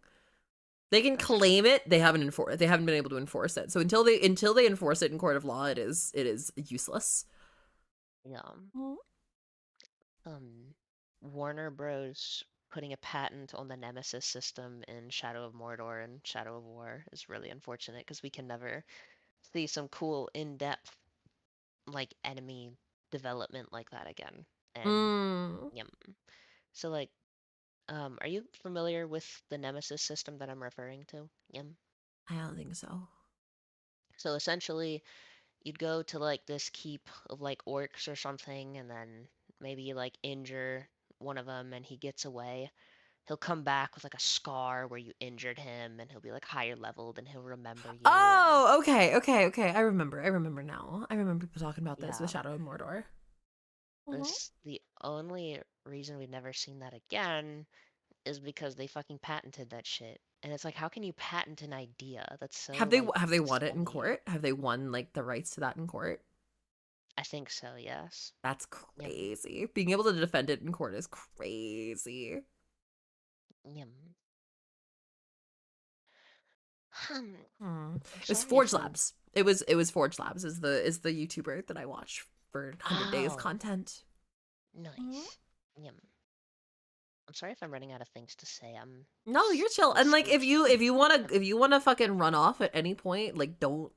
They can claim it, they haven't been able to enforce it. So until they enforce it in court of law, it is useless. Yeah. Warner Bros. Putting a patent on the Nemesis system in Shadow of Mordor and Shadow of War is really unfortunate because we can never see some cool in-depth like enemy development like that again. And so like are you familiar with the Nemesis system that I'm referring to? I don't think so. So essentially you'd go to like this keep of like orcs or something, and then maybe you like injure one of them and he gets away. He'll come back with like a scar where you injured him, and he'll be like higher leveled and he'll remember you. Oh, okay. I remember now. I remember people talking about this with Yeah. Shadow of Mordor. The only reason we've never seen that again is because they fucking patented that shit. And it's like, how can you patent an idea? That's so Have they like, won it in scummy. court? Have they won like the rights to that in court? I think so, yes. That's crazy. Being able to defend it in court is crazy. It's Forge Labs. It was Forge Labs is the YouTuber that I watch for 100 Days Oh. content. Nice. I'm sorry if I'm running out of things to say. No, you're chill. And like if you wanna fucking run off at any point, like don't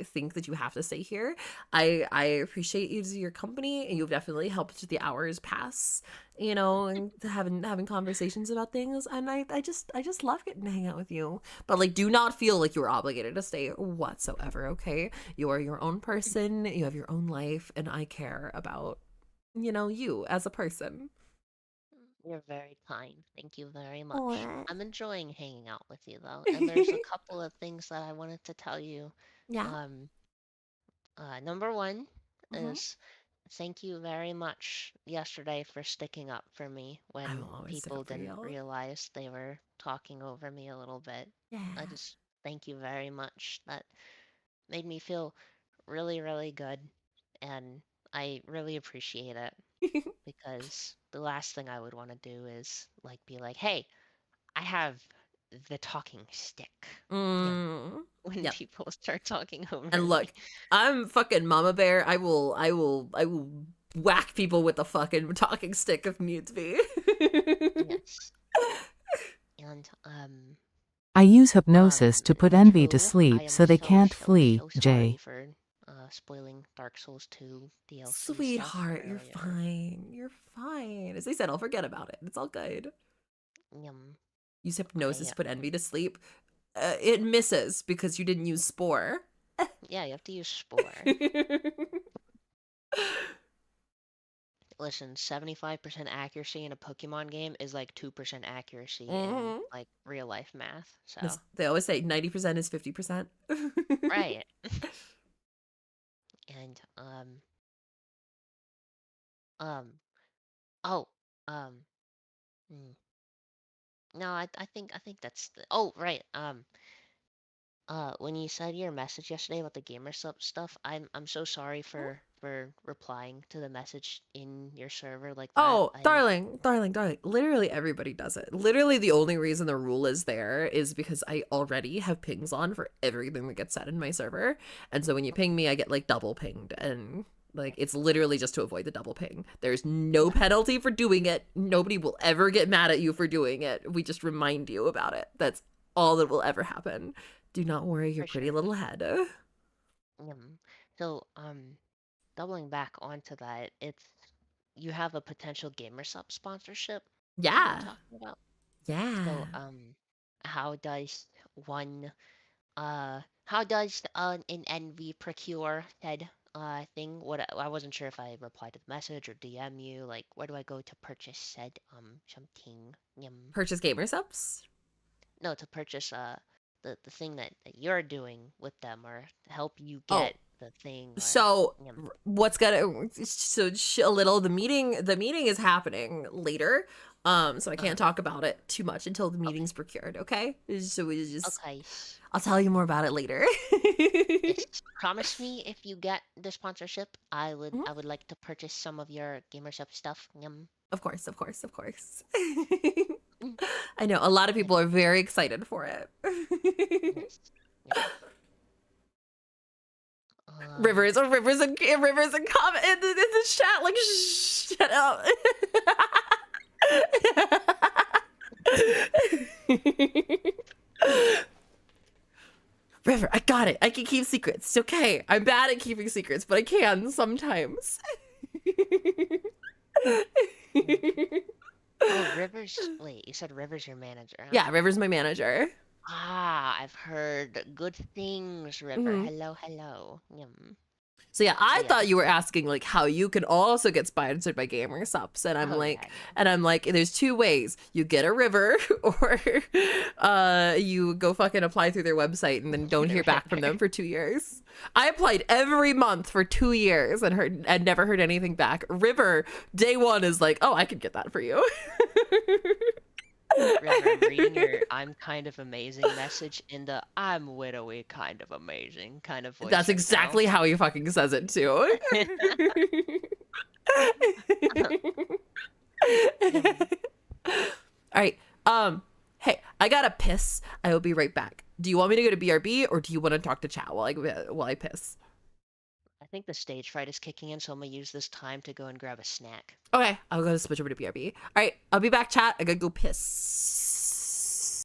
think that you have to stay here. I appreciate you as your company, and you've definitely helped the hours pass, you know, and having conversations about things. And I just love getting to hang out with you. But like do not feel like you're obligated to stay whatsoever, okay? You are your own person, you have your own life, and I care about, you know, you as a person. You're very kind. Thank you very much. Aw. I'm enjoying hanging out with you though, and there's a couple of things that I wanted to tell you. Yeah. Number one Mhm. is thank you very much yesterday for sticking up for me when will always stick people up for didn't you. realize they were talking over me a little bit. Yeah. I just thank you very much. That made me feel really, really good, and I really appreciate it because the last thing I would want to do is like be like, "Hey, I have the talking stick." When Yep. people start talking over And look, me. I'm fucking Mama Bear. I will whack people with the fucking talking stick if needs be. Yes. And I use hypnosis to put envy to I sleep am so they can't so flee, sorry Jay. for spoiling Dark Souls 2 DLC Sweetheart, you're stuff fine. You're fine. As I said, I'll forget about it. It's all good. Use hypnosis to put envy to sleep. It misses because you didn't use Spore. Yeah, you have to use Spore. Listen, 75% accuracy in a Pokemon game is like 2% accuracy in like real life math. So They always say 90% is 50%. right. And no, I think that's right. When you said your message yesterday about the gamer stuff, I'm so sorry for replying to the message in your server like that. Oh, darling. Literally everybody does it. Literally the only reason the rule is there is because I already have pings on for everything that gets said in my server. And so when you ping me, I get like double pinged, and like it's literally just to avoid the double ping. There's no penalty for doing it. Nobody will ever get mad at you for doing it. We just remind you about it. That's all that will ever happen. Do not worry your pretty little head. So, doubling back onto that, you have a potential GamerSup sponsorship. Yeah. That you're talking about. Yeah. So, how does an Envy procure said thing. What I wasn't sure if I replied to the message or DM you. Like, where do I go to purchase said something? Purchase gamer subs? No, to purchase the thing that you're doing with them or help you Oh. get the thing. Or, So what's gonna a little the meeting is happening later. So I can't talk about it too much until the meeting's procured, okay? So we just Okay. I'll tell you more about it later. Just promise me if you get the sponsorship, I would like to purchase some of your gamer stuff. Of course. I know a lot of people are very excited for it. Rivers and comment in the chat like shut up. River, I got it. I can keep secrets. It's okay. I'm bad at keeping secrets, but I can sometimes. Oh, Rivers. Wait, you said Rivers your manager? Huh? Yeah, River's my manager. I've heard good things, River. Hello. So yeah, I thought you were asking like how you can also get sponsored by gamer subs, and I'm like, there's two ways: you get a River, or you go fucking apply through their website and then don't hear back from them for 2 years. I applied every month for 2 years and never heard anything back. River, day one is like, oh, I could get that for you. River, I'm reading your "I'm kind of amazing" message in the "I'm widowy kind of amazing" kind of voice. That's exactly how he fucking says it too. All right. Hey, I gotta piss. I will be right back. Do you want me to go to BRB or do you want to talk to chat while I piss? I think the stage fright is kicking in, so I'm gonna use this time to go and grab a snack. Okay, I'll go switch over to BRB. All right, I'll be back, chat. I gotta go piss.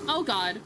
Oh God.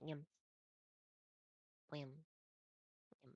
Yum. Yum. Yum.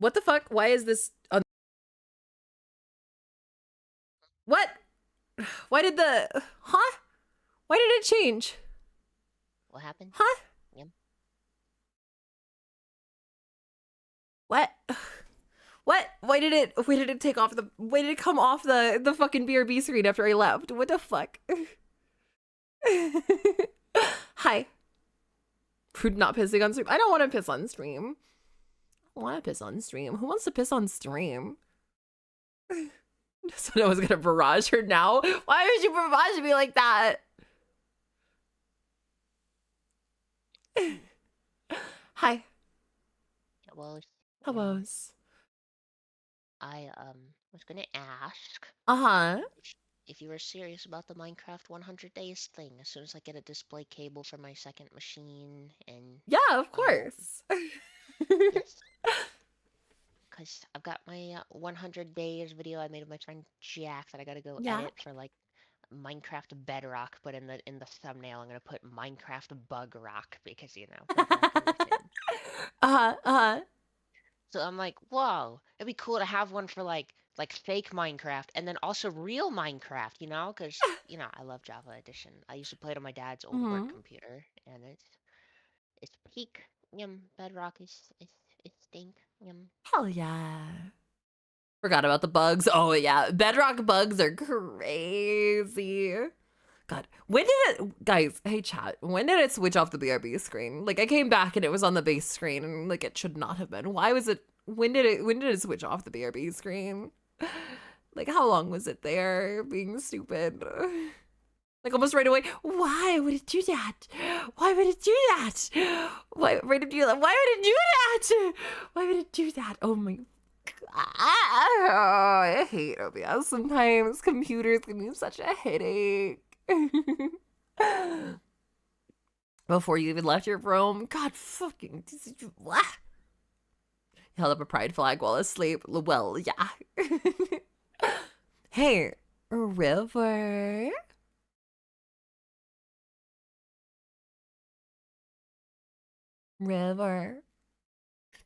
What the fuck? Why is this on? What? Why did the huh? Why did it change? What happened? Huh? Yum. What? What? Why did it take off the why did it come off the fucking BRB screen after I left? What the fuck? Hi. Prude not pissing on stream. I don't want to piss on stream. I want to piss on stream. Who wants to piss on stream? So I was gonna barrage her now. Why would you barrage me like that? Hi. Well, Hello. I was gonna ask Uh-huh. if you were serious about the Minecraft 100 days thing. As soon as I get a display cable for my second machine, and Yeah, of course. because I've got my 100 days video I made of my friend Jack that I gotta go Yeah. edit for like Minecraft Bedrock, but in the thumbnail I'm gonna put Minecraft Bug Rock because Bedrock is in. Uh-huh. So I'm like, whoa, it'd be cool to have one for like fake Minecraft and then also real Minecraft, because I love Java Edition. I used to play it on my dad's old work computer, and it's peak. Bedrock is stink. Hell yeah. Forgot about the bugs. Oh yeah, Bedrock bugs are crazy. God, when did it, guys, hey chat, when did it switch off the BRB screen? Like I came back and it was on the base screen and like it should not have been. Why was it, when did it switch off the BRB screen? Like how long was it there being stupid? Like almost right away. Why would it do that? Why would it do that? Why would it do that? Why would it do that? Why would it do that? Oh my I hate OBS sometimes. Computers give me such a headache. Before you even left your room, God fucking. Held up a pride flag while asleep. Well, yeah. Hey, River. River.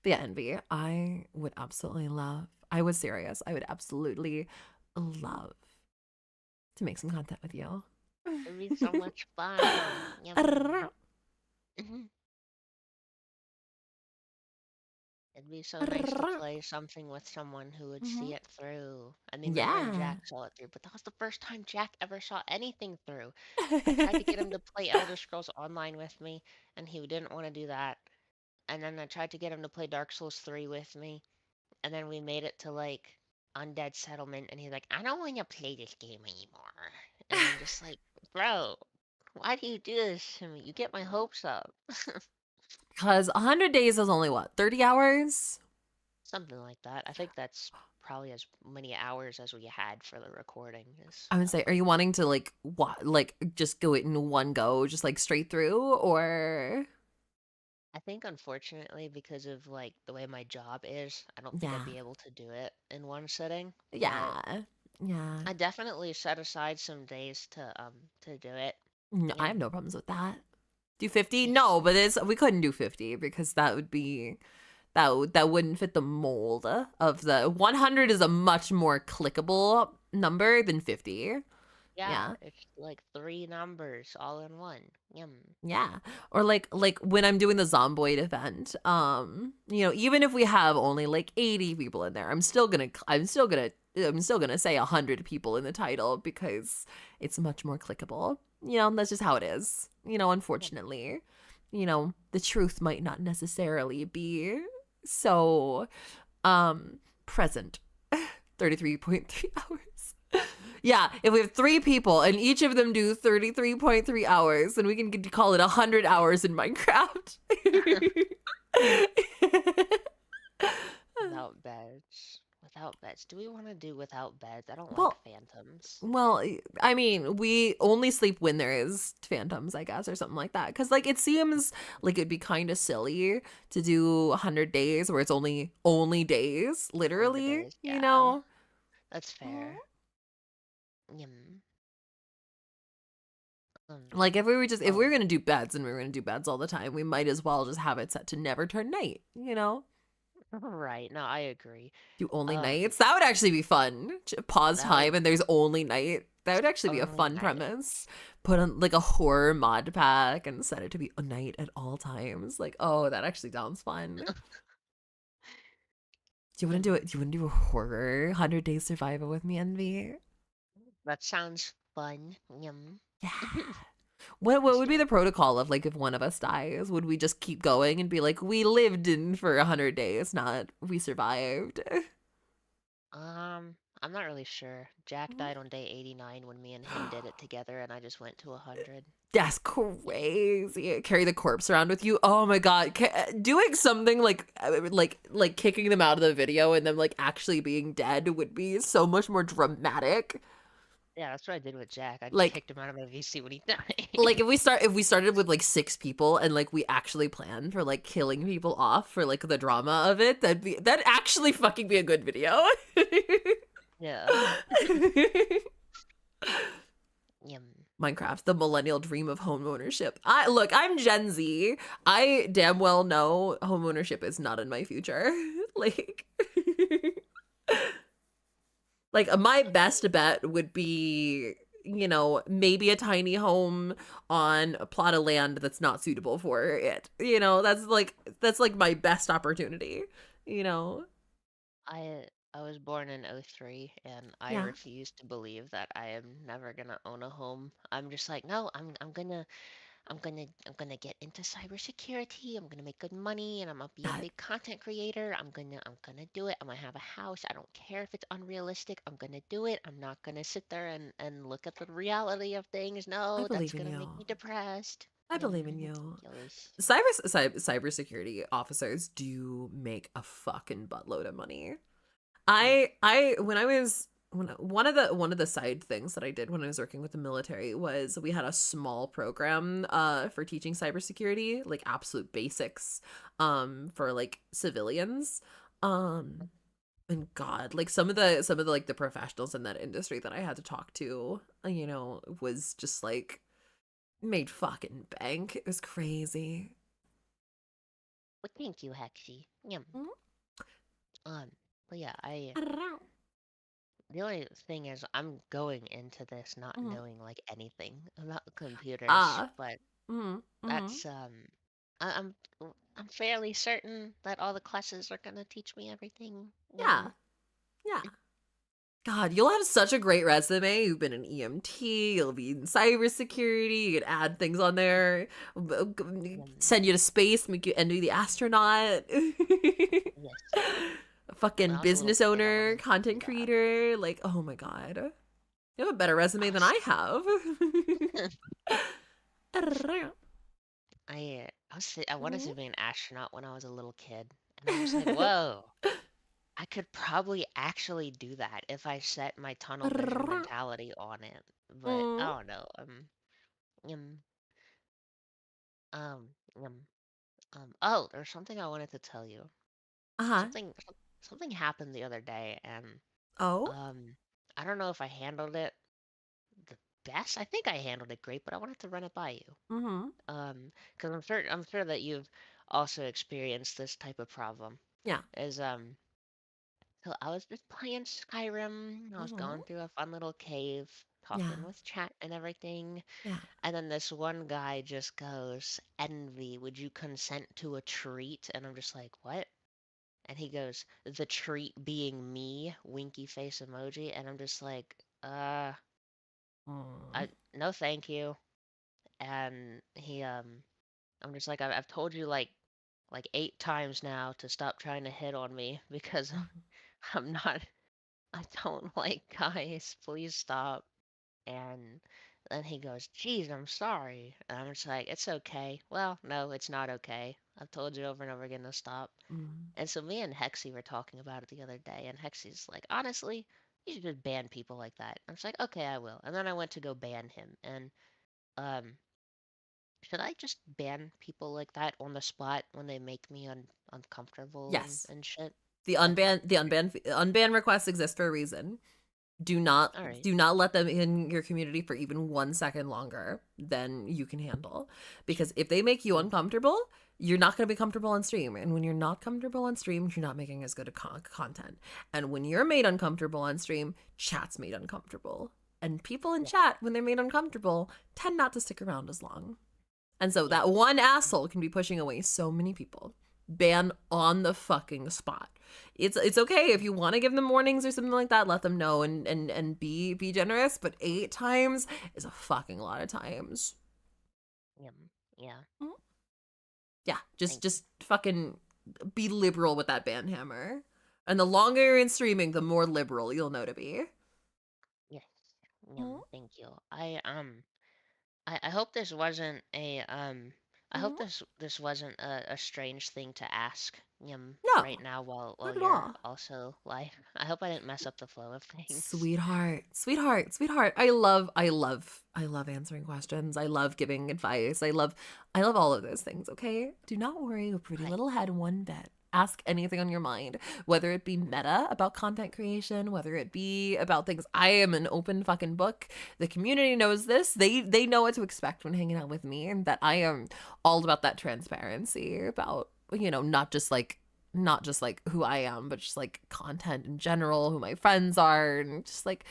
But yeah, Envy, I would absolutely love, I was serious, I would absolutely love to make some content with you. It'd be so much fun. It'd be so nice to play something with someone who would see it through. I mean, my friend Yeah. Jack saw it through, but that was the first time Jack ever saw anything through. I tried to get him to play Elder Scrolls Online with me, and he didn't want to do that. And then I tried to get him to play Dark Souls 3 with me, and then we made it to like Undead Settlement, and he's like, I don't want to play this game anymore. And I'm just like, bro, why do you do this to me? You get my hopes up. Because 100 days is only what, 30 hours? Something like that. I think that's probably as many hours as we had for the recording. I would say, are you wanting to like, what, like just go it in one go, just like straight through, or? I think unfortunately, because of like the way my job is, I don't think I'd be able to do it in one sitting. Yeah. Yeah. I definitely set aside some days to do it. No, I have no problems with that. Do 50? No, but we couldn't do 50 because that would be that wouldn't fit the mold of the 100 is a much more clickable number than 50. Yeah. It's like 3 numbers all in one. Yeah. Or like when I'm doing the Zomboid event, even if we have only like 80 people in there, I'm still gonna say 100 people in the title because it's much more clickable. That's just how it is. Unfortunately, the truth might not necessarily be so present. 33.3 hours. Yeah, if we have 3 people and each of them do 33.3 hours, then we can call it 100 hours in Minecraft. Without beds. Without beds. Do we want to do without beds? I don't Well, like phantoms. Well, I mean, we only sleep when there is phantoms, I guess, or something like that. Because, like, it seems like it'd be kind of silly to do 100 days where it's only days, literally, days, you yeah. know? That's fair. Yum. Like, if we were gonna do beds and we were gonna do beds all the time, we might as well just have it set to never turn night, you know? Right. No, I agree. Do only nights. That would actually be fun. Pause That time would- and there's only night. That would actually be a Only fun night. premise. Put on like a horror mod pack and set it to be a night at all times. Like, oh, that actually sounds fun. Do you want to do it? Do you want to do a horror 100 Days Survival with me, Envy? That sounds fun. Yum. Yeah. What would be the protocol of like if one of us dies? Would we just keep going and be like, we lived in for 100 days, not we survived? I'm not really sure. Jack died on day 89 when me and him did it together, and I just went to 100. That's crazy. Carry the corpse around with you. Oh my god, doing something like kicking them out of the video and them like actually being dead would be so much more dramatic. Yeah, that's what I did with Jack. I just Like- kicked him out of my VC when he died. Like if we started with like 6 people and like we actually planned for like killing people off for like the drama of it, that'd actually fucking be a good video. Yeah. Yum. Minecraft, the millennial dream of home ownership. I'm Gen Z. I damn well know home ownership is not in my future. Like my best bet would be, you know, maybe a tiny home on a plot of land that's not suitable for it. You know, that's like my best opportunity, you know. I was born in 03, and I Yeah. refuse to believe that I am never gonna own a home. I'm just like, no, I'm gonna get into cybersecurity. I'm gonna make good money, and I'm gonna be a big content creator. I'm gonna do it. I'm gonna have a house. I don't care if it's unrealistic. I'm gonna do it. I'm not gonna sit there and look at the reality of things. No, that's believe in gonna make you. me depressed. I Yeah, believe in you. ridiculous. Cybersecurity officers do make a fucking buttload of money. One of the side things that I did when I was working with the military was we had a small program for teaching cybersecurity, like absolute basics for like civilians. And God, like some of the like the professionals in that industry that I had to talk to, you know, was just like made fucking bank. It was crazy. Well, thank you, Hexy. Yum. But yeah, the only thing is I'm going into this not knowing like anything about computers, but that's I'm fairly certain that all the classes are gonna teach me everything. Yeah. God, you'll have such a great resume. You've been an EMT, you'll be in cybersecurity, you could add things on there, send you to space, make you Envy the astronaut. Yes. A fucking I also business think I owner, wanna content do that. creator. Like, oh my God. You have a better resume than I have. I wanted to be an astronaut when I was a little kid, and I was like, whoa. I could probably actually do that if I set my tunnel vision mentality on it. But I don't know. Um, um, oh, there's something I wanted to tell you. Uh-huh. Something happened the other day, and Oh? I don't know if I handled it the best. I think I handled it great, but I wanted to run it by you. Mm-hmm. Because I'm sure that you've also experienced this type of problem. Yeah. So I was just playing Skyrim. I was going through a fun little cave, talking Yeah. with chat and everything. Yeah. And then this one guy just goes, Envy, would you consent to a treat? And I'm just like, what? And he goes, the treat being me, winky face emoji. And I'm just like, no thank you. And I'm just like, I've told you like 8 times now to stop trying to hit on me because I don't like guys. Please stop. And And he goes, "Geez, I'm sorry." And I'm just like, "It's okay." Well, no, it's not okay. I've told you over and over again to stop. And so me and Hexy were talking about it the other day, and Hexy's like, "Honestly, you should just ban people like that." I'm just like, "Okay, I will." And then I went to go ban him, and um, should I just ban people like that on the spot when they make me uncomfortable Yes. and shit? The unban requests exist for a reason. Do not All right. do not let them in your community for even 1 second longer than you can handle. Because if they make you uncomfortable, you're not going to be comfortable on stream. And when you're not comfortable on stream, you're not making as good a content. And when you're made uncomfortable on stream, chat's made uncomfortable. And people in chat, when they're made uncomfortable, tend not to stick around as long. And so that one asshole can be pushing away so many people. Ban on the fucking spot. It's okay if you want to give them warnings or something like that, let them know and be generous, but 8 times is a fucking lot of times. Yeah. Yeah, just fucking be liberal with that ban hammer. And the longer you're in streaming, the more liberal you'll know to be. Yes. Thank you. I hope this wasn't a I hope this wasn't a strange thing to ask right now while not at you're all. also live. I hope I didn't mess up the flow of things. Sweetheart. I love answering questions. I love giving advice. I love all of those things, okay? Do not worry your pretty little head one bit. Ask anything on your mind, whether it be meta about content creation, whether it be about things. I am an open fucking book. The community knows this. They know what to expect when hanging out with me, and that I am all about that transparency about, not just like who I am, but just like content in general, who my friends are, and just like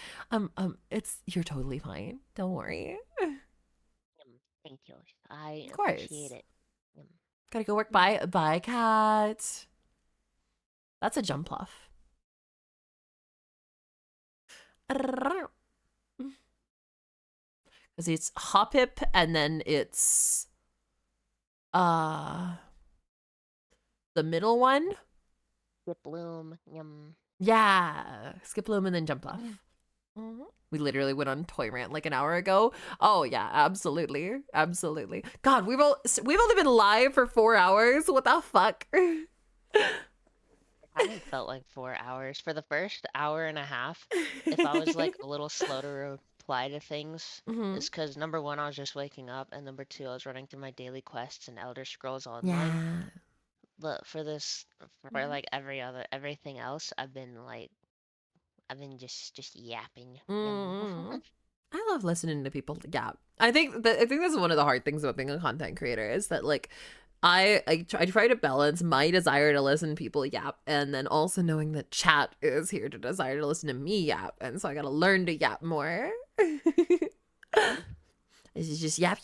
you're totally fine. Don't worry. Thank you. I Of course. appreciate it. Gotta go work. Bye, cat. That's a jump off. Because it's Hoppip and then it's the middle one. Skiploom. Yeah, Skiploom and then jump off. We literally went on Toy Rant like an hour ago. Oh yeah, absolutely. God, we've only been live for 4 hours. What the fuck? I haven't felt like 4 hours. For the first hour and a half, if I was like a little slow to reply to things, it's because number 1, I was just waking up, and number 2, I was running through my daily quests and Elder Scrolls Online. Yeah. But for like everything else, I've been just yapping. I love listening to people yap. I think that's one of the hard things about being a content creator is that like I try to balance my desire to listen to people yap and then also knowing that chat is here to desire to listen to me yap, and so I gotta learn to yap more. It's just yap.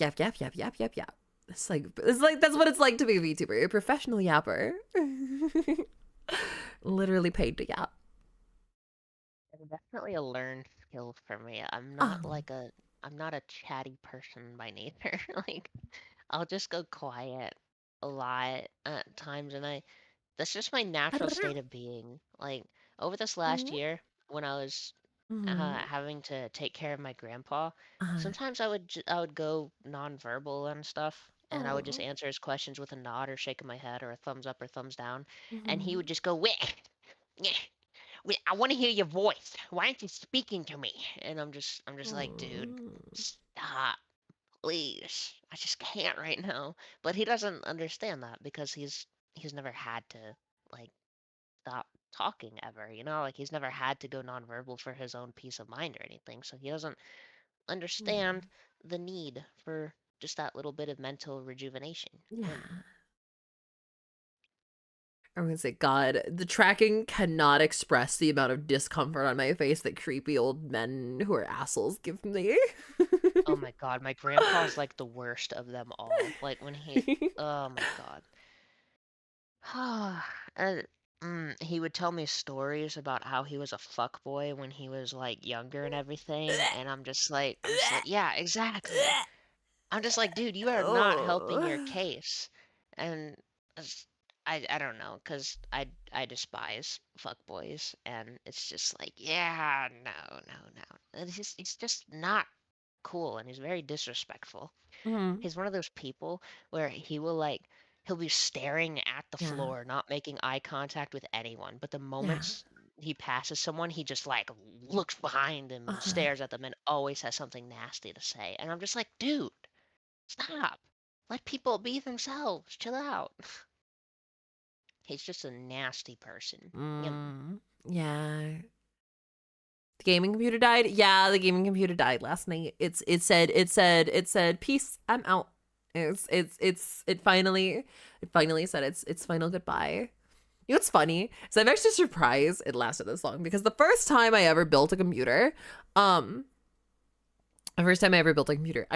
It's like that's what it's like to be a VTuber, a professional yapper. Literally paid to yap. It's definitely a learned skill for me. I'm not I'm not a chatty person by nature. Like, I'll just go quiet a lot at times, and that's just my natural state of being. Like, over this last year, when I was having to take care of my grandpa, sometimes I would go nonverbal and stuff, and I would just answer his questions with a nod or shaking my head or a thumbs up or thumbs down, and he would just go, "Wait, I want to hear your voice. Why aren't you speaking to me?" And I'm just like, "Dude, stop, please. I just can't right now." But he doesn't understand that because he's never had to like stop talking ever, like he's never had to go nonverbal for his own peace of mind or anything. So he doesn't understand the need for just that little bit of mental rejuvenation. Yeah. I'm gonna say, God, the tracking cannot express the amount of discomfort on my face that creepy old men who are assholes give me. Oh my God, my grandpa's like the worst of them all. Like when oh my God. He would tell me stories about how he was a fuckboy when he was like younger and everything, and I'm just like, yeah, exactly. I'm just like, dude, you are not helping your case. And I don't know, because I despise fuckboys, and it's just like, yeah, no. And it's just not cool and he's very disrespectful. Mhm. He's one of those people where he'll be staring at the Yeah. floor, not making eye contact with anyone. But the moments he passes someone, he just like looks behind him and stares at them and always has something nasty to say. And I'm just like, dude, stop. Let people be themselves. Chill out. He's just a nasty person. Yeah. The gaming computer died. Yeah, the gaming computer died last night. It said peace. I'm out. It finally said its final goodbye. You know what's funny? So I'm actually surprised it lasted this long because the first time I ever built a computer, I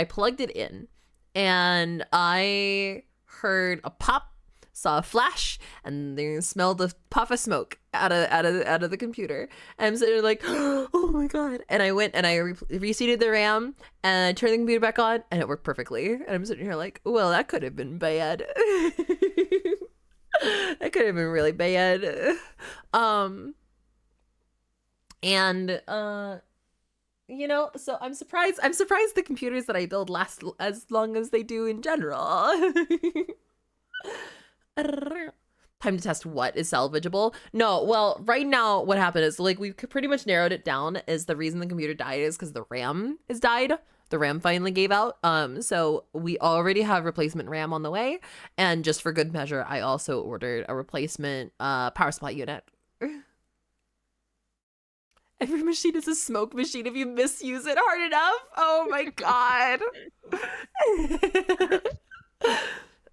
plugged it in and I heard a pop, saw a flash, and then smelled the puff of smoke out of the computer. And I'm sitting there like, oh my god! And I went and I reseated the RAM and I turned the computer back on, and it worked perfectly. And I'm sitting here like, well, that could have been bad. That could have been really bad. You know, so I'm surprised the computers that I build last as long as they do in general. Time to test what is salvageable. No, well, right now what happened is like we pretty much narrowed it down. Is the reason the computer died is because the RAM is died. The RAM finally gave out. So we already have replacement RAM on the way, and just for good measure, I also ordered a replacement power supply unit. Every machine is a smoke machine if you misuse it hard enough. Oh my god.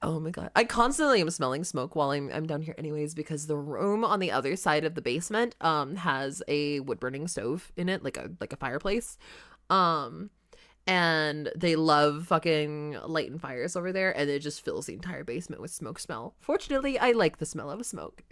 Oh my god. I constantly am smelling smoke while I'm down here anyways, because the room on the other side of the basement has a wood burning stove in it, like a fireplace. And they love fucking lighting fires over there, and it just fills the entire basement with smoke smell. Fortunately, I like the smell of smoke.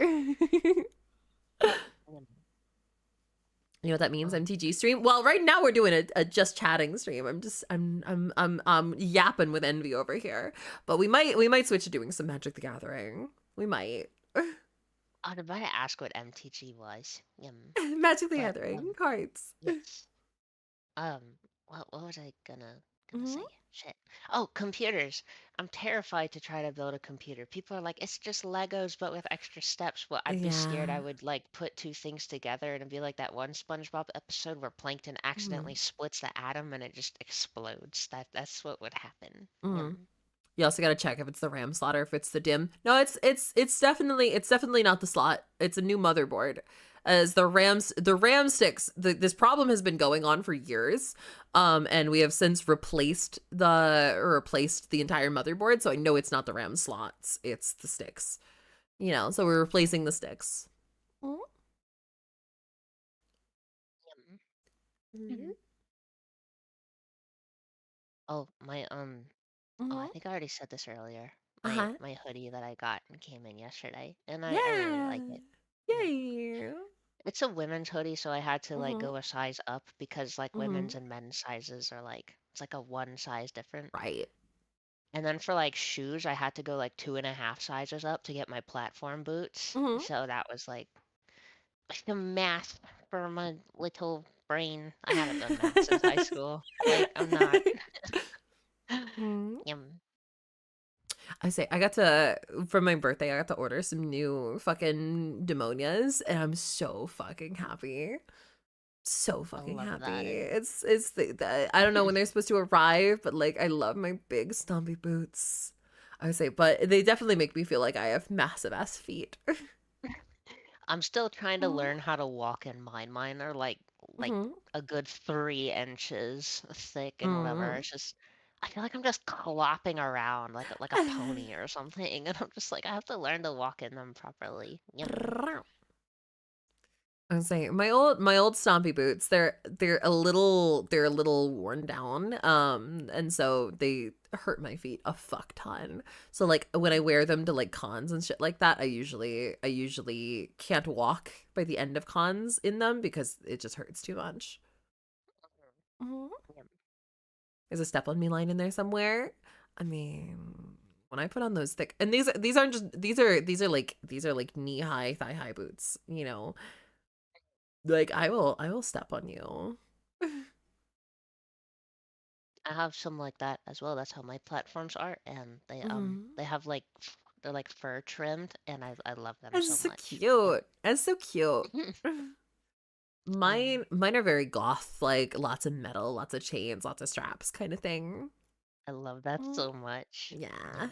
You know what that means? MTG stream. Well, right now we're doing a just chatting stream. I'm yapping with Envy over here, but we might switch to doing some Magic the Gathering. We might. I was about to ask what MTG was. Magic the Gathering cards. Yes. What was I gonna say? Shit. Oh, computers. I'm terrified to try to build a computer. People are like, it's just Legos but with extra steps. Well, I'd be scared I would like put two things together and it'd be like that one SpongeBob episode where Plankton accidentally splits the atom and it just explodes. That's what would happen. You also got to check if it's the RAM slot or if it's the DIMM. No, it's definitely not the slot. It's a new motherboard. As the RAM sticks, this problem has been going on for years, and we have since replaced the entire motherboard. So I know it's not the RAM slots; it's the sticks. You know, so we're replacing the sticks. Oh, my oh, I think I already said this earlier. My hoodie that I got and came in yesterday, and I really like it. Yay! It's a women's hoodie, so I had to like go a size up because like women's and men's sizes are like it's like a one size different. Right. And then for like shoes, I had to go like 2.5 sizes up to get my platform boots. So that was like the math for my little brain. I haven't done math since high school. Like I'm not. I say for my birthday, I got to order some new fucking demonias, and I'm so fucking happy. So fucking happy. It's the I don't know when they're supposed to arrive, but like I love my big stompy boots. I would say, but they definitely make me feel like I have massive ass feet. I'm still trying to learn how to walk in mine. Mine are like a good 3 inches thick and whatever. It's just I feel like I'm just clopping around like a pony or something, and I'm just like I have to learn to walk in them properly. I was saying my old stompy boots, they're a little worn down, and so they hurt my feet a fuck ton. So like when I wear them to like cons and shit like that, I usually can't walk by the end of cons in them because it just hurts too much. There's a step on me line in there somewhere. I mean, when I put on those thick, and these are like knee high, thigh high boots, you know. Like I will step on you. I have some like that as well. That's how my platforms are, and they have like they're like fur trimmed, and I love them That's so so much. cute. That's so cute. Mine are very goth, like lots of metal, lots of chains, lots of straps kind of thing. I love that so much. Yeah.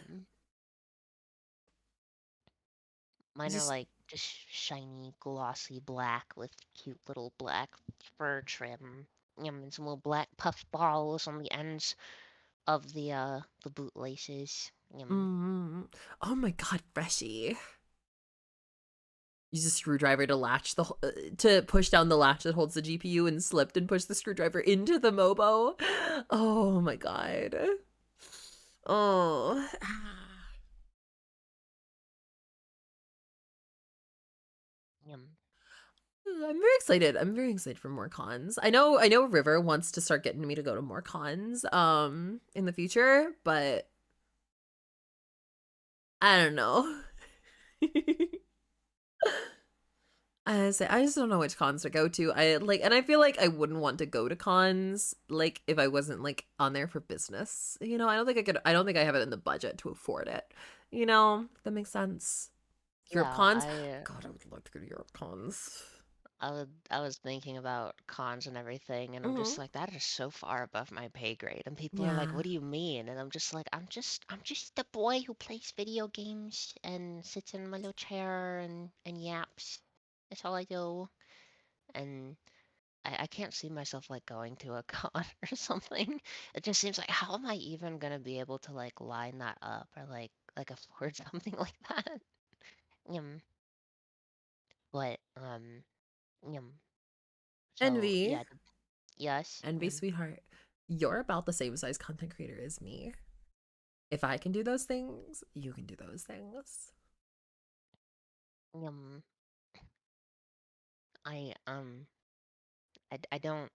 Mine are Just- like just shiny, glossy black with cute little black fur trim. And some little black puff balls on the ends of the bootlaces. Oh my god, Freshie. Use a screwdriver to latch to push down the latch that holds the GPU and slipped and pushed the screwdriver into the Mobo. Oh my god. Oh. I'm very excited. I'm very excited for more cons. I know River wants to start getting me to go to more cons in the future, but I don't know. I just don't know which cons to go to. And I feel like I wouldn't want to go to cons like if I wasn't like on there for business. You know, I don't think I have it in the budget to afford it. You know, if that makes sense. Europe cons? God, I would love to go to Europe cons. I was thinking about cons and everything, and I'm just like, that is so far above my pay grade. And people are like, Yeah. "What do you mean?" And I'm just like, I'm just the boy who plays video games and sits in my little chair and yaps. That's all I do. And I can't see myself like going to a con or something. It just seems like, how am I even gonna be able to like line that up or like afford something like that? But so Envy. yeah, yes. Envy, sweetheart. You're about the same size content creator as me. If I can do those things, you can do those things. I don't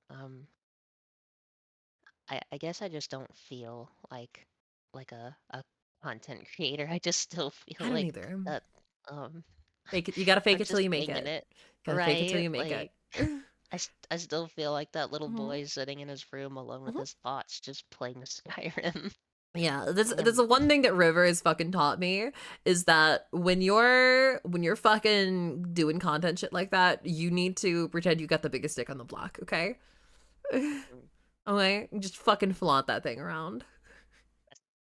I guess I just don't feel like a content creator. I just still I feel don't like either. that Fake it. You gotta fake I'm it till just you make winging it. it, Gotta fake it till right? you make Like it. I still feel like that little boy sitting in his room alone with his thoughts just playing Skyrim. Yeah, that's the one thing that River has fucking taught me is that when you're fucking doing content shit like that, you need to pretend you got the biggest dick on the block, okay? Okay? Just fucking flaunt that thing around.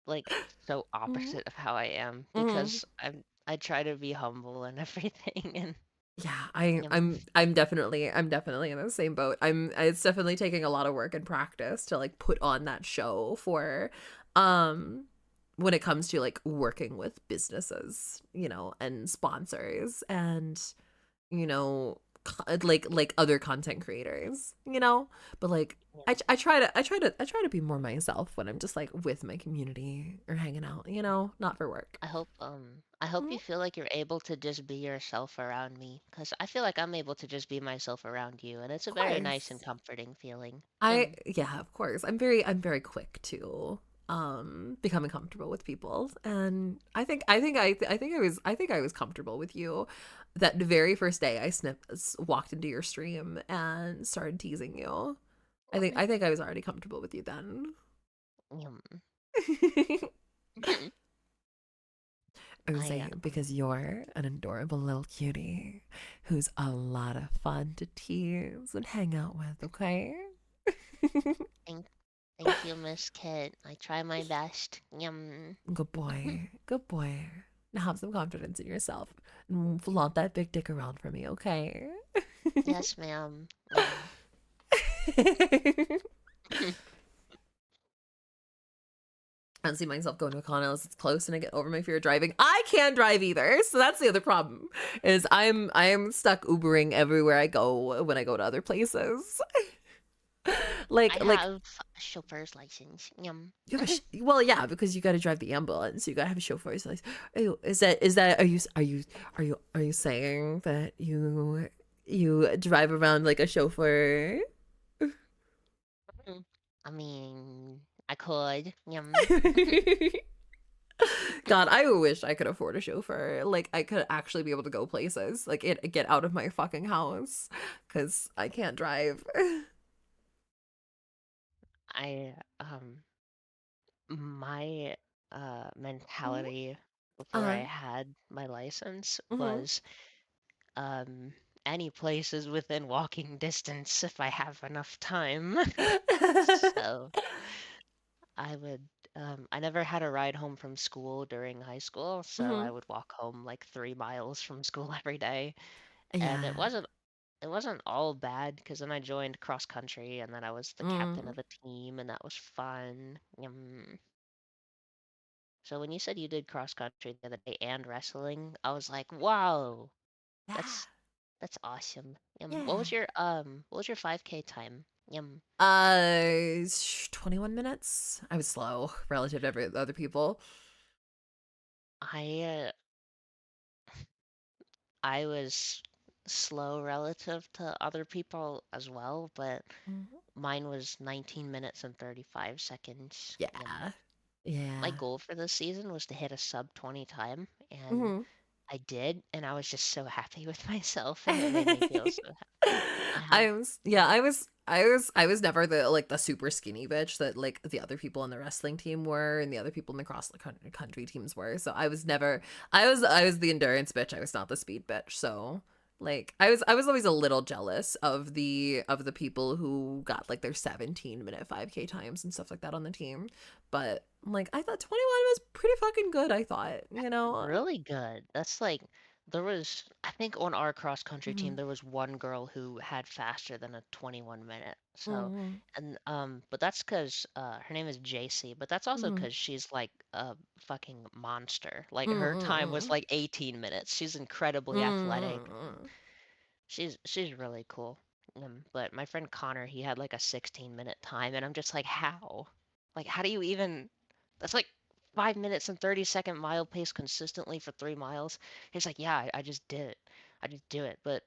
Like so opposite of how I am because I try to be humble and everything and Yeah, I'm definitely in the same boat. It's definitely taking a lot of work and practice to like put on that show for when it comes to like working with businesses, you know, and sponsors and you know like other content creators, you know? But like I try to be more myself when I'm just like with my community or hanging out, you know, not for work. I hope you feel like you're able to just be yourself around me because I feel like I'm able to just be myself around you and it's a very nice and comforting feeling. Yeah, of course. I'm very quick to becoming comfortable with people, and I think I was comfortable with you that very first day I walked into your stream and started teasing you. I think I was already comfortable with you then. Because you're an adorable little cutie who's a lot of fun to tease and hang out with, okay? Thank you, Miss Kit. I try my best. Good boy. Good boy. Now have some confidence in yourself and flaunt that big dick around for me, okay? Yes, ma'am. I don't see myself going to a con unless it's close and I get over my fear of driving. I can't drive either, so that's the other problem. Is I'm stuck Ubering everywhere I go when I go to other places. I have a chauffeur's license. You have well, yeah, because you got to drive the ambulance. You got to have a chauffeur's license. Is that are you saying that you drive around like a chauffeur? I mean, I could. God, I wish I could afford a chauffeur. Like, I could actually be able to go places. Like, get out of my fucking house. Because I can't drive. My Mhm. mentality before I Uh-huh. had my license Mhm. was um any place is within walking distance if I have enough time. So I would I never had a ride home from school during high school, so I Mhm. would walk home like 3 miles from school every day. And Yeah. it wasn't all bad because then I joined cross country and then I was the captain Mm. of the team and that was fun. So when you said you did cross country the other day and wrestling, I was like, wow, Yeah. that's that's awesome. Yeah. What was your 5K time? 21 minutes. I was slow relative to other people. I I was slow relative to other people as well, but Mhm. mine was 19 minutes and 35 seconds. Yeah. My Yeah. goal for this season was to hit a sub 20 time, and Mhm. I did, and I was just so happy with myself, and it made me feel so happy. I had I was never the like the super skinny bitch that like the other people on the wrestling team were and the other people in the country teams were. So I was never I was the endurance bitch. I was not the speed bitch. So like I was always a little jealous of the people who got like their 17-minute 5K times and stuff like that on the team. But like I thought 21 was pretty fucking good, I thought, you know. really good. That's like there was I think on our cross country team Mhm. there was one girl who had faster than a 21 minute. So Mhm. and but that's 'cause her name is JC, but that's also Mhm. 'cause she's like a fucking monster. Like her time was Mm-mm. like 18 minutes. She's incredibly athletic. Mm. She's really cool. But my friend Connor, he had like a 16-minute time and I'm just like, how? Like how do you even that's like 5 minutes and 30-second mile pace consistently for 3 miles. He's like, yeah, I just did it. I just do it. But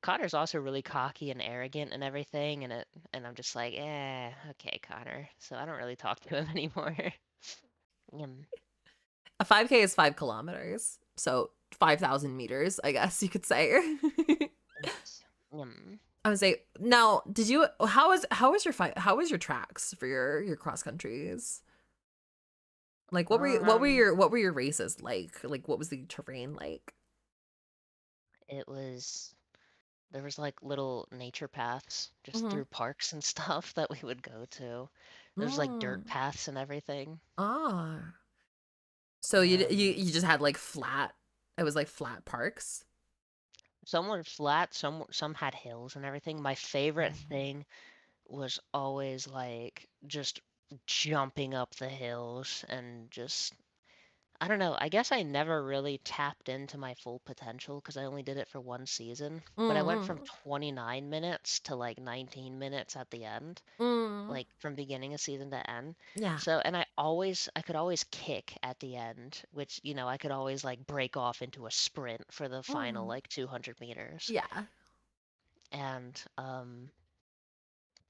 Connor's also really cocky and arrogant and everything, and I'm just like, okay, Connor. So I don't really talk to him anymore. um, A 5K is 5 kilometers. So 5,000 meters, I guess you could say. yes. I would say now, how was your tracks for your cross countries? Like Um, what were your races like? Like what was the terrain like? it was there was like little nature paths just Mm-hmm. through parks and stuff that we would go to. There's like dirt Mm. paths and everything. Ah. So Um, you just had like flat, it was like flat parks. some were flat, some had hills and everything. My favorite thing was always like just jumping up the hills and just I don't know. I guess I never really tapped into my full potential because I only did it for one season. But I went from Mm-hmm. 29 minutes to like 19 minutes at the end, Mm. like from beginning of season to end. Yeah. So, and I could always kick at the end, which, I could always like break off into a sprint for the final Mm. like 200 meters. Yeah. And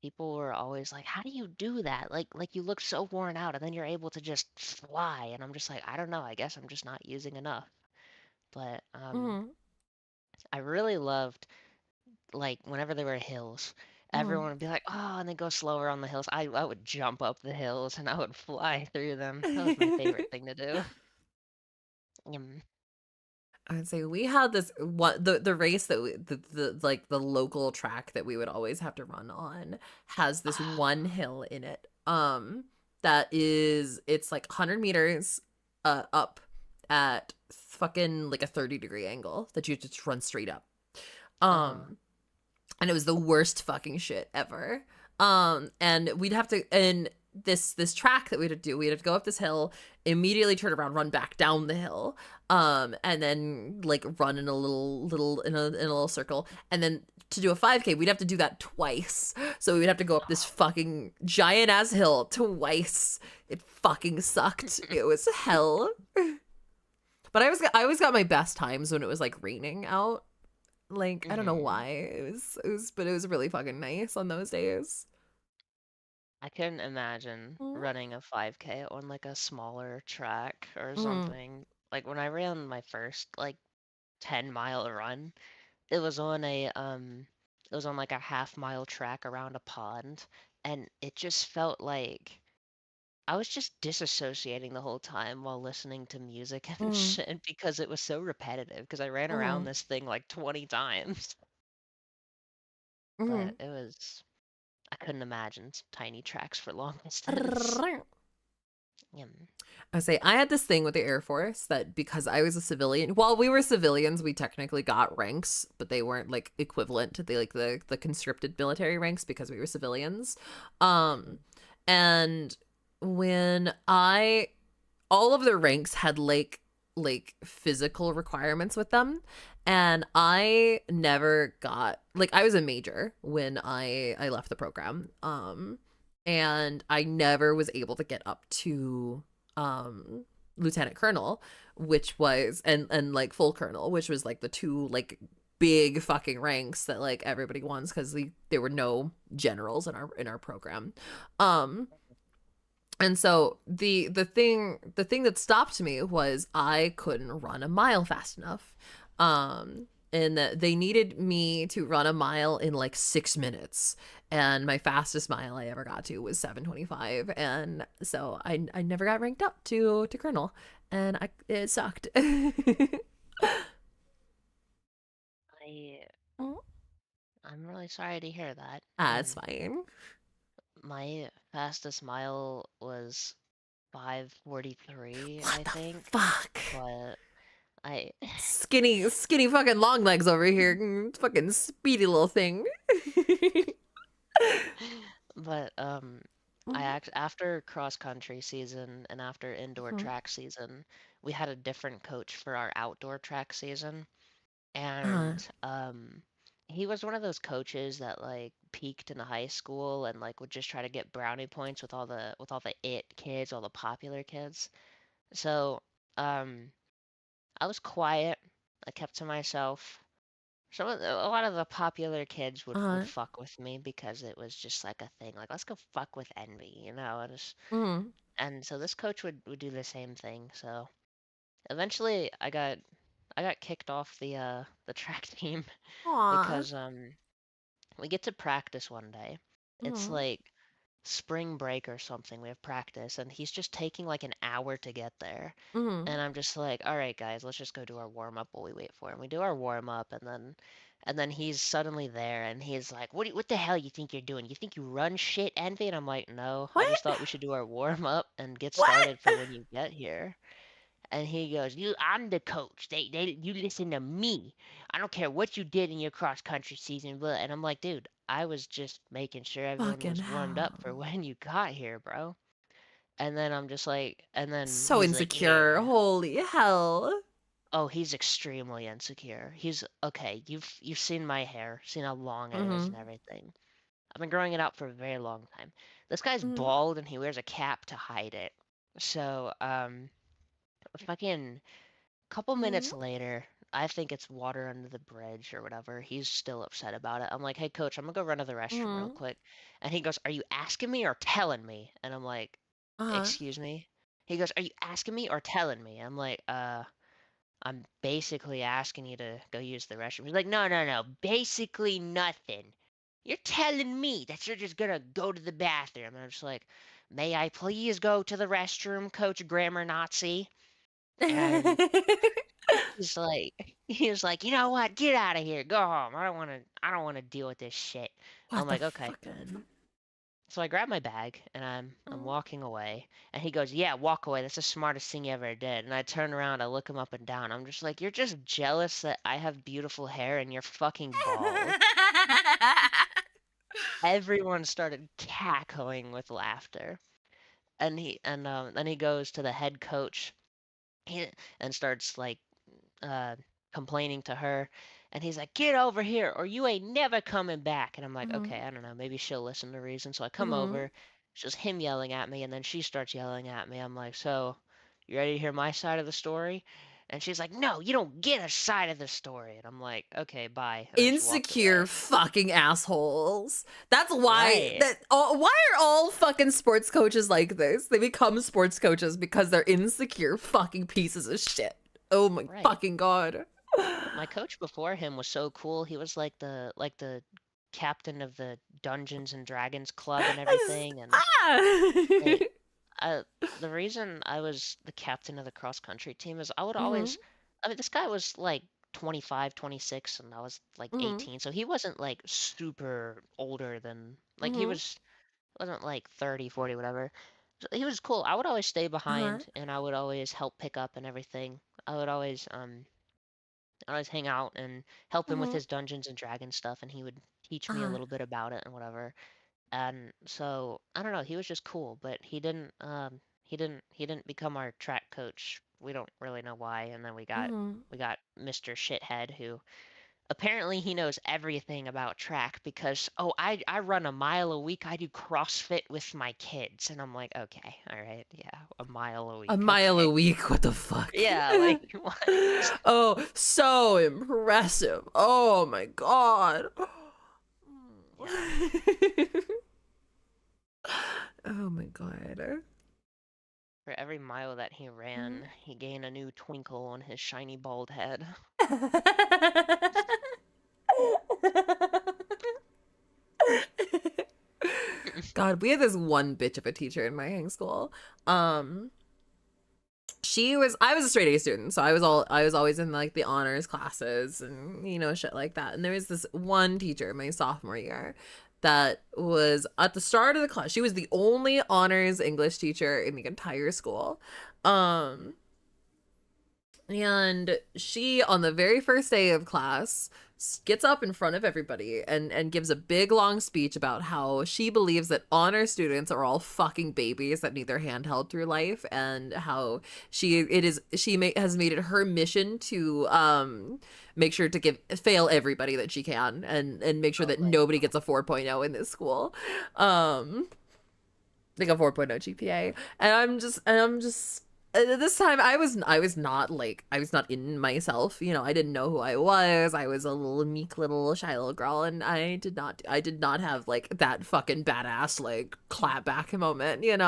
people were always like, "How do you do that? Like you look so worn out, and then you're able to just fly." And I'm just like, I don't know. I guess I'm just not using enough. But Mm-hmm. I really loved like whenever there were hills, Mm-hmm. everyone would be like, "Oh," and they go slower on the hills. I would jump up the hills and I would fly through them. That was my favorite thing to do. Um, I would say we had this one the race that the like the local track that we would always have to run on has this one hill in it. That is it's like 100 meters up at fucking like a 30-degree angle that you just run straight up. uh-huh. And it was the worst fucking shit ever. And we'd have to and this track that we'd have to do, we'd have to go up this hill, immediately turn around, run back down the hill, and then like run in a little circle, and then to do a 5K, we'd have to do that twice. So we would have to go up this fucking giant ass hill twice. It fucking sucked. It was hell. But I always got my best times when it was like raining out. Like I don't know why but it was really fucking nice on those days. I couldn't imagine Mm. running a 5K on like a smaller track or Mm. something. Like when I ran my first like 10-mile run, it was on like a half-mile track around a pond and it just felt like I was just disassociating the whole time while listening to music and Mm-hmm. shit because it was so repetitive because I ran around this thing like 20 times. Mm-hmm. But it was, I couldn't imagine tiny tracks for long distance. Yeah. I say I had this thing with the Air Force that because I was a civilian, while we were civilians, we technically got ranks, but they weren't like equivalent to the conscripted military ranks because we were civilians. And when all of their ranks had like physical requirements with them, and I never got like I was a major when I left the program. And I never was able to get up to lieutenant colonel, which was and like full colonel, which was like the two like big fucking ranks that like everybody wants because there were no generals in our program. And so the thing that stopped me was I couldn't run a mile fast enough. And they needed me to run a mile in like 6 minutes, and my fastest mile I ever got to was 7:25, and so I never got ranked up to colonel, and it sucked. I'm really sorry to hear that. It's fine. My fastest mile was 5:43, I think. Fuck. But skinny fucking long legs over here, fucking speedy little thing. But after cross country season and after indoor track season, we had a different coach for our outdoor track season, and he was one of those coaches that like peaked in high school and like would just try to get brownie points with all the it kids, all the popular kids. So I was quiet. I kept to myself. A lot of the popular kids would fuck with me because it was just like a thing. Like, let's go fuck with Envy, you know? And so this coach would do the same thing. So eventually I got kicked off the track team because we get to practice one day. It's like spring break or something. We have practice, and he's just taking like an hour to get there. And I'm just like, all right, guys, let's just go do our warm up while we wait for him. We do our warm up, and then he's suddenly there, and he's like, what the hell you think you're doing? You think you run shit, Envy? And I'm like, no, I just thought we should do our warm up and get started for when you get here. And he goes, I'm the coach. You listen to me. I don't care what you did in your cross country season. And I'm like, dude, I was just making sure everyone was warmed up for when you got here, bro. And then I'm just like, and then so insecure. Like, yeah. Holy hell. Oh, he's extremely insecure. He's okay. You've seen my hair, seen how long it is and everything. I've been growing it out for a very long time. This guy's bald and he wears a cap to hide it. So, fucking couple minutes later, I think it's water under the bridge or whatever. He's still upset about it. I'm like, hey, coach, I'm gonna go run to the restroom real quick. And he goes, are you asking me or telling me? And I'm like, excuse me? He goes, are you asking me or telling me? I'm like, I'm basically asking you to go use the restroom. He's like, no, basically nothing. You're telling me that you're just gonna go to the bathroom. And I'm just like, may I please go to the restroom, Coach Grammar Nazi? And he's like, you know what? Get out of here. Go home. I don't wanna deal with this shit. I'm like, okay. So I grab my bag and I'm walking away, and he goes, yeah, walk away. That's the smartest thing you ever did. And I turn around, I look him up and down. I'm just like, you're just jealous that I have beautiful hair and you're fucking bald. Everyone started cackling with laughter. And then he goes to the head coach and starts like complaining to her, and he's like, get over here or you ain't never coming back. And I'm like, okay, I don't know, maybe she'll listen to reason. So I come over, it's just him yelling at me, and then she starts yelling at me. I'm like, so you ready to hear my side of the story? And she's like, no, you don't get a side of the story. And I'm like, okay, bye. Insecure fucking assholes. That's why why are all fucking sports coaches like this? They become sports coaches because they're insecure fucking pieces of shit. Oh my fucking god. My coach before him was so cool. He was like the captain of the Dungeons and Dragons club and everything. And like, the reason I was the captain of the cross country team is I would always, I mean, this guy was like 25, 26, and I was like 18, so he wasn't like super older than, like he wasn't like 30, 40, whatever. So he was cool. I would always stay behind and I would always help pick up and everything. I would always hang out and help him with his Dungeons and Dragons stuff, and he would teach me a little bit about it and whatever. And so I don't know, he was just cool, but he didn't become our track coach. We don't really know why. And then we got Mr. Shithead, who apparently he knows everything about track because I run a mile a week. I do CrossFit with my kids, and I'm like, okay, all right, yeah, a mile a week. A mile a week? What the fuck? Yeah, like what? Oh, so impressive. Oh my god. Oh my god. For every mile that he ran, he gained a new twinkle on his shiny bald head. God, we had this one bitch of a teacher in my hang school. I was a straight A student, so I was always in like the honors classes and shit like that. And there was this one teacher my sophomore year that was at the start of the class. She was the only honors English teacher in the entire school. And she, on the very first day of class, gets up in front of everybody and gives a big long speech about how she believes that honor students are all fucking babies that need their hand held through life, and how has made it her mission to make sure to fail everybody that she can and make sure that nobody gets a 4.0 in this school. Like a 4.0 GPA. And I'm just this time I was not in myself, I didn't know who I was. I was a little meek little shy little girl, and I did not have like that fucking badass like clap back moment, and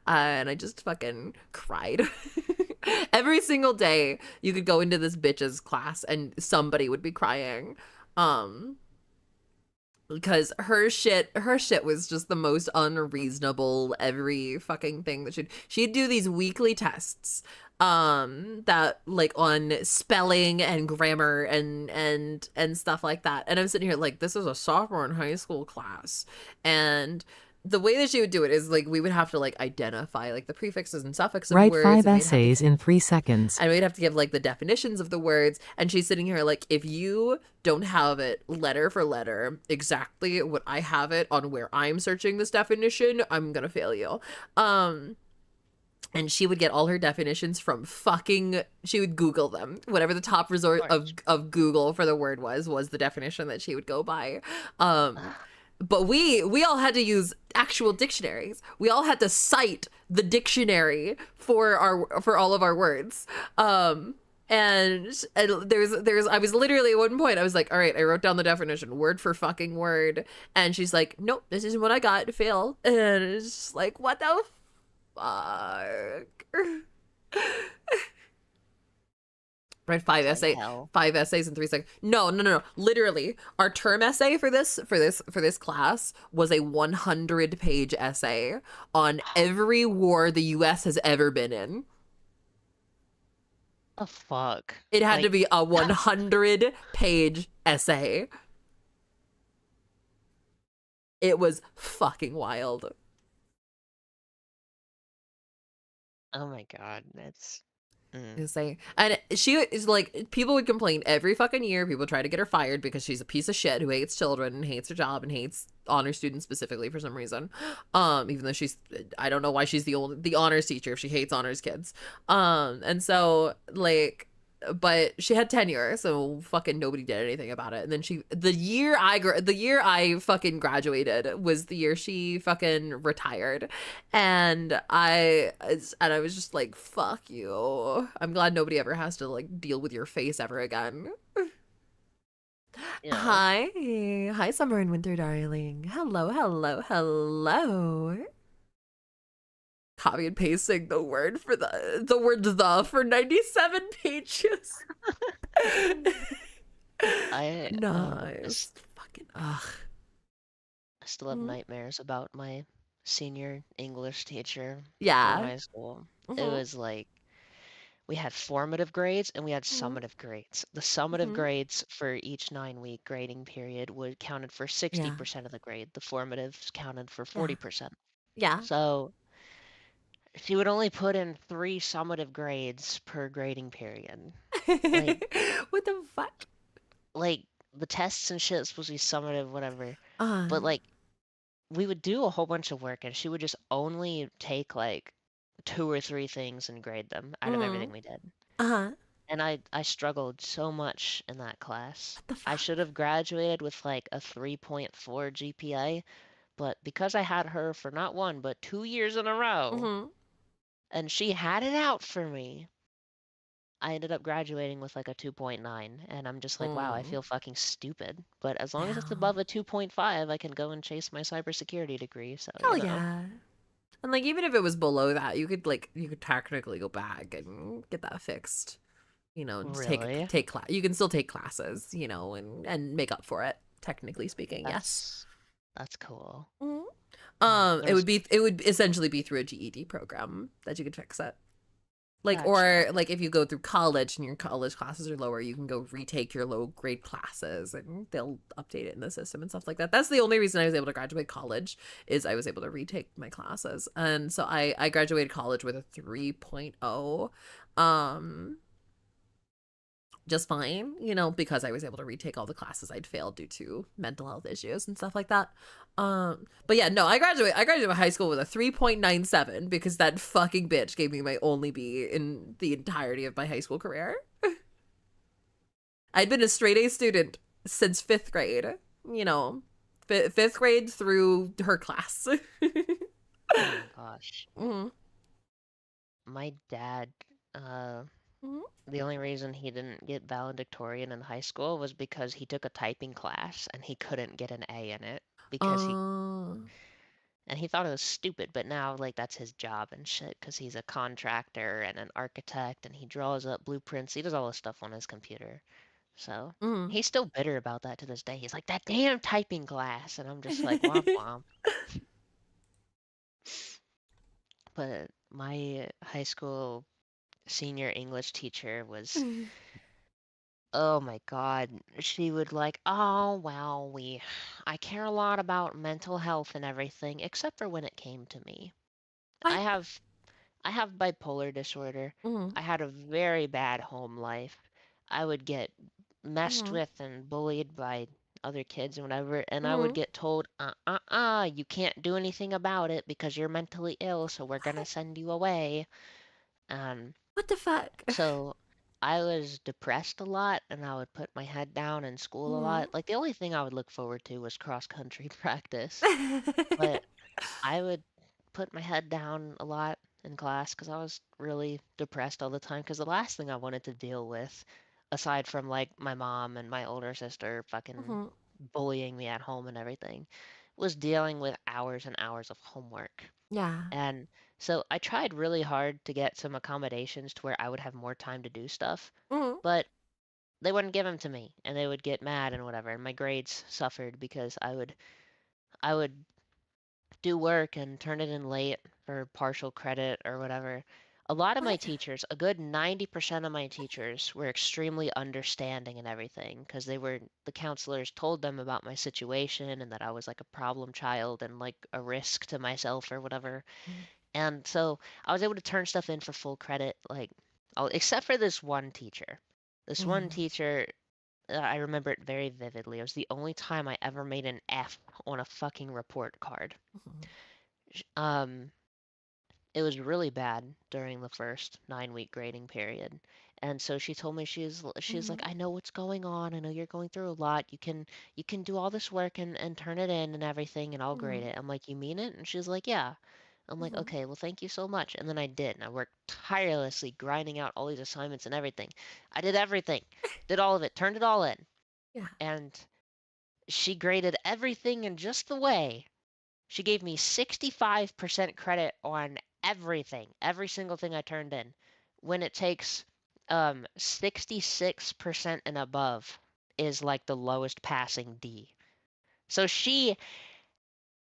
I just fucking cried. Every single day you could go into this bitch's class and somebody would be crying. Because her shit was just the most unreasonable every fucking thing that she'd do these weekly tests that like on spelling and grammar and stuff like that, and I'm sitting here like, this is a sophomore in high school class, and the way that she would do it is like we would have to like identify like the prefixes and suffixes of Write words. 5 essays in 3 seconds. And we'd have to give like the definitions of the words. And she's sitting here like, if you don't have it letter for letter exactly what I have it on where I'm searching this definition, I'm gonna fail you. And she would get all her definitions from she would Google them. Whatever the top resort of Google for the word was the definition that she would go by. But we all had to use actual dictionaries. We all had to cite the dictionary for all of our words. And there's I was literally at one point I was like, all right, I wrote down the definition word for fucking word, and she's like, nope, this isn't what I got, fail. And it's just like, what the fuck? Write 5 essays in 3 seconds. No. Literally, our term essay for this class was a 100-page essay on every war the U.S. has ever been in. Oh fuck! It had to be a 100-page essay. It was fucking wild. Oh my god, that's. Say, and she is like, people would complain every fucking year. People try to get her fired because she's a piece of shit who hates children and hates her job and hates honor students specifically for some reason. Even though I don't know why she's the honors teacher if she hates honors kids. And so like, but she had tenure, so fucking nobody did anything about it. And then the year I fucking graduated was the year she fucking retired, and I was just like, fuck you. I'm glad nobody ever has to like deal with your face ever again. Yeah. Hi, summer and winter, darling. Hello. Copy and pasting the word for for 97 pages. Nice. Fucking ugh. I still have Mhm. nightmares about my senior English teacher in Yeah. high school. It Mhm. was like we had formative grades and we had Mhm. summative grades. The summative Mhm. grades for each 9-week grading period would counted for Yeah. 60% of the grade. The formatives counted for Yeah. 40%. Yeah. So she would only put in 3 summative grades per grading period. Like, What the fuck? like the tests and shit supposed to be summative, whatever. Uh. But like, we would do a whole bunch of work, and she would just only take like 2 or 3 things and grade them out of everything Mhm. we did. Uh-huh. And I struggled so much in that class. What the I fuck? should have graduated with like a 3.4 GPA, but because I had her for not 1 but 2 years in a row, Mhm. and she had it out for me, I ended up graduating with like a 2.9, and I'm just like, wow, I Mm. feel fucking stupid. But as long as it's Yeah. above a 2.5, I can go and chase my cybersecurity degree, so Hell you know. yeah. And like even if it was below that, you could technically go back and get that fixed. You know, just Really? take class. You can still take classes, you know, and make up for it. Technically speaking, yes. That's cool. Mhm. There was It would essentially be through a GED program that you could fix it. Like, Gotcha. or like if you go through college and your college classes are lower, you can go retake your low grade classes and they'll update it in the system and stuff like that. That's the only reason I was able to graduate college is I was able to retake my classes. And so I graduated college with a 3.0. Just fine, you know, because I was able to retake all the classes I'd failed due to mental health issues and stuff like that. But yeah, no, I graduated high school with a 3.97 because that fucking bitch gave me my only B in the entirety of my high school career. I'd been a straight A student since 5th grade, you know, 5th grade through her class. Oh my gosh. Mhm. My dad, Mhm. the only reason he didn't get valedictorian in high school was because he took a typing class and he couldn't get an A in it because Oh. and he thought it was stupid, but now like that's his job and shit because he's a contractor and an architect and he draws up blueprints. He does all this stuff on his computer. So Mhm. he's still bitter about that to this day. He's like, that damn typing class. And I'm just like, womp womp. But my high school senior English teacher was, oh my God. She would like, oh, well, I care a lot about mental health and everything, except for when it came to me. What? I have bipolar disorder. Mhm. I had a very bad home life. I would get messed Mhm. with and bullied by other kids and whatever, and I would Mhm. get told, you can't do anything about it because you're mentally ill, so we're gonna send you away. Um, What the fuck? so I was depressed a lot, and I would put my head down in school a Mhm. lot. Like the only thing I would look forward to was cross country practice, but I would put my head down a lot in class because I was really depressed all the time. Because the last thing I wanted to deal with, aside from like my mom and my older sister fucking Mhm. bullying me at home and everything, was dealing with hours and hours of homework. Yeah. And so I tried really hard to get some accommodations to where I would have more time to do stuff, Mhm. but they wouldn't give them to me, and they would get mad and whatever. And my grades suffered because I would do work and turn it in late for partial credit or whatever. A lot of my What? teachers, a good 90% of my teachers were extremely understanding and everything because the counselors told them about my situation and that I was like a problem child and like a risk to myself or whatever. Mhm. And so I was able to turn stuff in for full credit, like, except for this one teacher. This one Mhm. teacher, I remember it very vividly. It was the only time I ever made an F on a fucking report card. Mhm. Um, it was really bad during the first 9-week grading period. And so she told me she's like, Mhm. I know what's going on. I know you're going through a lot. You can do all this work and turn it in and everything and I'll grade Mhm. it. I'm like, you mean it? And she's like, yeah. I'm like, Mhm. okay, well, thank you so much. And then I did. And I worked tirelessly grinding out all these assignments and everything. I did everything, did all of it, turned it all in. Yeah. And she graded everything in just the way. She gave me 65% credit on everything, every single thing I turned in, when it takes 66% and above is like the lowest passing D. So she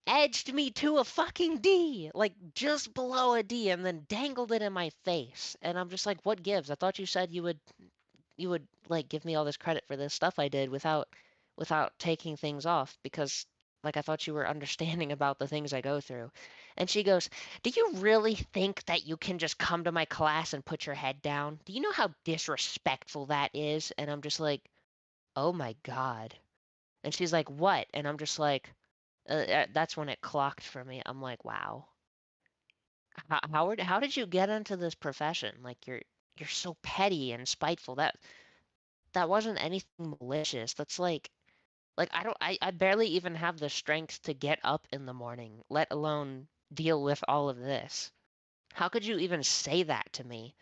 edged me to a fucking D, like just below a D, and then dangled it in my face. And I'm just like, what gives? I thought you said you would like give me all this credit for this stuff I did without taking things off because like I thought you were understanding about the things I go through. And she goes, "Do you really think that you can just come to my class and put your head down? Do you know how disrespectful that is?" And I'm just like, "Oh my God." And she's like, "What?" And I'm just like, that's when it clocked for me. I'm like, "Wow. How did you get into this profession? Like you're so petty and spiteful. That wasn't anything malicious. That's like I barely even have the strength to get up in the morning, let alone deal with all of this. How could you even say that to me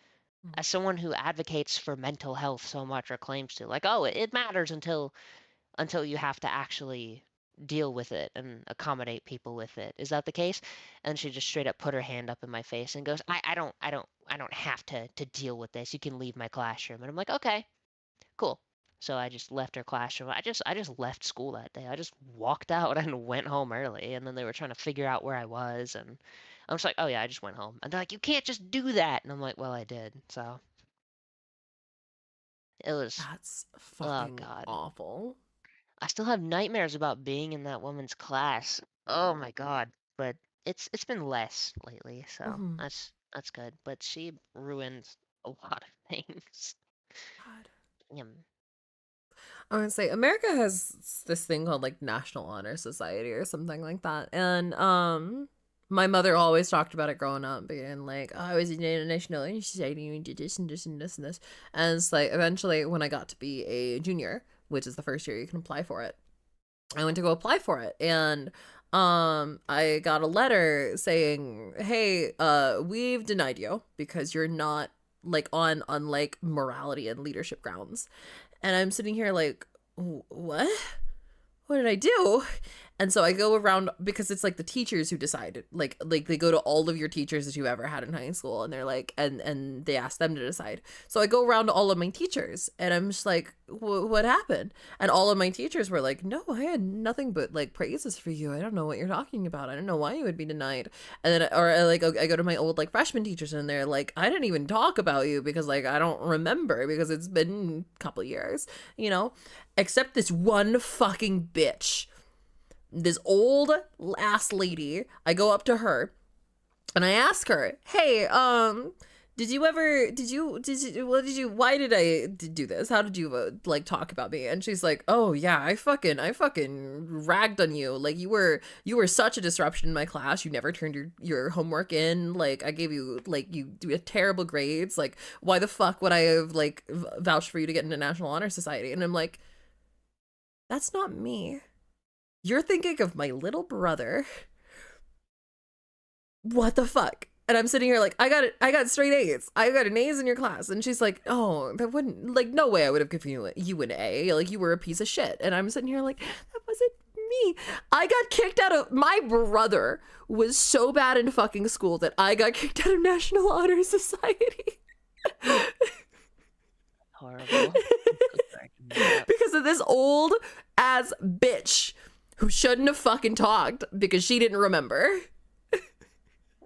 as someone who advocates for mental health so much or claims to? Like, oh, it matters until you have to actually deal with it and accommodate people with it. Is that the case?" And she just straight up put her hand up in my face and goes, I don't have to deal with this. You can leave my classroom." And I'm like, "Okay, cool." So I just left her classroom. I just left school that day. I just walked out and went home early. And then they were trying to figure out where I was, and I was like, "Oh yeah, I just went home." And they're like, "You can't just do that." And I'm like, "Well, I did." So it was, That's oh fucking God. awful. I still have nightmares about being in that woman's class. Oh my God. But it's been less lately, so Mhm. that's good. But she ruined a lot of things. God. Yum. I would say America has this thing called like National Honor Society or something like that. And my mother always talked about it growing up, being like, "Oh, I was in a National Honor Society and we did this and this and this and this." And it's like eventually when I got to be a junior, which is the first year you can apply for it, I went to go apply for it, and I got a letter saying, "Hey, we've denied you because you're not like on like morality and leadership grounds." And I'm sitting here like, "What? What did I do?" And so I go around, because it's like the teachers who decide, like they go to all of your teachers that you've ever had in high school, and they're like, and they ask them to decide. So I go around to all of my teachers, and I'm just like, what happened? And all of my teachers were like, "No, I had nothing but like praises for you. I don't know what you're talking about. I don't know why you would be denied." And then, or like I go to my old like freshman teachers, and they're like, "I didn't even talk about you because like I don't remember because it's been a couple years, you know." Except this one fucking bitch, this old ass lady. I go up to her and I ask her, "Hey, why did I do this? How did you like talk about me?" And she's like, "Oh yeah, I fucking ragged on you. Like you were such a disruption in my class. You never turned your homework in. Like I gave you like you do terrible grades. Like why the fuck would I have like vouched for you to get into National Honor Society?" And I'm like, "That's not me. You're thinking of my little brother. What the fuck?" And I'm sitting here like, I got straight A's. I got an A's in your class." And she's like, "Oh, that wouldn't, like, no way I would have given you an A. Like, you were a piece of shit." And I'm sitting here like, that wasn't me. I got kicked out of, my brother was so bad in fucking school that I got kicked out of National Honor Society. Horrible. Because of this old ass bitch who shouldn't have fucking talked because she didn't remember.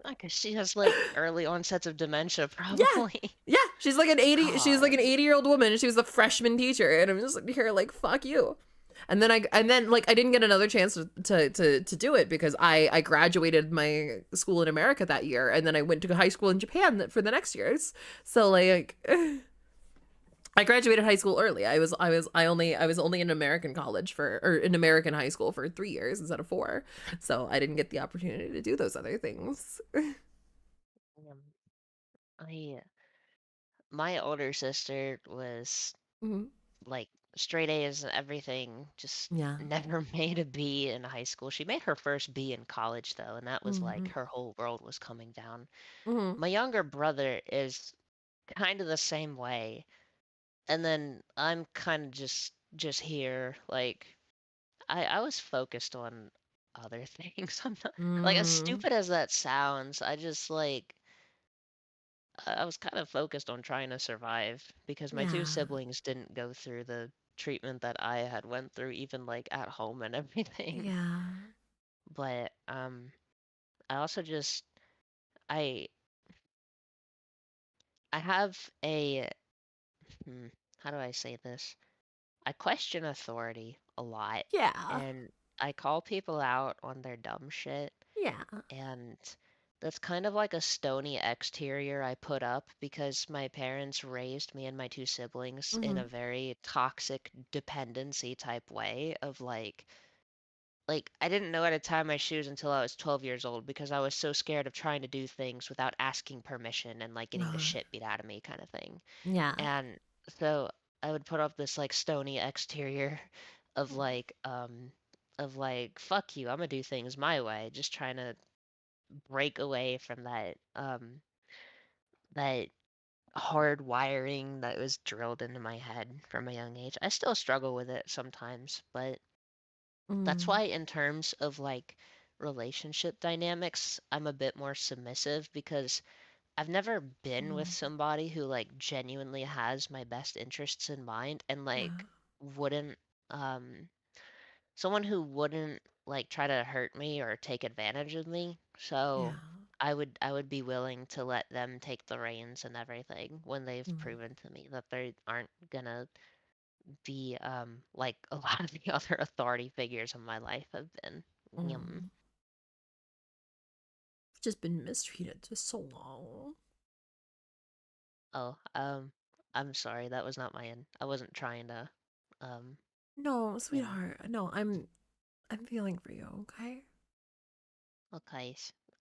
Because she has like early onsets of dementia, probably. Yeah, she's like an 80-year-old woman. She was a freshman teacher, and I'm just here like, fuck you. And then I didn't get another chance to do it because I graduated my school in America that year, and then I went to high school in Japan for the next years. So like I graduated high school early. I was only in American college or in American high school for 3 years instead of 4. So I didn't get the opportunity to do those other things. My older sister was like straight A's and everything, just never made a B in high school. She made her first B in college though, and that was like her whole world was coming down. My younger brother is kind of the same way. And then I'm kind of just here, like I was focused on other things. I'm not like, as stupid as that sounds, I just like I was kind of focused on trying to survive because my two siblings didn't go through the treatment that I had went through, even like at home and everything. Yeah. but I also just I I have a how do I say this? I question authority a lot, Yeah. and I call people out on their dumb shit, Yeah. and that's kind of like a stony exterior I put up because my parents raised me and my two siblings in a very toxic dependency type way of like I didn't know how to tie my shoes until I was 12 years old because I was so scared of trying to do things without asking permission and like getting the shit beat out of me kind of thing. Yeah. And so I would put up this like stony exterior of like fuck you, I'm gonna do things my way, just trying to break away from that hard wiring that was drilled into my head from a young age. I still struggle with it sometimes, but that's why in terms of like relationship dynamics, I'm a bit more submissive because I've never been with somebody who like genuinely has my best interests in mind and like wouldn't someone who wouldn't like try to hurt me or take advantage of me. So I would be willing to let them take the reins and everything when they've proven to me that they aren't gonna be like a lot of the other authority figures in my life have been. Just been mistreated for so long. Oh, I'm sorry, that was not my end. I wasn't trying to No, sweetheart. No, I'm feeling for you, okay? okay.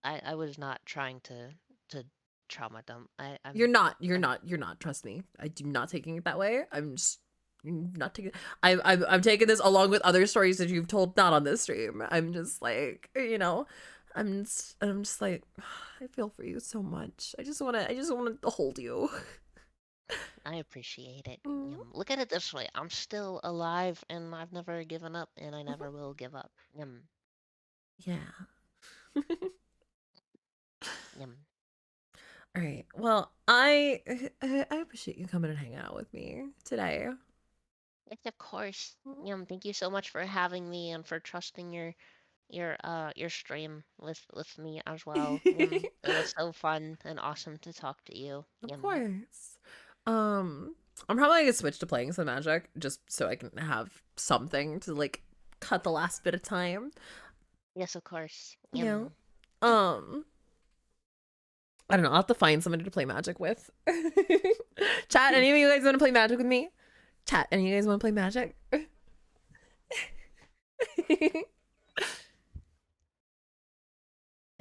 I was not trying to trauma dump. I'm You're not, trust me. I'm not taking it that way. I'm just not taking I'm taking this along with other stories that you've told not on this stream. I'm just like, I'm just like I feel for you so much. I just wanna hold you. I appreciate it. Look at it this way. I'm still alive and I've never given up and I never will give up. Yeah. Yum. All right. Well, I appreciate you coming and hanging out with me today. Yes, of course. Thank you so much for having me and for trusting your stream with me as well. It was so fun and awesome to talk to you. Of course. I'm probably gonna switch to playing some Magic just so I can have something to like cut the last bit of time. Yes, of course. Yeah. I don't know. I'll have to find somebody to play Magic with. Chat, any of you guys want to play Magic with me? Chat, any of you guys want to play Magic?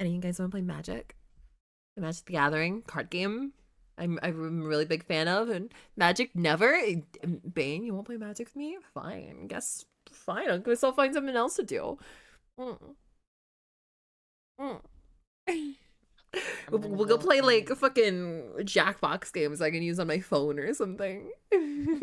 Any of you guys want to play Magic? The Magic the Gathering card game I'm a really big fan of, and Magic never. Bane, you won't play Magic with me? Fine. Guess fine. I guess I'll find something else to do. We'll go play like fucking Jackbox games I can use on my phone or something. I'm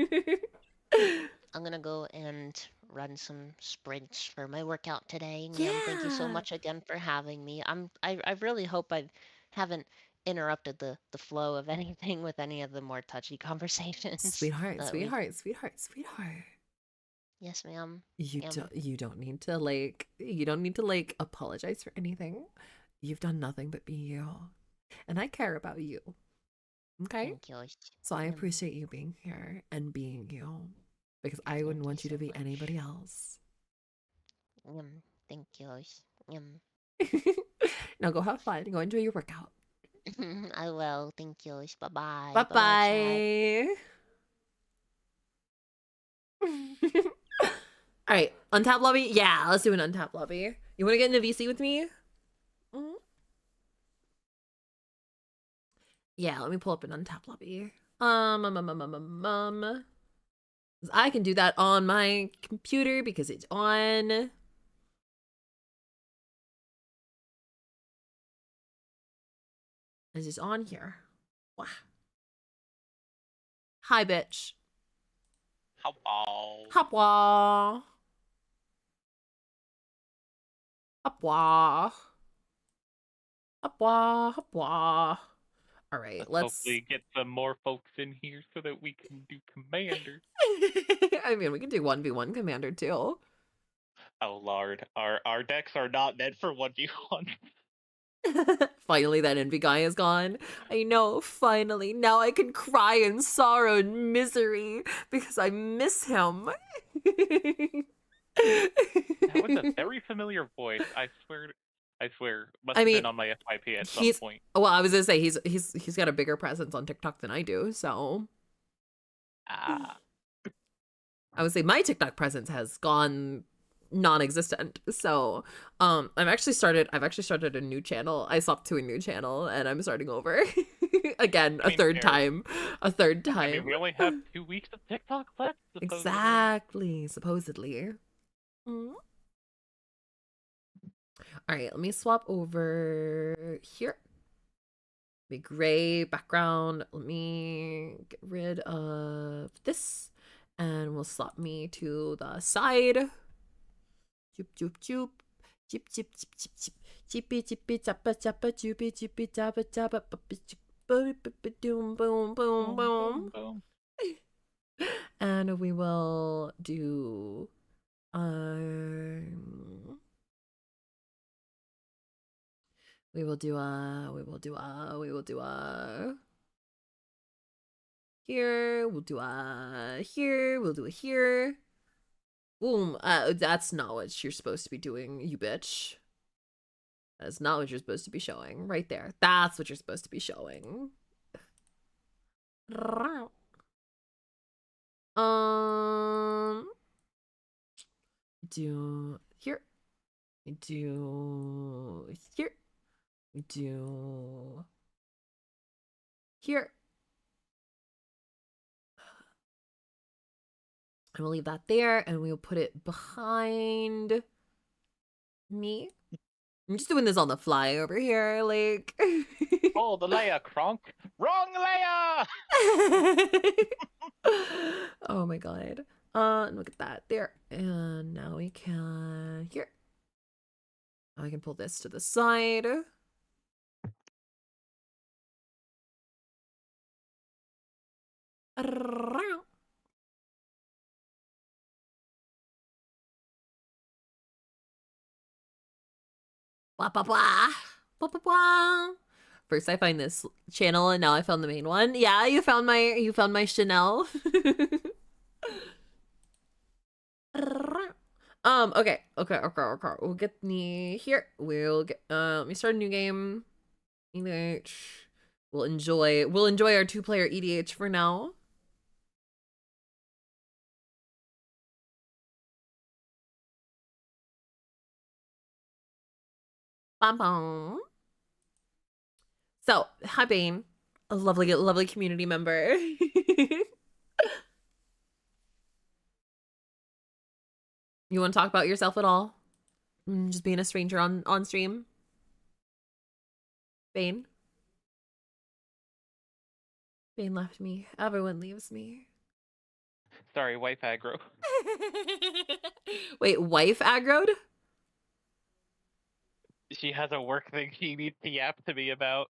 gonna go and run some sprints for my workout today. Thank you so much again for having me. I really hope I haven't interrupted the flow of anything with any of the more touchy conversations. Sweetheart. Yes, ma'am. You don't need to like apologize for anything. You've done nothing but be you. And I care about you. Okay? Thank you. So I appreciate you being here and being you. Because I wouldn't want you to be anybody else. Thank you. Now go have fun. Go enjoy your workout. I will. Thank you. Bye-bye. Bye-bye. All right. Untap lobby? Yeah, let's do an untap lobby. You want to get in a VC with me? Yeah, let me pull up an untap lobby. I can do that on my computer because it's on. It's just on here. Wow. Hi, bitch. Hello. Hopwa. Hopwa. Hopwa. Hopwa. All right, let's hopefully get some more folks in here so that we can do Commander. I mean, we can do 1v1 Commander too. Oh lord, our decks are not meant for 1v1. Finally, that envy guy is gone. I know, finally. Now I can cry in sorrow and misery because I miss him. That was a very familiar voice. I swear. Must I have mean, been on my FYP at some he's point. well. I was gonna say he's got a bigger presence on TikTok than I do. So Ah. I would say my TikTok presence has gone non-existent. So I've actually started a new channel. I swapped to a new channel and I'm starting over again, a third time. I mean, we only have 2 weeks of TikTok left. Exactly, supposedly. Mm. All right, let me swap over here. Be gray background. Let me get rid of this and we'll swap me to the side. Joop, joop, joop. Chip, chip, chip, chip, chip. Chippy, chippy, chappa, chappa, choopy, chippy, chappa, chappa, boom, boom, boom, boom, boom. And we will do we will do here, we'll do here, we'll do a here. Boom. That's not what you're supposed to be doing, you bitch. That's not what you're supposed to be showing. Right there. That's what you're supposed to be showing. Do here. We do here. We do here. And we'll leave that there and we'll put it behind me. I'm just doing this on the fly over here, like. Oh, the Leia, Kronk. Wrong Leia! Oh my god. Look at that. There. And now we can here. Now I can pull this to the side. Blah, blah, blah. Blah, blah, blah. First I find this channel and now I found the main one. Yeah, you found my Chanel. Okay. We'll get me here. We'll get let me start a new game. EDH. We'll enjoy our 2-player EDH for now. Bum bum. So, hi Bane, a lovely community member. You want to talk about yourself at all? Just being a stranger on stream? Bane? Bane left me. Everyone leaves me. Sorry, wife aggro. Wait, wife aggroed? She has a work thing she needs to yap to me about.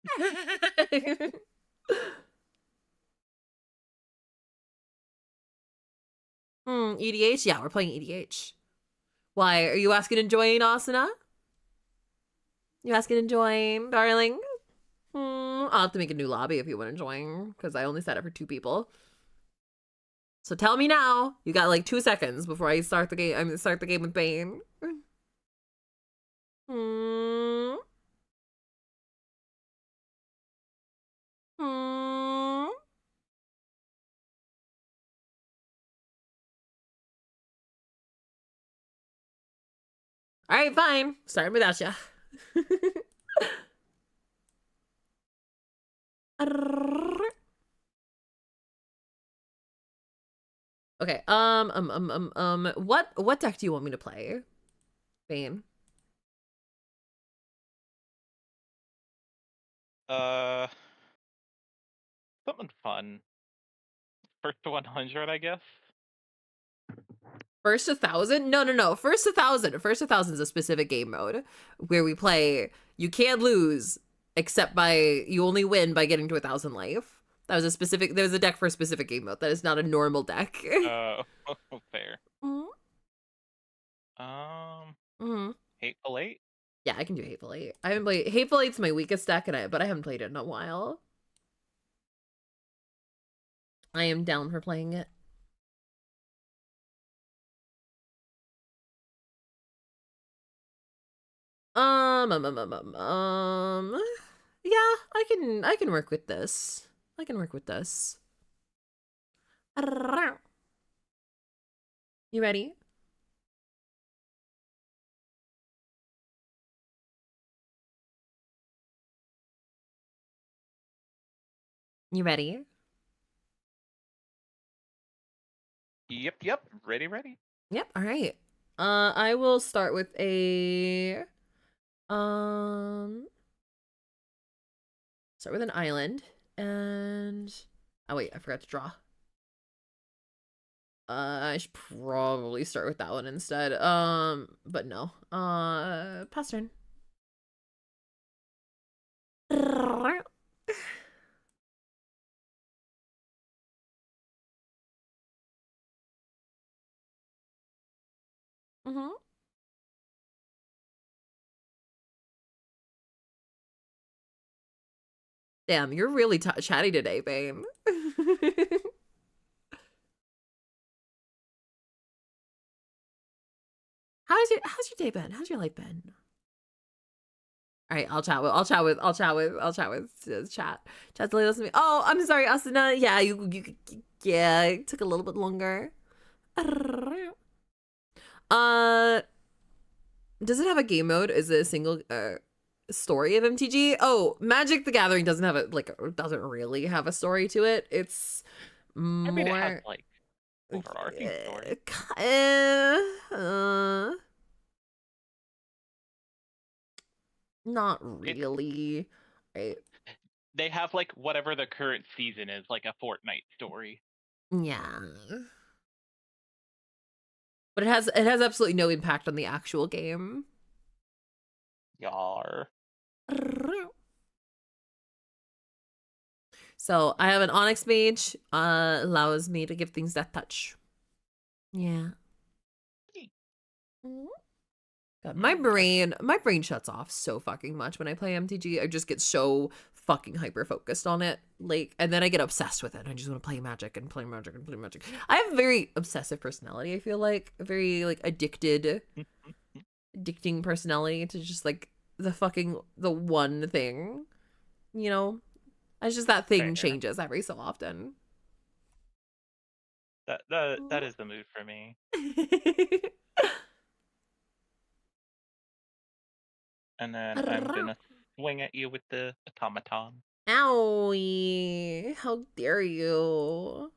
EDH? Yeah, we're playing EDH. Why? Are you asking to join, Asuna? You asking to join, darling? I'll have to make a new lobby if you want to join, because I only set it for 2 people. So tell me now. You got like 2 seconds before I start the game. I'm gonna start the game with Bane. All right, fine. Starting without you. Okay. What deck do you want me to play, Bane? Something fun. First to 100, I guess. First 1,000? No. First 1,000. First 1,000 is a specific game mode where we play. You can't lose except you only win by getting to 1,000 life. That was there was a deck for a specific game mode. That is not a normal deck. Fair. Mm-hmm. Hateful Eight. Yeah, I can do Hateful Eight. I haven't played Hateful Eight's my weakest deck, but I haven't played it in a while. I am down for playing it. Yeah, I can work with this. I can work with this. You ready? You ready? Yep. Ready. Yep, all right. I will start with a start with an island and oh wait, I forgot to draw. I should probably start with that one instead. But no. Pass turn. Mm-hmm. Damn, you're really chatty today, babe. How's your day been? How's your life been? All right, I'll chat with chat. Chat's listen to me. Oh, I'm sorry, Asuna. Yeah, yeah, it took a little bit longer. Does it have a game mode? Is it a single story of MTG? Oh, Magic the Gathering doesn't have doesn't really have a story to it. It's more I mean, it has like overarching story. Not really. Right. They have like whatever the current season is, like a Fortnite story. Yeah. But it has absolutely no impact on the actual game. Yar. So I have an Onyx Mage, allows me to give things that touch. Yeah. God, my brain shuts off so fucking much when I play MTG. I just get so fucking hyper focused on it, like, and then I get obsessed with it. I just want to play Magic and play Magic and play Magic. I have a very obsessive personality. I feel like a very like addicting personality to just like the one thing, you know. It's just that thing changes every so often. That is the mood for me. And then I'm gonna swing at you with the automaton. Owie! How dare you?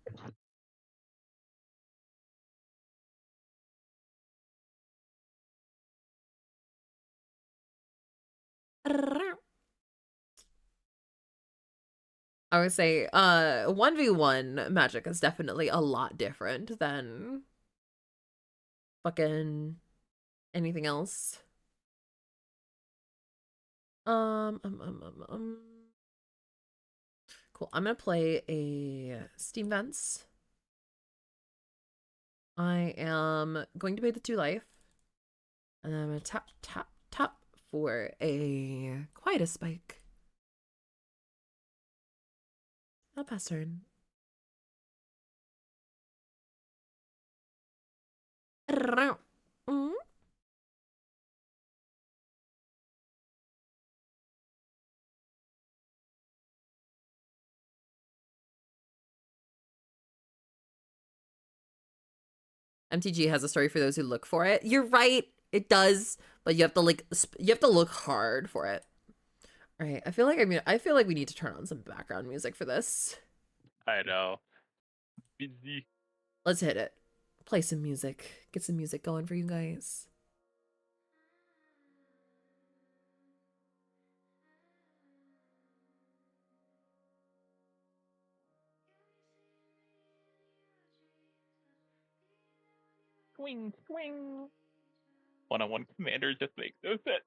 I would say 1v1 Magic is definitely a lot different than fucking anything else. Cool. I'm gonna play a Steam Vents. I am going to pay the 2 life. And I'm gonna tap for a Quietus Spike. I'll pass turn. MTG has a story for those who look for it. You're right, it does, but you have to look hard for it. All right, I feel like we need to turn on some background music for this. I know. Busy. Let's hit it. Play some music. Get some music going for you guys. Swing. 1-on-1 commander just makes no sense.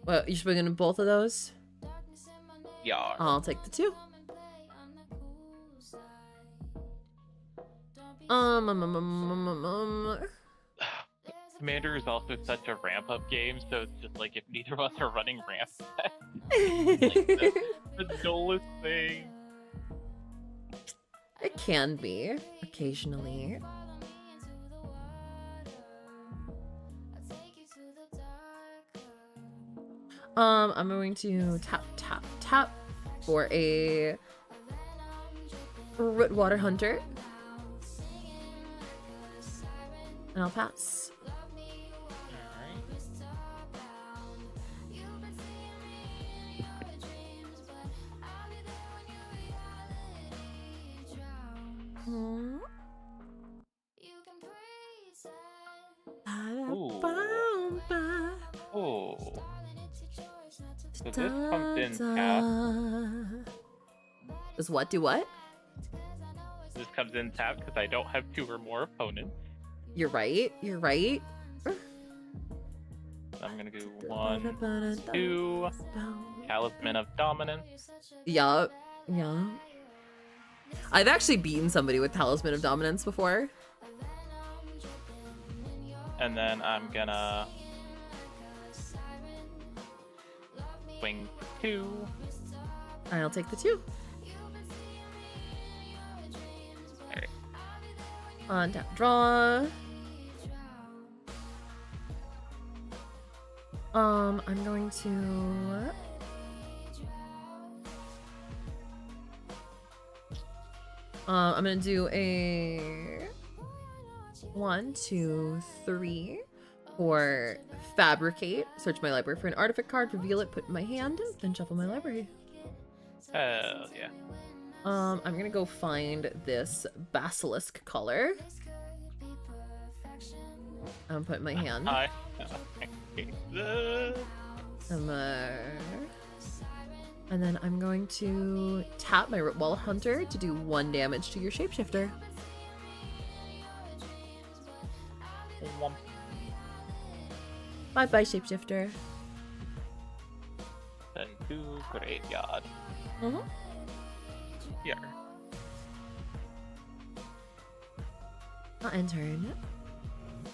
What, you swinging both of those? Yeah. I'll take the 2. Commander is also such a ramp-up game, so it's just like if neither of us are running ramp, like the dullest thing. It can be occasionally. I'm going to tap, tap, tap for a Rootwater Hunter. And I'll pass. Ooh. Oh. So this comes in tap. Does what do what? This comes in tap because I don't have 2 or more opponents. You're right. You're right. I'm gonna do 1, 2. Talisman of Dominance. Yup. Yeah. I've actually beaten somebody with Talisman of Dominance before. And then I'm gonna swing 2. And I'll take the 2. Alright. On tap, draw. I'm going to I'm gonna do a 1, 2, 3 for fabricate. Search my library for an artifact card, reveal it, put it in my hand, then shuffle my library. Hell yeah. I'm gonna go find this basilisk color. I'm putting my hand. And then I'm going to tap my Rootwater Hunter to do 1 damage to your shapeshifter. Bye bye, shapeshifter. Then to graveyard. Here. I'll end turn.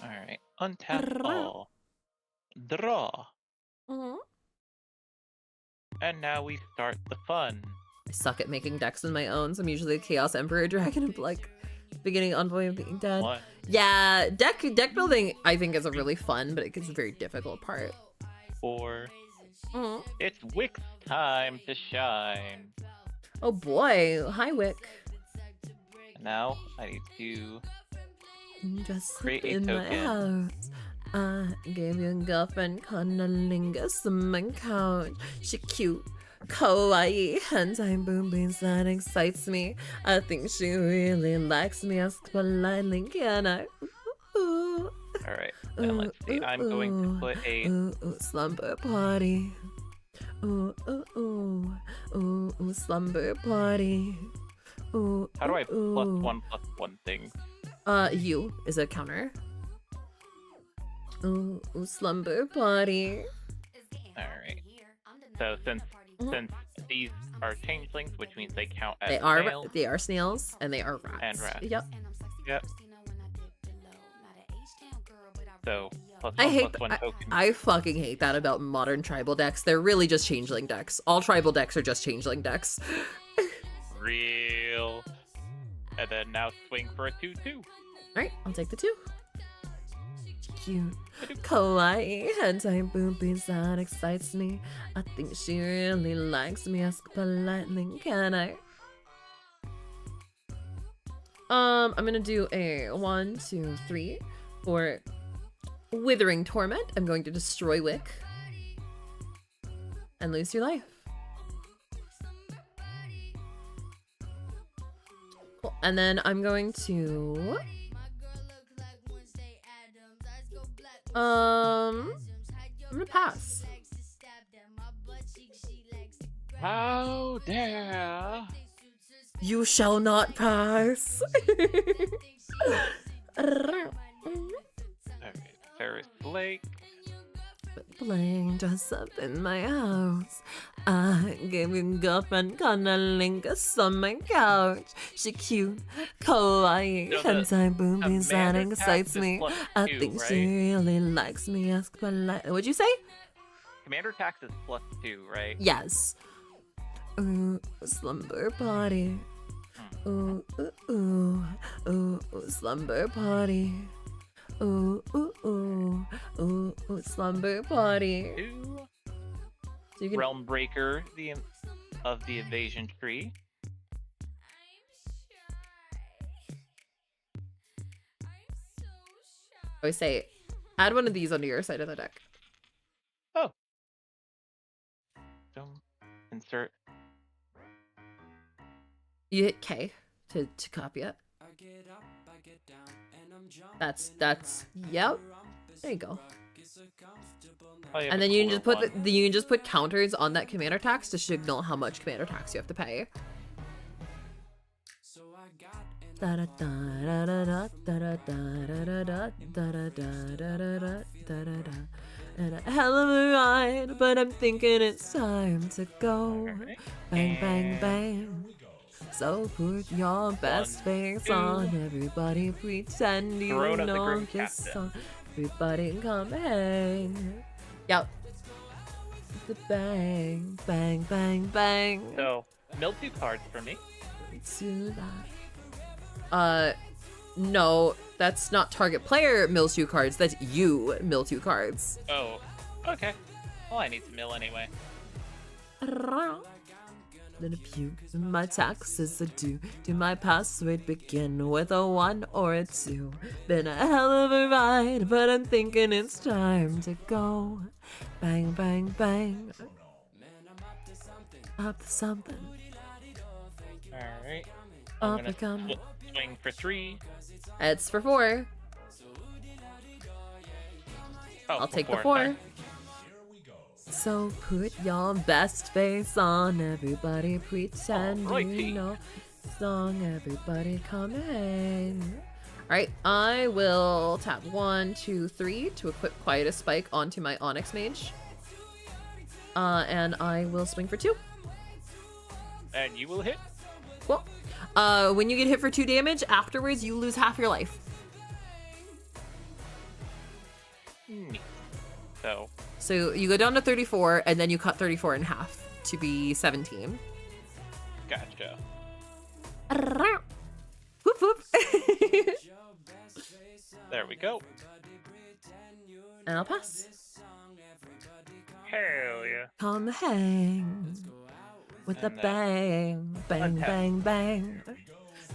Alright. Untap all. Draw. And now we start the fun. I suck at making decks on my own, so I'm usually a Chaos Emperor Dragon of like beginning Envoy of Being Dead. What? Yeah, deck building I think is a really fun, but it's a very difficult part. 4. It's Wick's time to shine. Oh boy, hi Wick. Now I need to Just create a in my token. house. I gave your girlfriend cunnilingus on my couch. She cute, kawaii, hentai boobies that excites me. I think she really likes me. Ask politely, can I? Ooh, Alright, then let's see. I'm going to put a slumber party. Slumber party. How do I +1/+1 things? U is a counter. Slumber party. Alright. So since these are changelings, which means they count as snails. They are snails and they are rats. And rats. Yep. Yep. So +1/+1 token. I fucking hate that about modern tribal decks. They're really just changeling decks. All tribal decks are just changeling decks. Real. And then now swing for a 2/2. Alright, I'll take the 2. Cute, kawaii, hentai boobies that excites me. I think she really likes me. Ask politely, can I? I'm gonna do a 1, 2, 3 for Withering Torment. I'm going to destroy Wick and lose your life. Cool. And then I'm going to I'm gonna pass. How dare You shall not pass. Ferris Lake. playing dress up in my house. I gave your girlfriend cunnilingus on my couch. She cute, kawaii, So the hentai boobies that commander excites tax is me. plus I 2, think right? she really likes me. Ask polite. What'd you say? Commander tax is +2, right? Yes. Ooh, slumber party. Ooh, ooh, ooh, ooh, ooh, slumber party. Ooh, ooh, ooh, ooh, ooh, slumber party. 2. So you can, Realm Breaker of the Evasion Tree. I always say, add one of these onto your side of the deck. Oh. So, insert. You hit K to copy it. That's yep. There you go. Oh, yeah, And the then you can cooler just put one. you can just put counters on that commander tax to signal how much commander tax you have to pay. And a hell of a ride, but I'm thinking it's time to go. Bang, bang, bang. So put your best face on, everybody pretend you Throne of the know Grim this Captain. song. Everybody come hang. Yep. The bang, bang, bang, bang. So, mill 2 cards for me. To that. No, that's not target player mills 2 cards. That's you mill 2 cards. Oh, okay. Well, I need to mill anyway. Then a puke, my taxes are due. Do my password begin with a 1 or a 2? Been a hell of a ride, but I'm thinking it's time to go. Bang, bang, bang. Up to something. Alright. Up I'm we come. gonna swing for 3. It's for 4. Oh, I'll for take the 4. 4. Sorry. So put your best face on, everybody pretend Alrighty. you know the song, everybody come hang. Alright, I will tap 1, 2, 3 to equip Quietus Spike onto my Onyx Mage. And I will swing for 2. And you will hit. Cool. When you get hit for 2 damage, afterwards you lose half your life. Neat. So you go down to 34, and then you cut 34 in half to be 17. Gotcha. Whoop whoop. There we go. And I'll pass. Hell yeah. Come hang with a And, bang, bang, untap. bang, bang.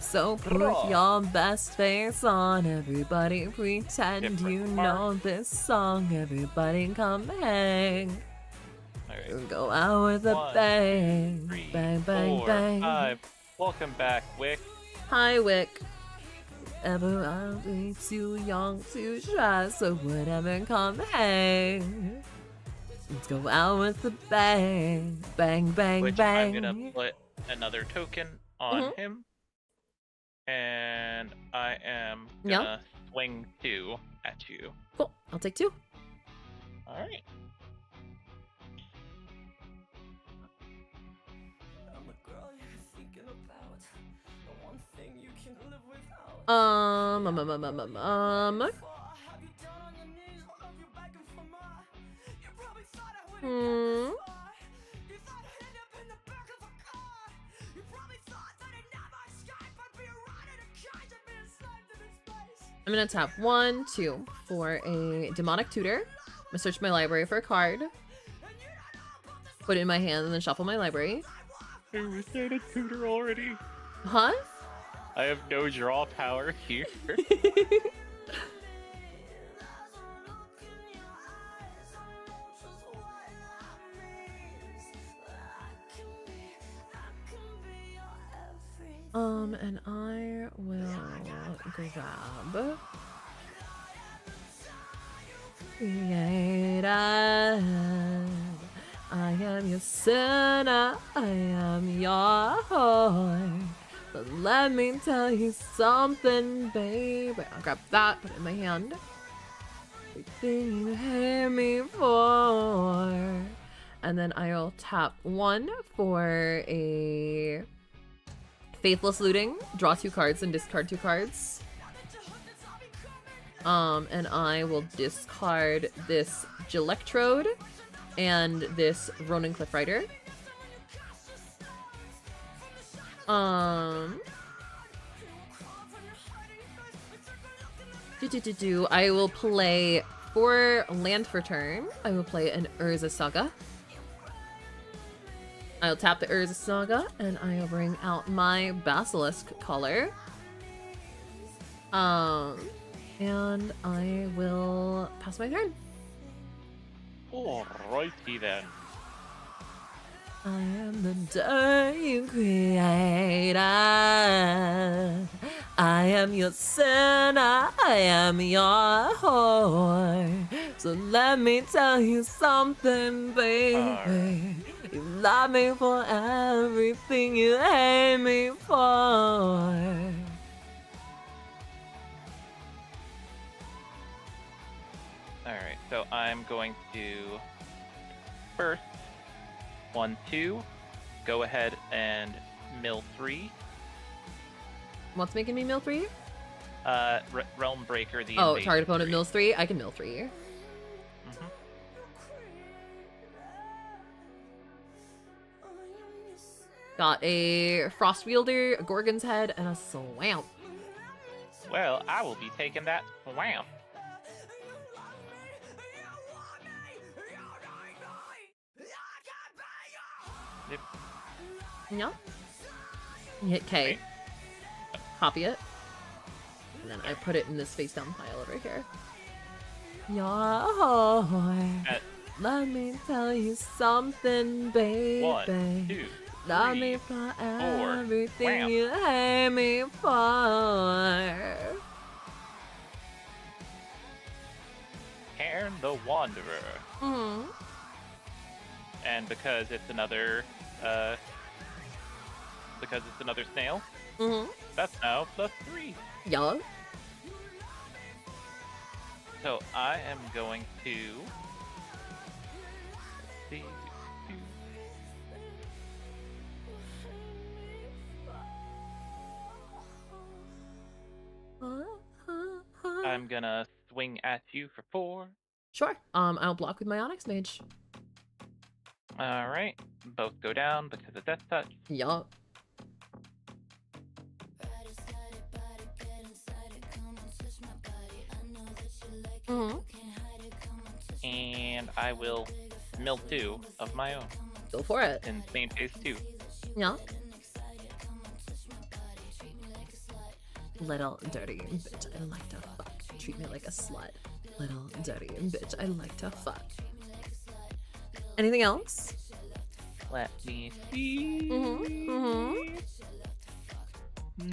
So put your best face on, everybody pretend Different you mark. know this song, everybody come hang. Alright. Go out with a 1, bang, 3, bang, bang, 4, bang. 5. Welcome back, Wick. Hi, Wick. Ever I'll be too young to try, so whatever, come hang. Let's go out with a bang, bang, bang, Which bang. I'm gonna put another token on Mhm. him. And I am Yeah. gonna swing 2 at you. Cool. I'll take 2. Alright. Hmm. I'm gonna tap 1, 2 for a demonic tutor. I'm gonna search my library for a card. Put it in my hand and then shuffle my library. I was a tutor already. Huh? I have no draw power here. And I will grab Created. I am your sinner, I am your whore. But let me tell you something, baby. I'll grab that, put it in my hand. everything you hate me for. And then I'll tap 1 for a Faithless Looting. Draw 2 cards and discard 2 cards. And I will discard this Gelectrode and this Ronin Cliff Rider. I will play 4 land for turn. I will play an Urza Saga. I'll tap the Urza Saga and I'll bring out my Basilisk color. And I will pass my turn. Alrighty then. I am the dirt you created. I am your sinner. I am your whore. So let me tell you something, baby. You love me for everything you hate me for. Alright, so I'm going to first 1, 2, go ahead and mill 3. What's making me mill 3? Realm Breaker, the Oh, invasion target opponent 3. mills 3? I can mill 3. Mhm. Got a Frost Wielder, a Gorgon's Head, and a Swamp. Well, I will be taking that swamp. Yep. Yep. You hit K. Copy it. And then I put it in this face down pile over here. Your let me tell you something, baby. 1, 2, Love 3, me for 4. everything Wham. you hate me for. Cairn the Wanderer. Mm-hmm. And because it's another snail, Mm-hmm. that's now +3. Yeah. So I am going to see. I'm gonna swing at you for 4. Sure. I'll block with my Onyx Mage. Alright. Both go down because of Death Touch. Yup. Mm-hmm. And I will mill 2 of my own. Go for it. In same phase 2. Yeah. Little dirty bitch, I like to fuck. Treat me like a slut. Little dirty bitch, I like to fuck. Anything else? Let me see. Mm-hmm. Mm-hmm.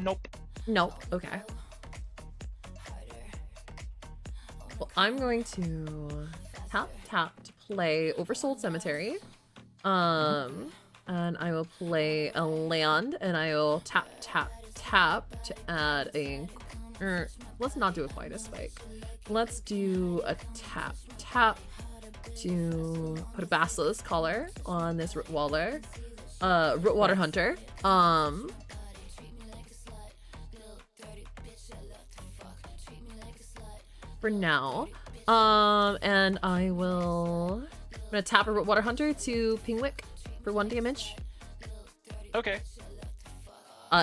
Nope. Nope. Okay. Well, I'm going to tap to play Oversold Cemetery. And I will play a land, and I will tap to add a. Let's not do a Quietus Spike. Let's do a tap to put a Basilisk collar on this Rootwater. Rootwater Hunter. For now. And I will. I'm gonna tap a Rootwater Hunter to Pingwick for 1 damage. Okay.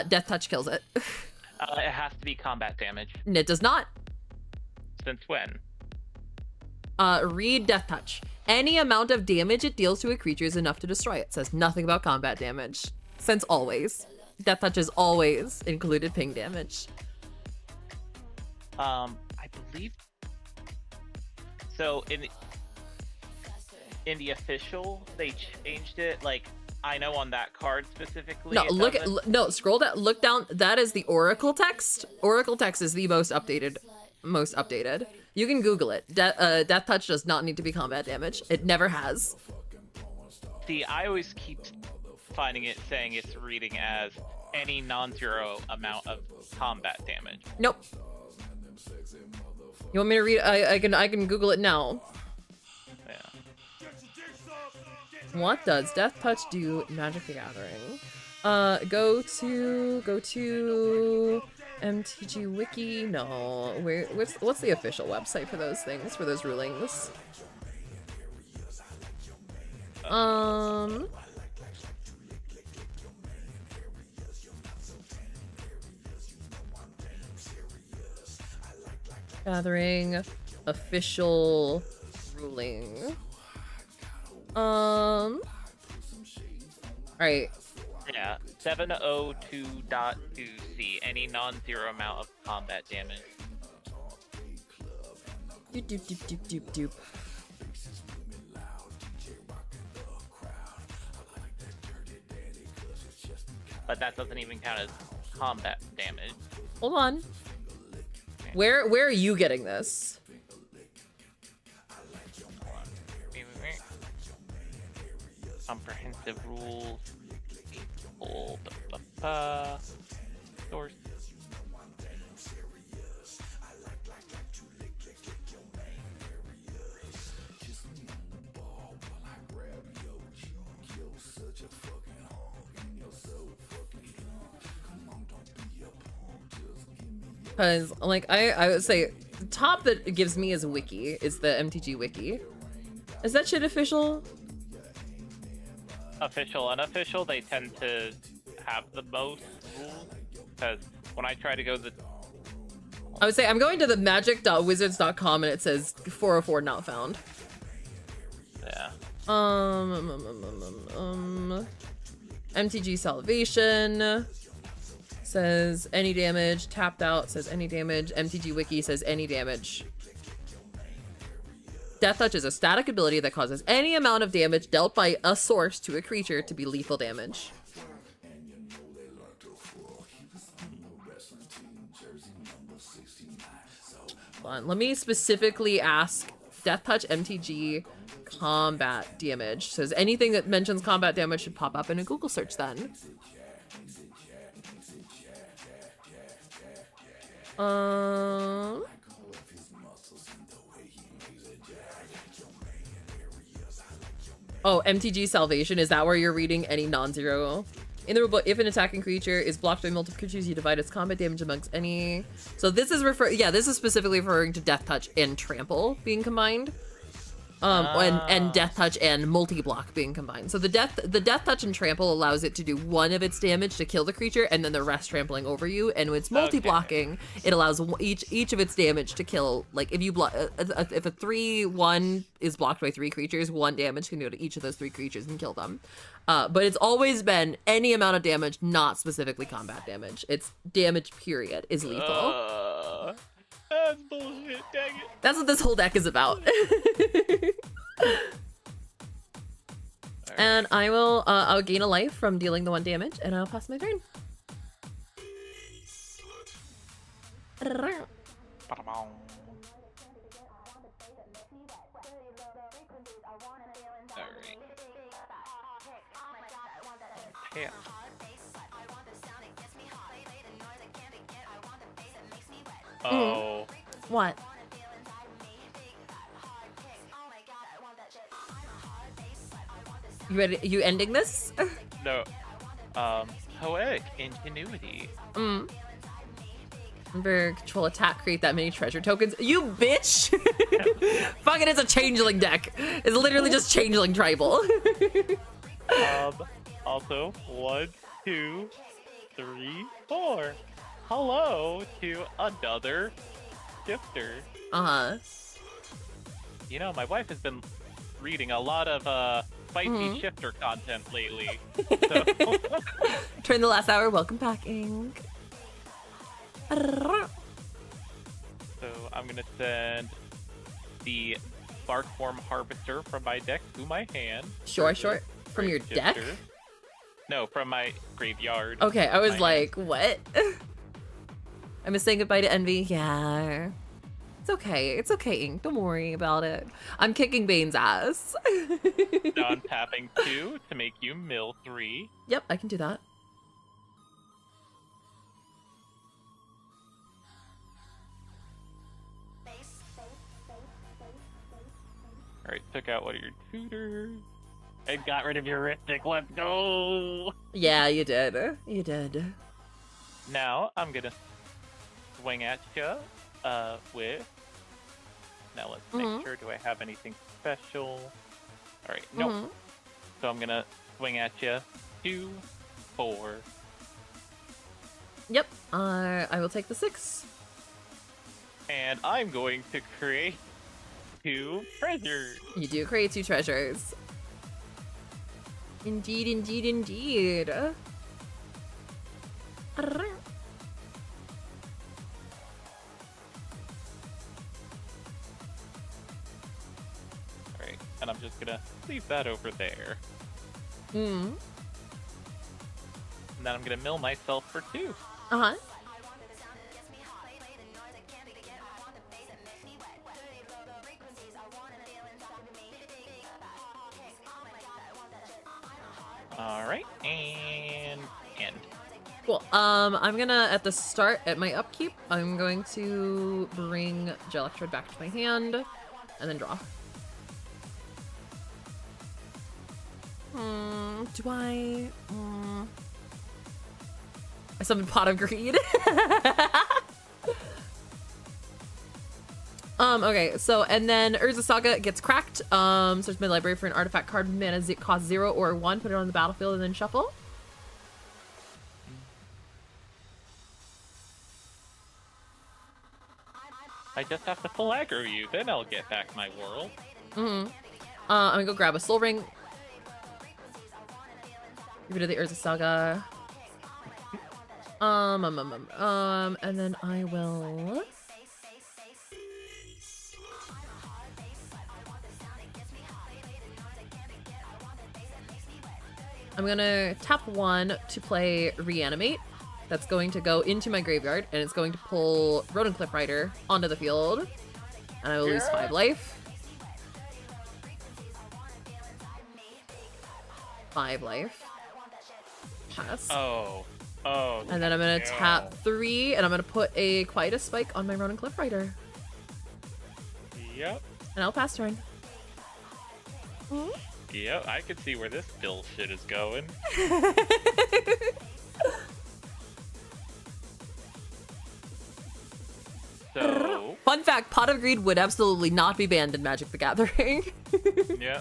Death Touch kills it. It has to be combat damage. And it does not. Since when? Read Death Touch. Any amount of damage it deals to a creature is enough to destroy it. Says nothing about combat damage. Since always. Death Touch is always included ping damage. I believe. So in the official, they changed it. Like I know on that card specifically. No, it look doesn't. at no. Scroll down. Look down. That is the Oracle text. Oracle text is the most updated. You can Google it. Death Touch does not need to be combat damage. It never has. See, I always keep finding it saying it's reading as any non-zero amount of combat damage. Nope. You want me to read? I can Google it now. Yeah. What does Death Touch do in Magic the Gathering? Go to MTG Wiki. No, what's the official website for those things, for those rulings? Gathering official ruling. Alright. Yeah, 702.2c. Any non-zero amount of combat damage. Doop doop doop doop doop doop. But that doesn't even count as combat damage. Hold on. Where are you getting this? Comprehensive rules. Source. Because, like, I would say the top that it gives me is wiki, is the MTG wiki. Is that shit official? Official, unofficial, they tend to have the most rules. Because when I try to go I would say I'm going to the magic.wizards.com and it says 404 not found. Yeah. MTG Salvation says any damage. Tapped out says any damage. MTG Wiki says any damage. Death Touch is a static ability that causes any amount of damage dealt by a source to a creature to be lethal damage. Hold on, let me specifically ask Death Touch MTG combat damage. Says anything that mentions combat damage should pop up in a Google search then. Oh, MTG Salvation, is that where you're reading any non-zero? In the rulebook, if an attacking creature is blocked by multiple creatures, you divide its combat damage amongst any. So this is this is specifically referring to Death Touch and Trample being combined. And Death Touch and multi-block being combined. So the Death Touch and Trample allows it to do one of its damage to kill the creature, and then the rest trampling over you. And when it's multi-blocking, it allows each of its damage to kill. Like if you block, if a 3/1 is blocked by 3 creatures, 1 damage can go to each of those 3 creatures and kill them. But it's always been any amount of damage, not specifically combat damage. It's damage period is lethal. That's bullshit, dang it. That's what this whole deck is about. And I will, I'll gain a life from dealing the 1 damage, and I'll pass my turn. Yeah. Oh. What? You ready? You ending this? No. Poetic ingenuity. Remember, control attack, create that many treasure tokens. You bitch! Fucking, it's a changeling deck. It's literally just changeling tribal. Also, 1, 2, 3, 4. Hello to another shifter. You know, my wife has been reading a lot of spicy shifter content lately. So. Turn the last hour. Welcome back, Ink. So I'm gonna send the Barkworm Harvester from my deck to my hand. Sure. From your deck? No, from my graveyard. Okay, I was like, what? I'm saying goodbye to Envy. Yeah. It's okay, Ink. Don't worry about it. I'm kicking Bane's ass. Now I'm tapping 2 to make you mill 3. Yep, I can do that. took out one of your tutors, and got rid of your heuristic. Let's go! Yeah, you did. You did. Now I'm gonna swing at you with. Now let's make sure. Do I have anything special? All right. Nope. So I'm gonna swing at you. 2, 4. Yep. I will take the 6. And I'm going to create 2 treasures. You do create 2 treasures. Indeed, indeed, indeed. Alright, and I'm just gonna leave that over there. Mm. And then I'm gonna mill myself for 2. Uh-huh. Alright, and end. Cool. I'm gonna, at the start, at my upkeep, I'm going to bring Gelectrode back to my hand, and then draw. Do I... I summoned Pot of Greed. Okay, so, and then Urza Saga gets cracked. Search my library for an artifact card, mana cost 0 or 1, put it on the battlefield, and then shuffle. I just have to full aggro you, then I'll get back my world. I'm gonna go grab a Soul Ring. Get rid of the Urza Saga. And then I will... I'm gonna tap 1 to play Reanimate. That's going to go into my graveyard, and it's going to pull Rodent Cliff Rider onto the field. And I will lose 5 life. 5 life. Pass. Oh. And then I'm gonna tap 3, and I'm gonna put a Quietus Spike on my Rodent Cliff Rider. Yep. And I'll pass turn. Yep, I can see where this bullshit is going. So... Fun fact, Pot of Greed would absolutely not be banned in Magic the Gathering. Yeah.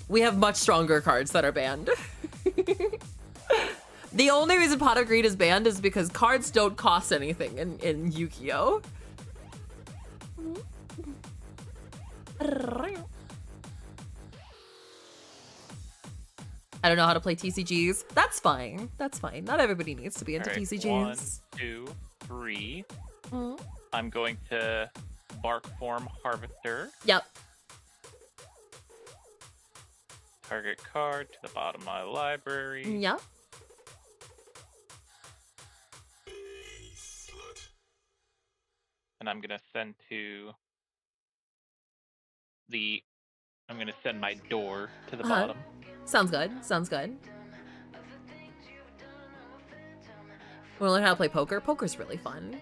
We have much stronger cards that are banned. The only reason Pot of Greed is banned is because cards don't cost anything in Yu-Gi-Oh! I don't know how to play TCGs. That's fine. That's fine. Not everybody needs to be into TCGs. 1, 2, 3. I'm going to Bark Form Harvester. Yep. Target card to the bottom of my library. Yep. And I'm gonna send to the... I'm gonna send my door to the bottom. Sounds good. Sounds good. Wanna learn how to play poker? Poker's really fun.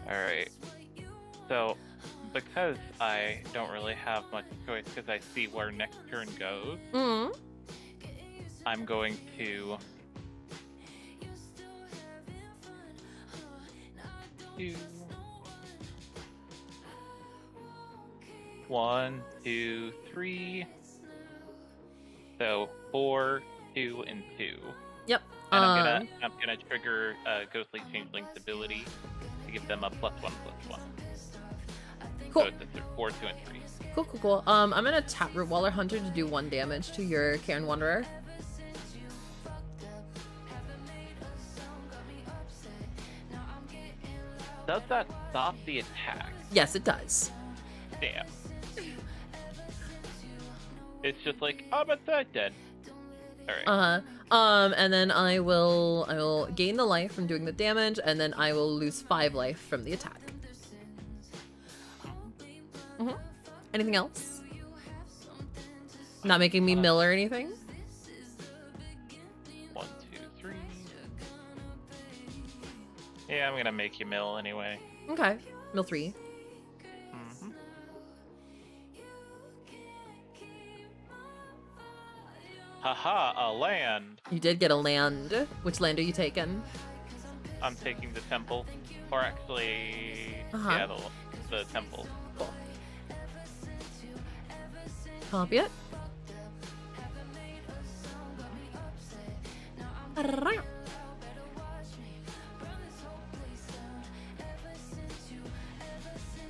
Alright. So, because I don't really have much choice because I see where next turn goes, I'm going to do 1, 2, 3. So 4, 2, and 2. Yep. And I'm gonna trigger Ghostly Changeling's ability to give them a +1/+1. Cool. So it's a 4, 2, and 3. Cool, cool, cool. I'm gonna tap Rootwaller Hunter to do 1 damage to your Cairn Wanderer. Does that stop the attack? Yes, it does. Damn. It's just like, I'm dead. Alright. And then I will gain the life from doing the damage, and then I will lose 5 life from the attack. Anything else? Not making me mill or anything? 1, 2, 3. Yeah, I'm gonna make you mill anyway. Okay. Mill 3. Mm-hmm. Haha, a land. You did get a land. Which land are you taking? I'm taking the temple. Or actually, yeah, the temple. Cool. Copy it.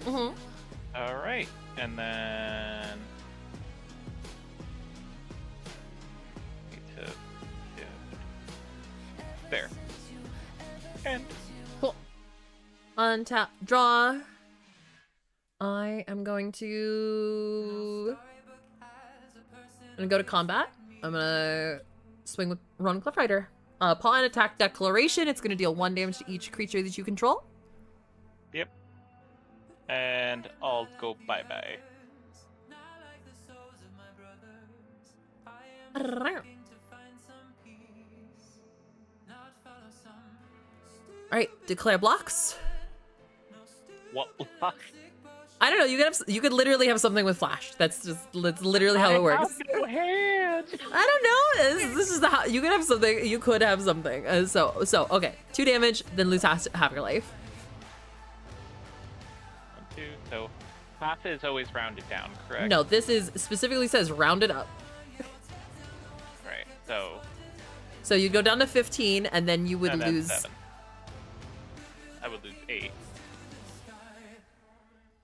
Mm-hmm. All right, and then need to there. And cool. Untap, draw. I am going to. I'm gonna go to combat. I'm gonna swing with Ron Cliff Rider. Upon attack declaration, it's gonna deal 1 damage to each creature that you control. Yep. And I'll go bye-bye. Alright, declare blocks. What block? I don't know, you could literally have something with flash. That's literally how it works. I don't know. This is the you could have something. You could have something. So okay, 2 damage, then lose half your life. 1, 2. So half is always rounded down, correct? No, this is specifically says rounded up. Right. So you'd go down to 15, and then you would and then lose. 7. I would lose 8.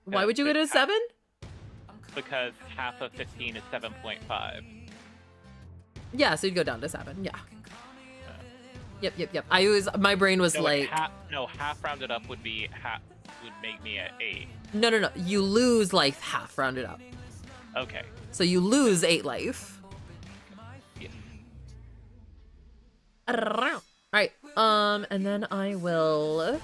Why would you go to 7? Because half of 15 is 7.5. Yeah, so you'd go down to 7. Yeah. Yep. My brain was like. Half rounded up would be would make me at 8. No. You lose life half rounded up. Okay. So you lose 8 life. Yes. Alright, and then I will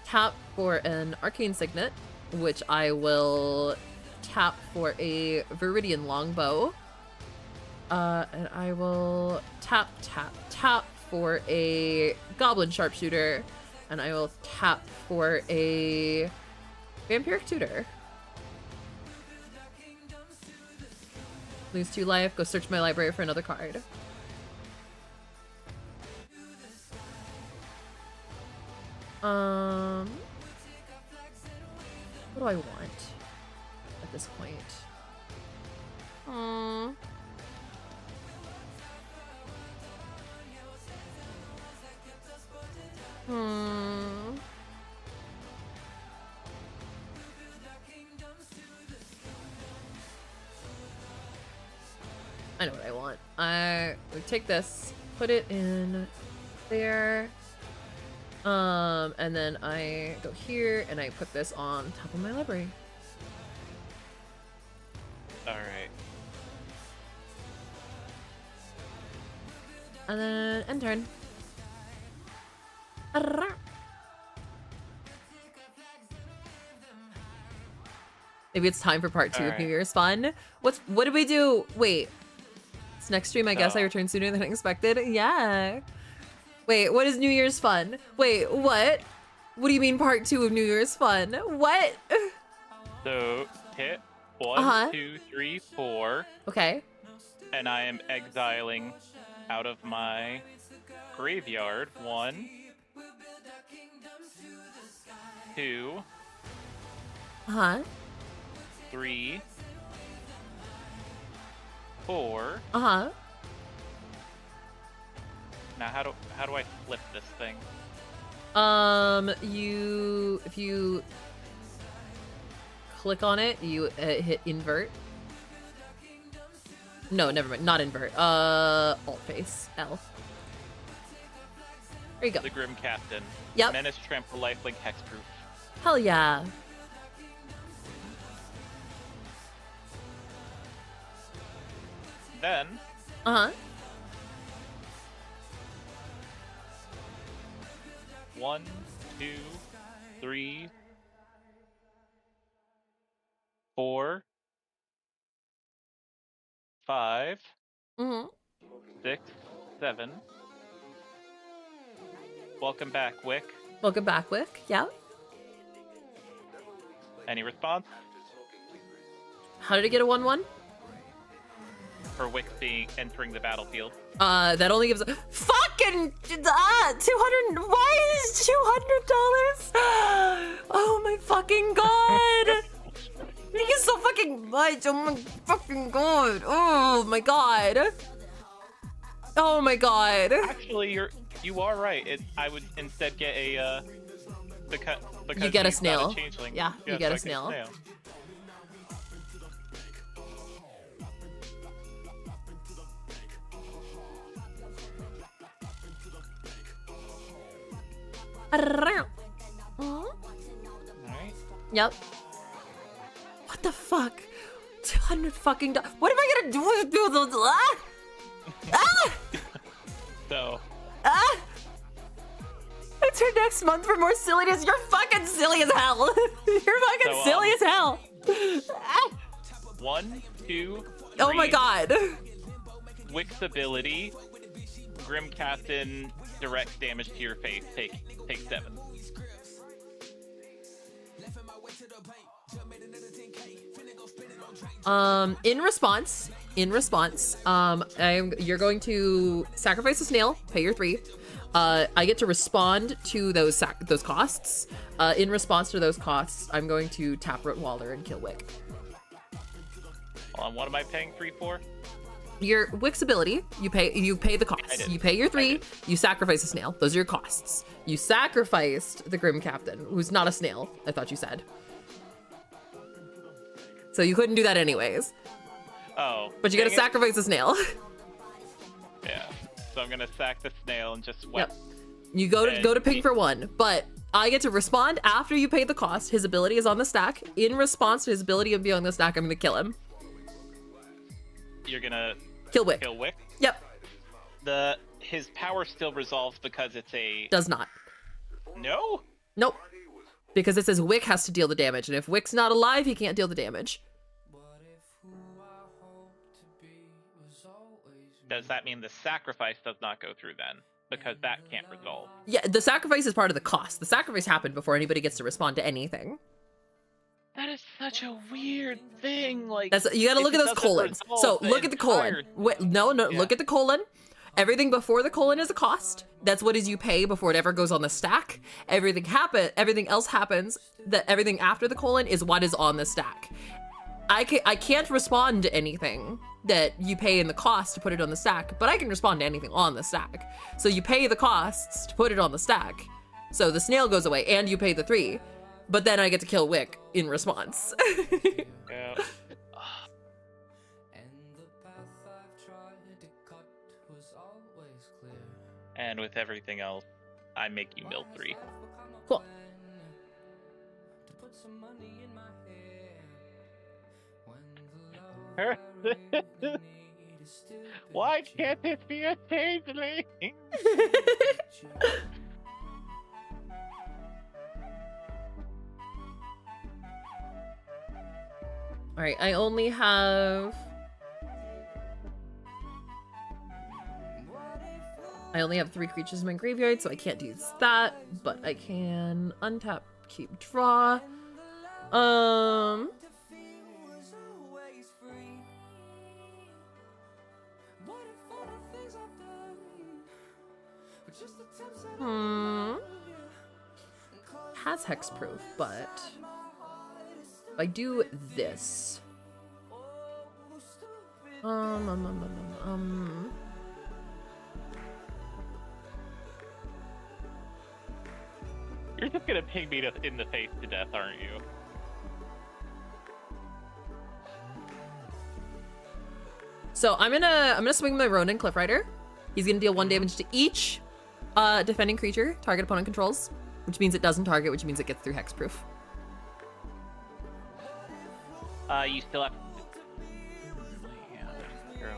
tap for an Arcane Signet, which I will tap for a Viridian Longbow. And I will tap for a Goblin Sharpshooter, and I will tap for a Vampiric Tutor. Lose 2 life, go search my library for another card. What do I want at this point? I know what I want. I would take this, put it in there. And then I go here and I put this on top of my library. Alright. And then end turn. Maybe it's time for part 2 of New Year's Fun. What did we do? Wait. It's next stream, I guess I return sooner than expected. Yeah. Wait, what is New Year's Fun? Wait, what? What do you mean part 2 of New Year's Fun? What? So hit 1, 2, 3, 4. Okay. And I am exiling out of my graveyard 1, 2, 3, 4. Now how do I flip this thing? If you click on it, you hit invert. No, never mind. Not invert. Alt face. L. There you go. The Grim Captain. Yep. Menace, Trample, Lifelink, Hexproof. Hell yeah. Then. 1, 2, 3, 4, 5, 6, 7. Welcome back, Wick. Welcome back, Wick. Yeah. Any response? How did it get a 1-1? For Wick entering the battlefield. That only gives fucking 200. Why is $200? Oh my fucking god! Thank you so fucking much. Oh my fucking god. Oh my god. Oh my god. Actually, you are right. I would instead get a because you get a he's not snail. changeling. Yeah, you so get I a snail. Alright. Yep. What the fuck? 200 fucking dollars. What am I gonna do with those? Ah! Ah! So. Ah! It's her next month for more silliness. You're fucking silly as hell. You're fucking So, silly as hell. Ah! 1, 2, 3. Oh my god. Wick's ability, Grim Captain, direct damage to your face. Take 7. In response, you're going to sacrifice a snail, pay your 3. I get to respond to those costs. In response to those costs, I'm going to tap Rootwaller and kill Wick. Hold on, what am I paying 3 for? Your Wick's ability, you pay the costs. You pay your 3, you sacrifice a snail. Those are your costs. You sacrificed the Grim Captain, who's not a snail, I thought you said. So you couldn't do that anyways. Oh. But you gotta sacrifice a snail. Yeah. So I'm gonna sack the snail and just sweat. Yep. You go to ping for 1, but I get to respond after you pay the cost. His ability is on the stack. In response to his ability of being on the stack, I'm gonna kill him. You're gonna kill Wick. Kill Wick? Yep. His power still resolves because it's a Does not. No? Nope. Because it says Wick has to deal the damage, and if Wick's not alive, he can't deal the damage. Does that mean the sacrifice does not go through then? Because that can't resolve. Yeah, the sacrifice is part of the cost. The sacrifice happened before anybody gets to respond to anything. That is such a weird thing. Like You gotta look at those colons. So look at the colon. Wait, no, look at the colon. Everything before the colon is a cost. That's what you pay before it ever goes on the stack. Everything else happens. Everything after the colon is what is on the stack. I can't respond to anything that you pay in the cost to put it on the stack, but I can respond to anything on the stack. So you pay the costs to put it on the stack. So the snail goes away and you pay the 3, but then I get to kill Wick in response. Yeah. And with everything else, I make you mill 3. Cool. Why can't it be a changeling? All right, I only have 3 creatures in my graveyard, so I can't use that, but I can untap, keep, draw. Has hexproof, but if I do this, You're just gonna ping me in the face to death, aren't you? so I'm gonna swing my Ronin Cliff Rider. He's gonna deal 1 damage to each defending creature target opponent controls, which means it doesn't target, which means it gets through hexproof. You still have. Yeah, that's true.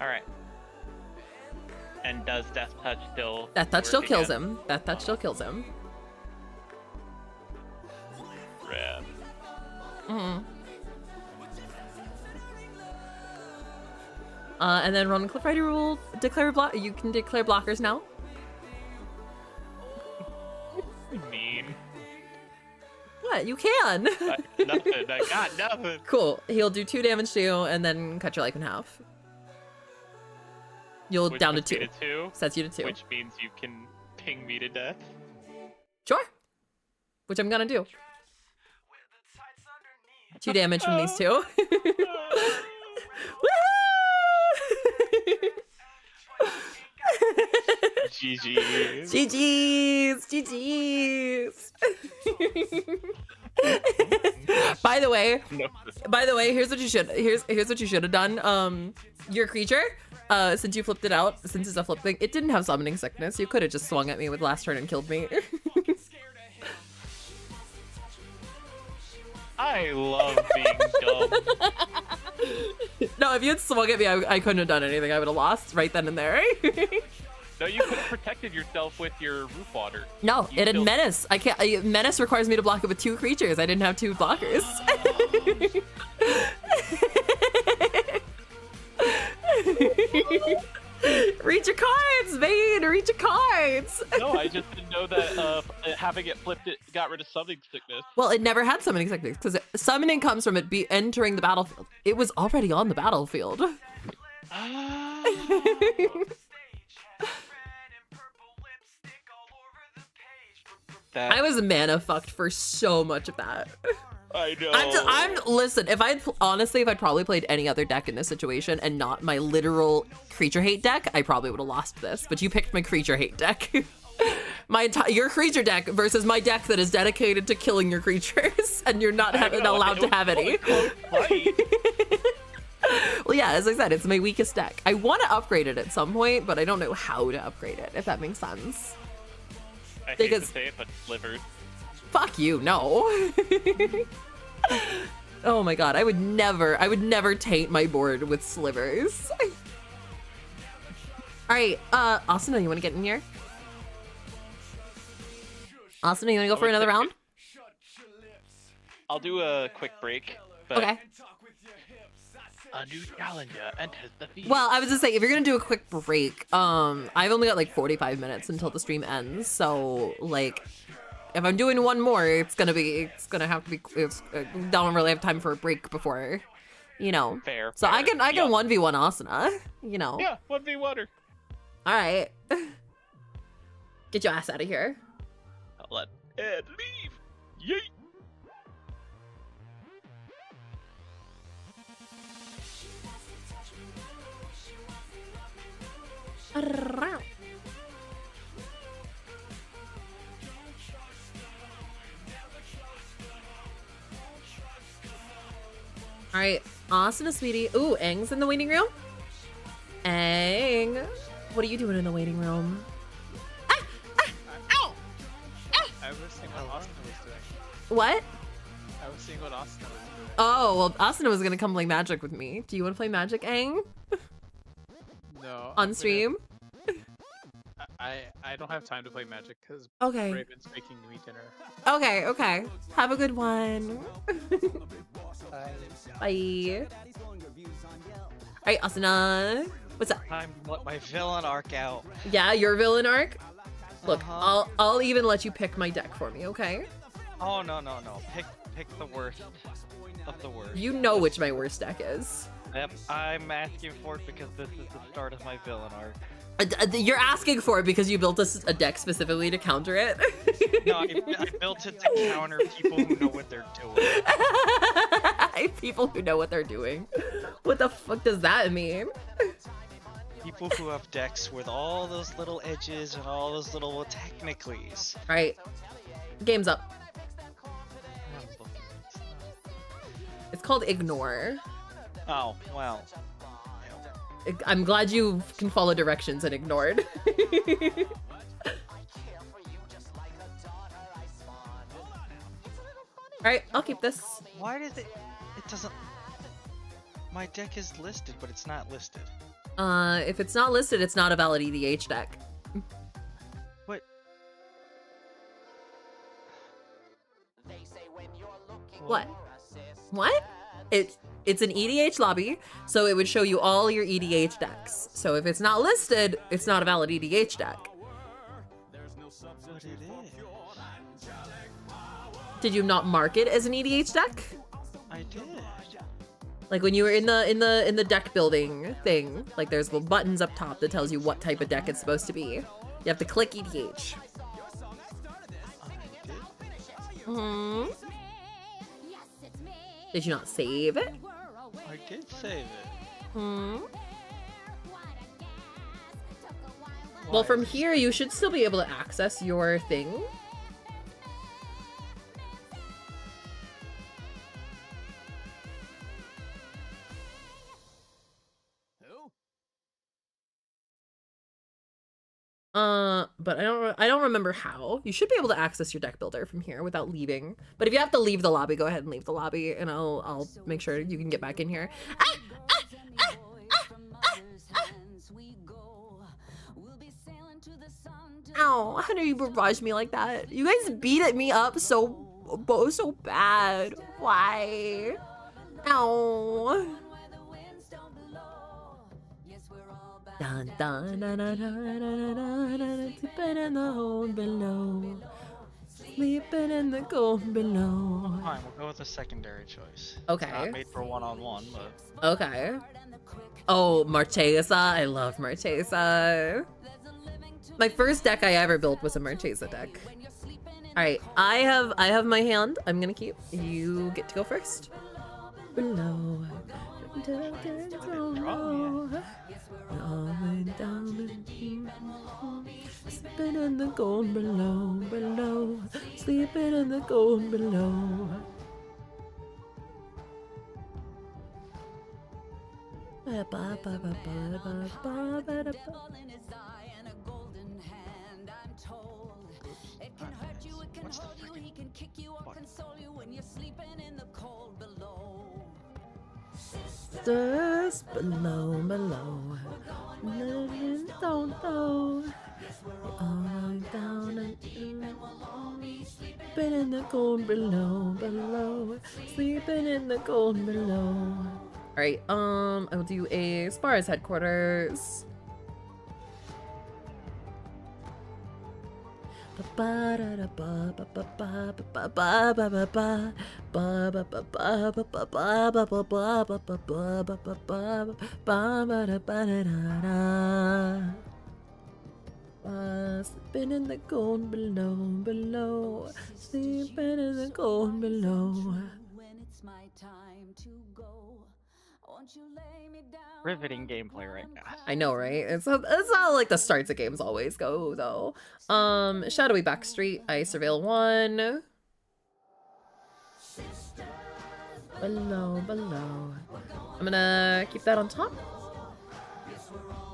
All right. And does Death Touch still? That touch still work kills again? him. That touch still kills him. Rad. And then Ronin Cliff Rider will declare block. You can declare blockers now. want. You can. Nothing. I got nothing. Cool. He'll do 2 damage to you and then cut your life in half. You'll Which down to puts me 2. to 2. Sets you to 2. Which means you can ping me to death. Sure. Which I'm gonna do. 2 damage from these 2. GG's. GG's. GG's. By the way, here's what you should have done. Your creature, since you flipped it out, since it's a flip thing, it didn't have summoning sickness. You could have just swung at me with last turn and killed me. I love being dumb. No, if you had swung at me, I couldn't have done anything. I would have lost right then and there. No, you could have protected yourself with your roof water. No, You it had still- menace. I can't. Menace requires me to block it with 2 creatures. I didn't have 2 blockers. Read your cards, Vane. Read your cards. No, I just didn't know that having it flipped it got rid of summoning sickness. Well, it never had summoning sickness because summoning comes from it be entering the battlefield. It was already on the battlefield. I was mana fucked for so much of that. I know. Listen, if I'd probably played any other deck in this situation and not my literal creature hate deck, I probably would have lost this. But you picked my creature hate deck. Your creature deck versus my deck that is dedicated to killing your creatures, and you're not allowed to have any. Well, yeah, as I said, it's my weakest deck. I want to upgrade it at some point, but I don't know how to upgrade it, if that makes sense. I hate to say it, but slivers. Fuck you, no. Oh my god, I would never taint my board with slivers. Alright, Asuna, you wanna get in here? Asuna, you wanna go for another round? I'll do a quick break. But Okay. A new challenger enters the field. Well, I was gonna say, if you're gonna do a quick break, I've only got like 45 minutes until the stream ends, so like, if I'm doing one more, I don't really have time for a break before, you know. Fair. So I can 1v1 Yeah. Asuna, you know. Yeah, 1v1. All right. Get your ass out of here. I'll let Ed leave. Yeet. All right, Asuna, sweetie. Ooh, Aang's in the waiting room. Aang, what are you doing in the waiting room? I was seeing what Austin was doing. What? I was seeing what Austin was doing. Oh, well, Asuna was gonna come play Magic with me. Do you want to play Magic, Aang? No. On stream? I don't have time to play Magic because Okay. Raven's making me dinner. Okay. Have a good one. Bye. Bye. Alright, Asuna. What's up? Time to let my villain arc out. Yeah, your villain arc? Look, I'll even let you pick my deck for me, okay? Oh no. Pick the worst of the worst. You know which my worst deck is. Yep, I'm asking for it because this is the start of my villain arc. You're asking for it because you built a deck specifically to counter it? No, I built it to counter people who know what they're doing. People who know what they're doing. What the fuck does that mean? People who have decks with all those little edges and all those little technicalities. Alright. Game's up. It's called Ignore. Oh, well. I'm glad you can follow directions and ignored. Alright, I'll keep this. Why did it doesn't... My deck is listed, but it's not listed. If it's not listed, it's not a valid EDH deck. What? What? What? It's an EDH lobby, so it would show you all your EDH decks. So if it's not listed, it's not a valid EDH deck. But it is. Did you not mark it as an EDH deck? I did. Like when you were in the deck building thing, like there's little buttons up top that tells you what type of deck it's supposed to be. You have to click EDH. Did you not save it? I did save it. Well, from here you should still be able to access your thing. But I don't remember how. You should be able to access your deck builder from here without leaving. But if you have to leave the lobby, go ahead and leave the lobby, and I'll make sure you can get back in here. Ow! How do you barrage me like that? You guys beat at me up so bad. Why? Ow! Dun dun dun dun dun dun dun dun, sleeping in the hole below, sleeping in the cold below. Fine, we'll go with a secondary choice. Okay. It's not made for one-on-one, but Okay. Oh, Marchesa. I love Marchesa. My first deck I ever built was a Marchesa deck. All right, I have my hand. I'm gonna keep. You get to go first. Below. Sleeping in the cold below, sleeping in the cold below. Sisters below, don't know. All down and sleeping in the cold below, sleeping in the cold below. All right, I will do a Spars headquarters. Sleeping in the cold below, sleeping in the cold below. When it's my time to go, won't you lay me down? riveting gameplay right now. I know, right? It's not like the starts of games always go though. Shadowy Backstreet, I Surveil 1. Below. I'm gonna keep that on top.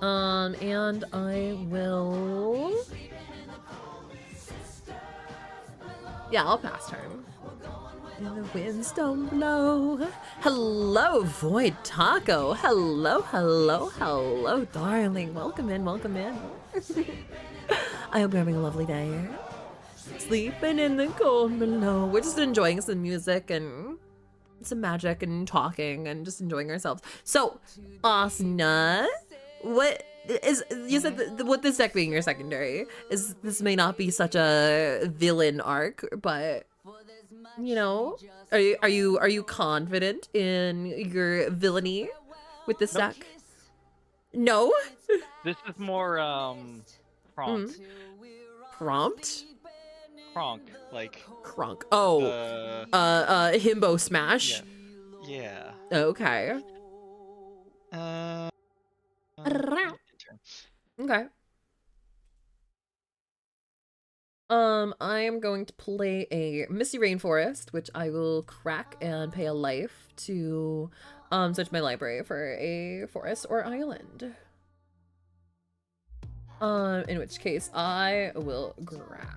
And I will... Yeah, I'll pass turn. And the winds don't blow. Hello, Void Taco. Hello, darling. Welcome in. I hope you're having a lovely day. Sleeping in the cold below. We're just enjoying some music and some magic and talking and just enjoying ourselves. So, Asuna, what is, you said with this deck being your secondary, is this may not be such a villain arc, but you know, are you confident in your villainy with this deck? No? This is more prompt. Prompt? Kronk, like Kronk. Oh, Himbo Smash. Yeah. Okay. Okay. I am going to play a Misty Rainforest, which I will crack and pay a life to search my library for a forest or island. In which case I will grab.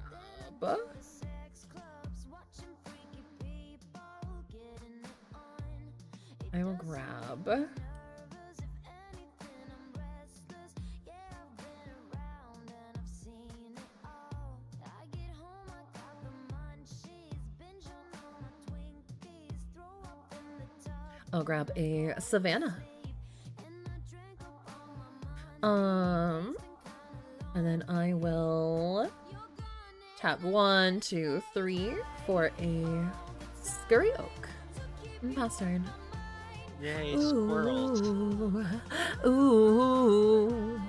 I will grab. I'll grab a Savannah. And then I will Tap 1, 2, 3 for a Scurry Oak. Pass turn. Yay, squirrels. Ooh,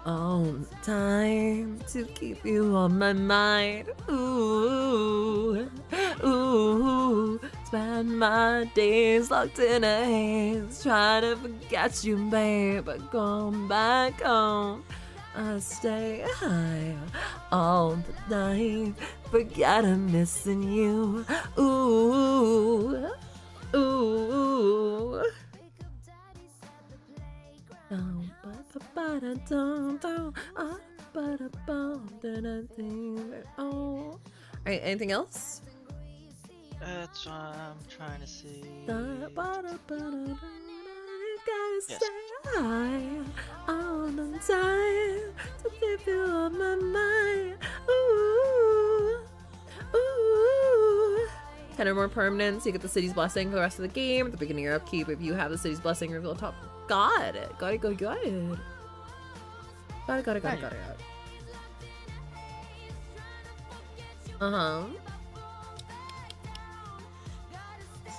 all the time to keep you on my mind. Ooh, ooh, spend my days locked in a haze, trying to forget you, babe, but come back home. I stay high all the night, forget I'm missing you. Ooh, ooh. Alright, anything else? That's what I'm trying to see. Yes. All the time to keep you on my mind. Ooh, ooh. 10 or more permanents, you get the city's blessing for the rest of the game. At the beginning of your upkeep, if you have the city's blessing, reveal top. Got it. Got it. Got it.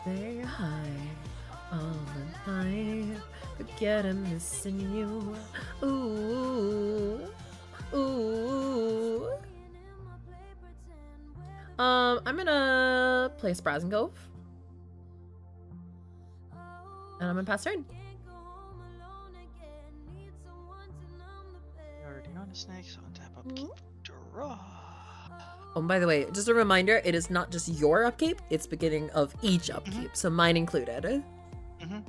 Stay high all the time. Forget I'm missing you. Ooh, ooh. I'm gonna play Spraz Cove. And I'm gonna pass turn. You're already on a snake, so on tap upkeep. Draw. Oh, by the way, just a reminder, it is not just your upkeep, it's beginning of each upkeep, so mine included. Yeah,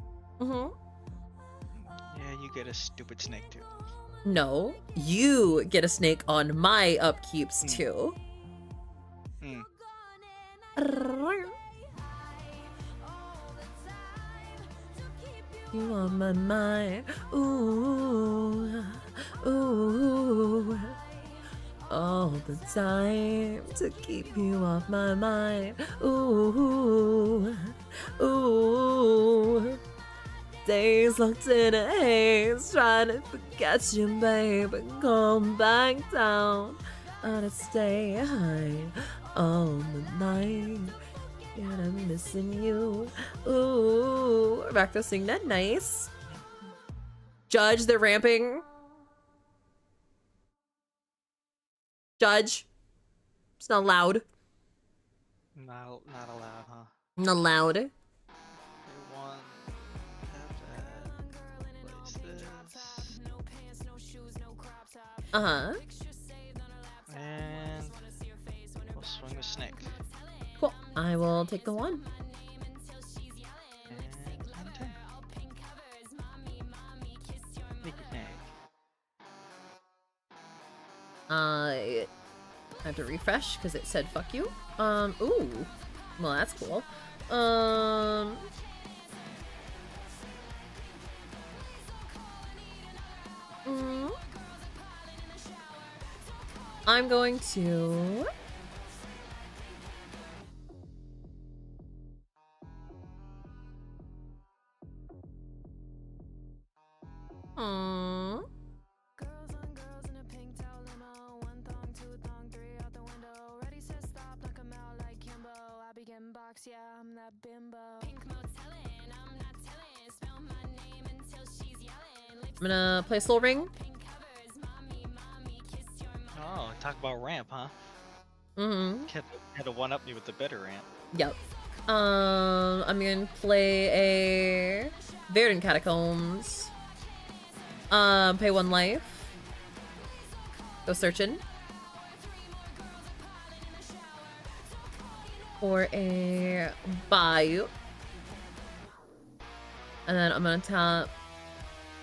you get a stupid snake too. No, you get a snake on my upkeeps too. You on my mind, ooh, ooh, all the time to keep you off my mind, ooh, ooh. Days locked in a haze, trying to forget you, babe, and come back down. Gotta stay high all the night. And I'm missing you. Ooh, Rakdos sing that nice. Judge, they're ramping. Judge, it's not loud. Not allowed, huh? Not loud. Okay, one. Place this. And we'll swing the snake. Cool. I will take the one. I have to refresh because it said fuck you. Ooh. Well, that's cool. I'm going to I'm gonna play Soul Ring. Oh, talk about ramp, huh? Had to one up me with the better ramp. Yep. I'm gonna play a Verdant Catacombs. Pay 1 life. Go searching. For a Bayou. And then I'm gonna tap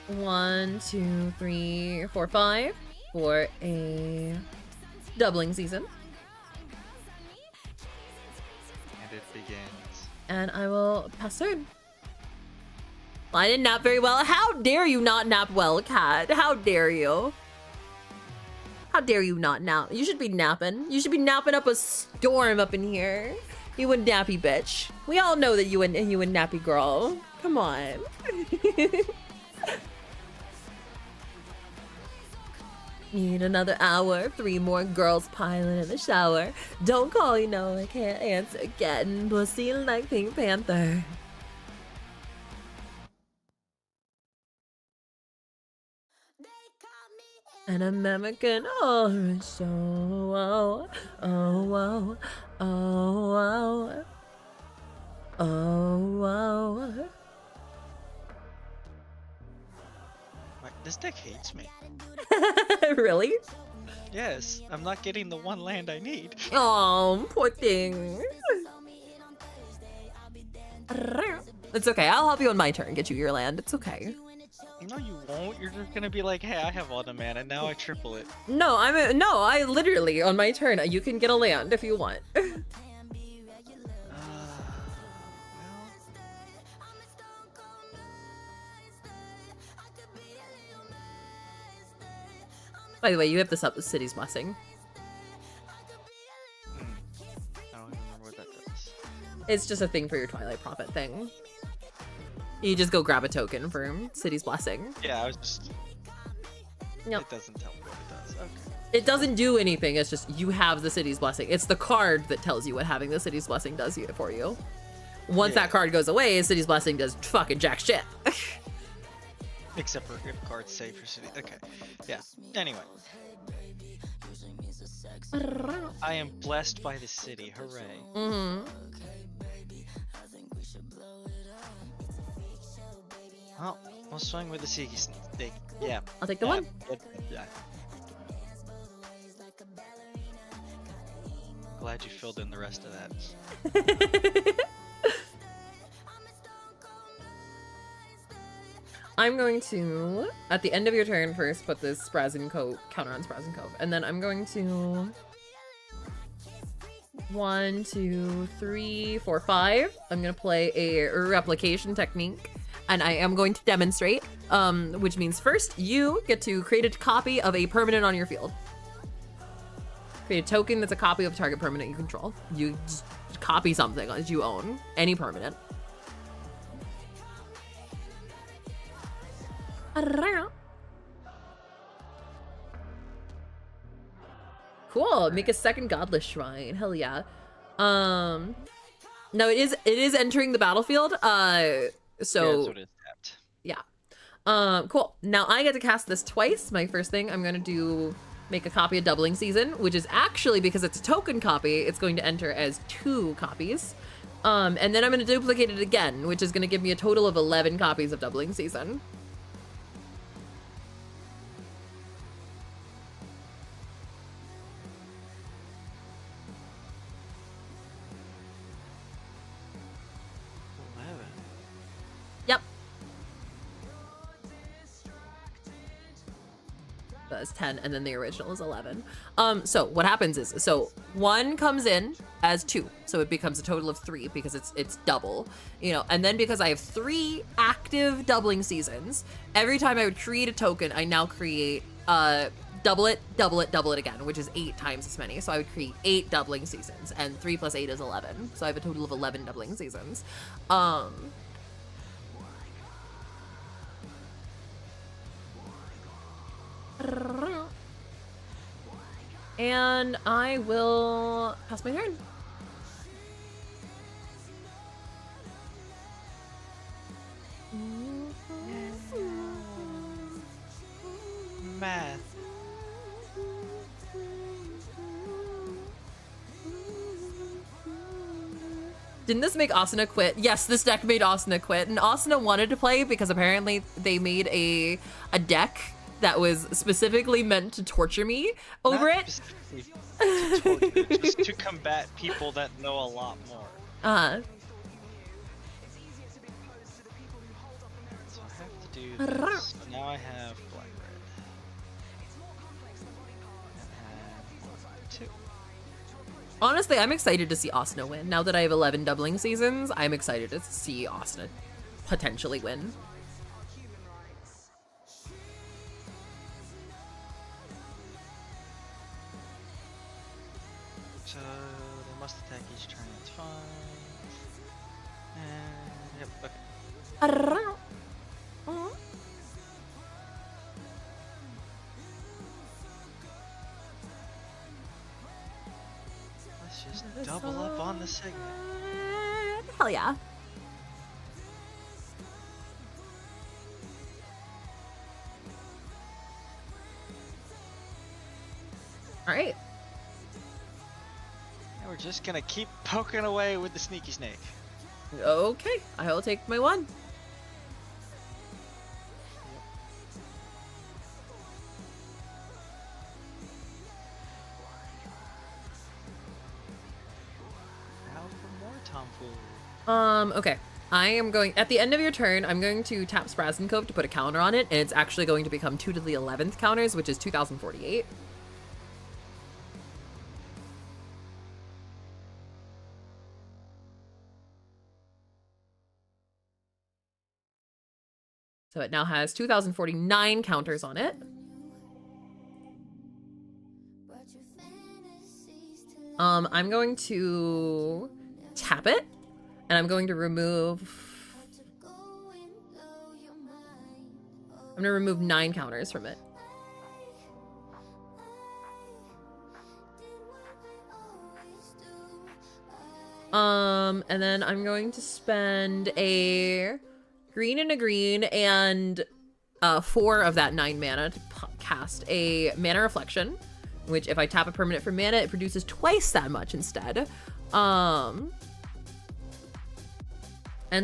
1, 2, 3, 4, 5 for a doubling season. And it begins. And I will pass turn. Well, I didn't nap very well. How dare you not nap well, Cat? How dare you? How dare you not nap? You should be napping. You should be napping up a storm up in here. You a nappy bitch. We all know that you a nappy girl. Come on. Need another hour, 3 more girls piling in the shower. Don't call, you know I can't answer. Getting pussy like Pink Panther. An American Horror Show. Oh, oh, oh, oh, oh, oh. Like, this deck hates me. Really? Yes, I'm not getting the one land I need. Oh, poor thing. It's okay. I'll help you on my turn. Get you your land. It's okay. No, you won't. You're just gonna be like, hey, I have all the mana, now I triple it. No, I literally on my turn. You can get a land if you want. By the way, you have this up the City's Blessing. I don't even remember what that does. It's just a thing for your Twilight Prophet thing. You just go grab a token for City's Blessing. Yeah, I was just... Yep. It doesn't tell me what it does. Okay. It doesn't do anything, it's just you have the City's Blessing. It's the card that tells you what having the City's Blessing does for you. Once that card goes away, City's Blessing does fucking jack shit. Except for if cards say for city. Okay. Yeah. Anyway. I am blessed by the city. Hooray. Mm-hmm. Oh, I'll swing with the Seeky Snake. Yeah. I'll take the one. Yeah. Glad you filled in the rest of that. I'm going to, at the end of your turn, first put this Brazen Cove, counter on Brazen Cove, and then I'm going to 1, 2, 3, 4, 5. I'm going to play a replication technique, and I am going to demonstrate, which means first you get to create a copy of a permanent on your field. Create a token that's a copy of a target permanent you control. You just copy something that you own, any permanent. Cool. Make a second godless shrine. Hell yeah. No, it is entering the battlefield. So Yeah, that's what it's tapped. yeah. Cool. Now I get to cast this twice. My first thing I'm gonna do, make a copy of Doubling Season, which is actually, because it's a token copy, it's going to enter as 2 copies. And then I'm gonna duplicate it again, which is gonna give me a total of 11 copies of Doubling Season. Yep. That's 10, and then the original is 11. So what happens is, so 1 comes in as 2, so it becomes a total of 3 because it's double, you know. And then because I have 3 active Doubling Seasons, every time I would create a token, I now create double it again, which is 8 times as many. So I would create 8 Doubling Seasons, and 3 plus 8 is 11. So I have a total of 11 Doubling Seasons. And I will pass my turn. Math. Didn't this make Asuna quit? Yes, this deck made Asuna quit. And Asuna wanted to play because apparently they made a deck that was specifically meant to torture me over Not it. specifically to torture, just to combat people that know a lot more. Uh-huh. So I have to do this. So now I have black red. And 2. Honestly, I'm excited to see Asuna win. Now that I have 11 Doubling Seasons, I'm excited to see Asuna potentially win. So they must attack each turn, that's fine. And yep, okay. Just double up on the Signet. Hell yeah. All right. And we're just gonna keep poking away with the Sneaky Snake. Okay, I will take my one. Now for more tomfoolery. Okay. I am going, at the end of your turn, I'm going to tap Sprazen Cove to put a counter on it, and it's actually going to become 2 to the 11th counters, which is 2048. So it now has 2049 counters on it. I'm going to tap it, and I'm going to remove... I'm gonna remove 9 counters from it. And then I'm going to spend a green and a green and 4 of that 9 mana to cast a Mana Reflection, which if I tap a permanent for mana, it produces twice that much instead. And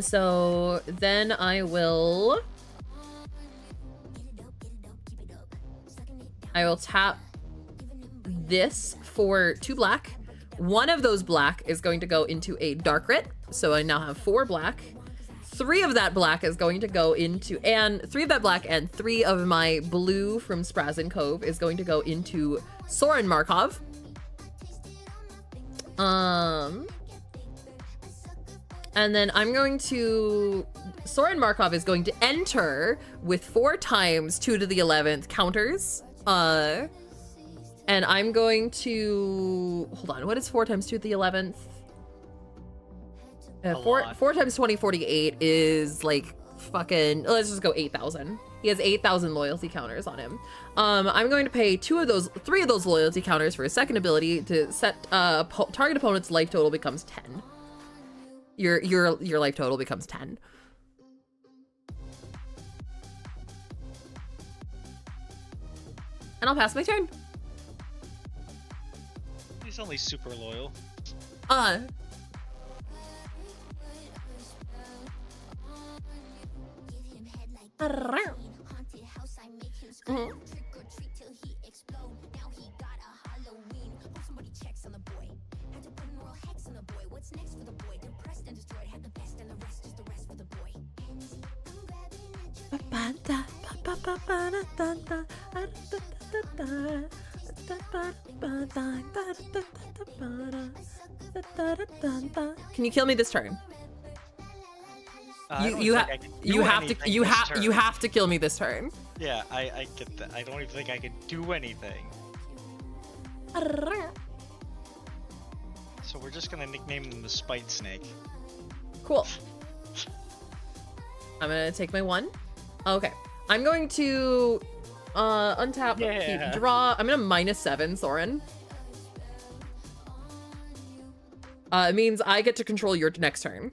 so then I will tap this for 2 black. 1 of those black is going to go into a Darkrit, so I now have 4 black. 3 of that black is going to go into, and 3 of that black and 3 of my blue from Sprazen Cove is going to go into Sorin Markov. And then I'm going to, Sorin Markov is going to enter with 4 times 2 to the 11th counters. And I'm going to, hold on, what is 4 times 2 to the 11th? 4 times 2048 is like fucking, let's just go 8,000. He has 8,000 loyalty counters on him. I'm going to pay 3 of those loyalty counters for his second ability to set target opponent's life total becomes 10. Your life total becomes 10. And I'll pass my turn. He's only super loyal. Can you kill me this turn? You have to kill me this turn. Yeah, I get that. I don't even think I can do anything. So we're just gonna nickname him the Spite Snake. Cool. I'm gonna take my 1. Okay. I'm going to untap, draw. I'm gonna -7 Sorin. It means I get to control your next turn.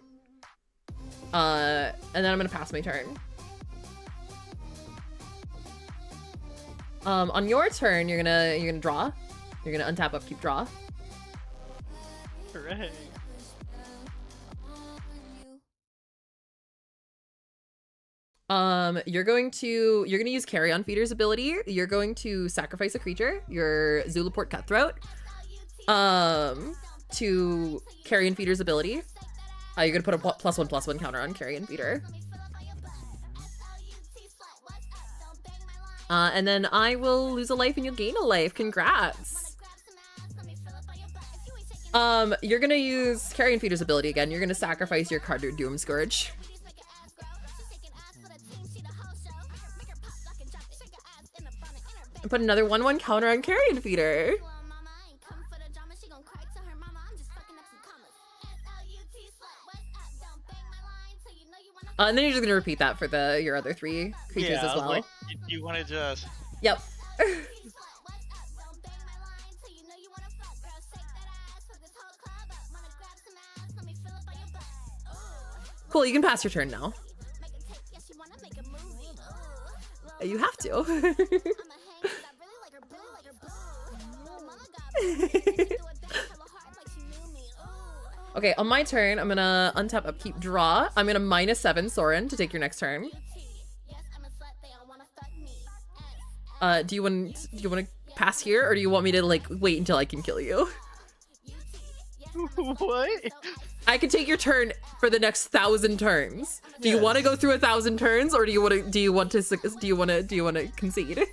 And then I'm gonna pass my turn. On your turn, you're gonna draw. You're gonna untap, upkeep, draw. Hooray. You're gonna use Carrion Feeder's ability. You're going to sacrifice a creature, your Zulaport Cutthroat, to Carrion Feeder's ability. You're gonna put a +1/+1 counter on Carrion Feeder. And then I will lose a life and you'll gain a life. Congrats. You're gonna use Carrion Feeder's ability again. You're gonna sacrifice your card to Doom Scourge. And put another 1/1 counter on Carrion Feeder. And then you're just gonna repeat that for your other 3 creatures as well. Like, you want to just... Yep. Cool, you can pass your turn now. You have to. Okay, on my turn, I'm gonna untap, upkeep, draw. I'm gonna -7 Soren to take your next turn. Do you want to pass here, or do you want me to like wait until I can kill you? What? I can take your turn for the next 1,000 turns. Do you want to go through 1,000 turns, or do you want to concede?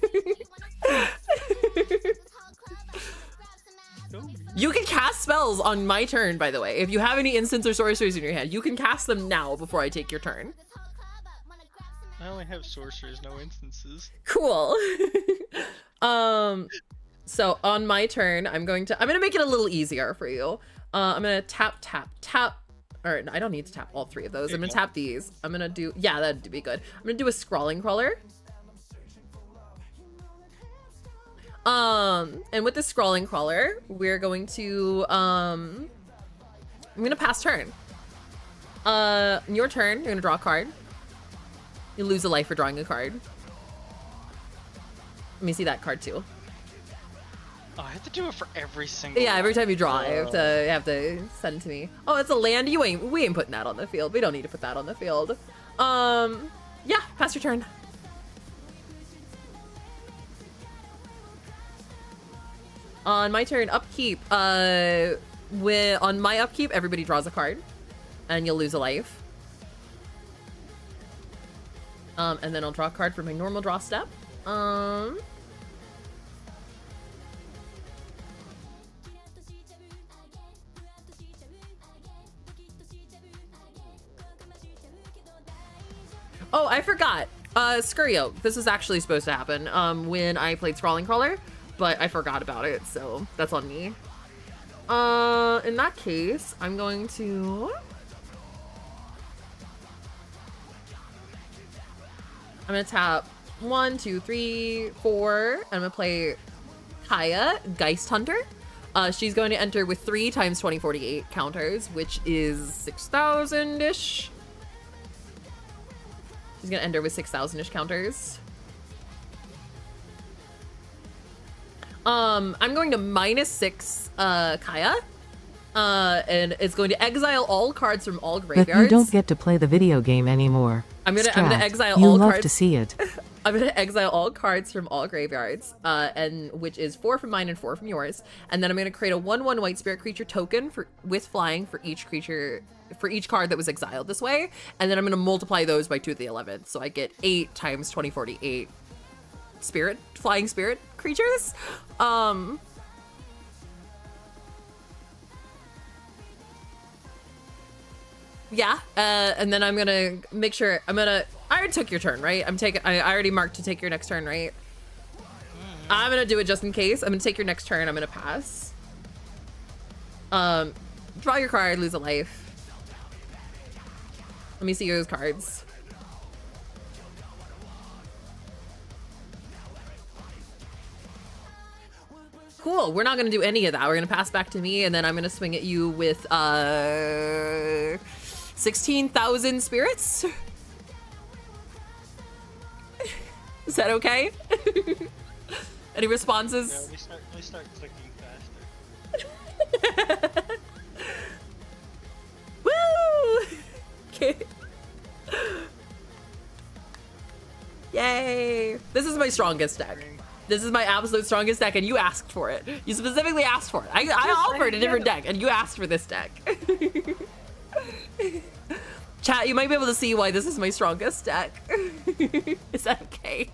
You can cast spells on my turn, by the way. If you have any instants or sorceries in your hand, you can cast them now before I take your turn. I only have sorcerers, no instances. Cool. So on my turn, I'm gonna make it a little easier for you. I'm gonna tap, or no, I don't need to tap all 3 of those. I'm gonna tap these. I'm gonna do, yeah, that'd be good. I'm gonna do a Scrawling Crawler. And with the Scrawling Crawler, we're going to, I'm gonna pass turn. Your turn, you're gonna draw a card. You lose a life for drawing a card. Let me see that card too. Oh, I have to do it for every single Yeah, every one. time you draw, you have to send it to me. Oh, it's a land. We ain't putting that on the field. We don't need to put that on the field. Yeah, pass your turn. On my turn, upkeep. On my upkeep, everybody draws a card, and you'll lose a life. And then I'll draw a card for my normal draw step. Oh, I forgot. Scurry Oak. This was actually supposed to happen when I played Scrawling Crawler, but I forgot about it, so that's on me. In that case, I'm going to... I'm gonna tap 1, 2, 3, 4, and I'm gonna play Kaya, Geist Hunter. She's going to enter with 3 times 2048 counters, which is 6,000-ish. She's gonna enter with 6,000-ish counters. I'm going to -6 Kaya. And it's going to exile all cards from all graveyards. But you don't get to play the video game anymore. I'm gonna exile you all love cards. to see it. I'm gonna exile all cards from all graveyards, and which is 4 from mine and 4 from yours. And then I'm gonna create a 1/1 white spirit creature token with flying for each creature, for each card that was exiled this way. And then I'm gonna multiply those by 2 to the 11th, so I get 8 times 2048 flying spirit creatures. Yeah, and then I'm gonna make sure I already took your turn, right? I already marked to take your next turn, right? I'm gonna do it just in case. I'm gonna take your next turn. I'm gonna pass. Draw your card, lose a life. Let me see those cards. Cool, we're not gonna do any of that. We're gonna pass back to me, and then I'm gonna swing at you with 16,000 spirits. Is that okay? Any responses? Yeah, we start clicking faster. Woo! Okay. Yay! This is my strongest deck. This is my absolute strongest deck, and you asked for it. You specifically asked for it. I offered a different deck, and you asked for this deck. Chat, you might be able to see why this is my strongest deck. Is that okay?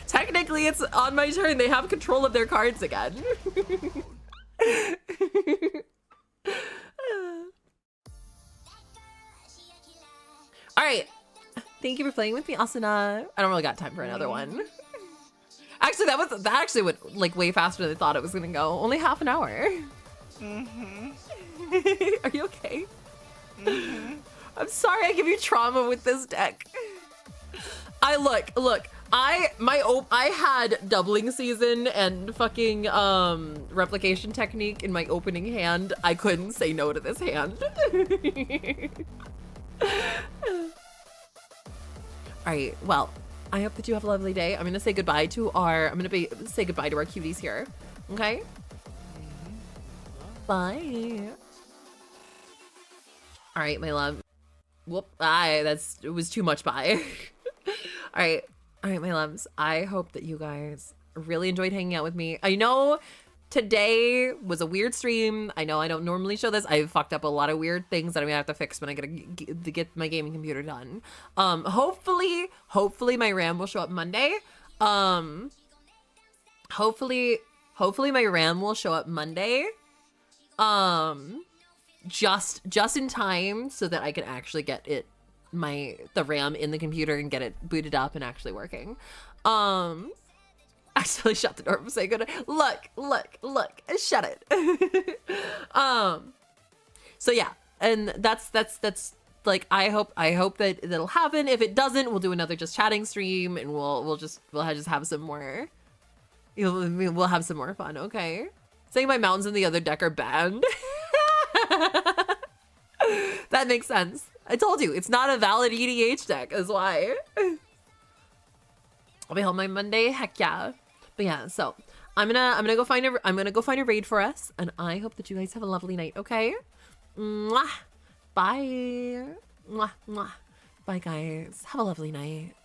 Technically, it's on my turn. They have control of their cards again. All right. Thank you for playing with me, Asuna. I don't really got time for another one. Actually, that actually went like way faster than I thought it was gonna go. Only half an hour. Are you okay? I'm sorry I give you trauma with this deck. Look, I had doubling season and fucking replication technique in my opening hand. I couldn't say no to this hand. Alright, well, I hope that you have a lovely day. I'm gonna say goodbye to our say goodbye to our cuties here. Okay? Bye. Alright, my love. Whoop, it was too much bye. Alright, my loves. I hope that you guys really enjoyed hanging out with me. I know today was a weird stream. I know I don't normally show this. I fucked up a lot of weird things that I'm gonna have to fix when I get my gaming computer done. Hopefully my RAM will show up Monday. Hopefully my RAM will show up Monday. Just in time so that I can actually get the RAM in the computer and get it booted up and actually working. Accidentally shut the door and say good. Look, shut it. So yeah, and that's like, I hope that that'll happen. If it doesn't, we'll do another just chatting stream and we'll just have some more. We'll have some more fun, okay? Saying my mountains in the other deck are banned. That makes sense. I told you, it's not a valid EDH deck, is why. I'll be home by Monday, heck yeah. But yeah, so I'm gonna go find a raid for us, and I hope that you guys have a lovely night, okay? Mwah. Bye. Mwah, mwah. Bye guys. Have a lovely night.